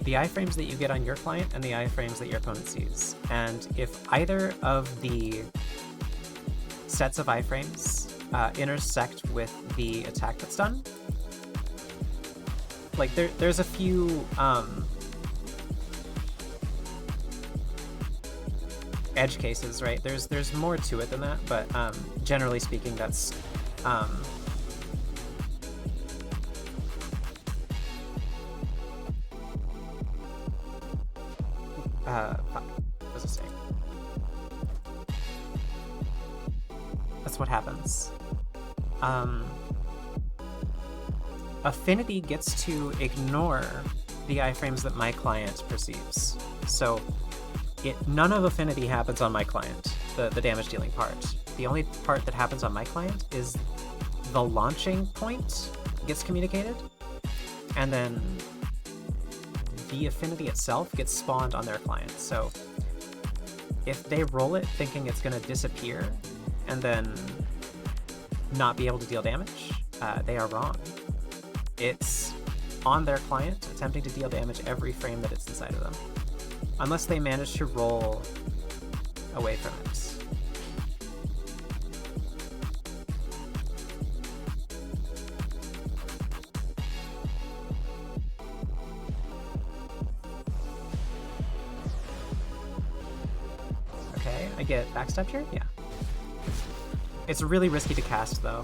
the iframes that you get on your client and the iframes that your opponent sees. And if either of the sets of iframes intersect with the attack that's done, like there's a few edge cases, right? There's more to it than that, but generally speaking, that's what does it say? That's what happens. Affinity gets to ignore the iframes that my client perceives. So none of affinity happens on my client, the damage dealing part. The only part that happens on my client is the launching point gets communicated, and then the affinity itself gets spawned on their client. So if they roll it thinking it's going to disappear and then not be able to deal damage, they are wrong. It's on their client attempting to deal damage every frame that it's inside of them, unless they manage to roll away from it. Okay, I get backstepped here? Yeah. It's really risky to cast, though,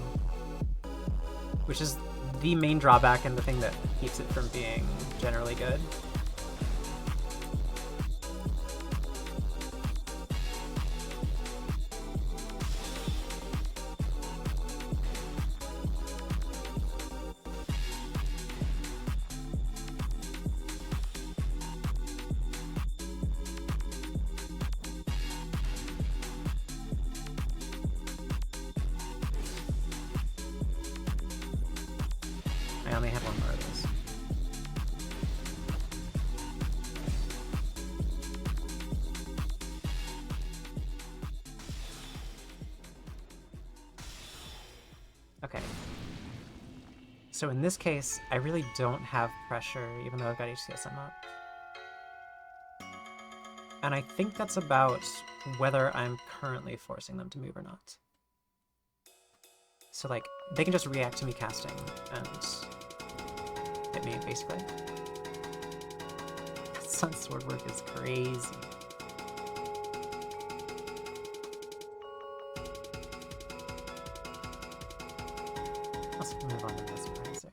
which is the main drawback and the thing that keeps it from being generally good. I only have one more of those. Okay. So in this case, I really don't have pressure, even though I've got HCSM up. And I think that's about whether I'm currently forcing them to move or not. So, like, they can just react to me casting and hit me, basically. Sun sword work is crazy. Let's move on to this prizer.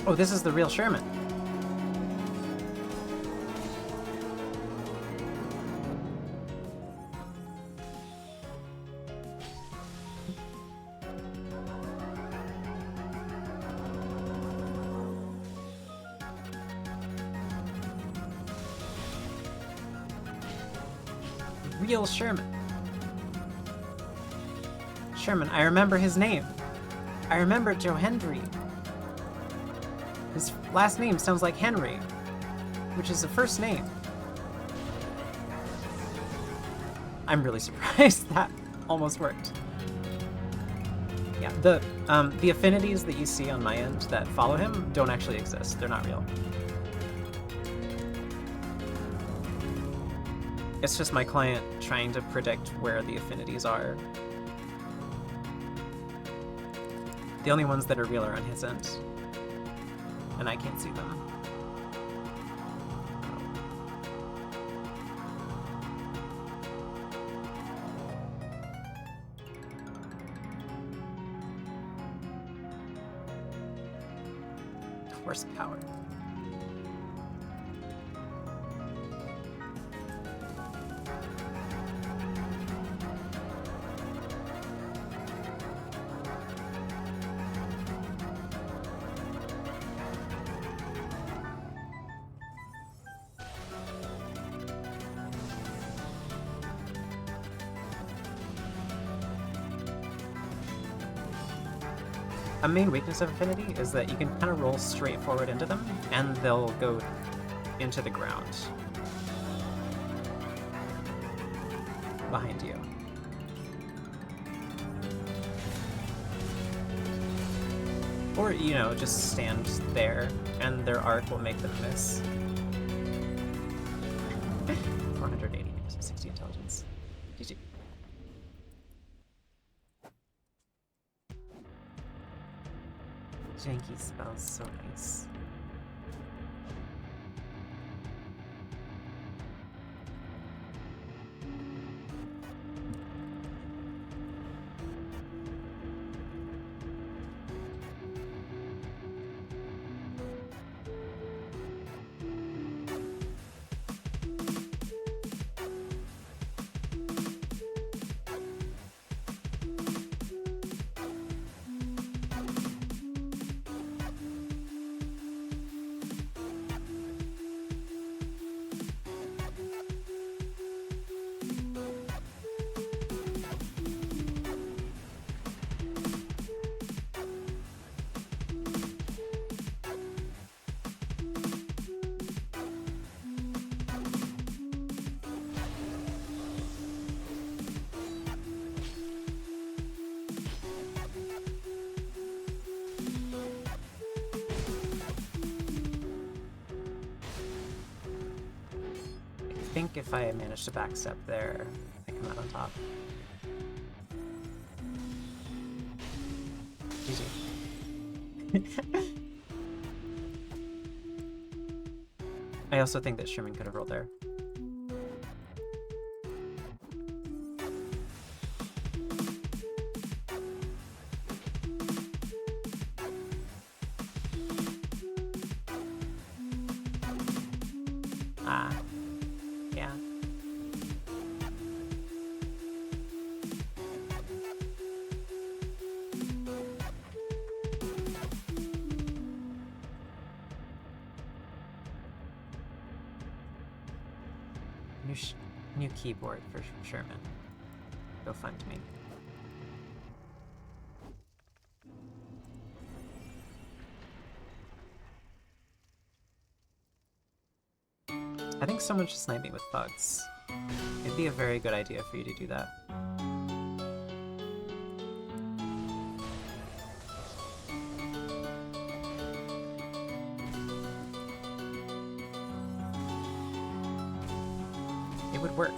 Oh, this is the real Sherman. real Sherman. Sherman, I remember his name. I remember Joe Hendry. His last name sounds like Henry, which is a first name. I'm really surprised that almost worked. Yeah, the affinities that you see on my end that follow him don't actually exist. They're not real. It's just my client trying to predict where the affinities are. The only ones that are real are on his end, and I can't see them. Horsepower. A main weakness of Affinity is that you can kind of roll straight forward into them, and they'll go into the ground behind you. Or, you know, just stand there, and their arc will make them miss. 480, 60 intelligence. GG. Janky spells so nice. I think if I manage to backstep there, I come out on top. GG. I also think that Sherman could have rolled there. Ah. Yeah. New keyboard for Sherman. Go fund me. I think someone should snipe me with bugs. It'd be a very good idea for you to do that. It would work.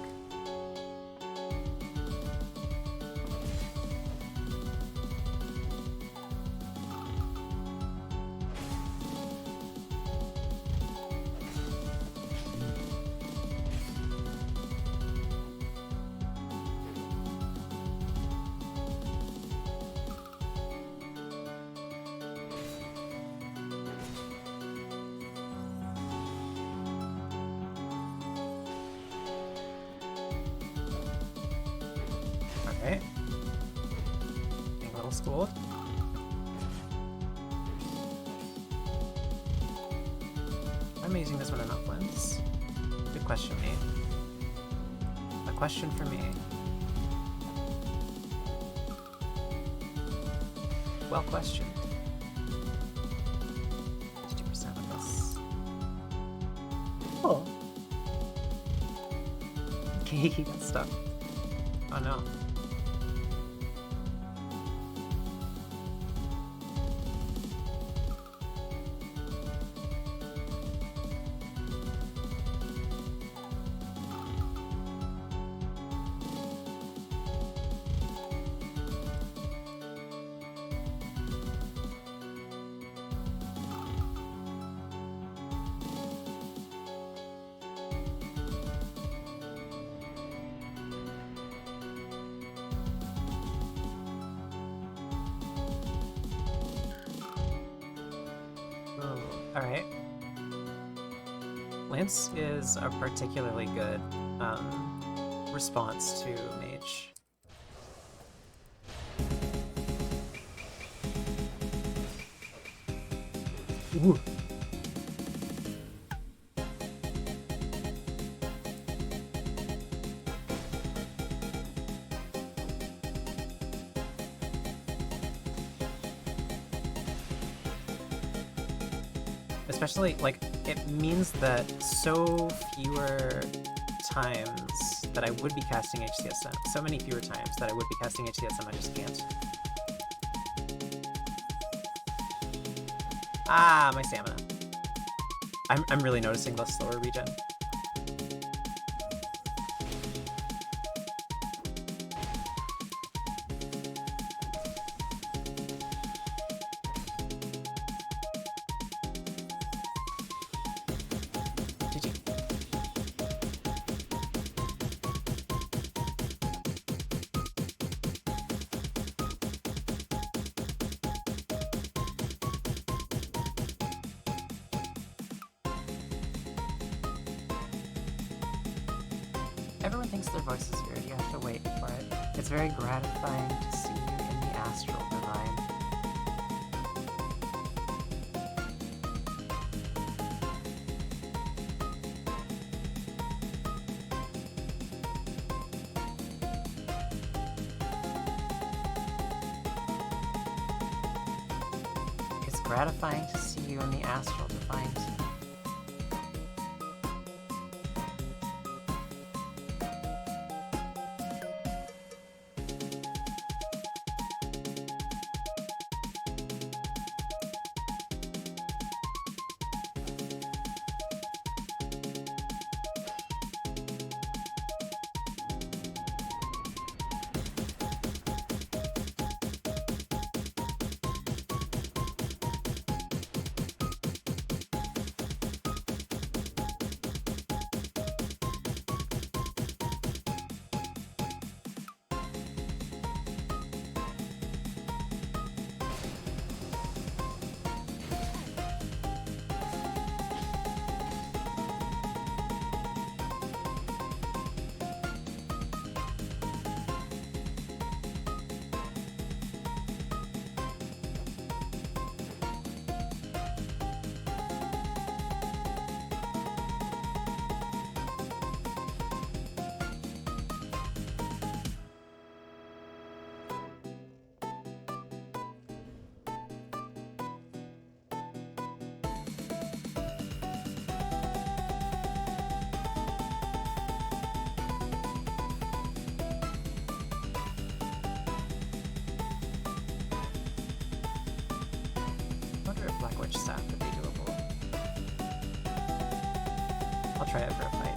Alright. Being a little schooled. Am I using this one enough lens? Good question, mate. question for me. Well questioned. 50% of this. Oh. Okay, he got stuck. Oh no. Alright. Lance is a particularly good response to Mage. Ooh. Especially, like, it means that so fewer times that I would be casting HCSM, so many fewer times that I would be casting HCSM, I just can't. Ah, my stamina. I'm really noticing the slower regen. Everyone thinks their voice is weird, you have to wait for it. It's very gratifying to see you in the astral divine. It's gratifying to see you in the astral divine. Black Witch staff would be doable. I'll try it for a fight.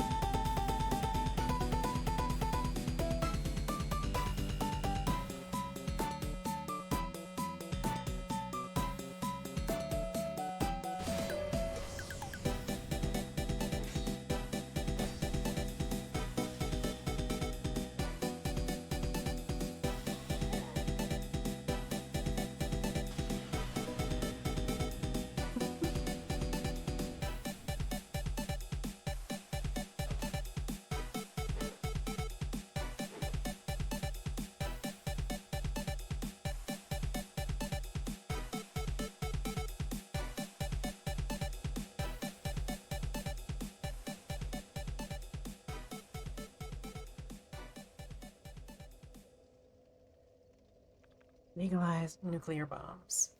Legalize nuclear bombs.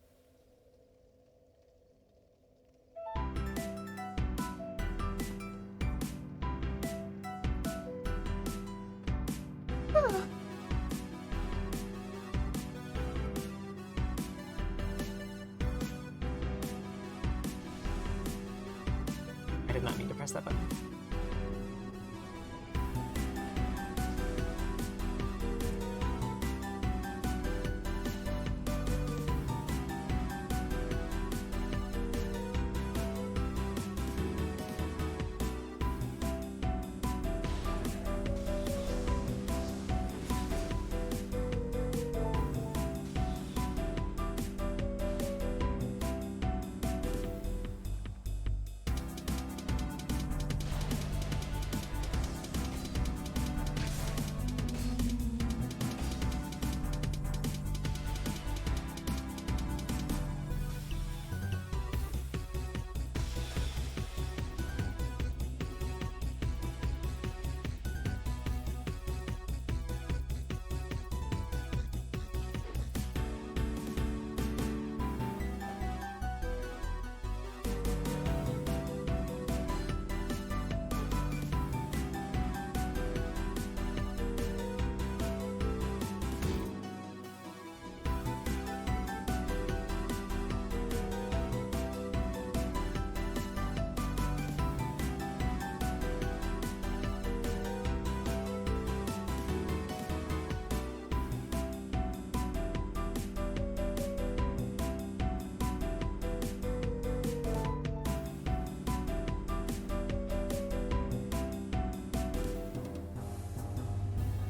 I did not mean to press that button.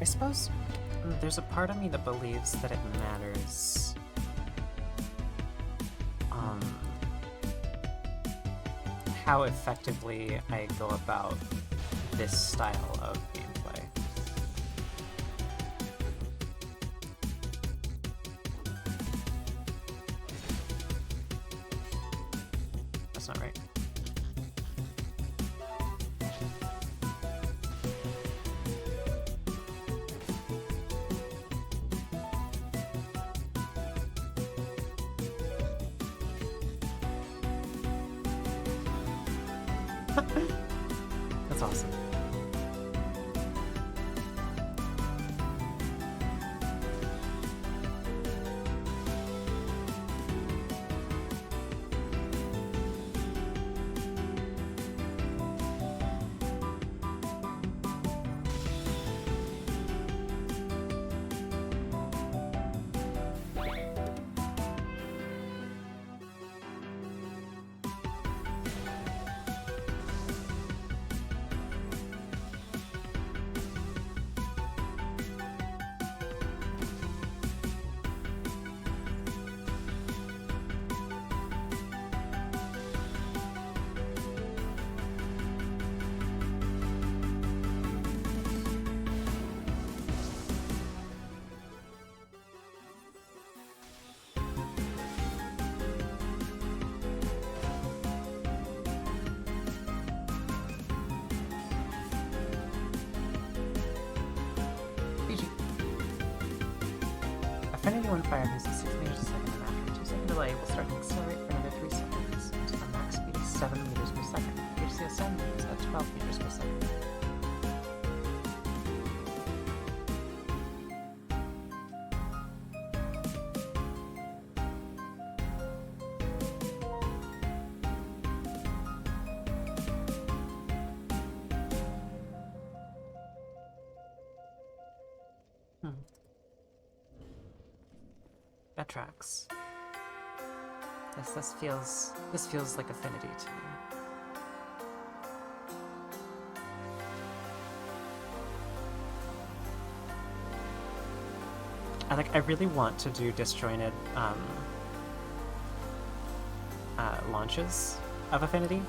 I suppose there's a part of me that believes that it matters. How effectively I go about this style of gameplay. That's not right. That's awesome. Affinity 1 fire moves at 6 meters a second, and after a 2-second delay, will start to accelerate for another 3 seconds until the max speed is 7 meters per second. HC ascend moves at 12 meters per second. That tracks. This feels like affinity to me. I really want to do disjointed launches of affinity,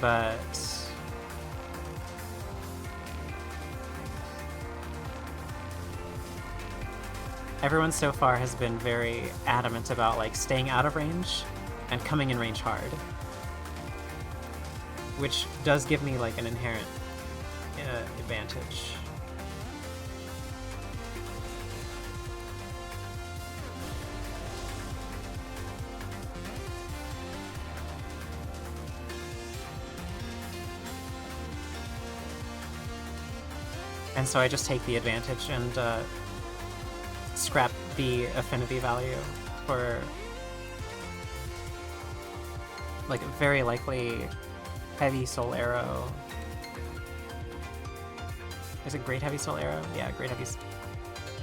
but everyone so far has been very adamant about like staying out of range and coming in range hard, which does give me like an inherent advantage. And so I just take the advantage and scrap the affinity value for like very likely heavy soul arrow. Is it great heavy soul arrow? Yeah, great heavy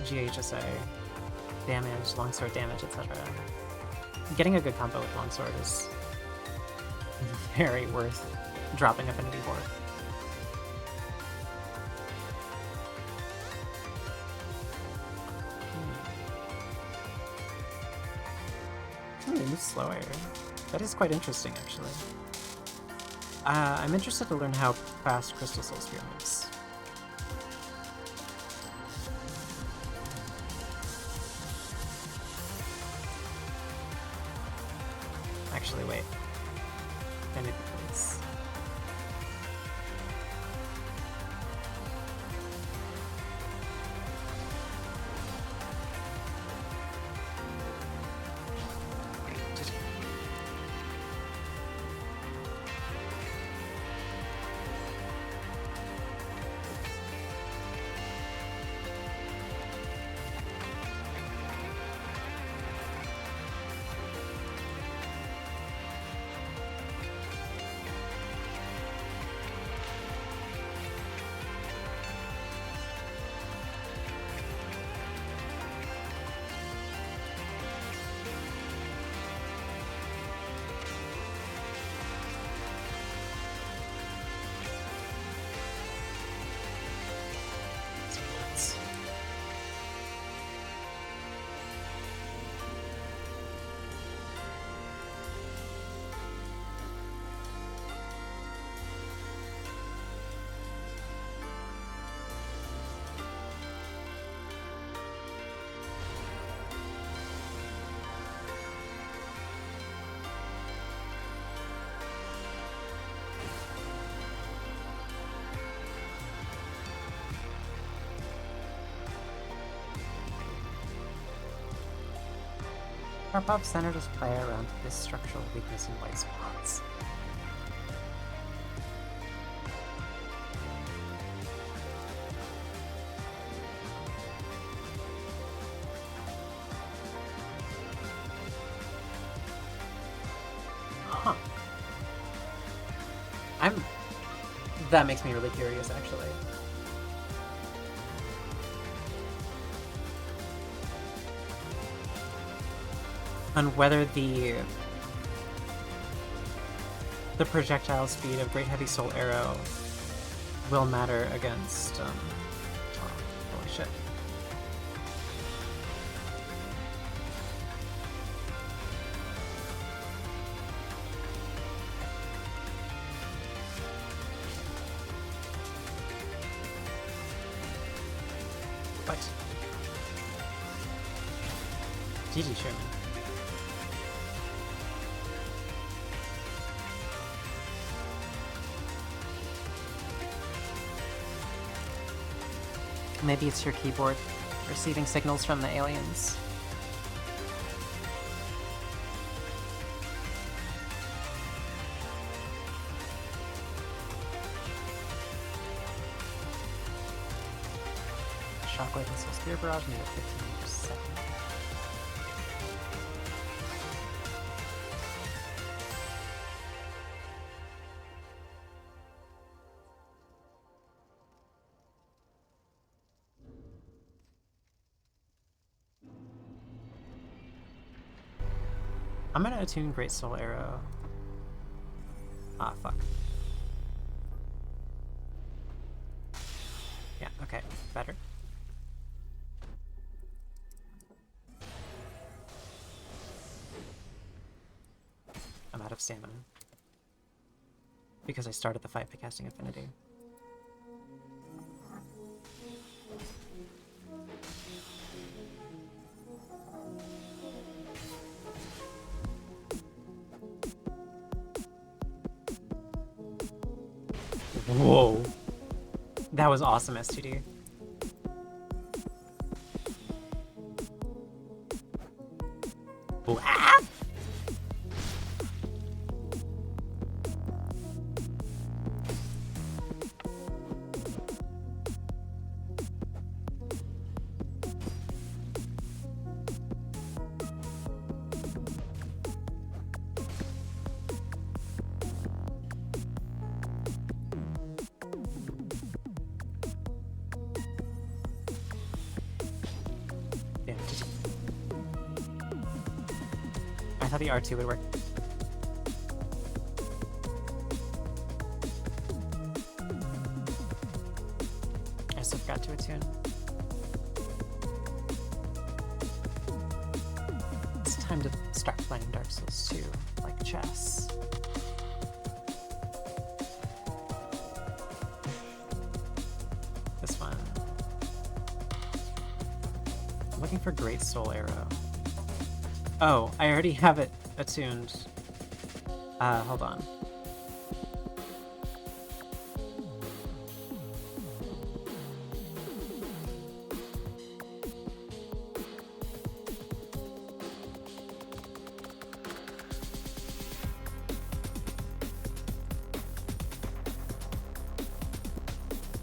GHSA damage, longsword damage, etc. Getting a good combo with longsword is very worth dropping affinity for. Moves slower. That is quite interesting, actually. I'm interested to learn how fast Crystal Soul Spear moves. Actually, wait. Affinity, please. Karpov centered his play around this structural weakness in white spots. Huh. That makes me really curious, actually. On whether the projectile speed of Great Heavy Soul Arrow will matter against, oh, holy shit. What? GG Sherman. Maybe it's your keyboard receiving signals from the aliens. Shockwave and Soul Spear Barrage made it 15%. I'm gonna attune Great Soul Arrow. Ah, fuck. Yeah, okay, better. I'm out of stamina. Because I started the fight by casting Affinity. Whoa. That was awesome, STD. Ah! the R2 would work. I just forgot to attune. It's time to start playing Dark Souls 2, like chess. This one. I'm looking for Great Soul Arrow. Oh, I already have it attuned. Hold on.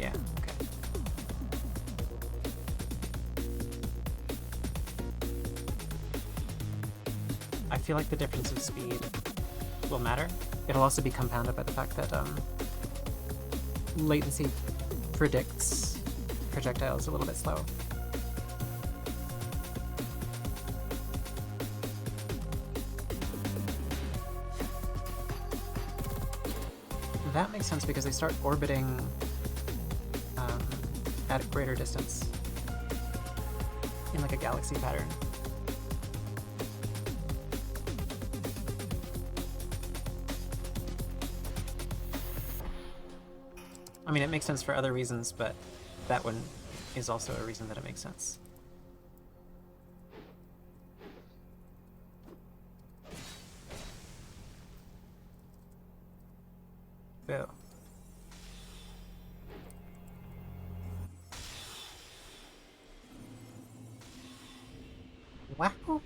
Yeah, okay. I feel like the difference of speed will matter. It'll also be compounded by the fact that latency predicts projectiles a little bit slow. That makes sense because they start orbiting at a greater distance in like a galaxy pattern. I mean, it makes sense for other reasons, but that one is also a reason that it makes sense. Boo. Wow!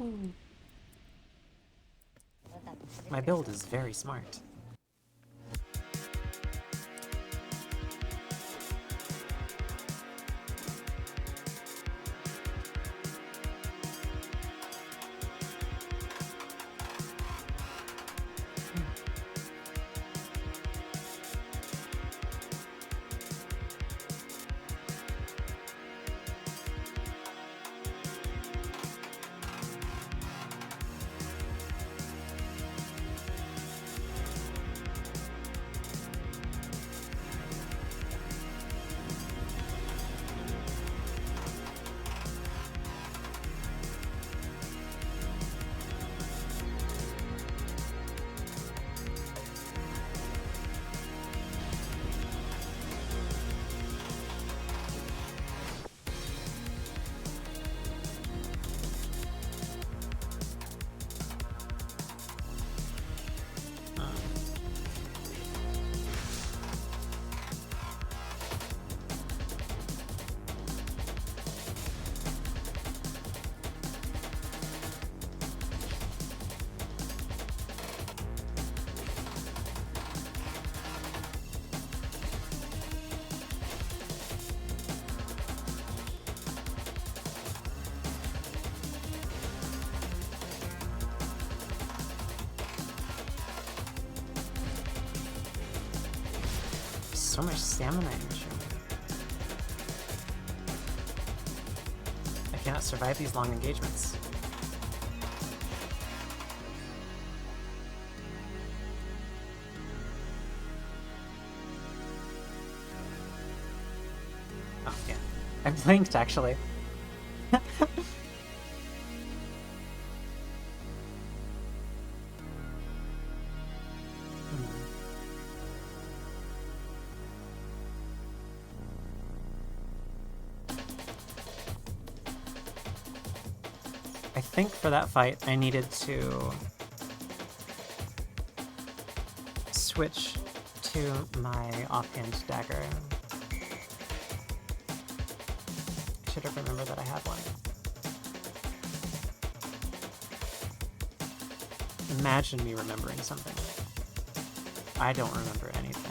My build is very smart. So much stamina energy. I cannot survive these long engagements. Oh, yeah. I blinked, actually. I think for that fight, I needed to switch to my offhand dagger. I should have remembered that I had one. Imagine me remembering something. I don't remember anything.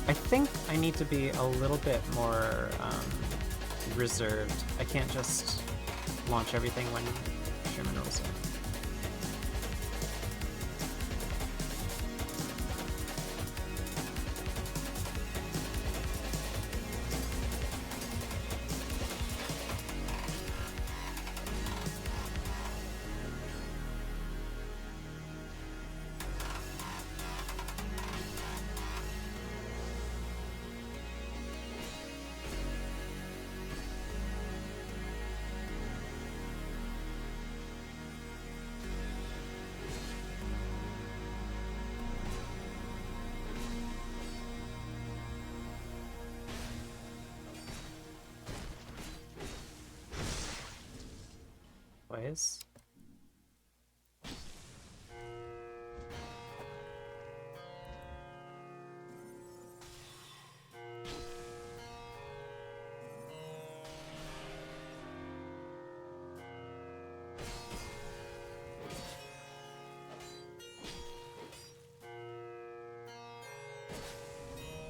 I think I need to be a little bit more reserved. I can't just launch everything when Sherman rolls in. poise.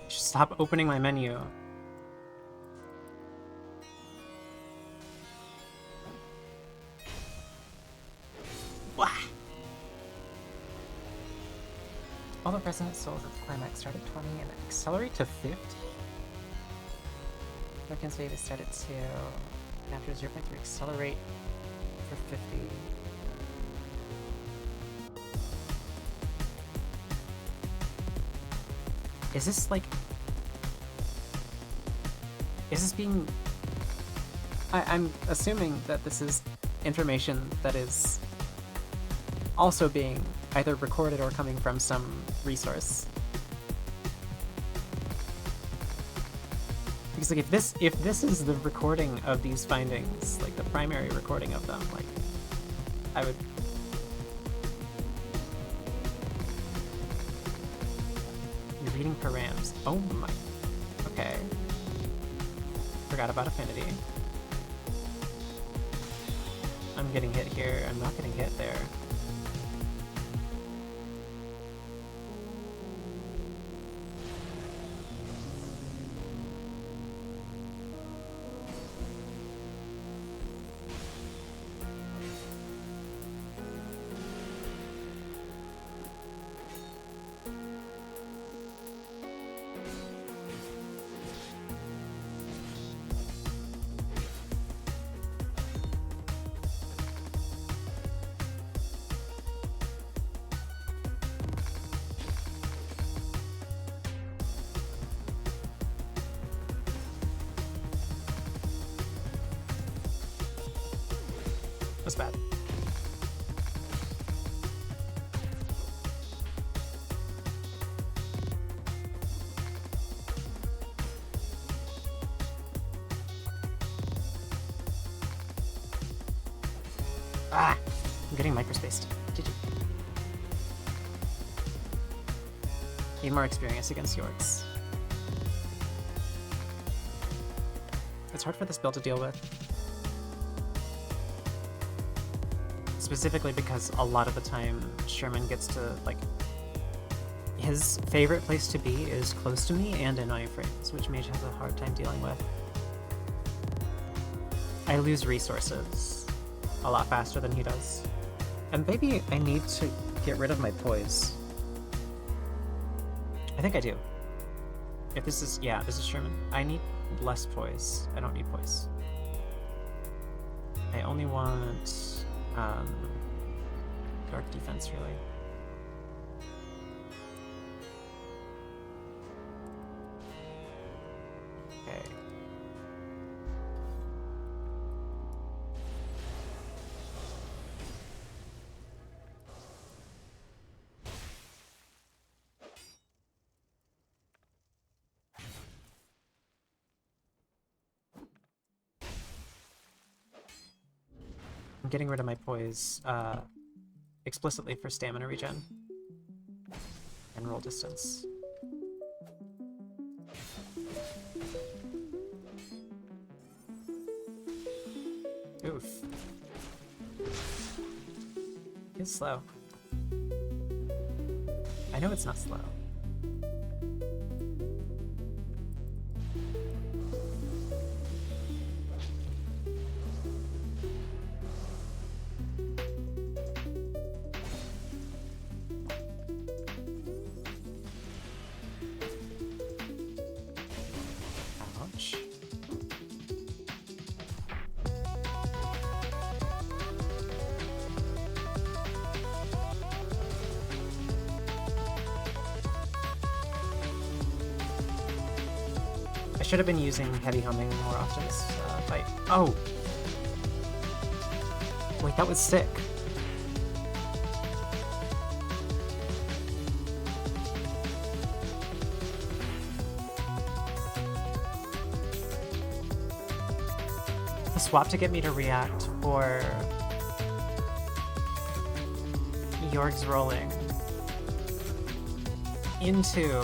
Stop opening my menu. Wah! All the resonant souls at the climax start at 20 and accelerate to 50? Tokens wave start at 2. And after 0.3 accelerate for 50. Is this like... Is this being... I'm assuming that this is information that is also being either recorded or coming from some resource. Because like if this is the recording of these findings, like the primary recording of them, like I would... You're reading params. Oh my... Okay. Forgot about affinity. I'm getting hit here. I'm not getting hit there. That's bad. Ah! I'm getting microspaced. GG. Need more experience against Yorks. It's hard for this build to deal with. Specifically because a lot of the time Sherman gets to, like, his favorite place to be is close to me and in iframes, which Mage has a hard time dealing with. I lose resources a lot faster than he does. And maybe I need to get rid of my poise. I think I do. If this is, yeah, this is Sherman. I need less poise. I don't need poise. I only want dark defense, really. Okay. I'm getting rid of my poise explicitly for stamina regen and roll distance. Oof. It's slow. I know it's not slow. Ouch. I should have been using heavy humming more often this fight. Oh! Wait, that was sick. The swap to get me to react, or Yorg's rolling into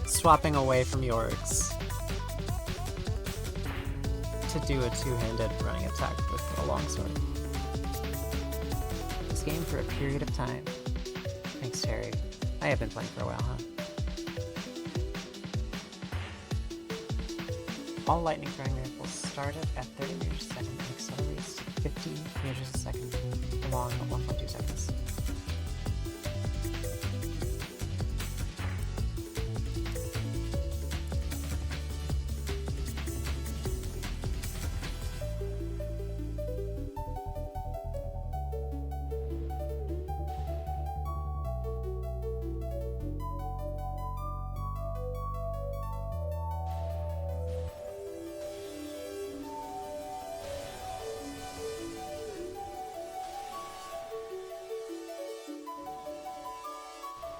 swapping away from Yorg's to do a two-handed running attack with a longsword. This game for a period of time. Thanks, Terry. I have been playing for a while, huh? All lightning throwing rifles started at 30 meters a second and accelerates to 50 meters a second along 1.2 seconds.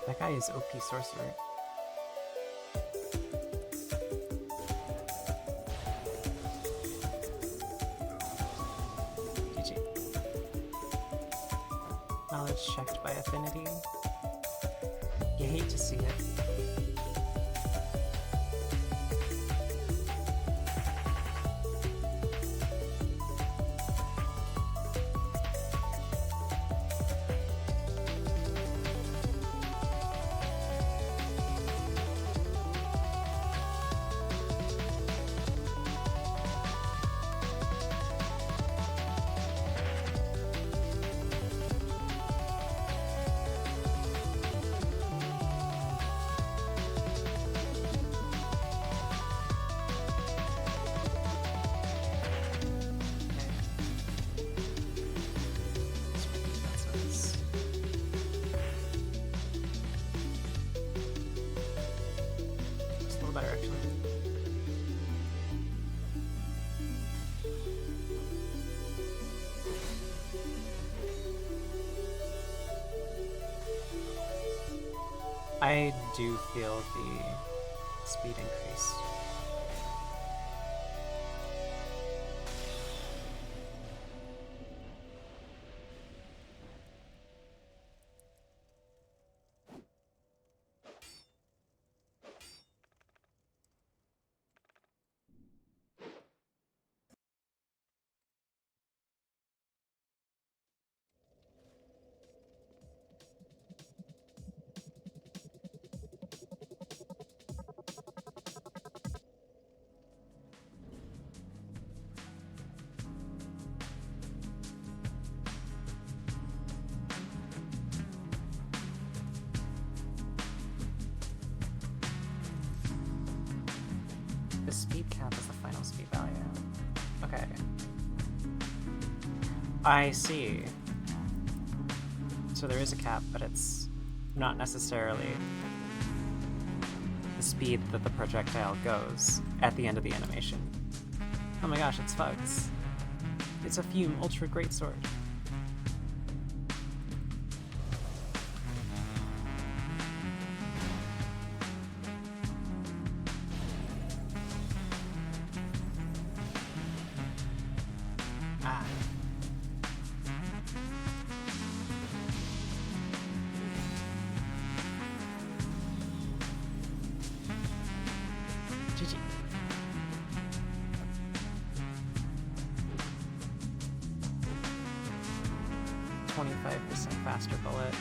That guy is OP sorcerer. GG. Knowledge checked by affinity. You hate to see it. I do feel the speed increase. The speed cap is the final speed value. Okay. I see. So there is a cap, but it's not necessarily the speed that the projectile goes at the end of the animation. Oh my gosh, it's Fugs. It's a Fume Ultra Greatsword. Ah. GG. 25% faster bullet.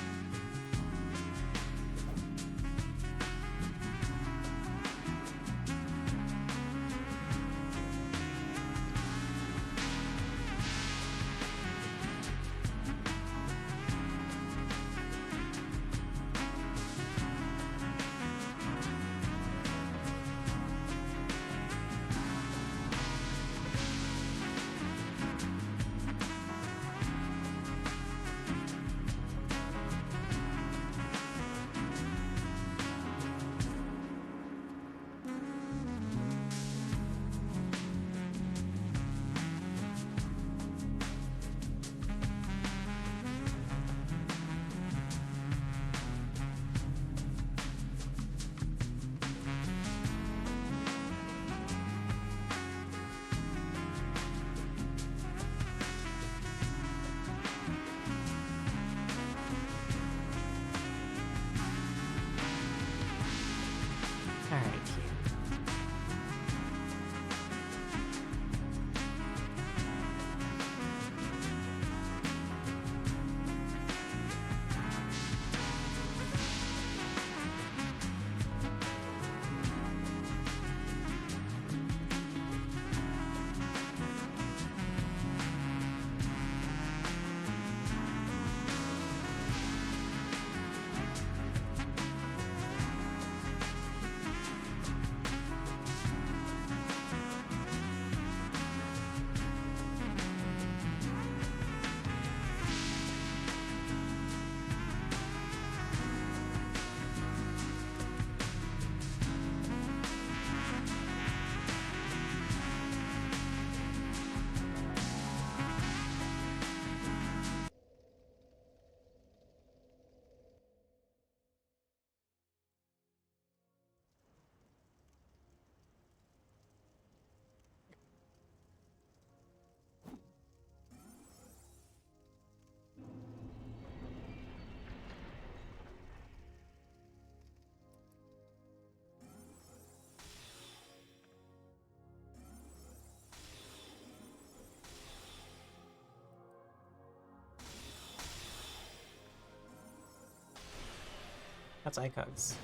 That's iCugs.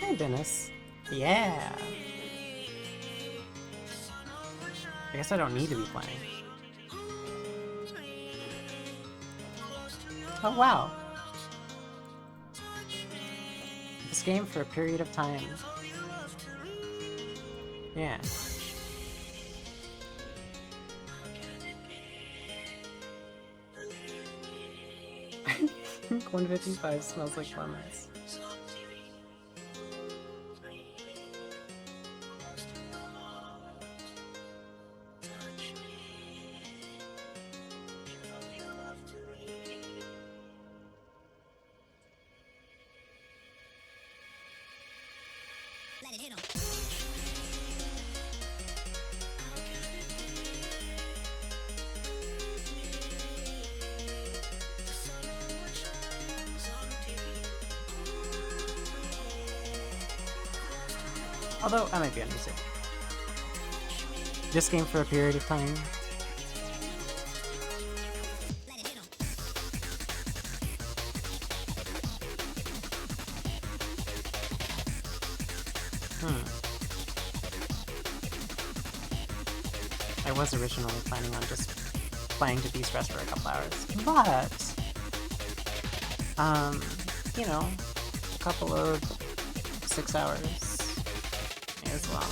Hey, Dennis. Yeah. I guess I don't need to be playing. Oh, wow. This game for a period of time. Yeah. Corn 55 smells like lemons. Let it hit 'em. Although, I might be understanding. This game for a period of time. Let it hit 'em. I was originally planning on just playing to de-stress for a couple hours, but, you know, a couple of 6 hours as well.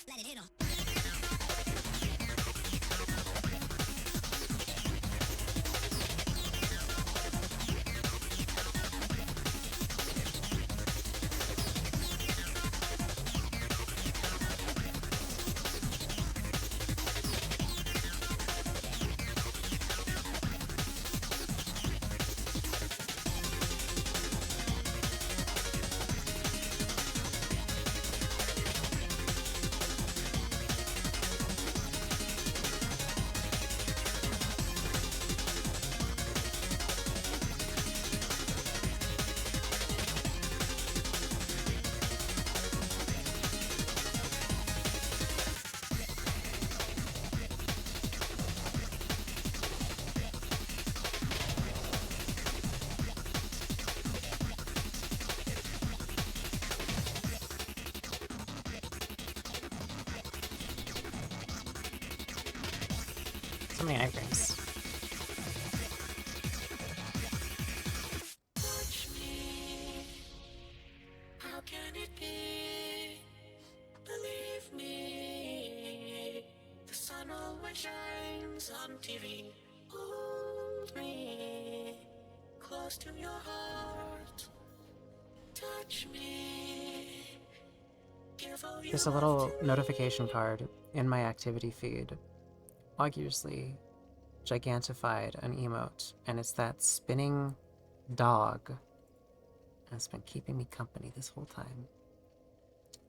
Let it hit 'em. So many iframes. How can it be? Believe me, the sun always shines on TV. Hold me close to your heart. Touch me. Give all you There's a little notification card in my activity feed, obviously gigantified an emote, and it's that spinning dog. And it's been keeping me company this whole time.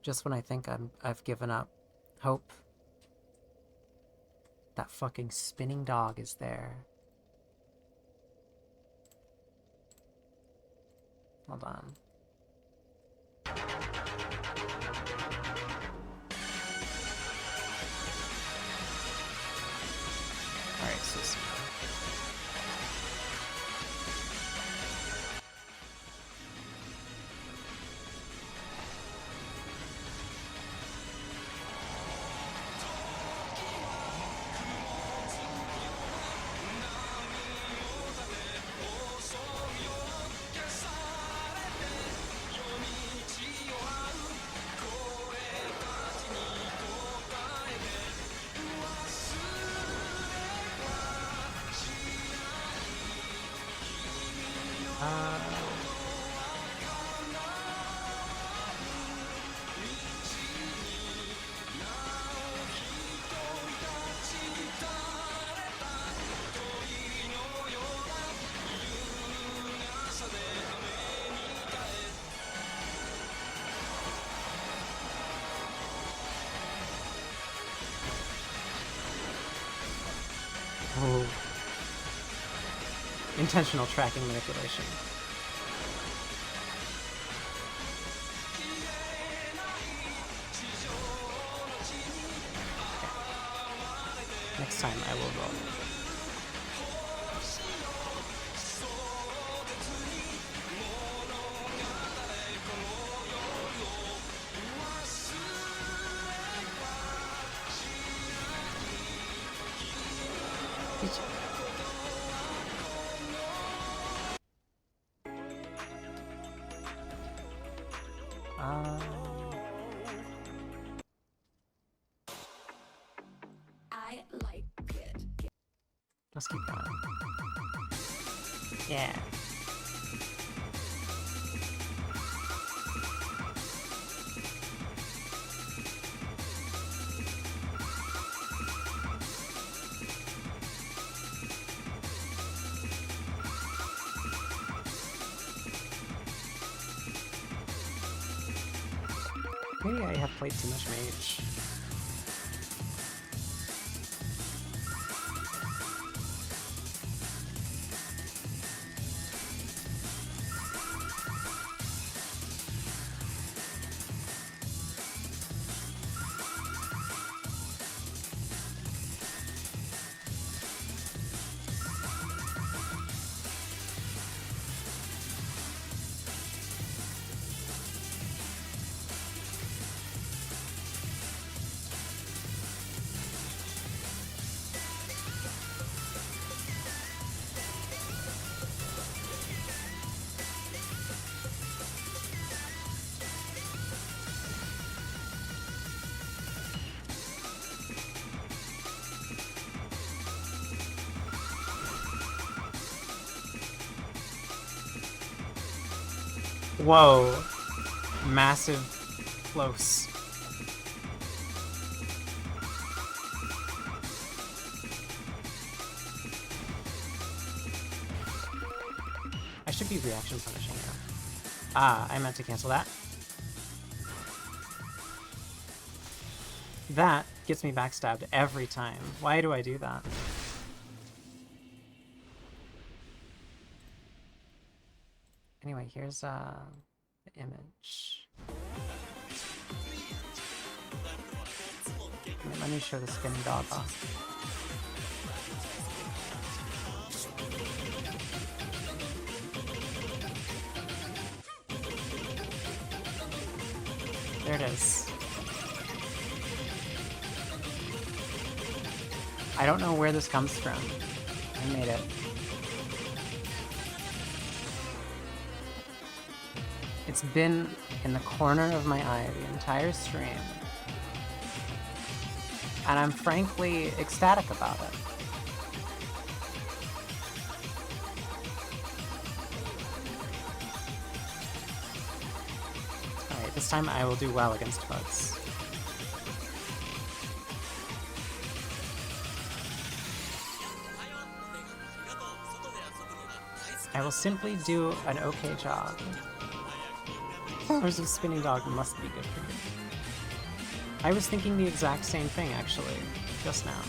Just when I think I've given up hope, that fucking spinning dog is there. Hold on. Alright, so... Oh. Intentional tracking manipulation. Okay. Next time I will roll. I like it. Let's keep going. Yeah. Maybe I have played too much mage. Whoa. Massive close. I should be reaction punishing you. Ah, I meant to cancel that. That gets me backstabbed every time. Why do I do that? Anyway, here's the image. Let me show the spinning dog off. There it is. I don't know where this comes from. I made it. It's been in the corner of my eye the entire stream. And I'm frankly ecstatic about it. Alright, this time I will do well against bugs. I will simply do an okay job. Powers of Spinning Dog must be good for you. I was thinking the exact same thing, actually, just now.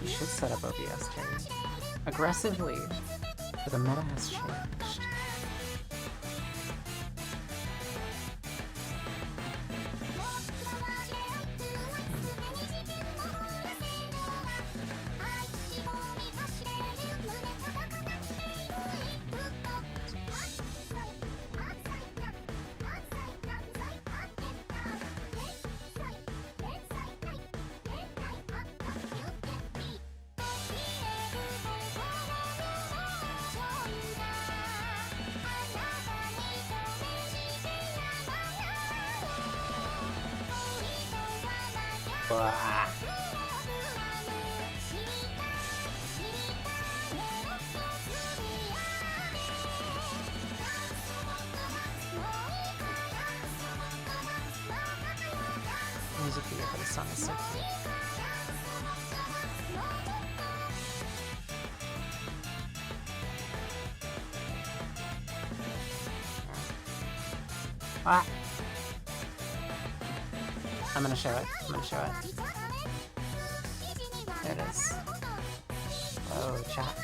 You should set up OBS change aggressively, but the meta has changed. Blah. Music video for the song is so cute. Ah. I'm gonna show it. I'm gonna show it. There it is. Oh, chat.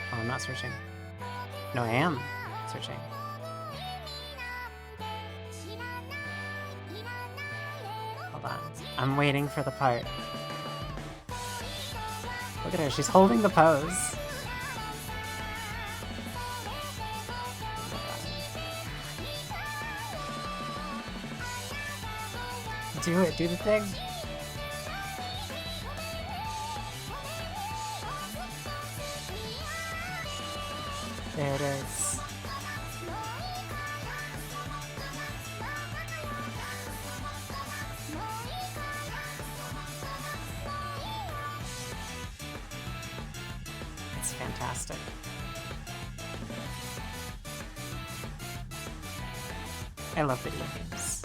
Oh, I'm not searching. No, I am searching. Hold on. I'm waiting for the part. Look at her. She's holding the pose. Do it. Do the thing. There it is. It's fantastic. I love video games.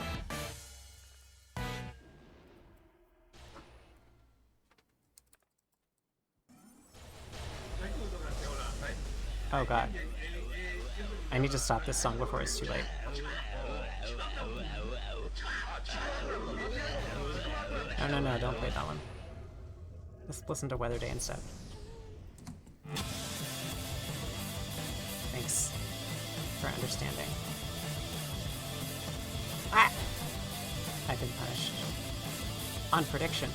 Oh god. I need to stop this song before it's too late. No, don't play that one. Let's listen to Weather Day instead. Thanks for understanding. Ah! I've been punished. On prediction.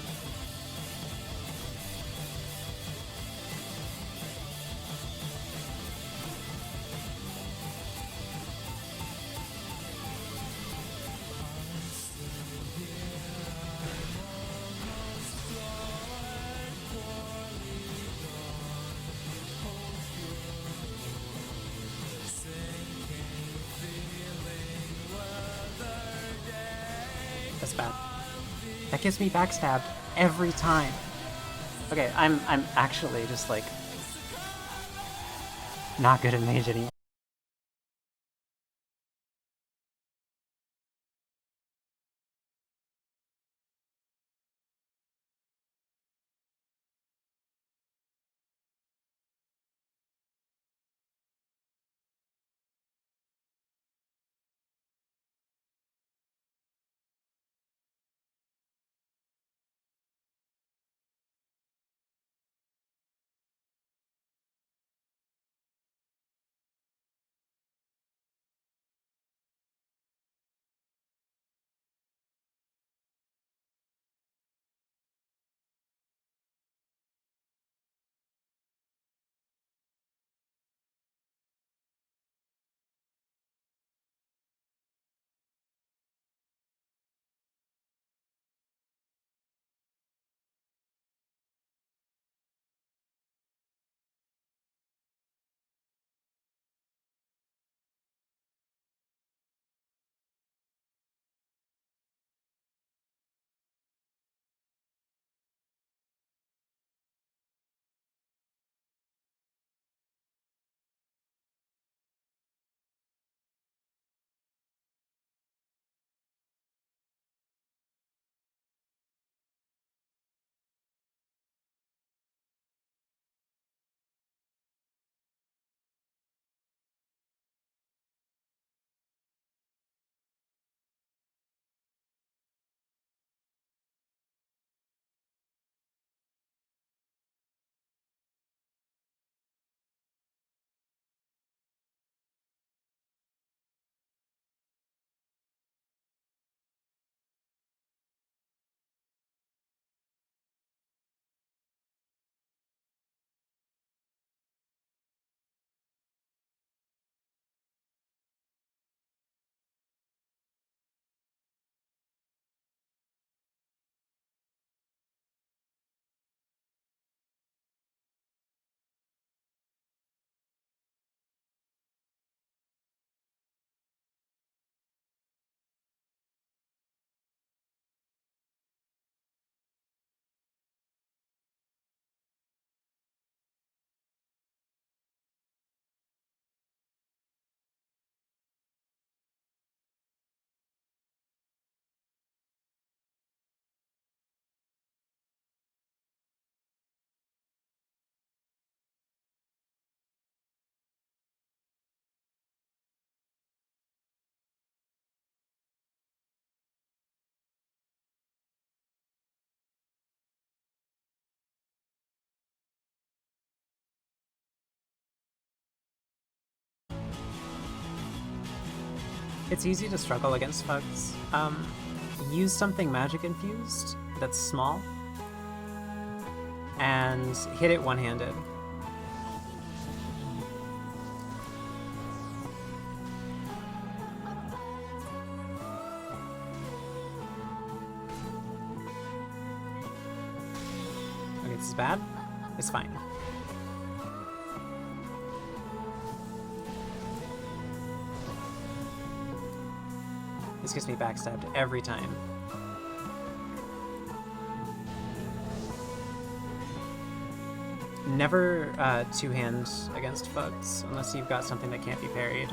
That's bad. That gets me backstabbed every time. Okay, I'm actually just like not good at mage anymore. It's easy to struggle against Fugs. Use something magic infused that's small and hit it one-handed. Okay, this is bad. It's fine. This gets me backstabbed every time. Never two-hand against Fugs, unless you've got something that can't be parried,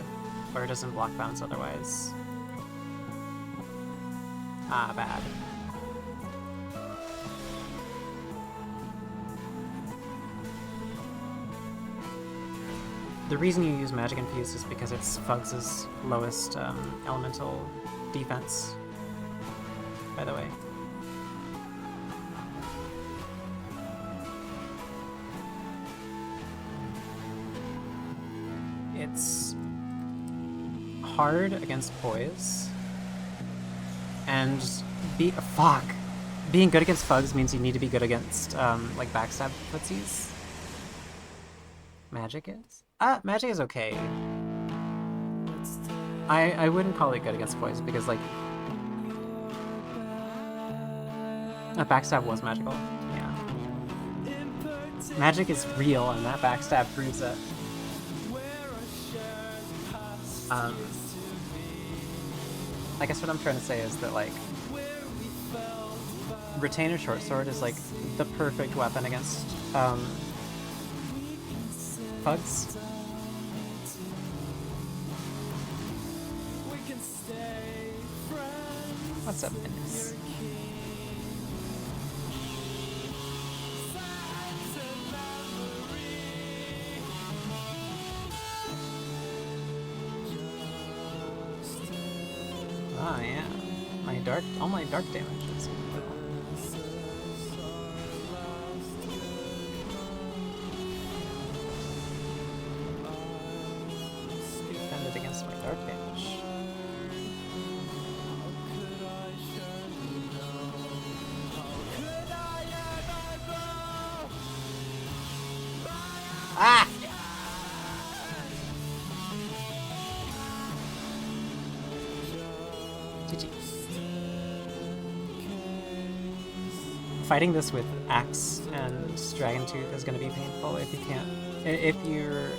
or it doesn't block bounce otherwise. Ah, bad. The reason you use Magic Infused is because it's Fugs' lowest elemental defense, by the way. It's hard against Poise, and being good against Fugs means you need to be good against like backstab footsies. Magic is? Magic is okay. I wouldn't call it good against Poise because, like, that backstab was magical. Yeah. Magic is real, and that backstab proves it. I guess what I'm trying to say is that, like, Retainer short sword is like the perfect weapon against pugs. What's up, Minis? Oh yeah, all my dark damage is purple. Defended against my dark damage. Ah! GG. Fighting this with Axe and Dragon Tooth is going to be painful if you can't. If you're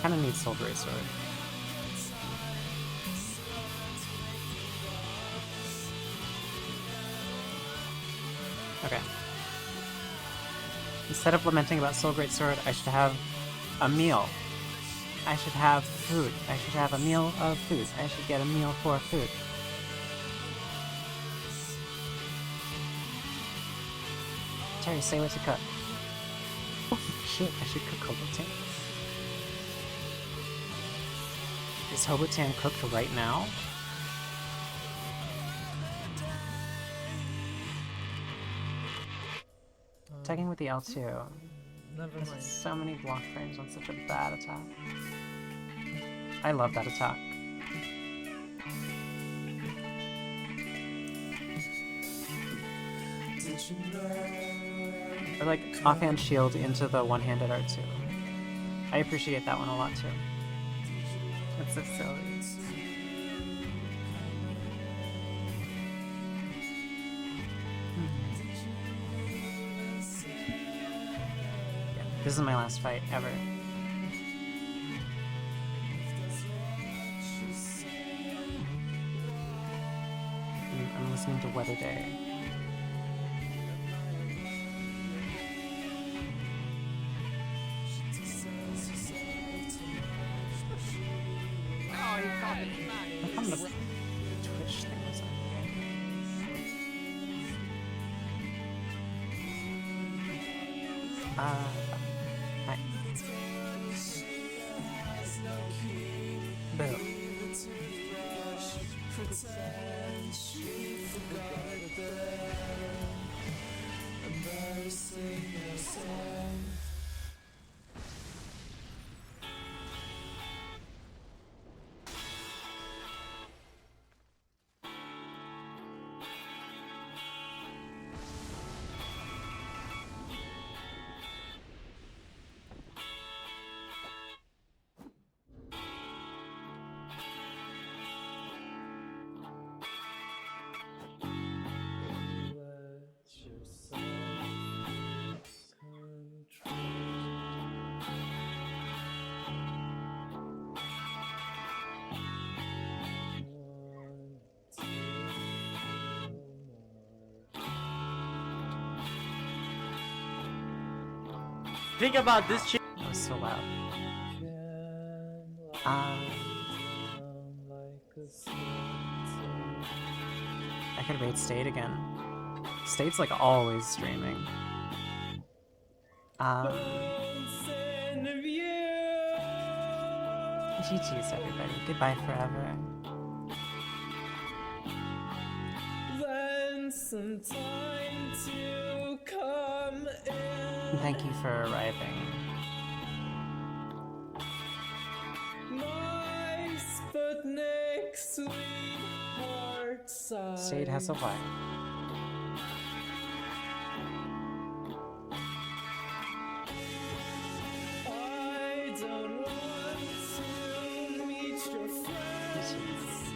kind of need Soul Great Sword. Okay. Instead of lamenting about Soul Great Sword, I should have a meal. I should have food. I should have a meal of food. I should get a meal for food. Terry, say what to cook. Oh shit, I should cook Hobotan. Is Hobotan cooked right now? Attacking with the L2. Never This mind. is so many block frames on such a bad attack. I love that attack. Or like offhand shield into the one-handed R2. I appreciate that one a lot too. It's so silly. Yeah, this is my last fight ever. I'm listening to Weather Day. How come the Twitch thing was on here? Hi. Boo. Think about this shit. That was so loud. I could raid State again. State's like always streaming. GG's everybody. Goodbye forever. Thank you for arriving. Sade has a wife. I don't want to meet your friends.